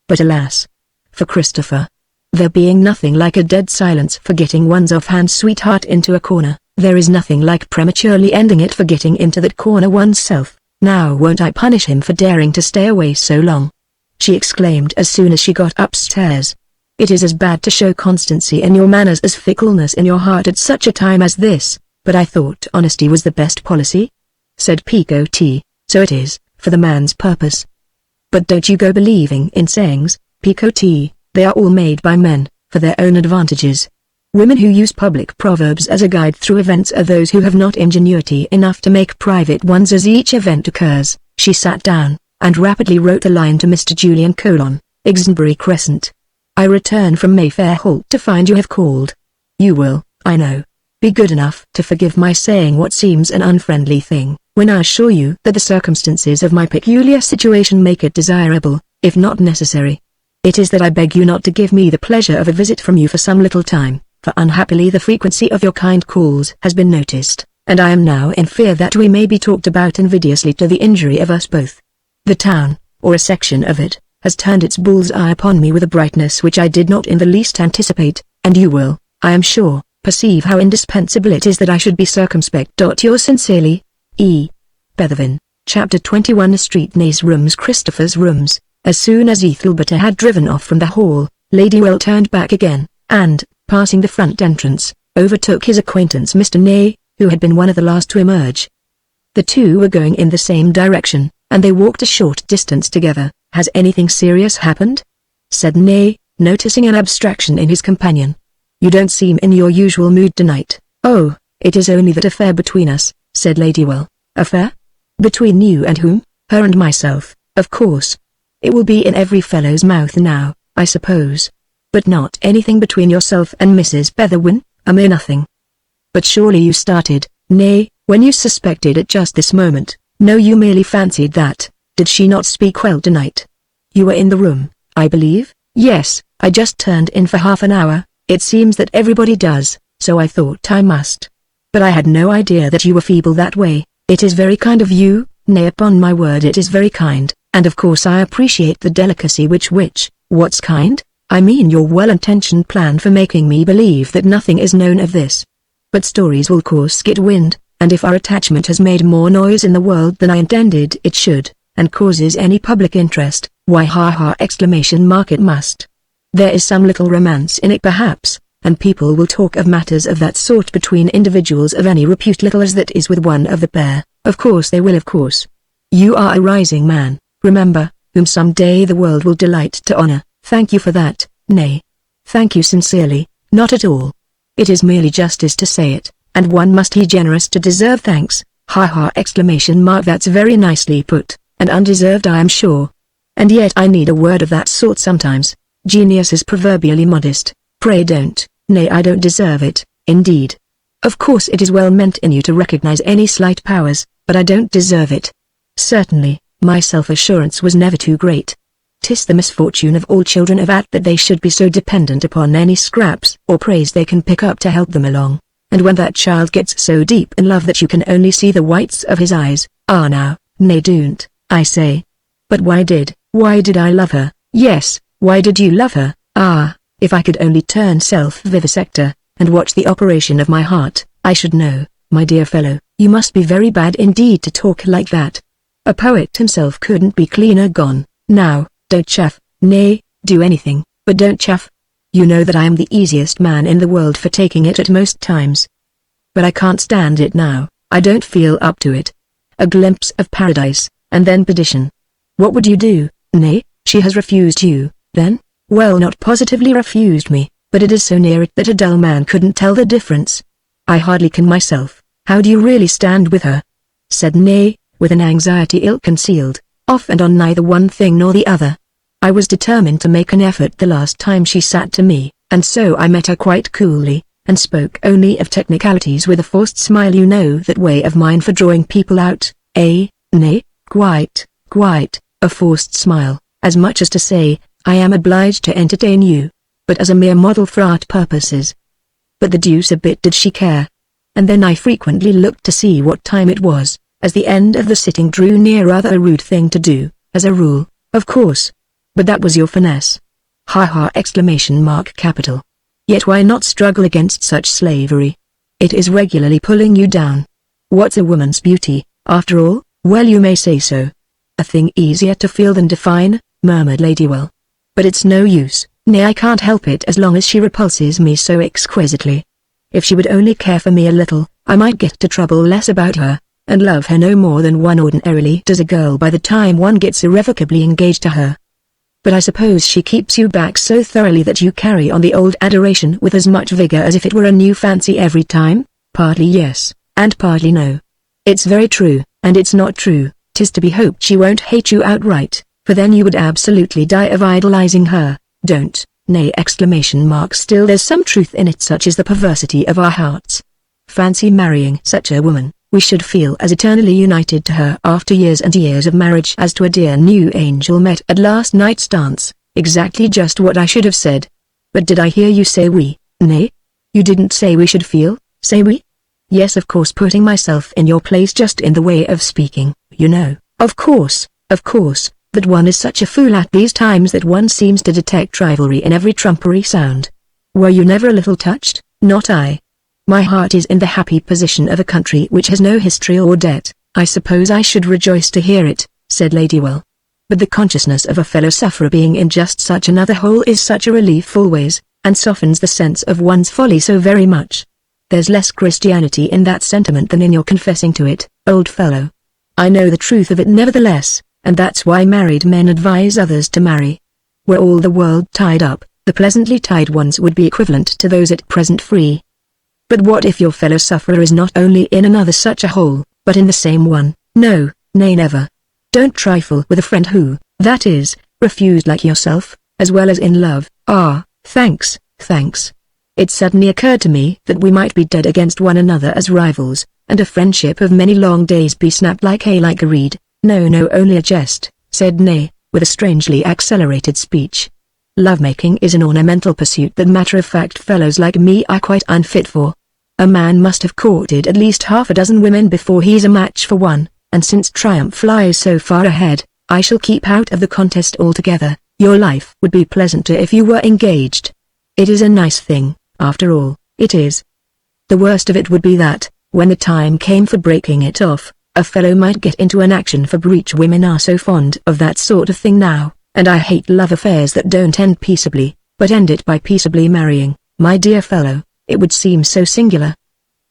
But alas, for Christopher, there being nothing like a dead silence for getting one's offhand sweetheart into a corner, there is nothing like prematurely ending it for getting into that corner oneself. Now won't I punish him for daring to stay away so long? She exclaimed as soon as she got upstairs. It is as bad to show constancy in your manners as fickleness in your heart at such a time as this, but I thought honesty was the best policy? Said Picot. So it is, for the man's purpose. But don't you go believing in sayings, Picot, they are all made by men, for their own advantages. Women who use public proverbs as a guide through events are those who have not ingenuity enough to make private ones as each event occurs. She sat down, and rapidly wrote a line to Mr. Julian : Exonbury Crescent. I return from Mayfair Halt to find you have called. You will, I know, be good enough to forgive my saying what seems an unfriendly thing, when I assure you that the circumstances of my peculiar situation make it desirable, if not necessary. It is that I beg you not to give me the pleasure of a visit from you for some little time, for unhappily the frequency of your kind calls has been noticed, and I am now in fear that we may be talked about invidiously to the injury of us both. The town, or a section of it, has turned its bull's eye upon me with a brightness which I did not in the least anticipate, and you will, I am sure, perceive how indispensable it is that I should be circumspect. Yours sincerely, E. Bethervin. Chapter 21. The street Nay's rooms. Christopher's rooms. As soon as Ethelberta had driven off from the hall, Lady Well turned back again, and, passing the front entrance, overtook his acquaintance Mr. Nay, who had been one of the last to emerge. The two were going in the same direction, and they walked a short distance together. Has anything serious happened? Said Nay, noticing an abstraction in his companion. You don't seem in your usual mood tonight. Oh, it is only that affair between us, said Lady Well. Affair? Between you and whom? Her and myself, of course. It will be in every fellow's mouth now, I suppose. But not anything between yourself and Mrs. Betherwin, a mere nothing. But surely you started, Nay, when you suspected it just this moment. No, you merely fancied that. Did she not speak well tonight? You were in the room, I believe? Yes, I just turned in for half an hour. It seems that everybody does, so I thought I must. But I had no idea that you were feeble that way. It is very kind of you, Nay, upon my word it is very kind, and of course I appreciate the delicacy which, what's kind? I mean your well-intentioned plan for making me believe that nothing is known of this. But stories will of course get wind, and if our attachment has made more noise in the world than I intended it should, and causes any public interest, why it must. There is some little romance in it perhaps, and people will talk of matters of that sort between individuals of any repute, little as that is with one of the pair. Of course they will, of course. You are a rising man, remember, whom some day the world will delight to honor. Thank you for that, Nay. Thank you sincerely, not at all. It is merely justice to say it, and one must be generous to deserve thanks. That's very nicely put, and undeserved I am sure. And yet I need a word of that sort sometimes. Genius is proverbially modest. Pray don't. Nay, I don't deserve it, indeed. Of course it is well meant in you to recognize any slight powers, but I don't deserve it. Certainly, my self-assurance was never too great. 'Tis the misfortune of all children of that they should be so dependent upon any scraps or praise they can pick up to help them along. And when that child gets so deep in love that you can only see the whites of his eyes, now, Nay, don't, I say. But why did I love her? Yes, why did you love her? If I could only turn self-vivisector, and watch the operation of my heart, I should know. My dear fellow, you must be very bad indeed to talk like that. A poet himself couldn't be cleaner gone. Now, don't chaff, nay, do anything, but don't chaff. You know that I am the easiest man in the world for taking it at most times. But I can't stand it now, I don't feel up to it. A glimpse of paradise, and then perdition. What would you do? Nay, she has refused you, then? Well, not positively refused me, but it is so near it that a dull man couldn't tell the difference. I hardly can myself. How do you really stand with her? Said Nay, with an anxiety ill-concealed, off and on neither one thing nor the other. I was determined to make an effort the last time she sat to me, and so I met her quite coolly, and spoke only of technicalities with a forced smile. You know that way of mine for drawing people out, eh, Nay? Quite, a forced smile, as much as to say, I am obliged to entertain you, but as a mere model for art purposes. But the deuce a bit did she care. And then I frequently looked to see what time it was, as the end of the sitting drew near. Rather a rude thing to do, as a rule, of course. But that was your finesse. Ha ha! Exclamation mark capital. Yet why not struggle against such slavery? It is regularly pulling you down. What's a woman's beauty, after all? Well, you may say so. A thing easier to feel than define, murmured Ladywell. But it's no use. Nay, I can't help it as long as she repulses me so exquisitely. If she would only care for me a little, I might get to trouble less about her, and love her no more than one ordinarily does a girl by the time one gets irrevocably engaged to her. But I suppose she keeps you back so thoroughly that you carry on the old adoration with as much vigor as if it were a new fancy every time? Partly yes, and partly no. It's very true, and it's not true. 'Tis to be hoped she won't hate you outright, for then you would absolutely die of idolizing her. Don't, nay! Exclamation mark. Still there's some truth in it, such is the perversity of our hearts. Fancy marrying such a woman. We should feel as eternally united to her after years and years of marriage as to a dear new angel met at last night's dance. Exactly just what I should have said. But did I hear you say we? Nay? You didn't say we should feel, say we? Yes, of course, putting myself in your place, just in the way of speaking, you know. Of course, that one is such a fool at these times that one seems to detect rivalry in every trumpery sound. Were you never a little touched? Not I. My heart is in the happy position of a country which has no history or debt. I suppose I should rejoice to hear it, said Ladywell. But the consciousness of a fellow sufferer being in just such another hole is such a relief always, and softens the sense of one's folly so very much. There's less Christianity in that sentiment than in your confessing to it, old fellow. I know the truth of it nevertheless, and that's why married men advise others to marry. Were all the world tied up, the pleasantly tied ones would be equivalent to those at present free. But what if your fellow sufferer is not only in another such a hole, but in the same one? No, nay, never. Don't trifle with a friend who, that is, refused like yourself, as well as in love. Ah, thanks. It suddenly occurred to me that we might be dead against one another as rivals, and a friendship of many long days be snapped like a reed. No, only a jest, said Nay, with a strangely accelerated speech. Lovemaking is an ornamental pursuit that matter-of-fact fellows like me are quite unfit for. A man must have courted at least half a dozen women before he's a match for one, and since triumph flies so far ahead, I shall keep out of the contest altogether. Your life would be pleasanter if you were engaged. It is a nice thing, after all, it is. The worst of it would be that, when the time came for breaking it off, a fellow might get into an action for breach. Women are so fond of that sort of thing now, and I hate love affairs that don't end peaceably, but end it by peaceably marrying. My dear fellow, it would seem so singular.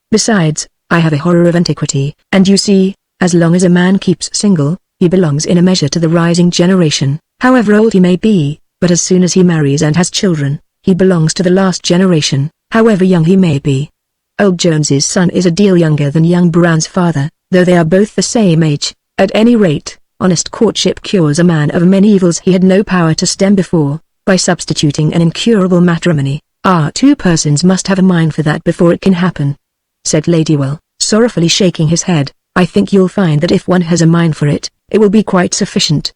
Besides, I have a horror of antiquity, and you see, as long as a man keeps single, he belongs in a measure to the rising generation, however old he may be, but as soon as he marries and has children, he belongs to the last generation, however young he may be. Old Jones's son is a deal younger than young Brown's father, though they are both the same age. At any rate, honest courtship cures a man of many evils he had no power to stem before, by substituting an incurable matrimony. Two persons must have a mind for that before it can happen, said Ladywell, sorrowfully shaking his head. I think you'll find that if one has a mind for it, it will be quite sufficient.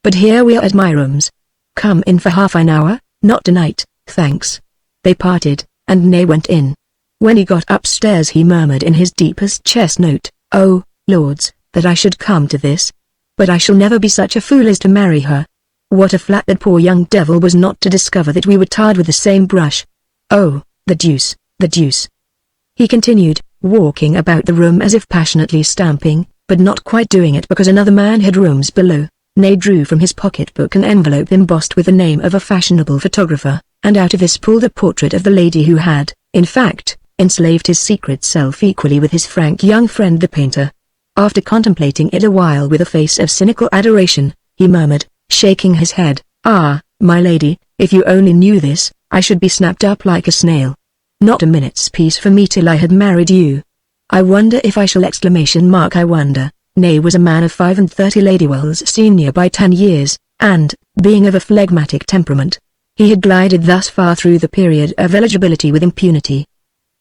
But here we are at my rooms. Come in for half an hour. Not tonight, thanks. They parted, and Nay went in. When he got upstairs he murmured in his deepest chest note, "Oh, Lords, that I should come to this. But I shall never be such a fool as to marry her. What a flat that poor young devil was not to discover that we were tarred with the same brush. Oh, the deuce, he continued, walking about the room as if passionately stamping, but not quite doing it because another man had rooms below. Nay drew from his pocketbook an envelope embossed with the name of a fashionable photographer, and out of this pulled a portrait of the lady who had, in fact, enslaved his secret self equally with his frank young friend the painter. After contemplating it a while with a face of cynical adoration, he murmured, shaking his head, "Ah, my lady, if you only knew this, I should be snapped up like a snail. Not a minute's peace for me till I had married you. I wonder if I shall ! I wonder." Nay was a man of 35, Ladywell's senior by 10 years, and, being of a phlegmatic temperament, he had glided thus far through the period of eligibility with impunity.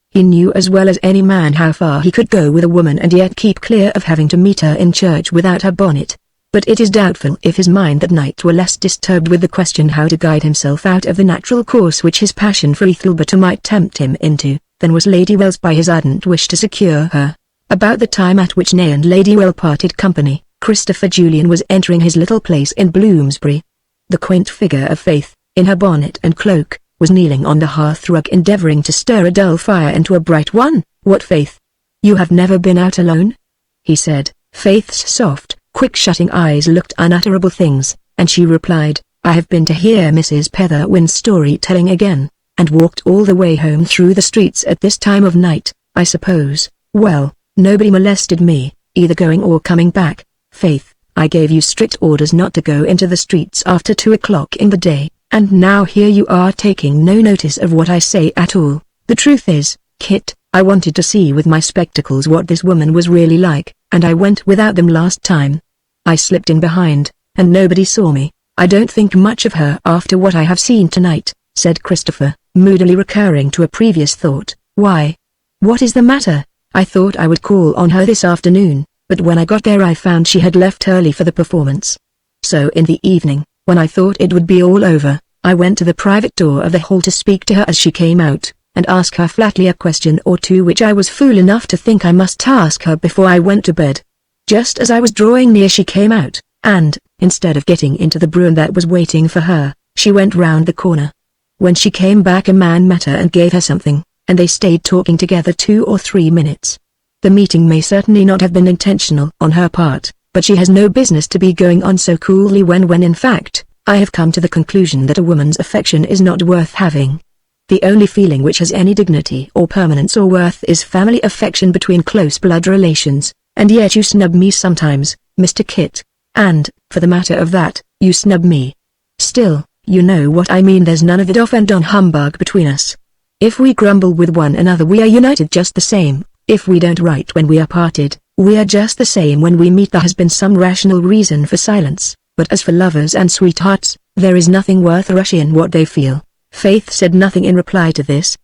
He knew as well as any man how far he could go with a woman and yet keep clear of having to meet her in church without her bonnet. But it is doubtful if his mind that night were less disturbed with the question how to guide himself out of the natural course which his passion for Ethelberta might tempt him into, than was Ladywell's by his ardent wish to secure her. About the time at which Nay and Ladywell parted company, Christopher Julian was entering his little place in Bloomsbury. The quaint figure of Faith, in her bonnet and cloak, was kneeling on the hearthrug endeavoring to stir a dull fire into a bright one. "What, Faith? You have never been out alone?" he said. Faith's soft, quick-shutting eyes looked unutterable things, and she replied, "I have been to hear Mrs. Petherwin's storytelling again, and walked all the way home through the streets at this time of night, I suppose. Well, nobody molested me, either going or coming back. Faith, I gave you strict orders not to go into the streets after 2 o'clock in the day, and now here you are taking no notice of what I say at all. The truth is, Kit, I wanted to see with my spectacles what this woman was really like, and I went without them last time. I slipped in behind, and nobody saw me. I don't think much of her after what I have seen tonight," said Christopher, moodily recurring to a previous thought. "Why? What is the matter? I thought I would call on her this afternoon, but when I got there I found she had left early for the performance. So in the evening, when I thought it would be all over, I went to the private door of the hall to speak to her as she came out, and ask her flatly a question or two which I was fool enough to think I must ask her before I went to bed. Just as I was drawing near she came out, and, instead of getting into the brougham that was waiting for her, she went round the corner. When she came back a man met her and gave her something, and they stayed talking together 2 or 3 minutes. The meeting may certainly not have been intentional on her part, but she has no business to be going on so coolly when in fact, I have come to the conclusion that a woman's affection is not worth having. The only feeling which has any dignity or permanence or worth is family affection between close blood relations, and yet you snub me sometimes, Mr. Kit, and, for the matter of that, you snub me. Still, you know what I mean, there's none of it off and on humbug between us. If we grumble with one another we are united just the same, if we don't write when we are parted, we are just the same when we meet. There has been some rational reason for silence, but as for lovers and sweethearts, there is nothing worth a rush in what they feel." Faith said nothing in reply to this.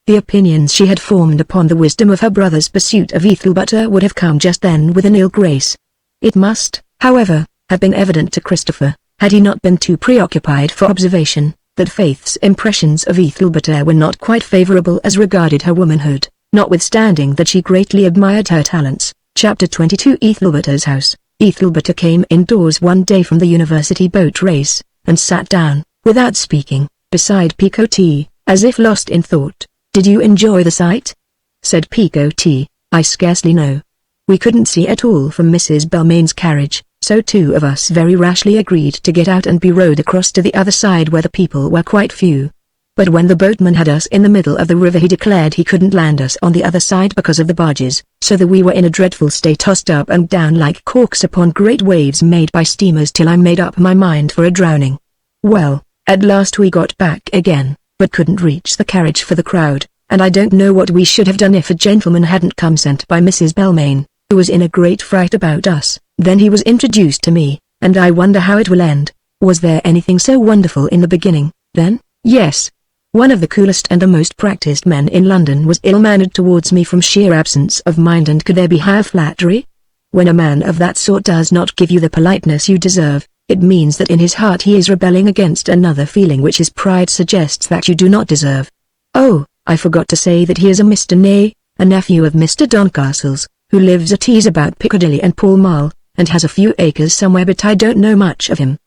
The opinions she had formed upon the wisdom of her brother's pursuit of Ethelberta would have come just then with an ill grace. It must, however, have been evident to Christopher, had he not been too preoccupied for observation, that Faith's impressions of Ethelberta were not quite favorable as regarded her womanhood, notwithstanding that she greatly admired her talents. Chapter 22 Ethelberta's house. Ethelberta came indoors one day from the university boat race, and sat down, without speaking, beside Picot, as if lost in thought. "Did you enjoy the sight?" said Picot. "I scarcely know. We couldn't see at all from Mrs. Belmane's carriage, so 2 of us very rashly agreed to get out and be rowed across to the other side where the people were quite few. But when the boatman had us in the middle of the river he declared he couldn't land us on the other side because of the barges, so that we were in a dreadful state, tossed up and down like corks upon great waves made by steamers, till I made up my mind for a drowning. Well, at last we got back again, but couldn't reach the carriage for the crowd, and I don't know what we should have done if a gentleman hadn't come sent by Mrs. Belmane, who was in a great fright about us. Then he was introduced to me, and I wonder how it will end. Was there anything so wonderful in the beginning, then? Yes. One of the coolest and the most practiced men in London was ill-mannered towards me from sheer absence of mind, and could there be half flattery? When a man of that sort does not give you the politeness you deserve, it means that in his heart he is rebelling against another feeling which his pride suggests that you do not deserve. Oh, I forgot to say that he is a Mr. Nay, a nephew of Mr. Doncastle's, who lives at ease about Piccadilly and Pall Mall, and has a few acres somewhere, but I don't know much of him.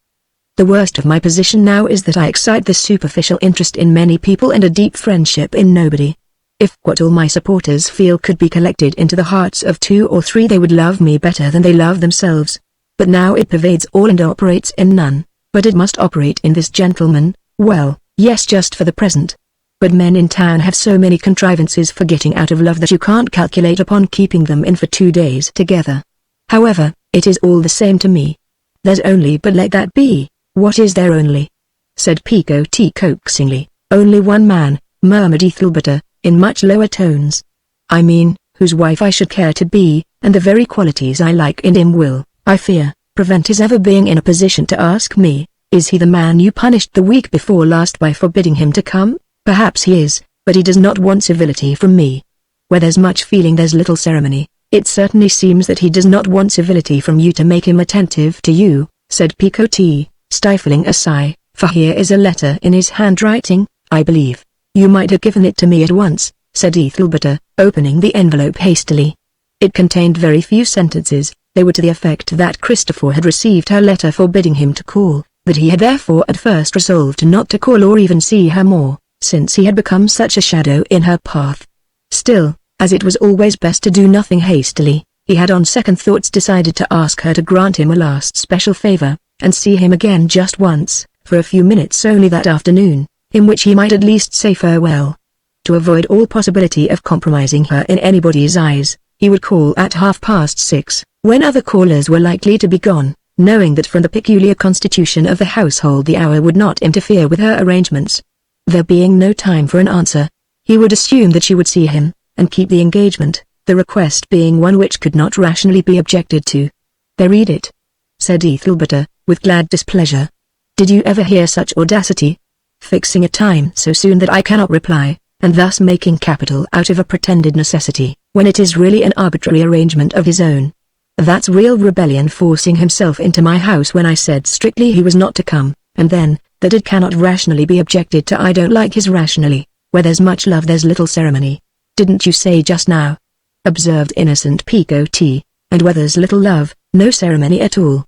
The worst of my position now is that I excite this superficial interest in many people and a deep friendship in nobody. If what all my supporters feel could be collected into the hearts of 2 or 3 they would love me better than they love themselves. but now it pervades all and operates in none. But it must operate in this gentleman. Well, yes, just for the present. But men in town have so many contrivances for getting out of love that you can't calculate upon keeping them in for 2 days together. However, it is all the same to me. There's only but let that be. What is there only? Said Picot coaxingly. Only one man, murmured Ethelberta, in much lower tones. I mean, whose wife I should care to be, and the very qualities I like in him will, I fear, prevent his ever being in a position to ask me, is he the man you punished the week before last by forbidding him to come? Perhaps he is, but he does not want civility from me. Where there's much feeling there's little ceremony. It certainly seems that he does not want civility from you to make him attentive to you, said Picot, stifling a sigh, for here is a letter in his handwriting, I believe. You might have given it to me at once, said Ethelberta, opening the envelope hastily. It contained very few sentences. They were to the effect that Christopher had received her letter forbidding him to call, that he had therefore at first resolved not to call or even see her more, since he had become such a shadow in her path. Still, as it was always best to do nothing hastily, he had on second thoughts decided to ask her to grant him a last special favor, and see him again just once, for a few minutes only that afternoon, in which he might at least say farewell. To avoid all possibility of compromising her in anybody's eyes, he would call at 6:30, when other callers were likely to be gone, knowing that from the peculiar constitution of the household the hour would not interfere with her arrangements. There being no time for an answer, he would assume that she would see him, and keep the engagement, the request being one which could not rationally be objected to. There read it, said Ethelberta, with glad displeasure. Did you ever hear such audacity? Fixing a time so soon that I cannot reply, and thus making capital out of a pretended necessity, when it is really an arbitrary arrangement of his own. That's real rebellion, forcing himself into my house when I said strictly he was not to come, and then, that it cannot rationally be objected to. I don't like his rationally. Where there's much love there's little ceremony. Didn't you say just now? Observed innocent Picot, and where there's little love, no ceremony at all.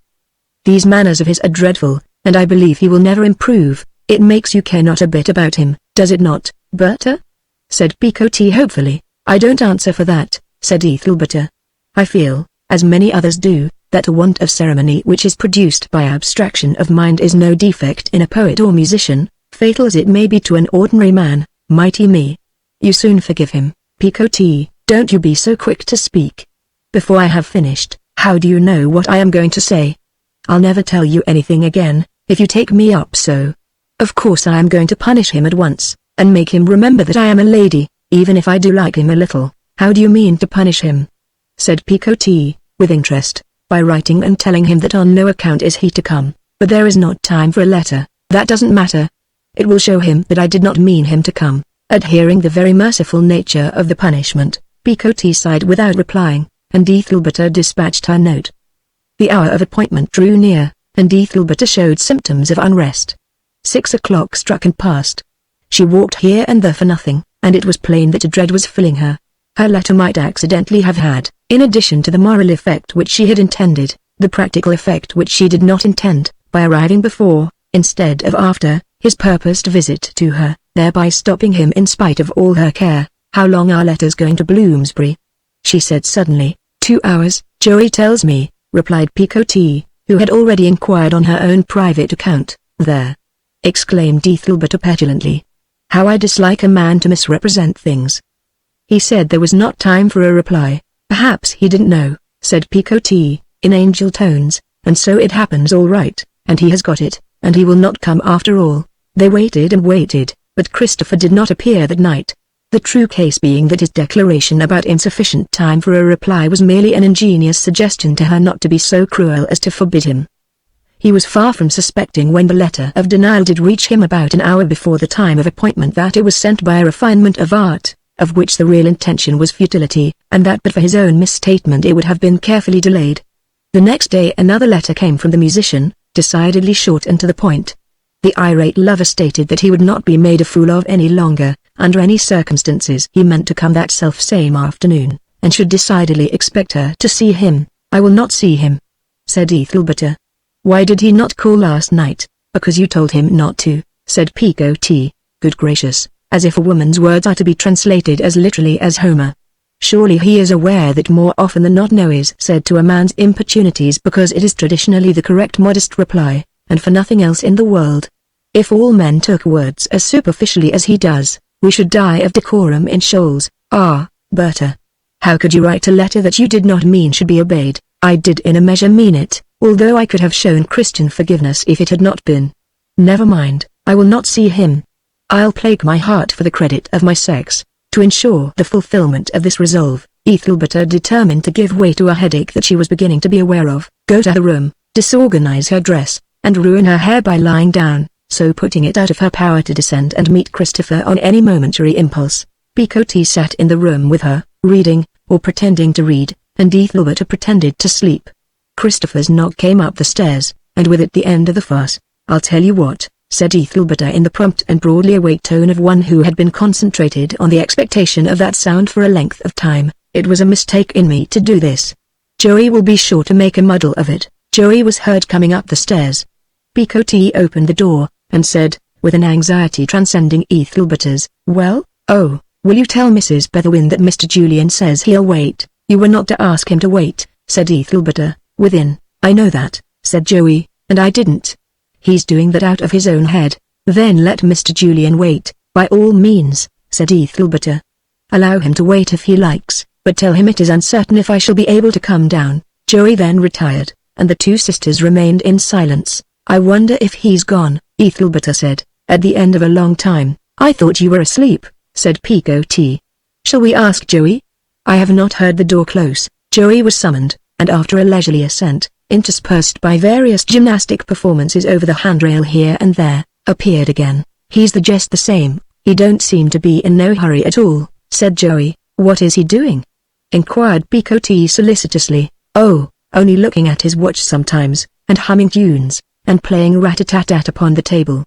These manners of his are dreadful, and I believe he will never improve. It makes you care not a bit about him, does it not, Berta? Said Picot hopefully. I don't answer for that, said Ethelberta. I feel, as many others do, that a want of ceremony which is produced by abstraction of mind is no defect in a poet or musician, fatal as it may be to an ordinary man. Mighty me! You soon forgive him, Picot, don't you be so quick to speak. Before I have finished, how do you know what I am going to say? I'll never tell you anything again, if you take me up so. Of course I am going to punish him at once, and make him remember that I am a lady, even if I do like him a little. How do you mean to punish him? Said Picot, with interest. By writing and telling him that on no account is he to come, but there is not time for a letter. That doesn't matter. It will show him that I did not mean him to come. At hearing the very merciful nature of the punishment, Picot sighed without replying, and Ethelberta dispatched her note. The hour of appointment drew near, and Ethelberta showed symptoms of unrest. 6 o'clock struck and passed. She walked here and there for nothing, and it was plain that a dread was filling her. Her letter might accidentally have had, in addition to the moral effect which she had intended, the practical effect which she did not intend, by arriving before, instead of after, his purposed visit to her, thereby stopping him in spite of all her care. How long are letters going to Bloomsbury? She said suddenly. 2 hours, Joey tells me, replied Picot, who had already inquired on her own private account. There! Exclaimed Ethelberta petulantly. How I dislike a man to misrepresent things. He said there was not time for a reply. Perhaps he didn't know, said Picot, in angel tones, and so it happens all right, and he has got it, and he will not come after all. They waited and waited, but Christopher did not appear that night. The true case being that his declaration about insufficient time for a reply was merely an ingenious suggestion to her not to be so cruel as to forbid him. He was far from suspecting when the letter of denial did reach him about an hour before the time of appointment that it was sent by a refinement of art, of which the real intention was futility, and that but for his own misstatement it would have been carefully delayed. The next day another letter came from the musician, decidedly short and to the point. The irate lover stated that he would not be made a fool of any longer, under any circumstances. He meant to come that self-same afternoon, and should decidedly expect her to see him. I will not see him, said Ethelberta. Why did he not call last night? Because you told him not to, said Picot. Good gracious, as if a woman's words are to be translated as literally as Homer. Surely he is aware that more often than not no is said to a man's importunities because it is traditionally the correct modest reply, and for nothing else in the world. If all men took words as superficially as he does, we should die of decorum in shoals. Ah, Berta. How could you write a letter that you did not mean should be obeyed? I did in a measure mean it, although I could have shown Christian forgiveness if it had not been. Never mind, I will not see him. I'll plague my heart for the credit of my sex. To ensure the fulfillment of this resolve, Ethelberta determined to give way to a headache that she was beginning to be aware of, go to her room, disorganize her dress, and ruin her hair by lying down, so putting it out of her power to descend and meet Christopher on any momentary impulse. Picotti sat in the room with her, reading, or pretending to read, and Ethelberta pretended to sleep. Christopher's knock came up the stairs, and with it the end of the farce. I'll tell you what, said Ethelberta in the prompt and broadly awake tone of one who had been concentrated on the expectation of that sound for a length of time. It was a mistake in me to do this. Joey will be sure to make a muddle of it. Joey was heard coming up the stairs. Picotti opened the door, and said, with an anxiety transcending Ethelberta's, well, oh, will you tell Mrs. Betherwin that Mr. Julian says he'll wait? You were not to ask him to wait, said Ethelberta, within. I know that, said Joey, and I didn't. He's doing that out of his own head. Then let Mr. Julian wait, by all means, said Ethelberta. Allow him to wait if he likes, but tell him it is uncertain if I shall be able to come down. Joey then retired, and the two sisters remained in silence. I wonder if he's gone, Ethelberta said, at the end of a long time. I thought you were asleep, said Picotti. Shall we ask Joey? I have not heard the door close. Joey was summoned, and after a leisurely ascent, interspersed by various gymnastic performances over the handrail here and there, appeared again. He's just the same, he don't seem to be in no hurry at all, said Joey. What is he doing? Inquired Picotti solicitously. Oh, only looking at his watch sometimes, and humming tunes, and playing rat-a-tat-tat upon the table.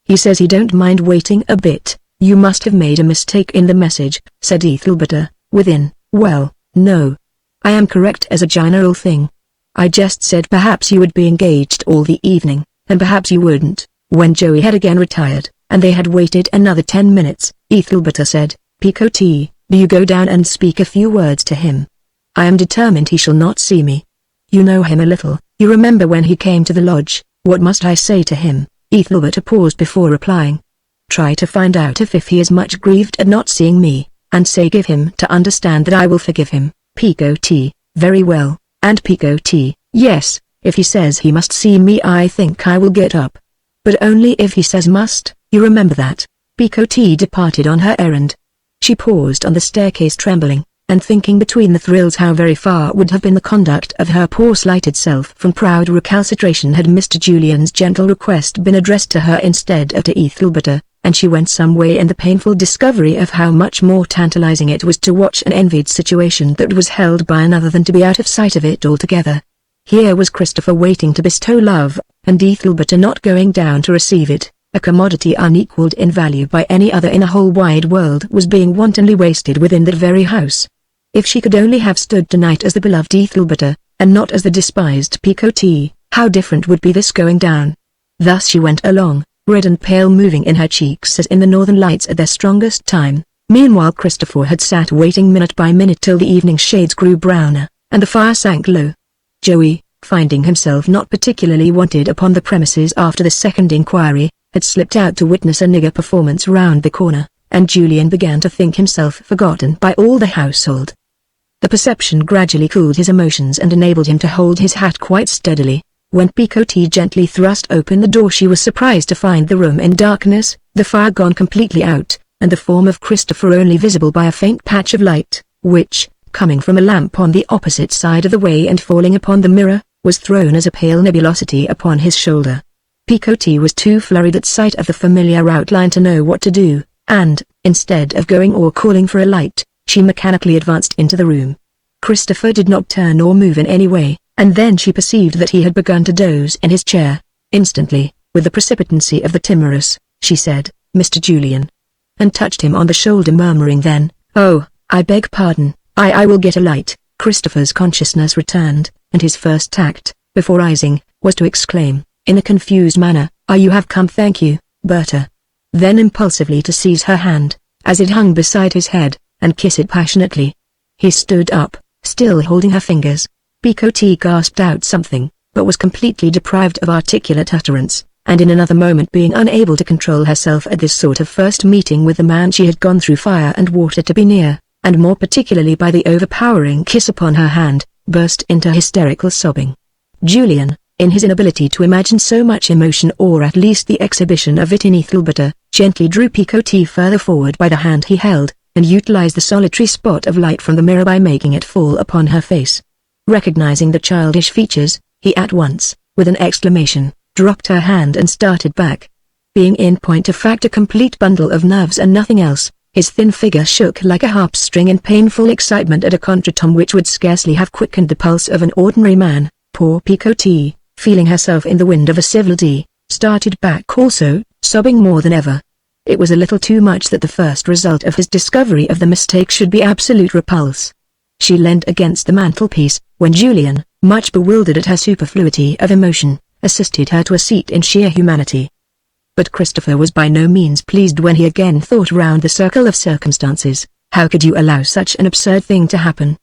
He says he don't mind waiting a bit. You must have made a mistake in the message, said Ethelberta, within. Well, no. I am correct as a general thing. I just said perhaps you would be engaged all the evening, and perhaps you wouldn't. When Joey had again retired, and they had waited another 10 minutes, Ethelberta said, Picotti, do you go down and speak a few words to him? I am determined he shall not see me. You know him a little, you remember when he came to the lodge. What must I say to him? Ethelberta paused before replying. Try to find out if he is much grieved at not seeing me, and say give him to understand that I will forgive him. Picotti, very well. And Picotti, yes, if he says he must see me I think I will get up. But only if he says must, you remember that. Picotti departed on her errand. She paused on the staircase trembling, and thinking between the thrills how very far would have been the conduct of her poor slighted self from proud recalcitration had Mr. Julian's gentle request been addressed to her instead of to Ethelberta, and she went some way in the painful discovery of how much more tantalizing it was to watch an envied situation that was held by another than to be out of sight of it altogether. Here was Christopher waiting to bestow love, and Ethelberta not going down to receive it. A commodity unequaled in value by any other in a whole wide world was being wantonly wasted within that very house. If she could only have stood tonight as the beloved Ethelberta, and not as the despised Picotti, how different would be this going down. Thus she went along, red and pale, moving in her cheeks as in the northern lights at their strongest time. Meanwhile Christopher had sat waiting minute by minute till the evening shades grew browner, and the fire sank low. Joey, finding himself not particularly wanted upon the premises after the second inquiry, had slipped out to witness a nigger performance round the corner, and Julian began to think himself forgotten by all the household. The perception gradually cooled his emotions and enabled him to hold his hat quite steadily. When Picotti gently thrust open the door she was surprised to find the room in darkness, the fire gone completely out, and the form of Christopher only visible by a faint patch of light, which, coming from a lamp on the opposite side of the way and falling upon the mirror, was thrown as a pale nebulosity upon his shoulder. Picotti was too flurried at sight of the familiar outline to know what to do, and, instead of going or calling for a light, she mechanically advanced into the room. Christopher did not turn or move in any way, and then she perceived that he had begun to doze in his chair. Instantly, with the precipitancy of the timorous, she said, Mr. Julian, and touched him on the shoulder, murmuring then, oh, I beg pardon, I will get a light. Christopher's consciousness returned, and his first tact, before rising, was to exclaim, in a confused manner, you have come, thank you, Berta. Then impulsively to seize her hand, as it hung beside his head, and kiss it passionately. He stood up, still holding her fingers. Picot gasped out something, but was completely deprived of articulate utterance, and in another moment being unable to control herself at this sort of first meeting with the man she had gone through fire and water to be near, and more particularly by the overpowering kiss upon her hand, burst into hysterical sobbing. Julian, in his inability to imagine so much emotion or at least the exhibition of it in Ethelberta, gently drew Picot further forward by the hand he held, and utilized the solitary spot of light from the mirror by making it fall upon her face. Recognizing the childish features, he at once, with an exclamation, dropped her hand and started back. Being in point of fact a complete bundle of nerves and nothing else, his thin figure shook like a harp string in painful excitement at a contretemps which would scarcely have quickened the pulse of an ordinary man. Poor Picot, feeling herself in the wind of a civility, started back also, sobbing more than ever. It was a little too much that the first result of his discovery of the mistake should be absolute repulse. She leaned against the mantelpiece, when Julian, much bewildered at her superfluity of emotion, assisted her to a seat in sheer humanity. But Christopher was by no means pleased when he again thought round the circle of circumstances. How could you allow such an absurd thing to happen?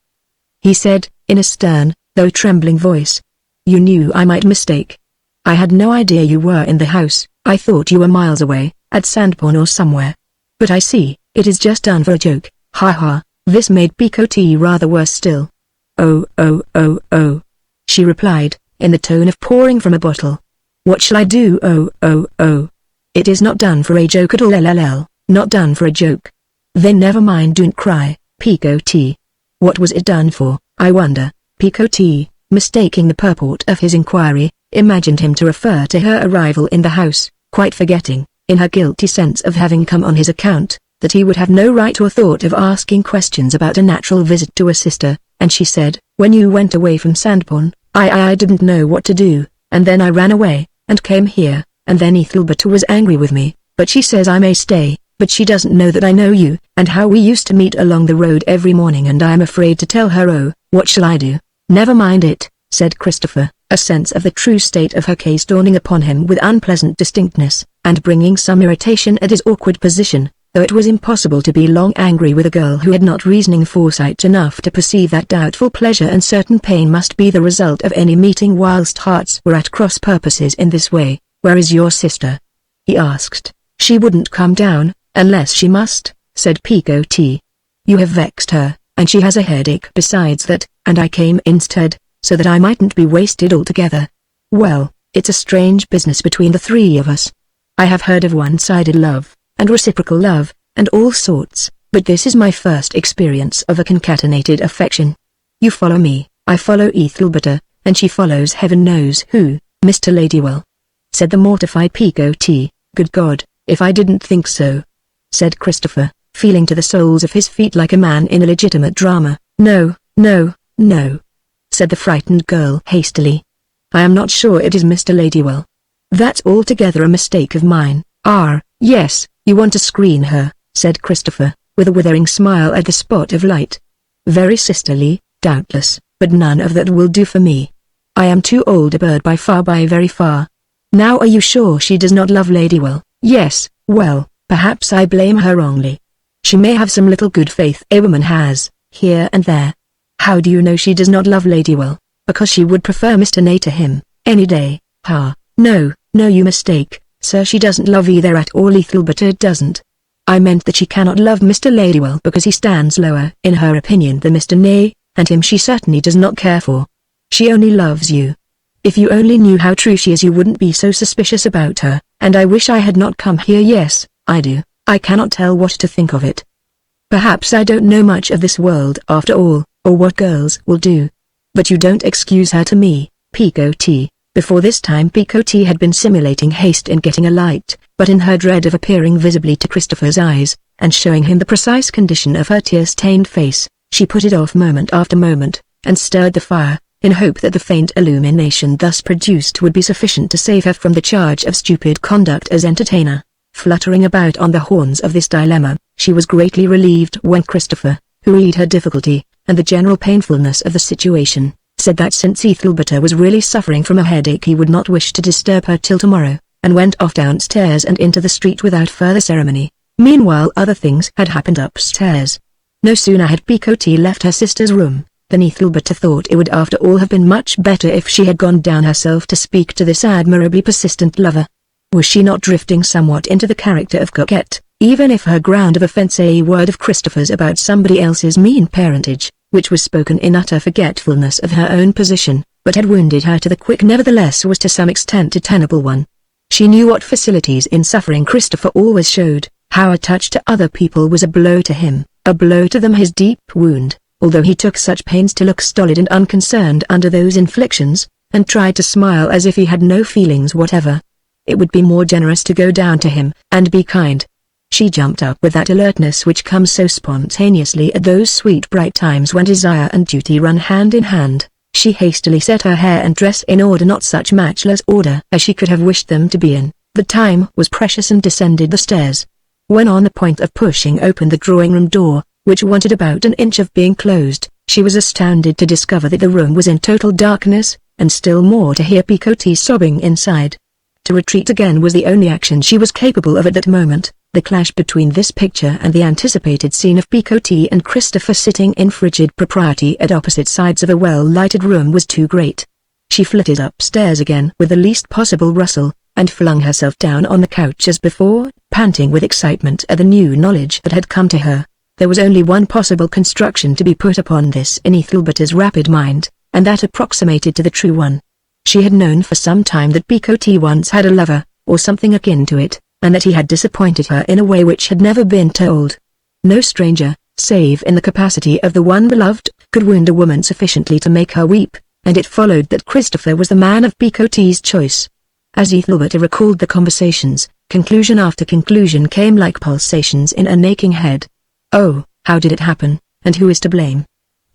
He said, in a stern, though trembling voice. You knew I might mistake. I had no idea you were in the house. I thought you were miles away, at Sandbourne or somewhere. But I see, it is just done for a joke, ha ha. This made Picot rather worse still. Oh, she replied, in the tone of pouring from a bottle. What shall I do? Oh. It is not done for a joke at all, lll, not done for a joke. Then never mind, don't cry, Picot. What was it done for, I wonder? Picot, mistaking the purport of his inquiry, imagined him to refer to her arrival in the house, quite forgetting, in her guilty sense of having come on his account, that he would have no right or thought of asking questions about a natural visit to a sister, and she said, when you went away from Sandbourne, I didn't know what to do, and then I ran away, and came here, and then Ethelberta was angry with me, but she says I may stay, but she doesn't know that I know you, and how we used to meet along the road every morning, and I am afraid to tell her. Oh, what shall I do? Never mind it, said Christopher, a sense of the true state of her case dawning upon him with unpleasant distinctness, and bringing some irritation at his awkward position, though it was impossible to be long angry with a girl who had not reasoning foresight enough to perceive that doubtful pleasure and certain pain must be the result of any meeting whilst hearts were at cross purposes in this way. Where is your sister? He asked. She wouldn't come down, unless she must, said Picot. You have vexed her, and she has a headache besides that, and I came instead, so that I mightn't be wasted altogether. Well, it's a strange business between the three of us. I have heard of one-sided love, and reciprocal love, and all sorts, but this is my first experience of a concatenated affection. You follow me, I follow Ethelberta, and she follows heaven knows who, Mr. Ladywell, said the mortified Picot. Good God, if I didn't think so, said Christopher, feeling to the soles of his feet like a man in a legitimate drama. No, said the frightened girl hastily. I am not sure it is Mr. Ladywell. That's altogether a mistake of mine. Yes, you want to screen her, said Christopher, with a withering smile at the spot of light. Very sisterly, doubtless, but none of that will do for me. I am too old a bird by very far. Now are you sure she does not love Ladywell? Yes, well, perhaps I blame her wrongly. She may have some little good faith a woman has, here and there. How do you know she does not love Ladywell? Because she would prefer Mr. Nay to him, any day. No, you mistake, sir, she doesn't love either at all. Ethelberta doesn't. I meant that she cannot love Mr. Ladywell because he stands lower in her opinion than Mr. Nay, and him she certainly does not care for. She only loves you. If you only knew how true she is you wouldn't be so suspicious about her, and I wish I had not come here. Yes, I do. I cannot tell what to think of it. Perhaps I don't know much of this world after all, or what girls will do. But you don't excuse her to me, Picot. Before this time Picot had been simulating haste in getting a light, but in her dread of appearing visibly to Christopher's eyes, and showing him the precise condition of her tear-stained face, she put it off moment after moment, and stirred the fire, in hope that the faint illumination thus produced would be sufficient to save her from the charge of stupid conduct as entertainer. Fluttering about on the horns of this dilemma, she was greatly relieved when Christopher, who read her difficulty, and the general painfulness of the situation, said that since Ethelberta was really suffering from a headache he would not wish to disturb her till tomorrow, and went off downstairs and into the street without further ceremony. Meanwhile other things had happened upstairs. No sooner had Picotee left her sister's room, than Ethelberta thought it would after all have been much better if she had gone down herself to speak to this admirably persistent lover. Was she not drifting somewhat into the character of coquette, even if her ground of offence a word of Christopher's about somebody else's mean parentage, which was spoken in utter forgetfulness of her own position, but had wounded her to the quick nevertheless was to some extent a tenable one. She knew what facilities in suffering Christopher always showed, how a touch to other people was a blow to him, a blow to them his deep wound, although he took such pains to look stolid and unconcerned under those inflictions, and tried to smile as if he had no feelings whatever. It would be more generous to go down to him, and be kind. She jumped up with that alertness which comes so spontaneously at those sweet bright times when desire and duty run hand in hand. She hastily set her hair and dress in order, not such matchless order as she could have wished them to be in. The time was precious, and descended the stairs. When on the point of pushing open the drawing-room door, which wanted about an inch of being closed, she was astounded to discover that the room was in total darkness, and still more to hear Picotee sobbing inside. To retreat again was the only action she was capable of at that moment. The clash between this picture and the anticipated scene of Picotee and Christopher sitting in frigid propriety at opposite sides of a well-lighted room was too great. She flitted upstairs again with the least possible rustle, and flung herself down on the couch as before, panting with excitement at the new knowledge that had come to her. There was only one possible construction to be put upon this in Ethelberta's rapid mind, and that approximated to the true one. She had known for some time that Picotee once had a lover, or something akin to it, and that he had disappointed her in a way which had never been told. No stranger, save in the capacity of the one beloved, could wound a woman sufficiently to make her weep, and it followed that Christopher was the man of Picotee's choice. As Ethelberta recalled the conversations, conclusion after conclusion came like pulsations in an aching head. "Oh, how did it happen, and who is to blame?"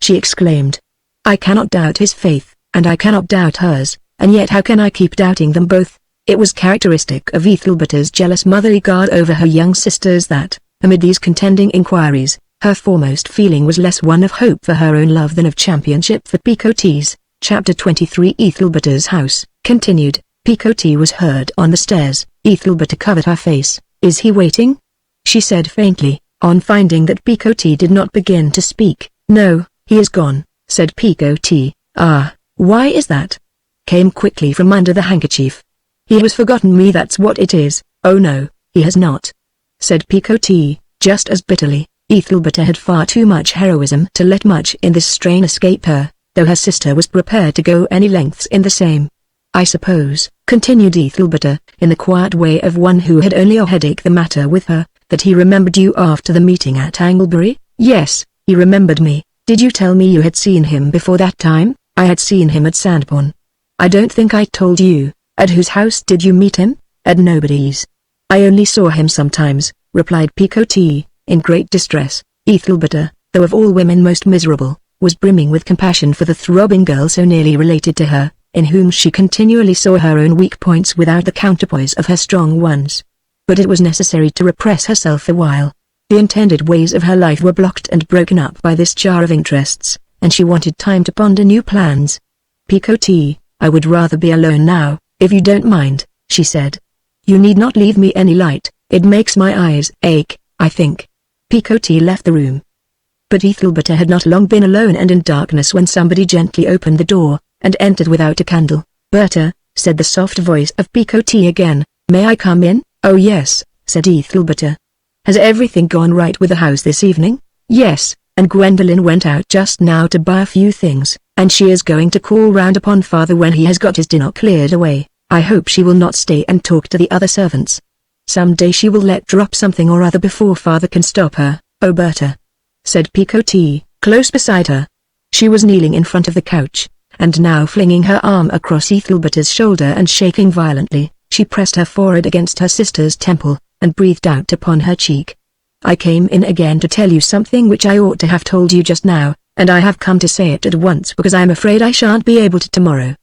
she exclaimed. "I cannot doubt his faith, and I cannot doubt hers, and yet how can I keep doubting them both?" It was characteristic of Ethelberta's jealous motherly guard over her young sisters that, amid these contending inquiries, her foremost feeling was less one of hope for her own love than of championship for Picotee's. Chapter 23 Ethelberta's house, continued. Picotee was heard on the stairs. Ethelberta covered her face. "Is he waiting?" she said faintly, on finding that Picotee did not begin to speak. "No, he is gone," said Picotee. "Ah, why is that?" came quickly from under the handkerchief. "He has forgotten me, that's what it is." "Oh no, he has not," said Picotee, just as bitterly. Ethelberta had far too much heroism to let much in this strain escape her, though her sister was prepared to go any lengths in the same. "I suppose," continued Ethelberta, in the quiet way of one who had only a headache the matter with her, "that he remembered you after the meeting at Anglebury?" "Yes, he remembered me." "Did you tell me you had seen him before that time?" "I had seen him at Sandbourne." "I don't think I told you. At whose house did you meet him?" "At nobody's." "I only saw him sometimes," replied Picotee, in great distress. Ethelberta, though of all women most miserable, was brimming with compassion for the throbbing girl so nearly related to her, in whom she continually saw her own weak points without the counterpoise of her strong ones. But it was necessary to repress herself a while. The intended ways of her life were blocked and broken up by this jar of interests, and she wanted time to ponder new plans. "Picotee, I would rather be alone now, if you don't mind," she said. "You need not leave me any light, it makes my eyes ache, I think." Picotee left the room. But Ethelberta had not long been alone and in darkness when somebody gently opened the door, and entered without a candle. "Berta," said the soft voice of Picotee again, "may I come in?" "Oh yes," said Ethelberta. "Has everything gone right with the house this evening?" "Yes, and Gwendolen went out just now to buy a few things, and she is going to call round upon father when he has got his dinner cleared away. I hope she will not stay and talk to the other servants. Some day she will let drop something or other before father can stop her." "Oh Berta," said Picotee, close beside her. She was kneeling in front of the couch, and now flinging her arm across Ethelberta's shoulder and shaking violently, she pressed her forehead against her sister's temple, and breathed out upon her cheek. "I came in again to tell you something which I ought to have told you just now, and I have come to say it at once because I am afraid I shan't be able to tomorrow.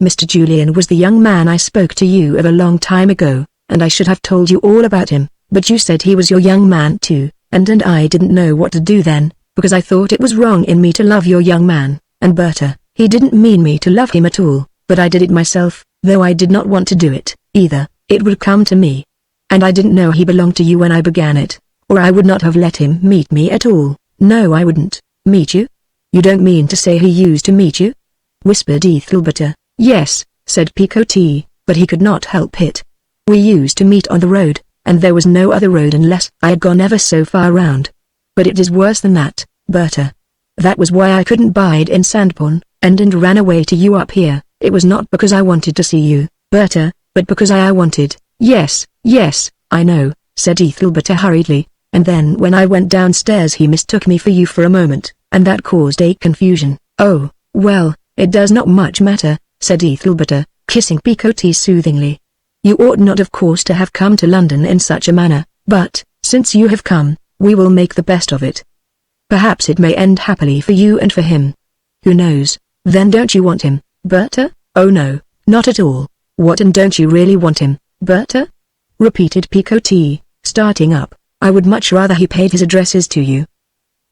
Mr. Julian was the young man I spoke to you of a long time ago, and I should have told you all about him, but you said he was your young man too, and I didn't know what to do then, because I thought it was wrong in me to love your young man, and Berta, he didn't mean me to love him at all, but I did it myself, though I did not want to do it, either, it would come to me. And I didn't know he belonged to you when I began it, or I would not have let him meet me at all. No, I wouldn't. Meet you? You don't mean to say he used to meet you? Whispered Ethelberta. Yes, said Picotee, but he could not help it. We used to meet on the road, and there was no other road unless I had gone ever so far round. But it is worse than that, Berta. That was why I couldn't bide in Sandbourne, and ran away to you up here. It was not because I wanted to see you, Berta, but because I wanted. Yes, I know, said Ethelberta hurriedly, and then when I went downstairs he mistook me for you for a moment, and that caused a confusion. Oh, well, it does not much matter, said Ethelberta, kissing Picotee soothingly. You ought not of course to have come to London in such a manner, but, since you have come, we will make the best of it. Perhaps it may end happily for you and for him. Who knows? Then don't you want him, Berta? Oh no, not at all. What, and don't you really want him, Berta? Repeated Picotee, starting up. I would much rather he paid his addresses to you.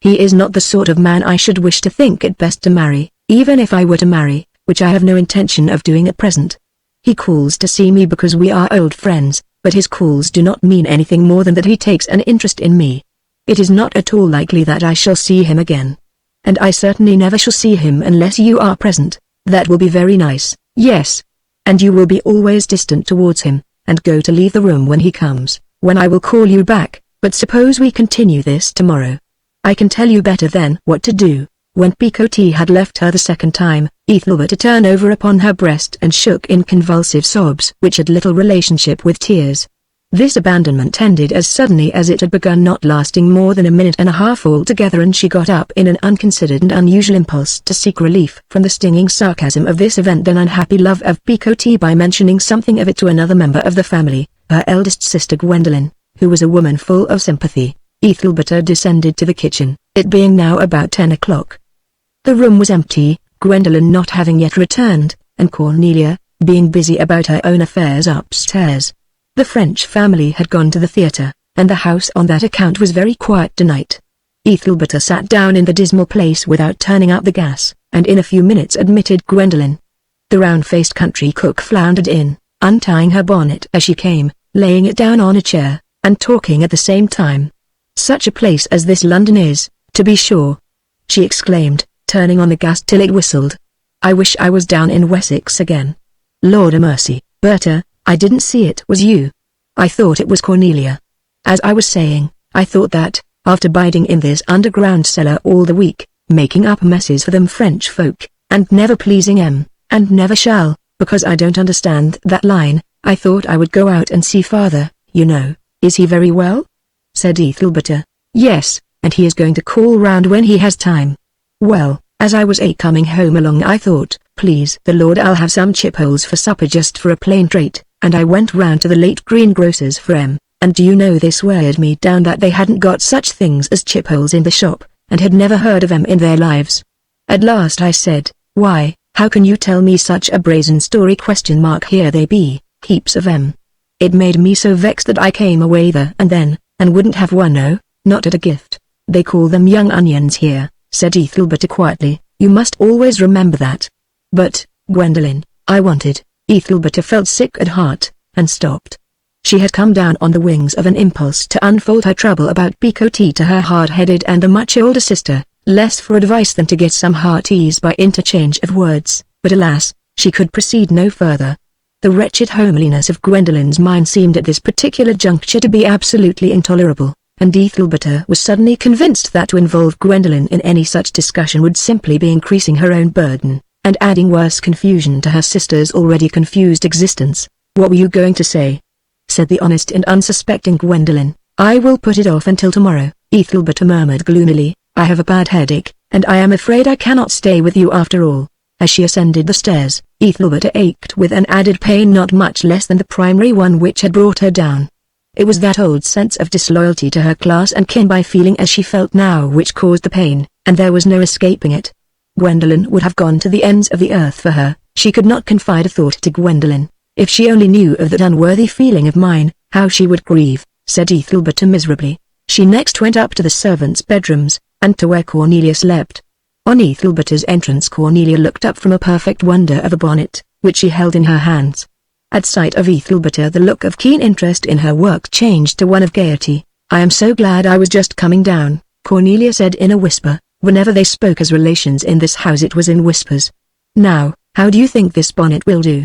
He is not the sort of man I should wish to think it best to marry, even if I were to marry, which I have no intention of doing at present. He calls to see me because we are old friends, but his calls do not mean anything more than that he takes an interest in me. It is not at all likely that I shall see him again. And I certainly never shall see him unless you are present. That will be very nice, yes. And you will be always distant towards him, and go to leave the room when he comes, when I will call you back. But suppose we continue this tomorrow. I can tell you better then what to do. When Picotee had left her the second time, Ethelberta turned over upon her breast and shook in convulsive sobs which had little relationship with tears. This abandonment ended as suddenly as it had begun, not lasting more than a minute and a half altogether, and she got up in an unconsidered and unusual impulse to seek relief from the stinging sarcasm of this event and unhappy love of Picotee by mentioning something of it to another member of the family, her eldest sister Gwendolen, who was a woman full of sympathy. Ethelberta descended to the kitchen, it being now about 10 o'clock. The room was empty, Gwendolen not having yet returned, and Cornelia, being busy about her own affairs upstairs. The French family had gone to the theatre, and the house on that account was very quiet tonight. Ethelberta sat down in the dismal place without turning out the gas, and in a few minutes admitted Gwendolen. The round-faced country cook floundered in, untying her bonnet as she came, laying it down on a chair, and talking at the same time. Such a place as this London is, to be sure, she exclaimed, turning on the gas till it whistled. I wish I was down in Wessex again. Lord a mercy, Berta, I didn't see it was you. I thought it was Cornelia. As I was saying, I thought that, after biding in this underground cellar all the week, making up messes for them French folk, and never pleasing em, and never shall, because I don't understand that line, I thought I would go out and see father, you know. Is he very well? Said Ethelberta. Yes, and he is going to call round when he has time. Well, as I was coming home along I thought, please the Lord I'll have some chipholes for supper just for a plain trait, and I went round to the late greengrocer's for em, and do you know they sweared me down that they hadn't got such things as chipholes in the shop, and had never heard of em in their lives. At last I said, why, how can you tell me such a brazen story ? Here they be, heaps of em. It made me so vexed that I came away there and then, and wouldn't have one, no, not at a gift. They call them young onions here, said Ethelberta quietly, you must always remember that. But, Gwendolen, I wanted. Ethelberta felt sick at heart, and stopped. She had come down on the wings of an impulse to unfold her trouble about Picotee to her hard-headed and a much older sister, less for advice than to get some heart ease by interchange of words, but alas, she could proceed no further. The wretched homeliness of Gwendolen's mind seemed at this particular juncture to be absolutely intolerable, and Ethelberta was suddenly convinced that to involve Gwendolen in any such discussion would simply be increasing her own burden, and adding worse confusion to her sister's already confused existence. What were you going to say? Said the honest and unsuspecting Gwendolen. I will put it off until tomorrow, Ethelberta murmured gloomily. I have a bad headache, and I am afraid I cannot stay with you after all. As she ascended the stairs, Ethelberta ached with an added pain not much less than the primary one which had brought her down. It was that old sense of disloyalty to her class and kin by feeling as she felt now which caused the pain, and there was no escaping it. Gwendolen would have gone to the ends of the earth for her. She could not confide a thought to Gwendolen. If she only knew of that unworthy feeling of mine, how she would grieve, said Ethelberta miserably. She next went up to the servants' bedrooms, and to where Cornelia slept. On Ethelberta's entrance Cornelia looked up from a perfect wonder of a bonnet, which she held in her hands. At sight of Ethelberta the look of keen interest in her work changed to one of gaiety. I am so glad I was just coming down, Cornelia said in a whisper. Whenever they spoke as relations in this house it was in whispers. Now, how do you think this bonnet will do?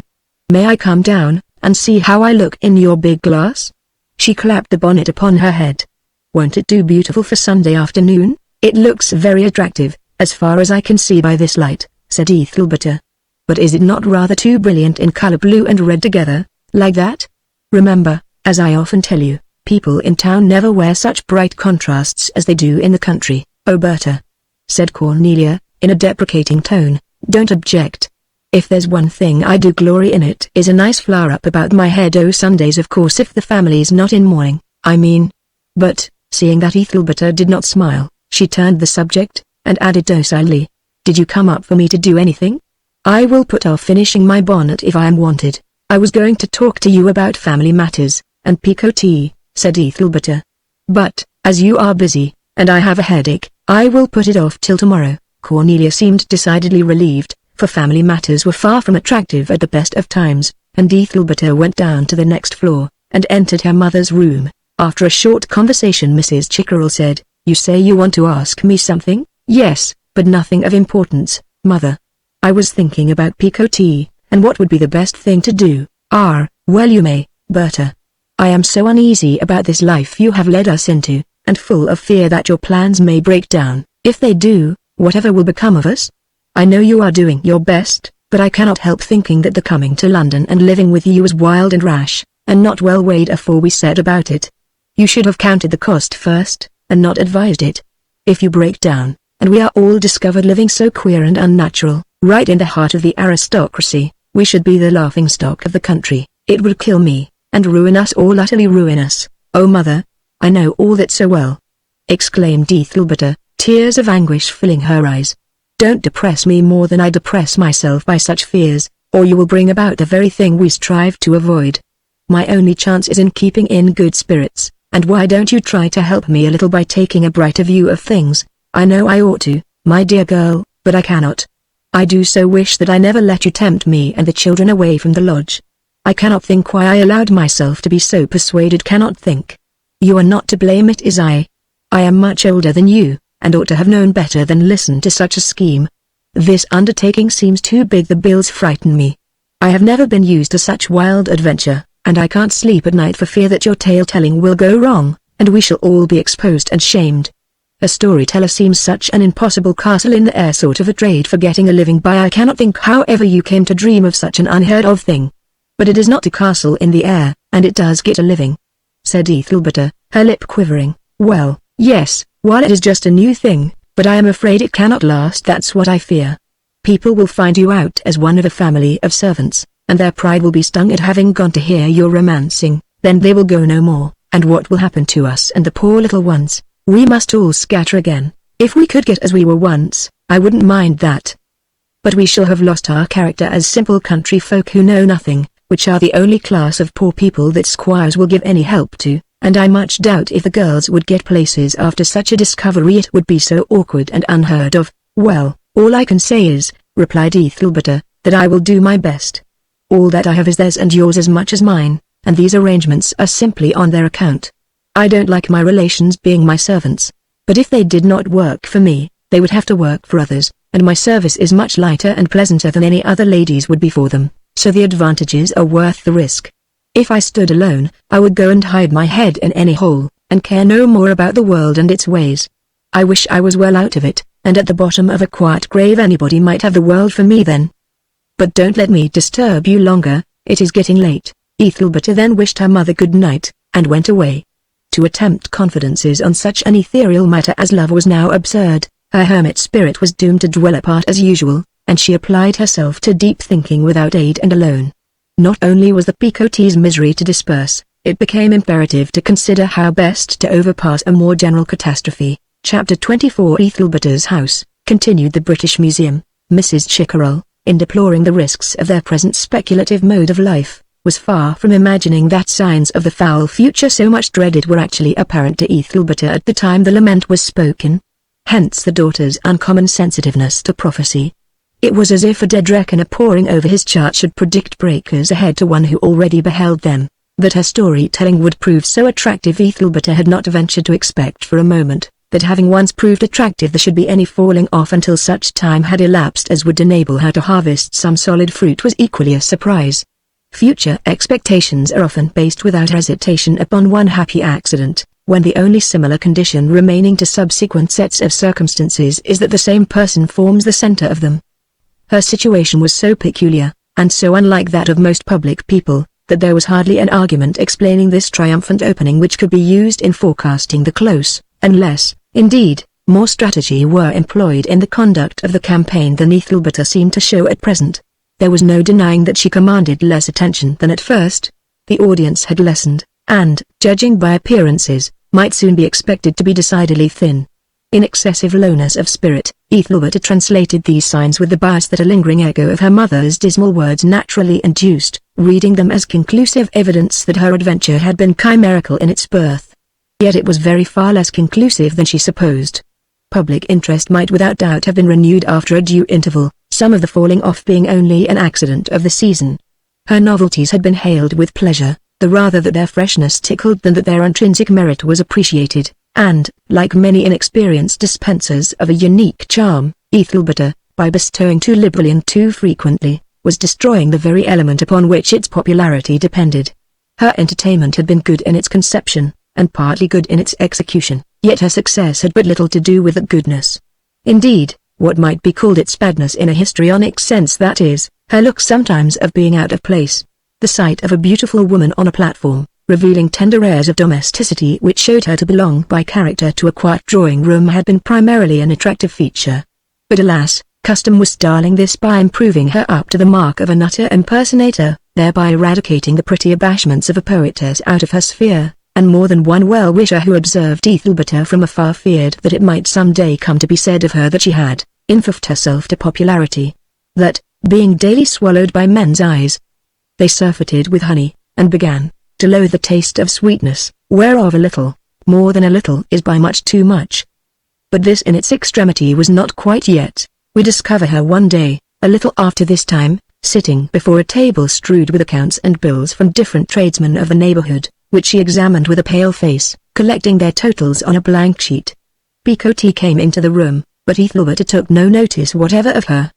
May I come down, and see how I look in your big glass? She clapped the bonnet upon her head. Won't it do beautiful for Sunday afternoon? It looks very attractive, as far as I can see by this light, said Ethelberta. But is it not rather too brilliant in color, blue and red together, like that? Remember, as I often tell you, people in town never wear such bright contrasts as they do in the country. Oh Berta, said Cornelia, in a deprecating tone, don't object. If there's one thing I do glory in it is a nice flower up about my head. Oh Sundays, of course, if the family's not in mourning, I mean. But, seeing that Ethelberta did not smile, she turned the subject, and added docilely, did you come up for me to do anything? I will put off finishing my bonnet if I am wanted. I was going to talk to you about family matters, and picotea, said Ethelberta. But, as you are busy, and I have a headache, I will put it off till tomorrow. Cornelia seemed decidedly relieved, for family matters were far from attractive at the best of times, and Ethelberta went down to the next floor, and entered her mother's room. After a short conversation Mrs. Chickerell said, you say you want to ask me something? Yes, but nothing of importance, mother. I was thinking about picotea, and what would be the best thing to do. Well you may, Berta. I am so uneasy about this life you have led us into, and full of fear that your plans may break down. If they do, whatever will become of us? I know you are doing your best, but I cannot help thinking that the coming to London and living with you was wild and rash, and not well weighed afore we set about it. You should have counted the cost first, and not advised it. If you break down, and we are all discovered living so queer and unnatural, right in the heart of the aristocracy, we should be the laughingstock of the country. It would kill me, and ruin us all, utterly ruin us. Oh mother, I know all that so well, exclaimed Ethelberta, tears of anguish filling her eyes. Don't depress me more than I depress myself by such fears, or you will bring about the very thing we strive to avoid. My only chance is in keeping in good spirits, and why don't you try to help me a little by taking a brighter view of things? I know I ought to, my dear girl, but I cannot. I do so wish that I never let you tempt me and the children away from the lodge. I cannot think why I allowed myself to be so persuaded. Cannot think. You are not to blame, it is I. I am much older than you, and ought to have known better than listen to such a scheme. This undertaking seems too big. The bills frighten me. I have never been used to such wild adventure, and I can't sleep at night for fear that your tale-telling will go wrong, and we shall all be exposed and shamed. A storyteller seems such an impossible castle in the air sort of a trade for getting a living by. I cannot think how ever you came to dream of such an unheard of thing. But it is not a castle in the air, and it does get a living, said Ethelberta, her lip quivering. Well, yes, while it is just a new thing, but I am afraid it cannot last. That's what I fear. People will find you out as one of a family of servants, and their pride will be stung at having gone to hear your romancing. Then they will go no more, and what will happen to us and the poor little ones? We must all scatter again. If we could get as we were once, I wouldn't mind that. But we shall have lost our character as simple country folk who know nothing, which are the only class of poor people that squires will give any help to, and I much doubt if the girls would get places after such a discovery. It would be so awkward and unheard of. Well, all I can say is, replied Ethelberta, that I will do my best. All that I have is theirs and yours as much as mine, and these arrangements are simply on their account. I don't like my relations being my servants, but if they did not work for me, they would have to work for others, and my service is much lighter and pleasanter than any other lady's would be for them, so the advantages are worth the risk. If I stood alone, I would go and hide my head in any hole, and care no more about the world and its ways. I wish I was well out of it, and at the bottom of a quiet grave. Anybody might have the world for me then. But don't let me disturb you longer, it is getting late. Ethelberta then wished her mother good night, and went away. To attempt confidences on such an ethereal matter as love was now absurd. Her hermit spirit was doomed to dwell apart as usual, and she applied herself to deep thinking without aid and alone. Not only was the picotea's misery to disperse, it became imperative to consider how best to overpass a more general catastrophe. Chapter 24. Ethelberta's house, continued the British Museum. Mrs. Chickerell, in deploring the risks of their present speculative mode of life, was far from imagining that signs of the foul future so much dreaded were actually apparent to Ethelberta at the time the lament was spoken. Hence the daughter's uncommon sensitiveness to prophecy. It was as if a dead reckoner poring over his chart should predict breakers ahead to one who already beheld them. That her storytelling would prove so attractive Ethelberta had not ventured to expect for a moment, that having once proved attractive there should be any falling off until such time had elapsed as would enable her to harvest some solid fruit was equally a surprise. Future expectations are often based without hesitation upon one happy accident, when the only similar condition remaining to subsequent sets of circumstances is that the same person forms the center of them. Her situation was so peculiar, and so unlike that of most public people, that there was hardly an argument explaining this triumphant opening which could be used in forecasting the close, unless, indeed, more strategy were employed in the conduct of the campaign than Ethelberta seemed to show at present. There was no denying that she commanded less attention than at first. The audience had lessened, and, judging by appearances, might soon be expected to be decidedly thin. In excessive lowness of spirit, Ethelberta translated these signs with the bias that a lingering echo of her mother's dismal words naturally induced, reading them as conclusive evidence that her adventure had been chimerical in its birth. Yet it was very far less conclusive than she supposed. Public interest might without doubt have been renewed after a due interval, some of the falling off being only an accident of the season. Her novelties had been hailed with pleasure, the rather that their freshness tickled than that their intrinsic merit was appreciated, and, like many inexperienced dispensers of a unique charm, Ethelberta, by bestowing too liberally and too frequently, was destroying the very element upon which its popularity depended. Her entertainment had been good in its conception, and partly good in its execution, yet her success had but little to do with that goodness. Indeed, what might be called its badness in a histrionic sense, that is, her look sometimes of being out of place. The sight of a beautiful woman on a platform, revealing tender airs of domesticity which showed her to belong by character to a quiet drawing-room, had been primarily an attractive feature. But alas, custom was styling this by improving her up to the mark of an utter impersonator, thereby eradicating the pretty abashments of a poetess out of her sphere, and more than one well-wisher who observed Ethelberta from afar feared that it might some day come to be said of her that she had inflated herself to popularity, that, being daily swallowed by men's eyes, they surfeited with honey, and began to loathe the taste of sweetness, whereof a little, more than a little, is by much too much. But this in its extremity was not quite yet. We discover her one day, a little after this time, sitting before a table strewed with accounts and bills from different tradesmen of the neighborhood, which she examined with a pale face, collecting their totals on a blank sheet. Picotee came into the room, but Ethelberta took no notice whatever of her.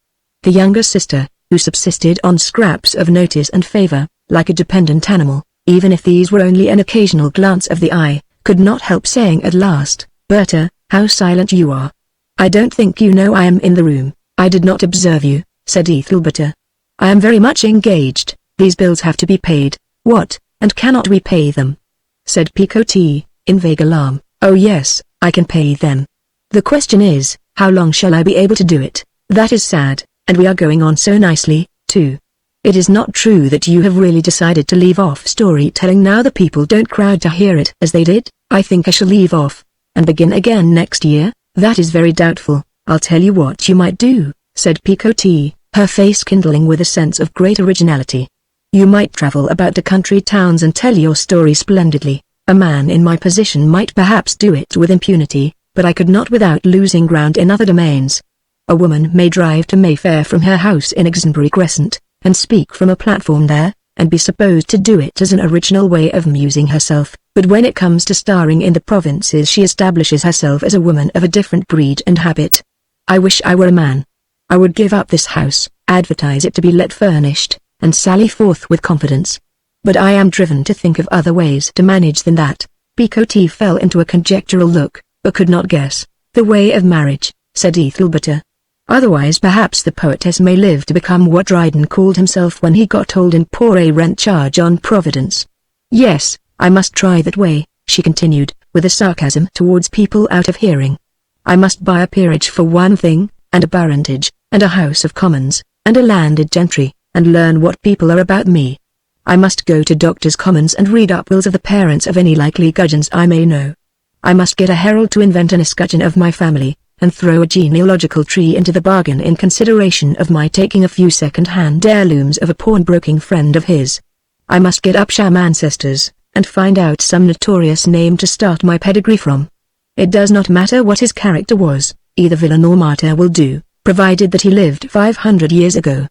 The younger sister, who subsisted on scraps of notice and favor, like a dependent animal, even if these were only an occasional glance of the eye, could not help saying at last, "Berta, how silent you are. I don't think you know I am in the room." "I did not observe you," said Ethelberta. "I am very much engaged. These bills have to be paid." "What, and cannot we pay them?" said Picotee, in vague alarm. "Oh yes, I can pay them. The question is, how long shall I be able to do it? That is sad, and we are going on so nicely, too. It is not true that you have really decided to leave off storytelling now the people don't crowd to hear it as they did?" "I think I shall leave off, and begin again next year." "That is very doubtful. I'll tell you what you might do," said Picotee, her face kindling with a sense of great originality. "You might travel about the country towns and tell your story splendidly. A man in my position might perhaps do it with impunity, but I could not without losing ground in other domains. A woman may drive to Mayfair from her house in Exonbury Crescent, and speak from a platform there, and be supposed to do it as an original way of amusing herself, but when it comes to starring in the provinces she establishes herself as a woman of a different breed and habit. I wish I were a man. I would give up this house, advertise it to be let furnished, and sally forth with confidence. But I am driven to think of other ways to manage than that." Picotee fell into a conjectural look, but could not guess. "The way of marriage," said Ethelberta. "Otherwise perhaps the poetess may live to become what Dryden called himself when he got old and pour a rent charge on Providence." "Yes, I must try that way," she continued, with a sarcasm towards people out of hearing. "I must buy a peerage for one thing, and a baronage, and a House of Commons, and a landed gentry, and learn what people are about me. I must go to Doctors' Commons and read up wills of the parents of any likely gudgeons I may know. I must get a herald to invent an escutcheon of my family, and throw a genealogical tree into the bargain in consideration of my taking a few second-hand heirlooms of a pawnbroking friend of his. I must get up sham ancestors, and find out some notorious name to start my pedigree from. It does not matter what his character was, either villain or martyr will do, provided that he lived 500 years ago.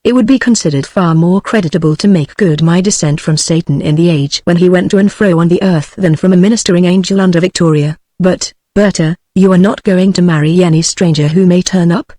It would be considered far more creditable to make good my descent from Satan in the age when he went to and fro on the earth than from a ministering angel under Victoria, but, "Berta, you are not going to marry any stranger who may turn up?"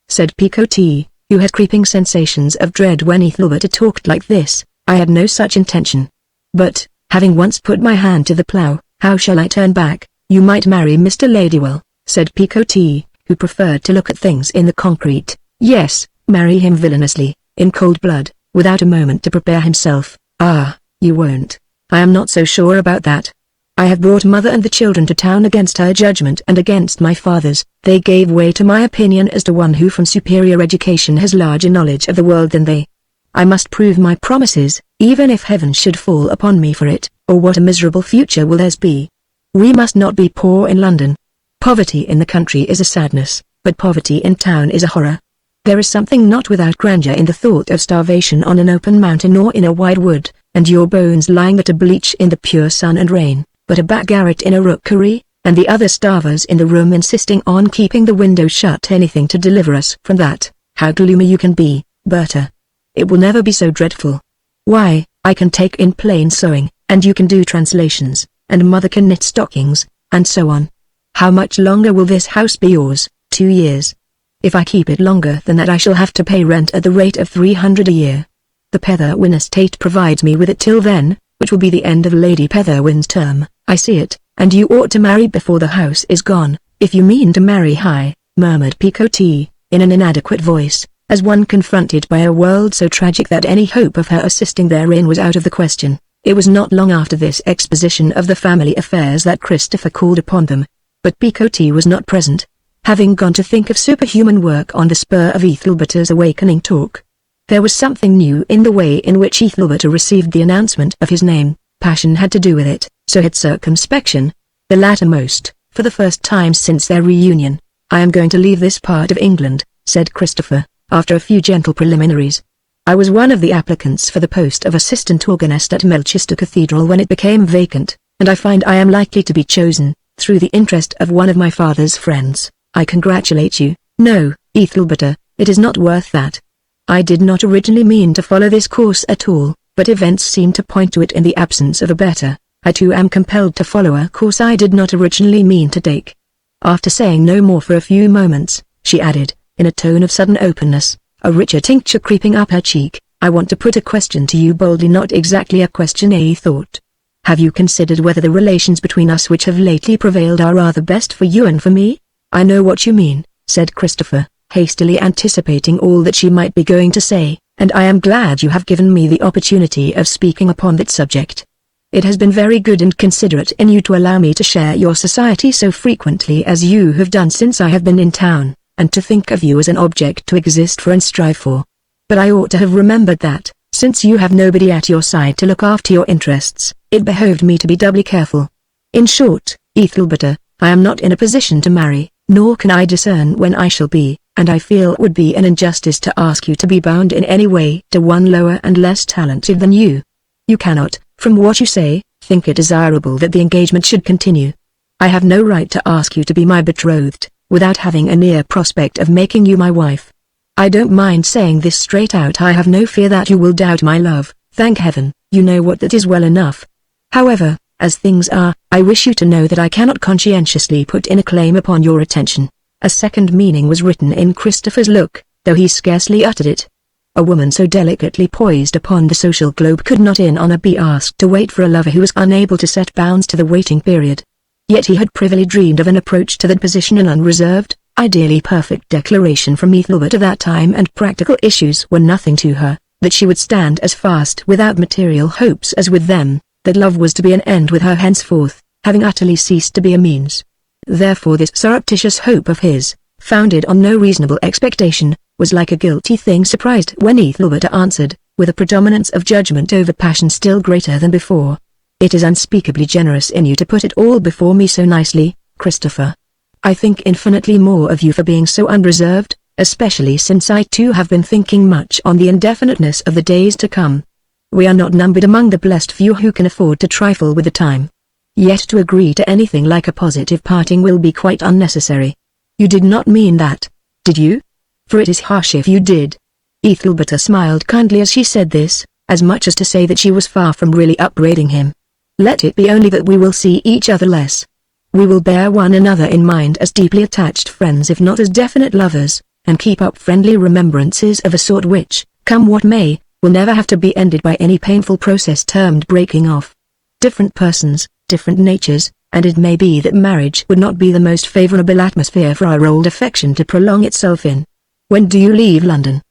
said Picot, who had creeping sensations of dread when Ethelberta talked like this. "I had no such intention. But, having once put my hand to the plough, how shall I turn back?" "You might marry Mr. Ladywell," said Picot, who preferred to look at things in the concrete. "Yes, marry him villainously, in cold blood, without a moment to prepare himself." "Ah, you won't. I am not so sure about that. I have brought mother and the children to town against her judgment and against my father's. They gave way to my opinion as to one who from superior education has larger knowledge of the world than they. I must prove my promises, even if heaven should fall upon me for it, or what a miserable future will theirs be. We must not be poor in London. Poverty in the country is a sadness, but poverty in town is a horror. There is something not without grandeur in the thought of starvation on an open mountain or in a wide wood, and your bones lying there to bleach in the pure sun and rain, but a back garret in a rookery, and the other starvers in the room insisting on keeping the window shut. Anything to deliver us from that. How gloomy you can be, Berta. It will never be so dreadful. Why, I can take in plain sewing, and you can do translations, and mother can knit stockings, and so on. How much longer will this house be yours? 2 years. If I keep it longer than that I shall have to pay rent at the rate of 300 a year. The Petherwin estate provides me with it till then, which will be the end of Lady Petherwin's term. I see it, and you ought to marry before the house is gone, if you mean to marry high," murmured Picot, in an inadequate voice, as one confronted by a world so tragic that any hope of her assisting therein was out of the question. It was not long after this exposition of the family affairs that Christopher called upon them, but Picot was not present, having gone to think of superhuman work on the spur of Ethelberta's awakening talk. There was something new in the way in which Ethelberta received the announcement of his name. Passion had to do with it, so had circumspection, the latter most, for the first time since their reunion. "I am going to leave this part of England," said Christopher, after a few gentle preliminaries. "I was one of the applicants for the post of assistant organist at Melchester Cathedral when it became vacant, and I find I am likely to be chosen, through the interest of one of my father's friends. I congratulate you." "No, Ethelberta, it is not worth that. I did not originally mean to follow this course at all, but events seem to point to it in the absence of a better. I too am compelled to follow a course I did not originally mean to take." After saying no more for a few moments, she added, in a tone of sudden openness, a richer tincture creeping up her cheek, "I want to put a question to you boldly, not exactly a question, a thought. Have you considered whether the relations between us which have lately prevailed are rather best for you and for me?" "I know what you mean," said Christopher, hastily anticipating all that she might be going to say, "and I am glad you have given me the opportunity of speaking upon that subject. It has been very good and considerate in you to allow me to share your society so frequently as you have done since I have been in town, and to think of you as an object to exist for and strive for. But I ought to have remembered that, since you have nobody at your side to look after your interests, it behoved me to be doubly careful. In short, Ethelberta, I am not in a position to marry, nor can I discern when I shall be, and I feel it would be an injustice to ask you to be bound in any way to one lower and less talented than you. You cannot, from what you say, think it desirable that the engagement should continue. I have no right to ask you to be my betrothed, without having a near prospect of making you my wife. I don't mind saying this straight out. I have no fear that you will doubt my love. Thank heaven, you know what that is well enough. However, as things are, I wish you to know that I cannot conscientiously put in a claim upon your attention." A second meaning was written in Christopher's look, though he scarcely uttered it. A woman so delicately poised upon the social globe could not in honor be asked to wait for a lover who was unable to set bounds to the waiting period. Yet he had privily dreamed of an approach to that position, an unreserved, ideally perfect declaration from Ethelberta that time and practical issues were nothing to her, that she would stand as fast without material hopes as with them, that love was to be an end with her henceforth, having utterly ceased to be a means. Therefore this surreptitious hope of his, founded on no reasonable expectation, was like a guilty thing surprised when Ethelberta answered, with a predominance of judgment over passion still greater than before. "It is unspeakably generous in you to put it all before me so nicely, Christopher. I think infinitely more of you for being so unreserved, especially since I too have been thinking much on the indefiniteness of the days to come. We are not numbered among the blessed few who can afford to trifle with the time. Yet to agree to anything like a positive parting will be quite unnecessary. You did not mean that, did you? For it is harsh if you did." Ethelberta smiled kindly as she said this, as much as to say that she was far from really upbraiding him. "Let it be only that we will see each other less. We will bear one another in mind as deeply attached friends if not as definite lovers, and keep up friendly remembrances of a sort which, come what may, will never have to be ended by any painful process termed breaking off. Different persons, different natures, and it may be that marriage would not be the most favorable atmosphere for our old affection to prolong itself in. When do you leave London?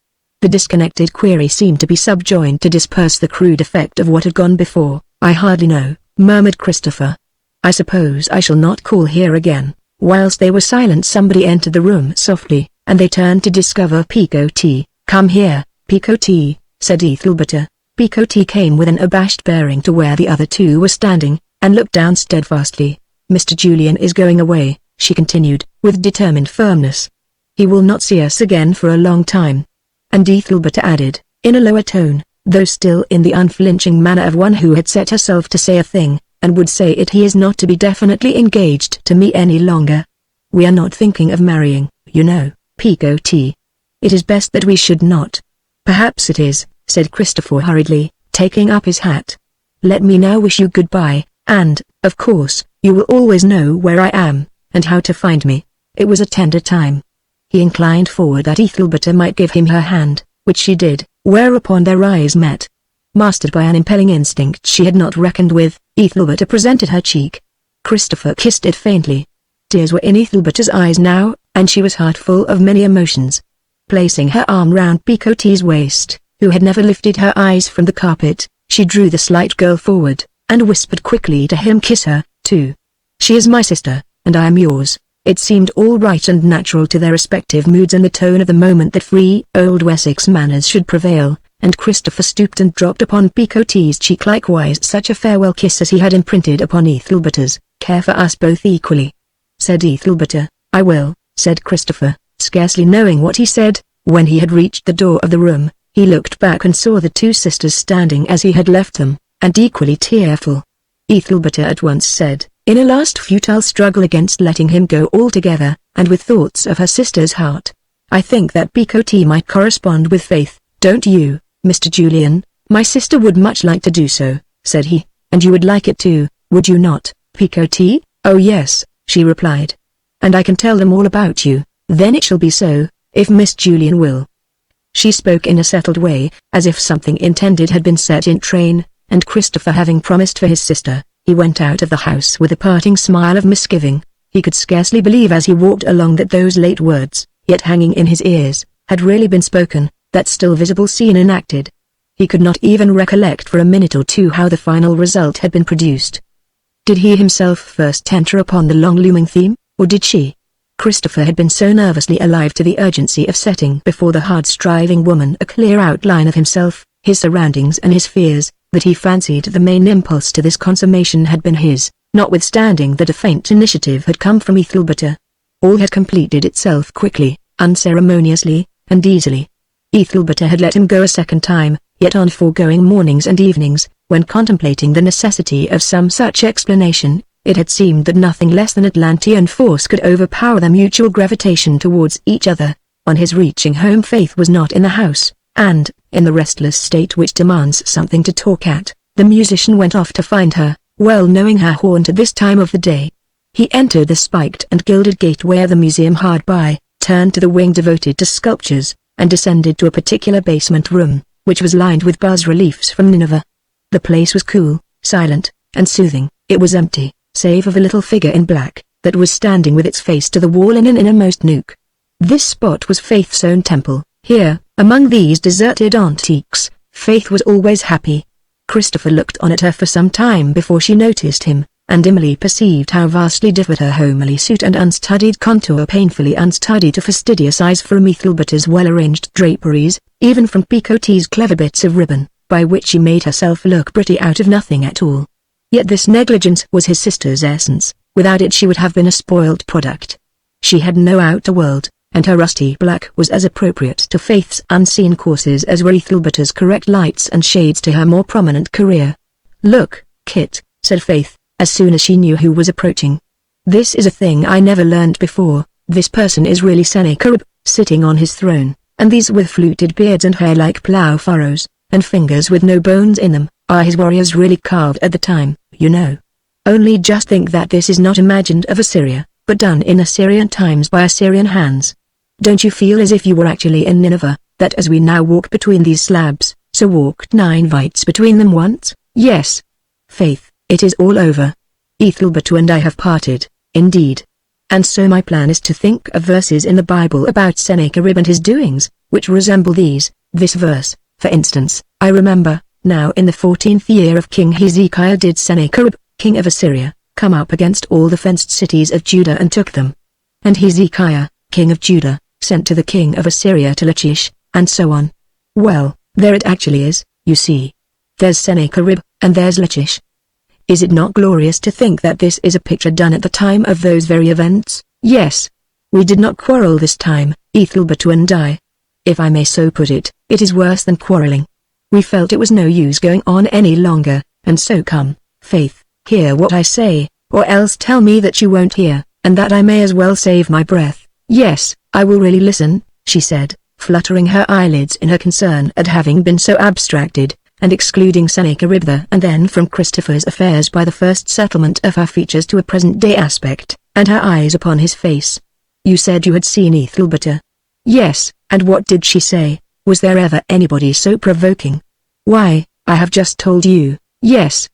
The disconnected query seemed to be subjoined to disperse the crude effect of what had gone before. I hardly know, murmured Christopher. I suppose I shall not call here again. Whilst they were silent somebody entered the room softly, and they turned to discover Picotee. Come here, Picotee, said Ethelberta. Picotee came with an abashed bearing to where the other two were standing, and looked down steadfastly. Mr. Julian is going away, she continued, with determined firmness. He will not see us again for a long time. And Ethelberta added, in a lower tone, though still in the unflinching manner of one who had set herself to say a thing, and would say it, he is not to be definitely engaged to me any longer. We are not thinking of marrying, you know, Picotee. It is best that we should not. Perhaps it is, said Christopher hurriedly, taking up his hat. Let me now wish you goodbye, and, of course, you will always know where I am, and how to find me. It was a tender time. He inclined forward that Ethelberta might give him her hand, which she did, whereupon their eyes met. Mastered by an impelling instinct she had not reckoned with, Ethelberta presented her cheek. Christopher kissed it faintly. Tears were in Ethelberta's eyes now, and she was heartful of many emotions. Placing her arm round Picotee's waist, who had never lifted her eyes from the carpet, she drew the slight girl forward, and whispered quickly to him, kiss her, too. She is my sister, and I am yours. It seemed all right and natural to their respective moods and the tone of the moment that free old Wessex manners should prevail, and Christopher stooped and dropped upon Picotee's cheek likewise such a farewell kiss as he had imprinted upon Ethelberta's. Care for us both equally, said Ethelberta. I will, said Christopher, scarcely knowing what he said. When he had reached the door of the room, he looked back and saw the two sisters standing as he had left them, and equally tearful. Ethelberta at once said, in a last futile struggle against letting him go altogether, and with thoughts of her sister's heart, I think that Picotee might correspond with Faith, don't you, Mr. Julian? My sister would much like to do so, said he, and you would like it too, would you not, Picotee? Oh yes, she replied. And I can tell them all about you. Then it shall be so, if Miss Julian will. She spoke in a settled way, as if something intended had been set in train, and Christopher having promised for his sister, he went out of the house with a parting smile of misgiving. He could scarcely believe as he walked along that those late words, yet hanging in his ears, had really been spoken, that still visible scene enacted. He could not even recollect for a minute or two how the final result had been produced. Did he himself first enter upon the long-looming theme, or did she? Christopher had been so nervously alive to the urgency of setting before the hard-striving woman a clear outline of himself, his surroundings and his fears, that he fancied the main impulse to this consummation had been his, notwithstanding that a faint initiative had come from Ethelberta. All had completed itself quickly, unceremoniously, and easily. Ethelberta had let him go a second time, yet on foregoing mornings and evenings, when contemplating the necessity of some such explanation, it had seemed that nothing less than Atlantean force could overpower their mutual gravitation towards each other. On his reaching home Faith was not in the house, and, in the restless state which demands something to talk at, the musician went off to find her, well knowing her haunt at this time of the day. He entered the spiked and gilded gateway of the museum hard by, turned to the wing devoted to sculptures, and descended to a particular basement room, which was lined with bas-reliefs from Nineveh. The place was cool, silent, and soothing. It was empty, save of a little figure in black, that was standing with its face to the wall in an innermost nook. This spot was Faith's own temple. Here, among these deserted antiques, Faith was always happy. Christopher looked on at her for some time before she noticed him, and dimly perceived how vastly differed her homely suit and unstudied contour painfully unstudied to fastidious eyes from Ethelberta's well-arranged draperies, even from Picotee's clever bits of ribbon, by which she made herself look pretty out of nothing at all. Yet this negligence was his sister's essence. Without it she would have been a spoiled product. She had no outer world, and her rusty black was as appropriate to Faith's unseen courses as were Ethelberta's correct lights and shades to her more prominent career. "Look, Kit," said Faith, as soon as she knew who was approaching. "This is a thing I never learned before. This person is really Sennacherib, sitting on his throne, and these with fluted beards and hair like plough furrows, and fingers with no bones in them, are his warriors really carved at the time, you know." Only just think that this is not imagined of Assyria, but done in Assyrian times by Assyrian hands. Don't you feel as if you were actually in Nineveh, that as we now walk between these slabs, so walked 9 Vites between them once? Yes. Faith, it is all over. Ethelberta and I have parted, indeed. And so my plan is to think of verses in the Bible about Sennacherib and his doings, which resemble these. This verse, for instance, I remember. Now in the 14th year of King Hezekiah did Sennacherib, king of Assyria, come up against all the fenced cities of Judah and took them. And Hezekiah, king of Judah, sent to the king of Assyria to Lachish, and so on. Well, there it actually is, you see. There's Sennacherib, and there's Lachish. Is it not glorious to think that this is a picture done at the time of those very events? Yes. We did not quarrel this time, Ethelberta and I. If I may so put it, it is worse than quarreling. We felt it was no use going on any longer, and so come, Faith, hear what I say, or else tell me that you won't hear, and that I may as well save my breath. Yes, I will really listen, she said, fluttering her eyelids in her concern at having been so abstracted, and excluding Sennacherib there and then from Christopher's affairs by the first settlement of her features to a present-day aspect, and her eyes upon his face. You said you had seen Ethelberta. Yes, and what did she say? Was there ever anybody so provoking? Why, I have just told you. Yes,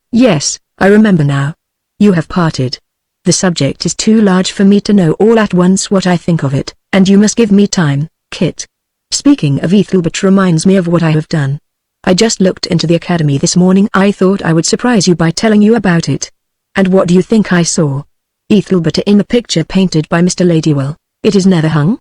I remember now. You have parted. The subject is too large for me to know all at once what I think of it, and you must give me time, Kit. Speaking of Ethelberta reminds me of what I have done. I just looked into the academy this morning. I thought I would surprise you by telling you about it. And what do you think I saw? Ethelberta in the picture painted by Mr. Ladywell. It is never hung?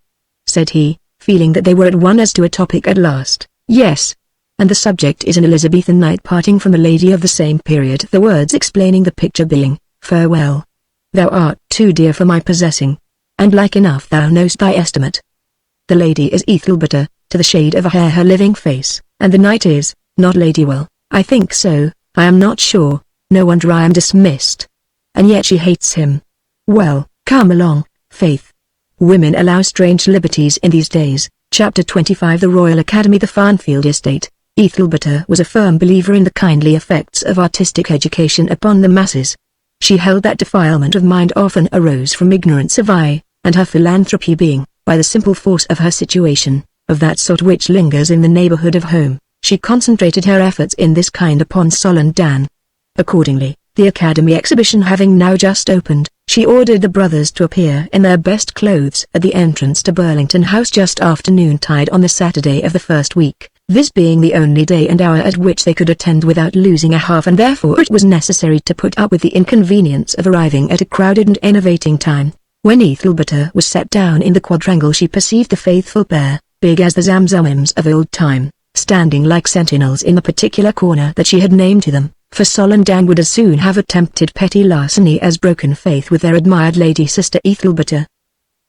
Said he, feeling that they were at one as to a topic at last. Yes. And the subject is an Elizabethan knight parting from a lady of the same period, the words explaining the picture being, farewell. Thou art too dear for my possessing. And like enough thou knowst thy estimate. The lady is Ethelberta, to the shade of a hair her living face, and the knight is, not Ladywell. I think so, I am not sure, no wonder I am dismissed. And yet she hates him. Well, come along, Faith. Women allow strange liberties in these days. Chapter 25 The Royal Academy The Farnfield Estate. Ethelberta was a firm believer in the kindly effects of artistic education upon the masses. She held that defilement of mind often arose from ignorance of eye, and her philanthropy being, by the simple force of her situation, of that sort which lingers in the neighborhood of home, she concentrated her efforts in this kind upon Sol and Dan. Accordingly, the Academy exhibition having now just opened, she ordered the brothers to appear in their best clothes at the entrance to Burlington House just after noontide on the Saturday of the first week, this being the only day and hour at which they could attend without losing a half, and therefore it was necessary to put up with the inconvenience of arriving at a crowded and enervating time. When Ethelberta was set down in the quadrangle she perceived the faithful pair, big as the Zamzummims of old time, standing like sentinels in the particular corner that she had named to them, for Sol and Dan would as soon have attempted petty larceny as broken faith with their admired lady sister Ethelberta.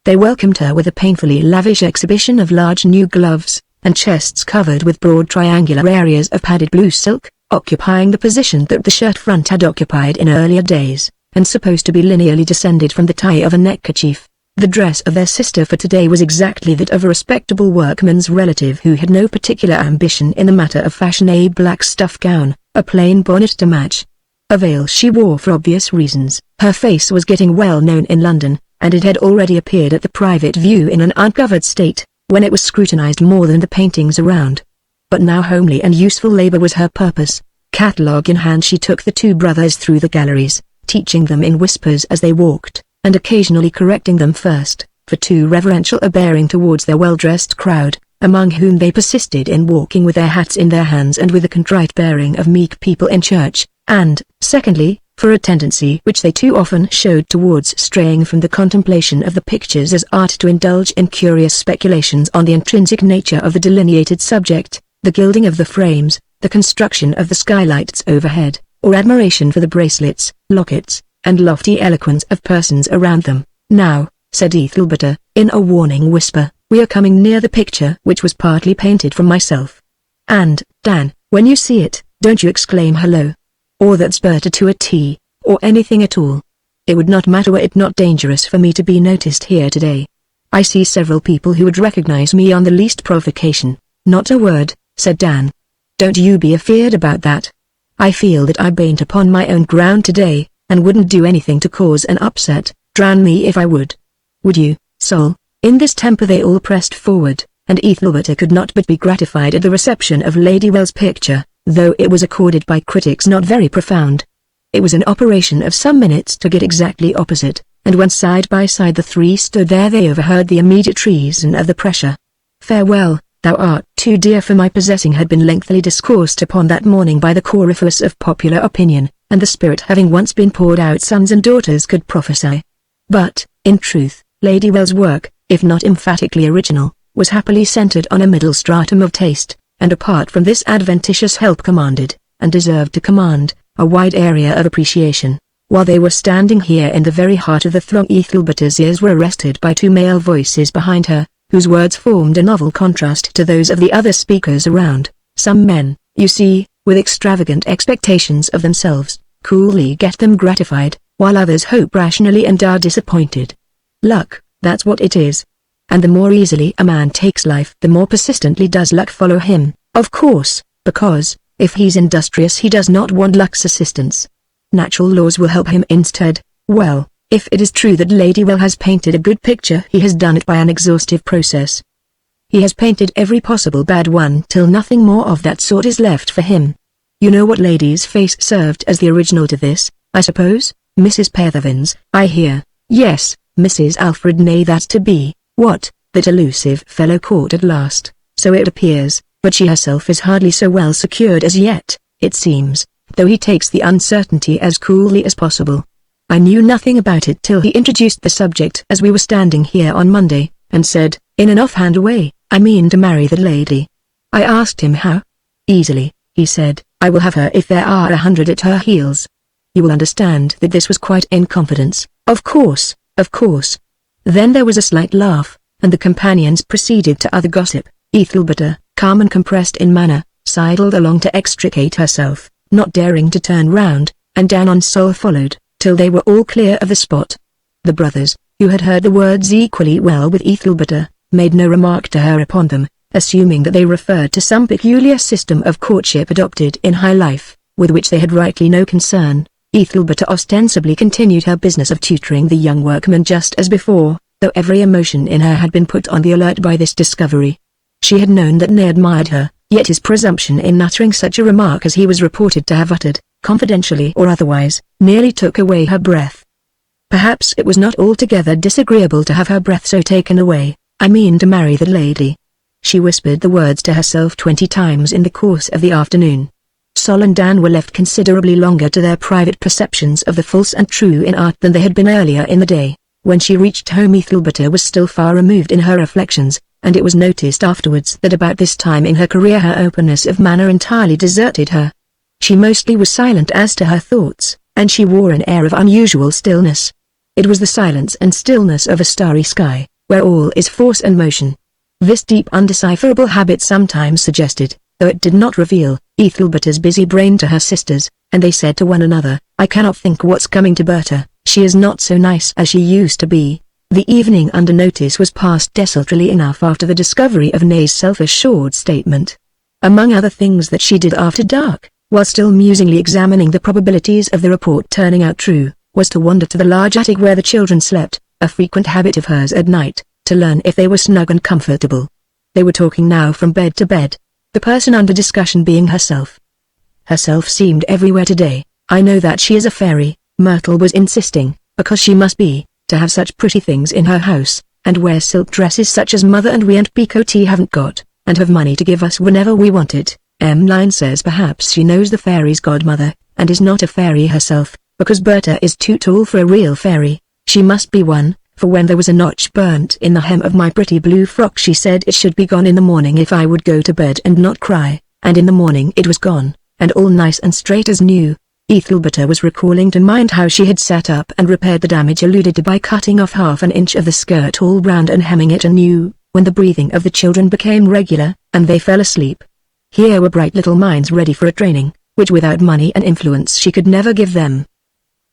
They welcomed her with a painfully lavish exhibition of large new gloves, and chests covered with broad triangular areas of padded blue silk, occupying the position that the shirt front had occupied in earlier days, and supposed to be linearly descended from the tie of a neckerchief. The dress of their sister for today was exactly that of a respectable workman's relative who had no particular ambition in the matter of fashion: a black stuff gown, a plain bonnet to match. A veil she wore for obvious reasons. Her face was getting well known in London, and it had already appeared at the private view in an uncovered state, when it was scrutinized more than the paintings around. But now homely and useful labor was her purpose. Catalogue in hand she took the two brothers through the galleries, teaching them in whispers as they walked, and occasionally correcting them first, for too reverential a bearing towards their well-dressed crowd, among whom they persisted in walking with their hats in their hands and with the contrite bearing of meek people in church, and, secondly, for a tendency which they too often showed towards straying from the contemplation of the pictures as art to indulge in curious speculations on the intrinsic nature of the delineated subject, the gilding of the frames, the construction of the skylights overhead, or admiration for the bracelets, lockets, and lofty eloquence of persons around them. Now, said Ethelberta, in a warning whisper, we are coming near the picture which was partly painted from myself. And, Dan, when you see it, don't you exclaim hello. Or that's Berta to a T, or anything at all. It would not matter were it not dangerous for me to be noticed here today. I see several people who would recognize me on the least provocation. Not a word, said Dan. Don't you be afeard about that. I feel that I bain't upon my own ground today, and wouldn't do anything to cause an upset, drown me if I would. Would you, Sol?" In this temper they all pressed forward, and Ethelberta could not but be gratified at the reception of Lady Well's picture, though it was accorded by critics not very profound. It was an operation of some minutes to get exactly opposite, and when side by side the three stood there they overheard the immediate reason of the pressure. "Farewell, thou art too dear for my possessing," had been lengthily discoursed upon that morning by the Coryphus of popular opinion, and the spirit having once been poured out sons and daughters could prophesy. But, in truth, Lady Well's work, if not emphatically original, was happily centered on a middle stratum of taste, and apart from this adventitious help commanded, and deserved to command, a wide area of appreciation. While they were standing here in the very heart of the throng, Ethelberta's ears were arrested by two male voices behind her, whose words formed a novel contrast to those of the other speakers around. "Some men, you see, with extravagant expectations of themselves, coolly get them gratified, while others hope rationally and are disappointed. Luck, that's what it is. And the more easily a man takes life, the more persistently does luck follow him, of course, because, if he's industrious he does not want luck's assistance. Natural laws will help him instead. Well, if it is true that Lady Well has painted a good picture, he has done it by an exhaustive process. He has painted every possible bad one till nothing more of that sort is left for him. You know what lady's face served as the original to this, I suppose? Mrs. Pethervin's, I hear. Yes, Mrs. Alfred Nay, that's to be. What, that elusive fellow caught at last, so it appears, but she herself is hardly so well secured as yet, it seems, though he takes the uncertainty as coolly as possible. I knew nothing about it till he introduced the subject as we were standing here on Monday, and said, in an offhand way, I mean to marry that lady. I asked him how. Easily, he said, I will have her if there are 100 at her heels. You will understand that this was quite in confidence. Of course, of course. Then there was a slight laugh, and the companions proceeded to other gossip. Ethelberta, calm and compressed in manner, sidled along to extricate herself, not daring to turn round, and Dan on Sol followed, till they were all clear of the spot. The brothers, who had heard the words equally well with Ethelberta, made no remark to her upon them, assuming that they referred to some peculiar system of courtship adopted in high life, with which they had rightly no concern. Ethelberta ostensibly continued her business of tutoring the young workman just as before, though every emotion in her had been put on the alert by this discovery. She had known that Nay admired her, yet his presumption in uttering such a remark as he was reported to have uttered, confidentially or otherwise, nearly took away her breath. Perhaps it was not altogether disagreeable to have her breath so taken away. I mean to marry that lady. She whispered the words to herself 20 times in the course of the afternoon. Sol and Dan were left considerably longer to their private perceptions of the false and true in art than they had been earlier in the day. When she reached home Ethelberta was still far removed in her reflections, and it was noticed afterwards that about this time in her career her openness of manner entirely deserted her. She mostly was silent as to her thoughts, and she wore an air of unusual stillness. It was the silence and stillness of a starry sky, where all is force and motion. This deep undecipherable habit sometimes suggested, though it did not reveal, Ethelberta's busy brain to her sisters, and they said to one another, I cannot think what's coming to Berta, she is not so nice as she used to be. The evening under notice was passed desultorily enough after the discovery of Nay's self-assured statement. Among other things that she did after dark, while still musingly examining the probabilities of the report turning out true, was to wander to the large attic where the children slept, a frequent habit of hers at night, to learn if they were snug and comfortable. They were talking now from bed to bed, the person under discussion being herself. Herself seemed everywhere today. I know that she is a fairy, Myrtle was insisting, because she must be, to have such pretty things in her house, and wear silk dresses such as Mother and we and Picotee haven't got, and have money to give us whenever we want it. Line says perhaps she knows the fairy's godmother, and is not a fairy herself, because Berta is too tall for a real fairy. She must be one, for when there was a notch burnt in the hem of my pretty blue frock she said it should be gone in the morning if I would go to bed and not cry, and in the morning it was gone, and all nice and straight as new. Ethelberta was recalling to mind how she had sat up and repaired the damage alluded to by cutting off half an inch of the skirt all round and hemming it anew, when the breathing of the children became regular, and they fell asleep. Here were bright little minds ready for a training, which without money and influence she could never give them.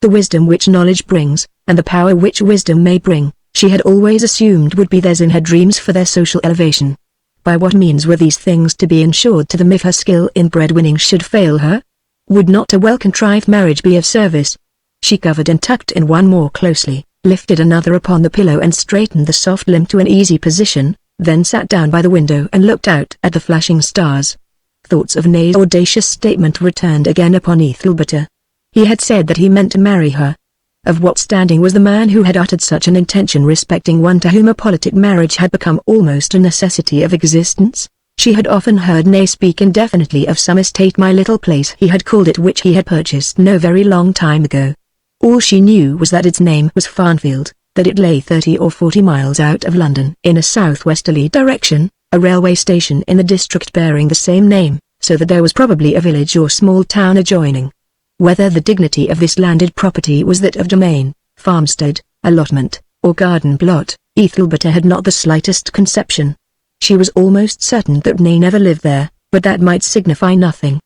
The wisdom which knowledge brings, and the power which wisdom may bring, she had always assumed would be theirs in her dreams for their social elevation. By what means were these things to be ensured to them if her skill in breadwinning should fail her? Would not a well-contrived marriage be of service? She covered and tucked in one more closely, lifted another upon the pillow and straightened the soft limb to an easy position, then sat down by the window and looked out at the flashing stars. Thoughts of Nay's audacious statement returned again upon Ethelberta. He had said that he meant to marry her. Of what standing was the man who had uttered such an intention respecting one to whom a politic marriage had become almost a necessity of existence? She had often heard Nay speak indefinitely of some estate, my little place he had called it, which he had purchased no very long time ago. All she knew was that its name was Farnfield, that it lay 30 or 40 miles out of London in a southwesterly direction, a railway station in the district bearing the same name, so that there was probably a village or small town adjoining. Whether the dignity of this landed property was that of domain, farmstead, allotment, or garden plot, Ethelberta had not the slightest conception. She was almost certain that Nay never lived there, but that might signify nothing.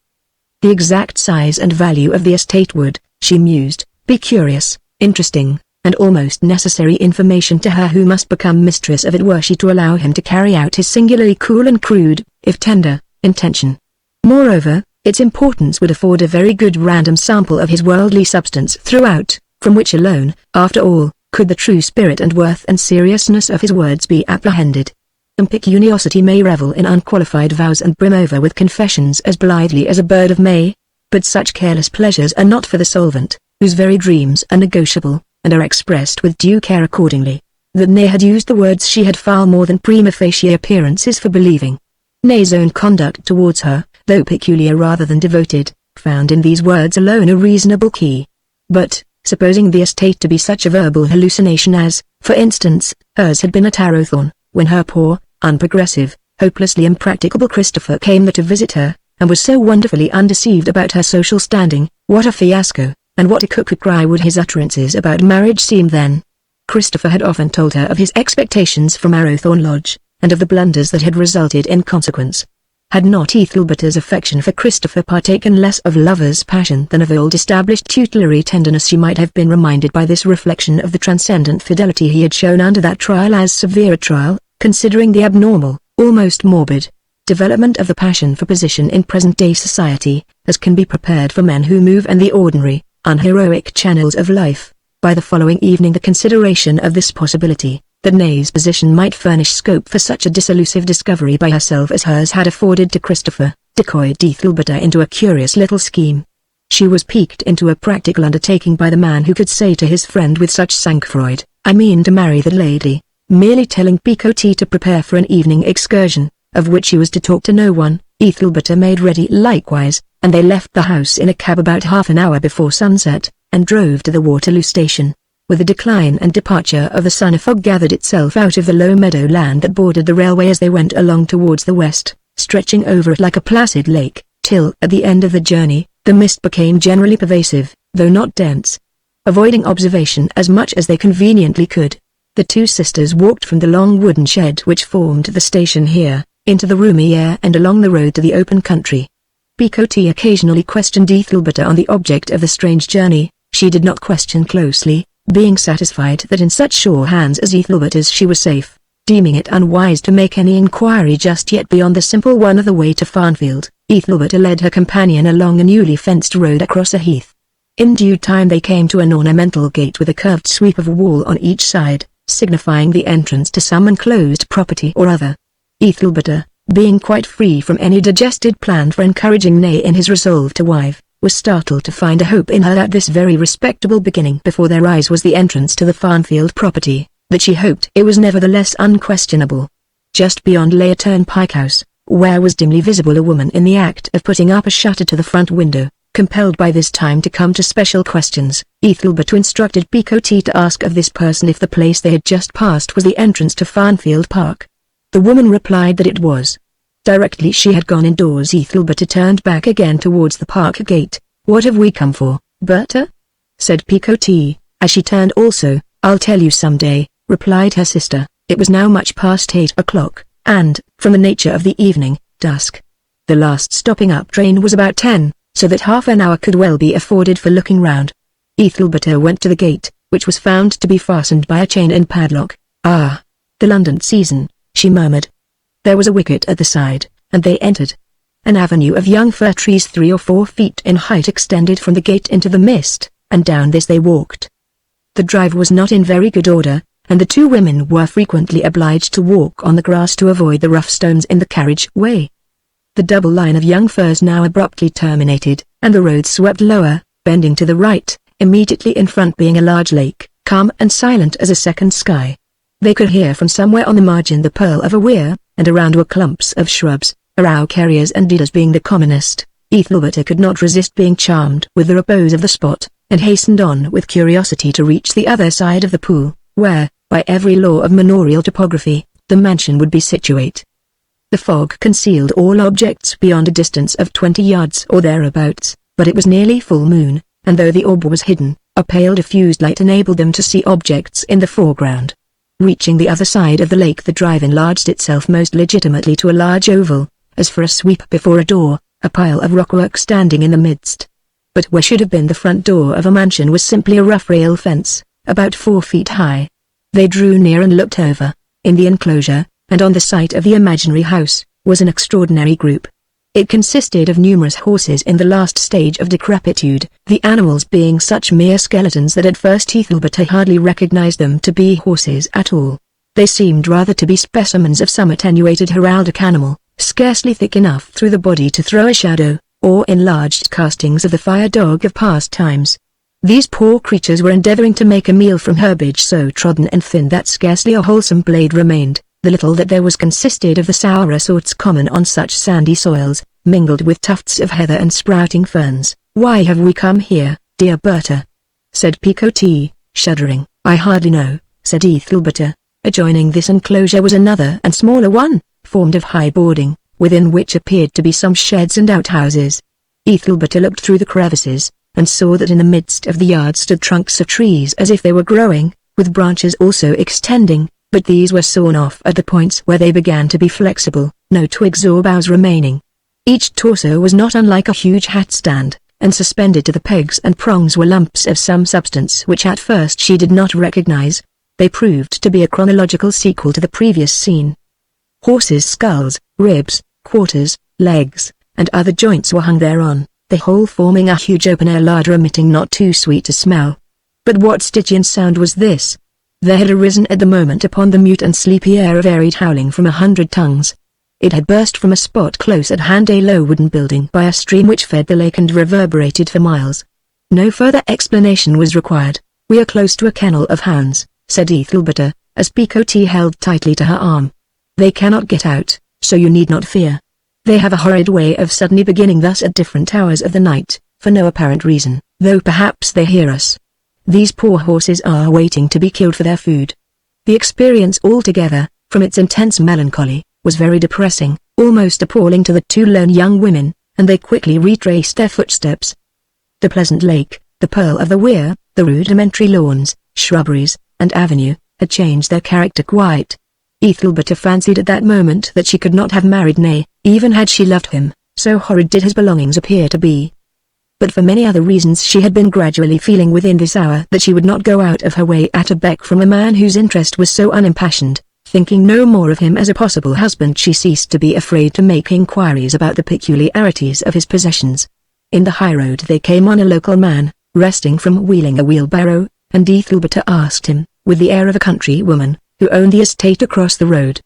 The exact size and value of the estate would, she mused, be curious, interesting, and almost necessary information to her who must become mistress of it were she to allow him to carry out his singularly cool and crude, if tender, intention. Moreover, its importance would afford a very good random sample of his worldly substance throughout, from which alone, after all, could the true spirit and worth and seriousness of his words be apprehended. Impecuniosity may revel in unqualified vows and brim over with confessions as blithely as a bird of May, but such careless pleasures are not for the solvent, whose very dreams are negotiable, and are expressed with due care accordingly. That Nay had used the words she had far more than prima facie appearances for believing. Nay's own conduct towards her, though peculiar rather than devoted, found in these words alone a reasonable key. But, supposing the estate to be such a verbal hallucination as, for instance, hers had been at Arrowthorne, when her poor, unprogressive, hopelessly impracticable Christopher came there to visit her, and was so wonderfully undeceived about her social standing, what a fiasco, and what a cuckoo cry would his utterances about marriage seem then. Christopher had often told her of his expectations from Arrowthorne Lodge, and of the blunders that had resulted in consequence. Had not Ethelberta's affection for Christopher partaken less of lover's passion than of old-established tutelary tenderness, she might have been reminded by this reflection of the transcendent fidelity he had shown under that trial as severe a trial, considering the abnormal, almost morbid, development of the passion for position in present-day society, as can be prepared for men who move in the ordinary, unheroic channels of life. By the following evening the consideration of this possibility, that Nay's position might furnish scope for such a disillusive discovery by herself as hers had afforded to Christopher, decoyed Ethelberta into a curious little scheme. She was piqued into a practical undertaking by the man who could say to his friend with such sang-froid, "I mean to marry that lady," merely telling Picotti to prepare for an evening excursion, of which he was to talk to no one. Ethelberta made ready likewise, and they left the house in a cab about half an hour before sunset, and drove to the Waterloo station. With the decline and departure of the sun a fog gathered itself out of the low meadow land that bordered the railway as they went along towards the west, stretching over it like a placid lake, till, at the end of the journey, the mist became generally pervasive, though not dense. Avoiding observation as much as they conveniently could, the two sisters walked from the long wooden shed which formed the station here, into the roomy air and along the road to the open country. Picotti occasionally questioned Ethelberta on the object of the strange journey. She did not question closely, being satisfied that in such sure hands as Ethelberta's she was safe, deeming it unwise to make any inquiry just yet beyond the simple one of the way to Farnfield. Ethelberta led her companion along a newly fenced road across a heath. In due time they came to an ornamental gate with a curved sweep of wall on each side, signifying the entrance to some enclosed property or other. Ethelberta, being quite free from any digested plan for encouraging Nay in his resolve to wife, was startled to find a hope in her that this very respectable beginning before their eyes was the entrance to the Farnfield property, that she hoped it was nevertheless unquestionable. Just beyond lay a turnpike house, where was dimly visible a woman in the act of putting up a shutter to the front window. Compelled by this time to come to special questions, Ethelberta instructed Picotti to ask of this person if the place they had just passed was the entrance to Farnfield Park. The woman replied that it was. Directly she had gone indoors Ethelberta turned back again towards the park gate. "What have we come for, Berta?" said Picotti, as she turned also. "I'll tell you some day," replied her sister. It was now much past 8 o'clock, and, from the nature of the evening, dusk. The last stopping up train was about 10, so that half an hour could well be afforded for looking round. Ethelberta went to the gate, which was found to be fastened by a chain and padlock. "Ah, the London season," she murmured. There was a wicket at the side, and they entered. An avenue of young fir trees 3 or 4 feet in height extended from the gate into the mist, and down this they walked. The drive was not in very good order, and the two women were frequently obliged to walk on the grass to avoid the rough stones in the carriage-way. The double line of young firs now abruptly terminated, and the road swept lower, bending to the right, immediately in front being a large lake, calm and silent as a second sky. They could hear from somewhere on the margin the purl of a weir, and around were clumps of shrubs, araucarias and deodars being the commonest. Ethelberta could not resist being charmed with the repose of the spot, and hastened on with curiosity to reach the other side of the pool, where, by every law of manorial topography, the mansion would be situate. The fog concealed all objects beyond a distance of 20 yards or thereabouts, but it was nearly full moon, and though the orb was hidden, a pale diffused light enabled them to see objects in the foreground. Reaching the other side of the lake, the drive enlarged itself most legitimately to a large oval, as for a sweep before a door, a pile of rockwork standing in the midst. But where should have been the front door of a mansion was simply a rough rail fence, about 4 feet high. They drew near and looked over. In the enclosure, and on the site of the imaginary house, was an extraordinary group. It consisted of numerous horses in the last stage of decrepitude, the animals being such mere skeletons that at first Ethelberta hardly recognized them to be horses at all. They seemed rather to be specimens of some attenuated heraldic animal, scarcely thick enough through the body to throw a shadow, or enlarged castings of the fire-dog of past times. These poor creatures were endeavoring to make a meal from herbage so trodden and thin that scarcely a wholesome blade remained. The little that there was consisted of the sourer sorts common on such sandy soils, mingled with tufts of heather and sprouting ferns. "Why have we come here, dear Berta?" said Picot, shuddering. "I hardly know," said Ethelberta. Adjoining this enclosure was another and smaller one, formed of high boarding, within which appeared to be some sheds and outhouses. Ethelberta looked through the crevices, and saw that in the midst of the yard stood trunks of trees as if they were growing, with branches also extending, but these were sawn off at the points where they began to be flexible, no twigs or boughs remaining. Each torso was not unlike a huge hat stand, and suspended to the pegs and prongs were lumps of some substance which at first she did not recognize. They proved to be a chronological sequel to the previous scene. Horses' skulls, ribs, quarters, legs, and other joints were hung thereon, the whole forming a huge open-air larder emitting not too sweet a smell. But what Stygian sound was this? There had arisen at the moment upon the mute and sleepy air a varied howling from 100 tongues. It had burst from a spot close at hand, a low wooden building by a stream which fed the lake and reverberated for miles. No further explanation was required. "We are close to a kennel of hounds," said Ethelberta, as Picot held tightly to her arm. "They cannot get out, so you need not fear. They have a horrid way of suddenly beginning thus at different hours of the night, for no apparent reason, though perhaps they hear us. These poor horses are waiting to be killed for their food." The experience altogether, from its intense melancholy, was very depressing, almost appalling to the two lone young women, and they quickly retraced their footsteps. The pleasant lake, the purl of the weir, the rudimentary lawns, shrubberies, and avenue, had changed their character quite. Ethelberta fancied at that moment that she could not have married, nay, even had she loved him, so horrid did his belongings appear to be. But for many other reasons she had been gradually feeling within this hour that she would not go out of her way at a beck from a man whose interest was so unimpassioned. Thinking no more of him as a possible husband, she ceased to be afraid to make inquiries about the peculiarities of his possessions. In the highroad they came on a local man, resting from wheeling a wheelbarrow, and Ethelberta asked him, with the air of a country woman, who owned the estate across the road.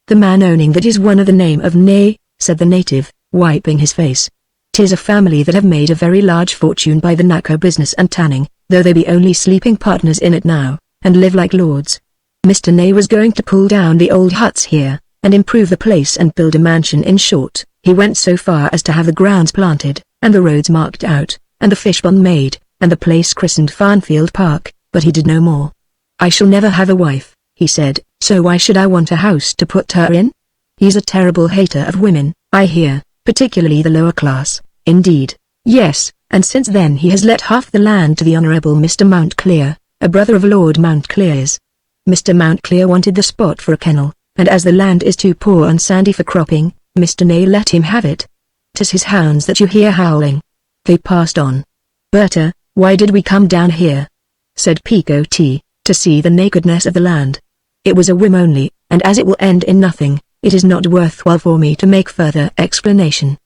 "The man owning that is one of the name of Nay," said the native, wiping his face. "'Tis a family that have made a very large fortune by the nacre business and tanning, though they be only sleeping partners in it now, and live like lords. Mr. Nay was going to pull down the old huts here, and improve the place and build a mansion. In short, he went so far as to have the grounds planted, and the roads marked out, and the fishpond made, and the place christened Farnfield Park, but he did no more. 'I shall never have a wife,' he said, 'so why should I want a house to put her in?' He's a terrible hater of women, I hear, particularly the lower class." "Indeed." "Yes, and since then he has let half the land to the Honourable Mr. Mountclere, a brother of Lord Mountclere's. Mr. Mountclere wanted the spot for a kennel, and as the land is too poor and sandy for cropping, Mr. Nay let him have it. 'Tis his hounds that you hear howling." They passed on. "Berta, why did we come down here?" said Picot, "to see the nakedness of the land. It was a whim only, and as it will end in nothing, it is not worthwhile for me to make further explanation."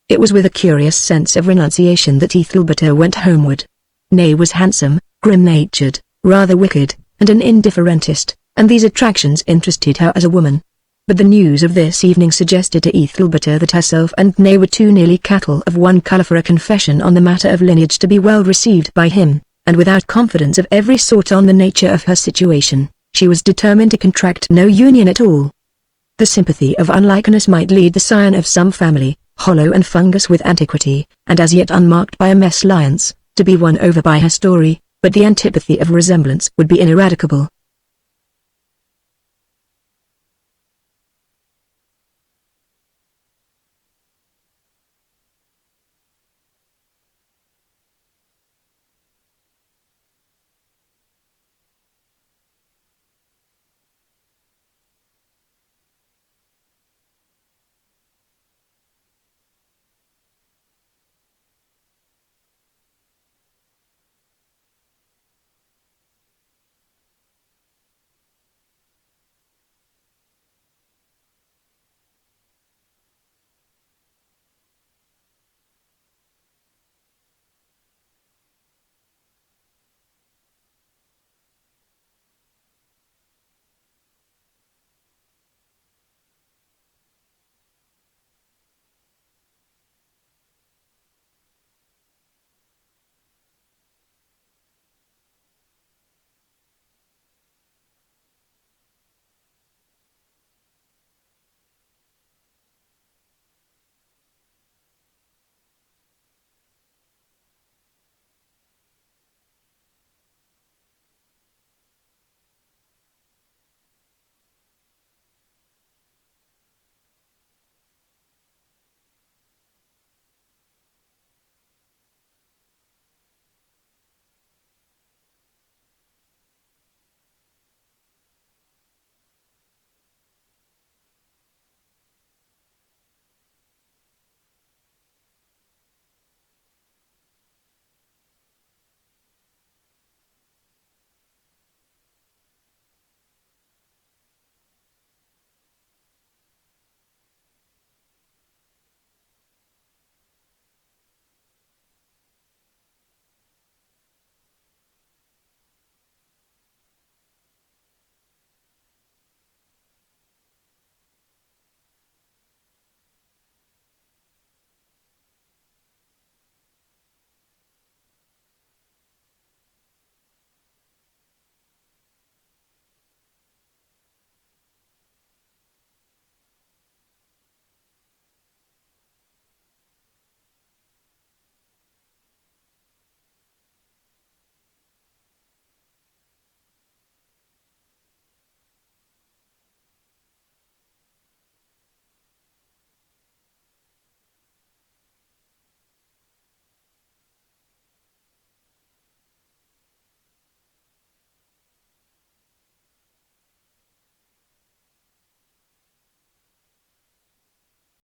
It was with a curious sense of renunciation that Ethelberta went homeward. Ney was handsome, grim-natured, rather wicked, and an indifferentist, and these attractions interested her as a woman. But the news of this evening suggested to Ethelberta that herself and Ney were too nearly cattle of one colour for a confession on the matter of lineage to be well received by him, and without confidence of every sort on the nature of her situation, she was determined to contract no union at all. The sympathy of unlikeness might lead the scion of some family, hollow and fungus with antiquity, and as yet unmarked by a mesalliance, to be won over by her story, but the antipathy of resemblance would be ineradicable.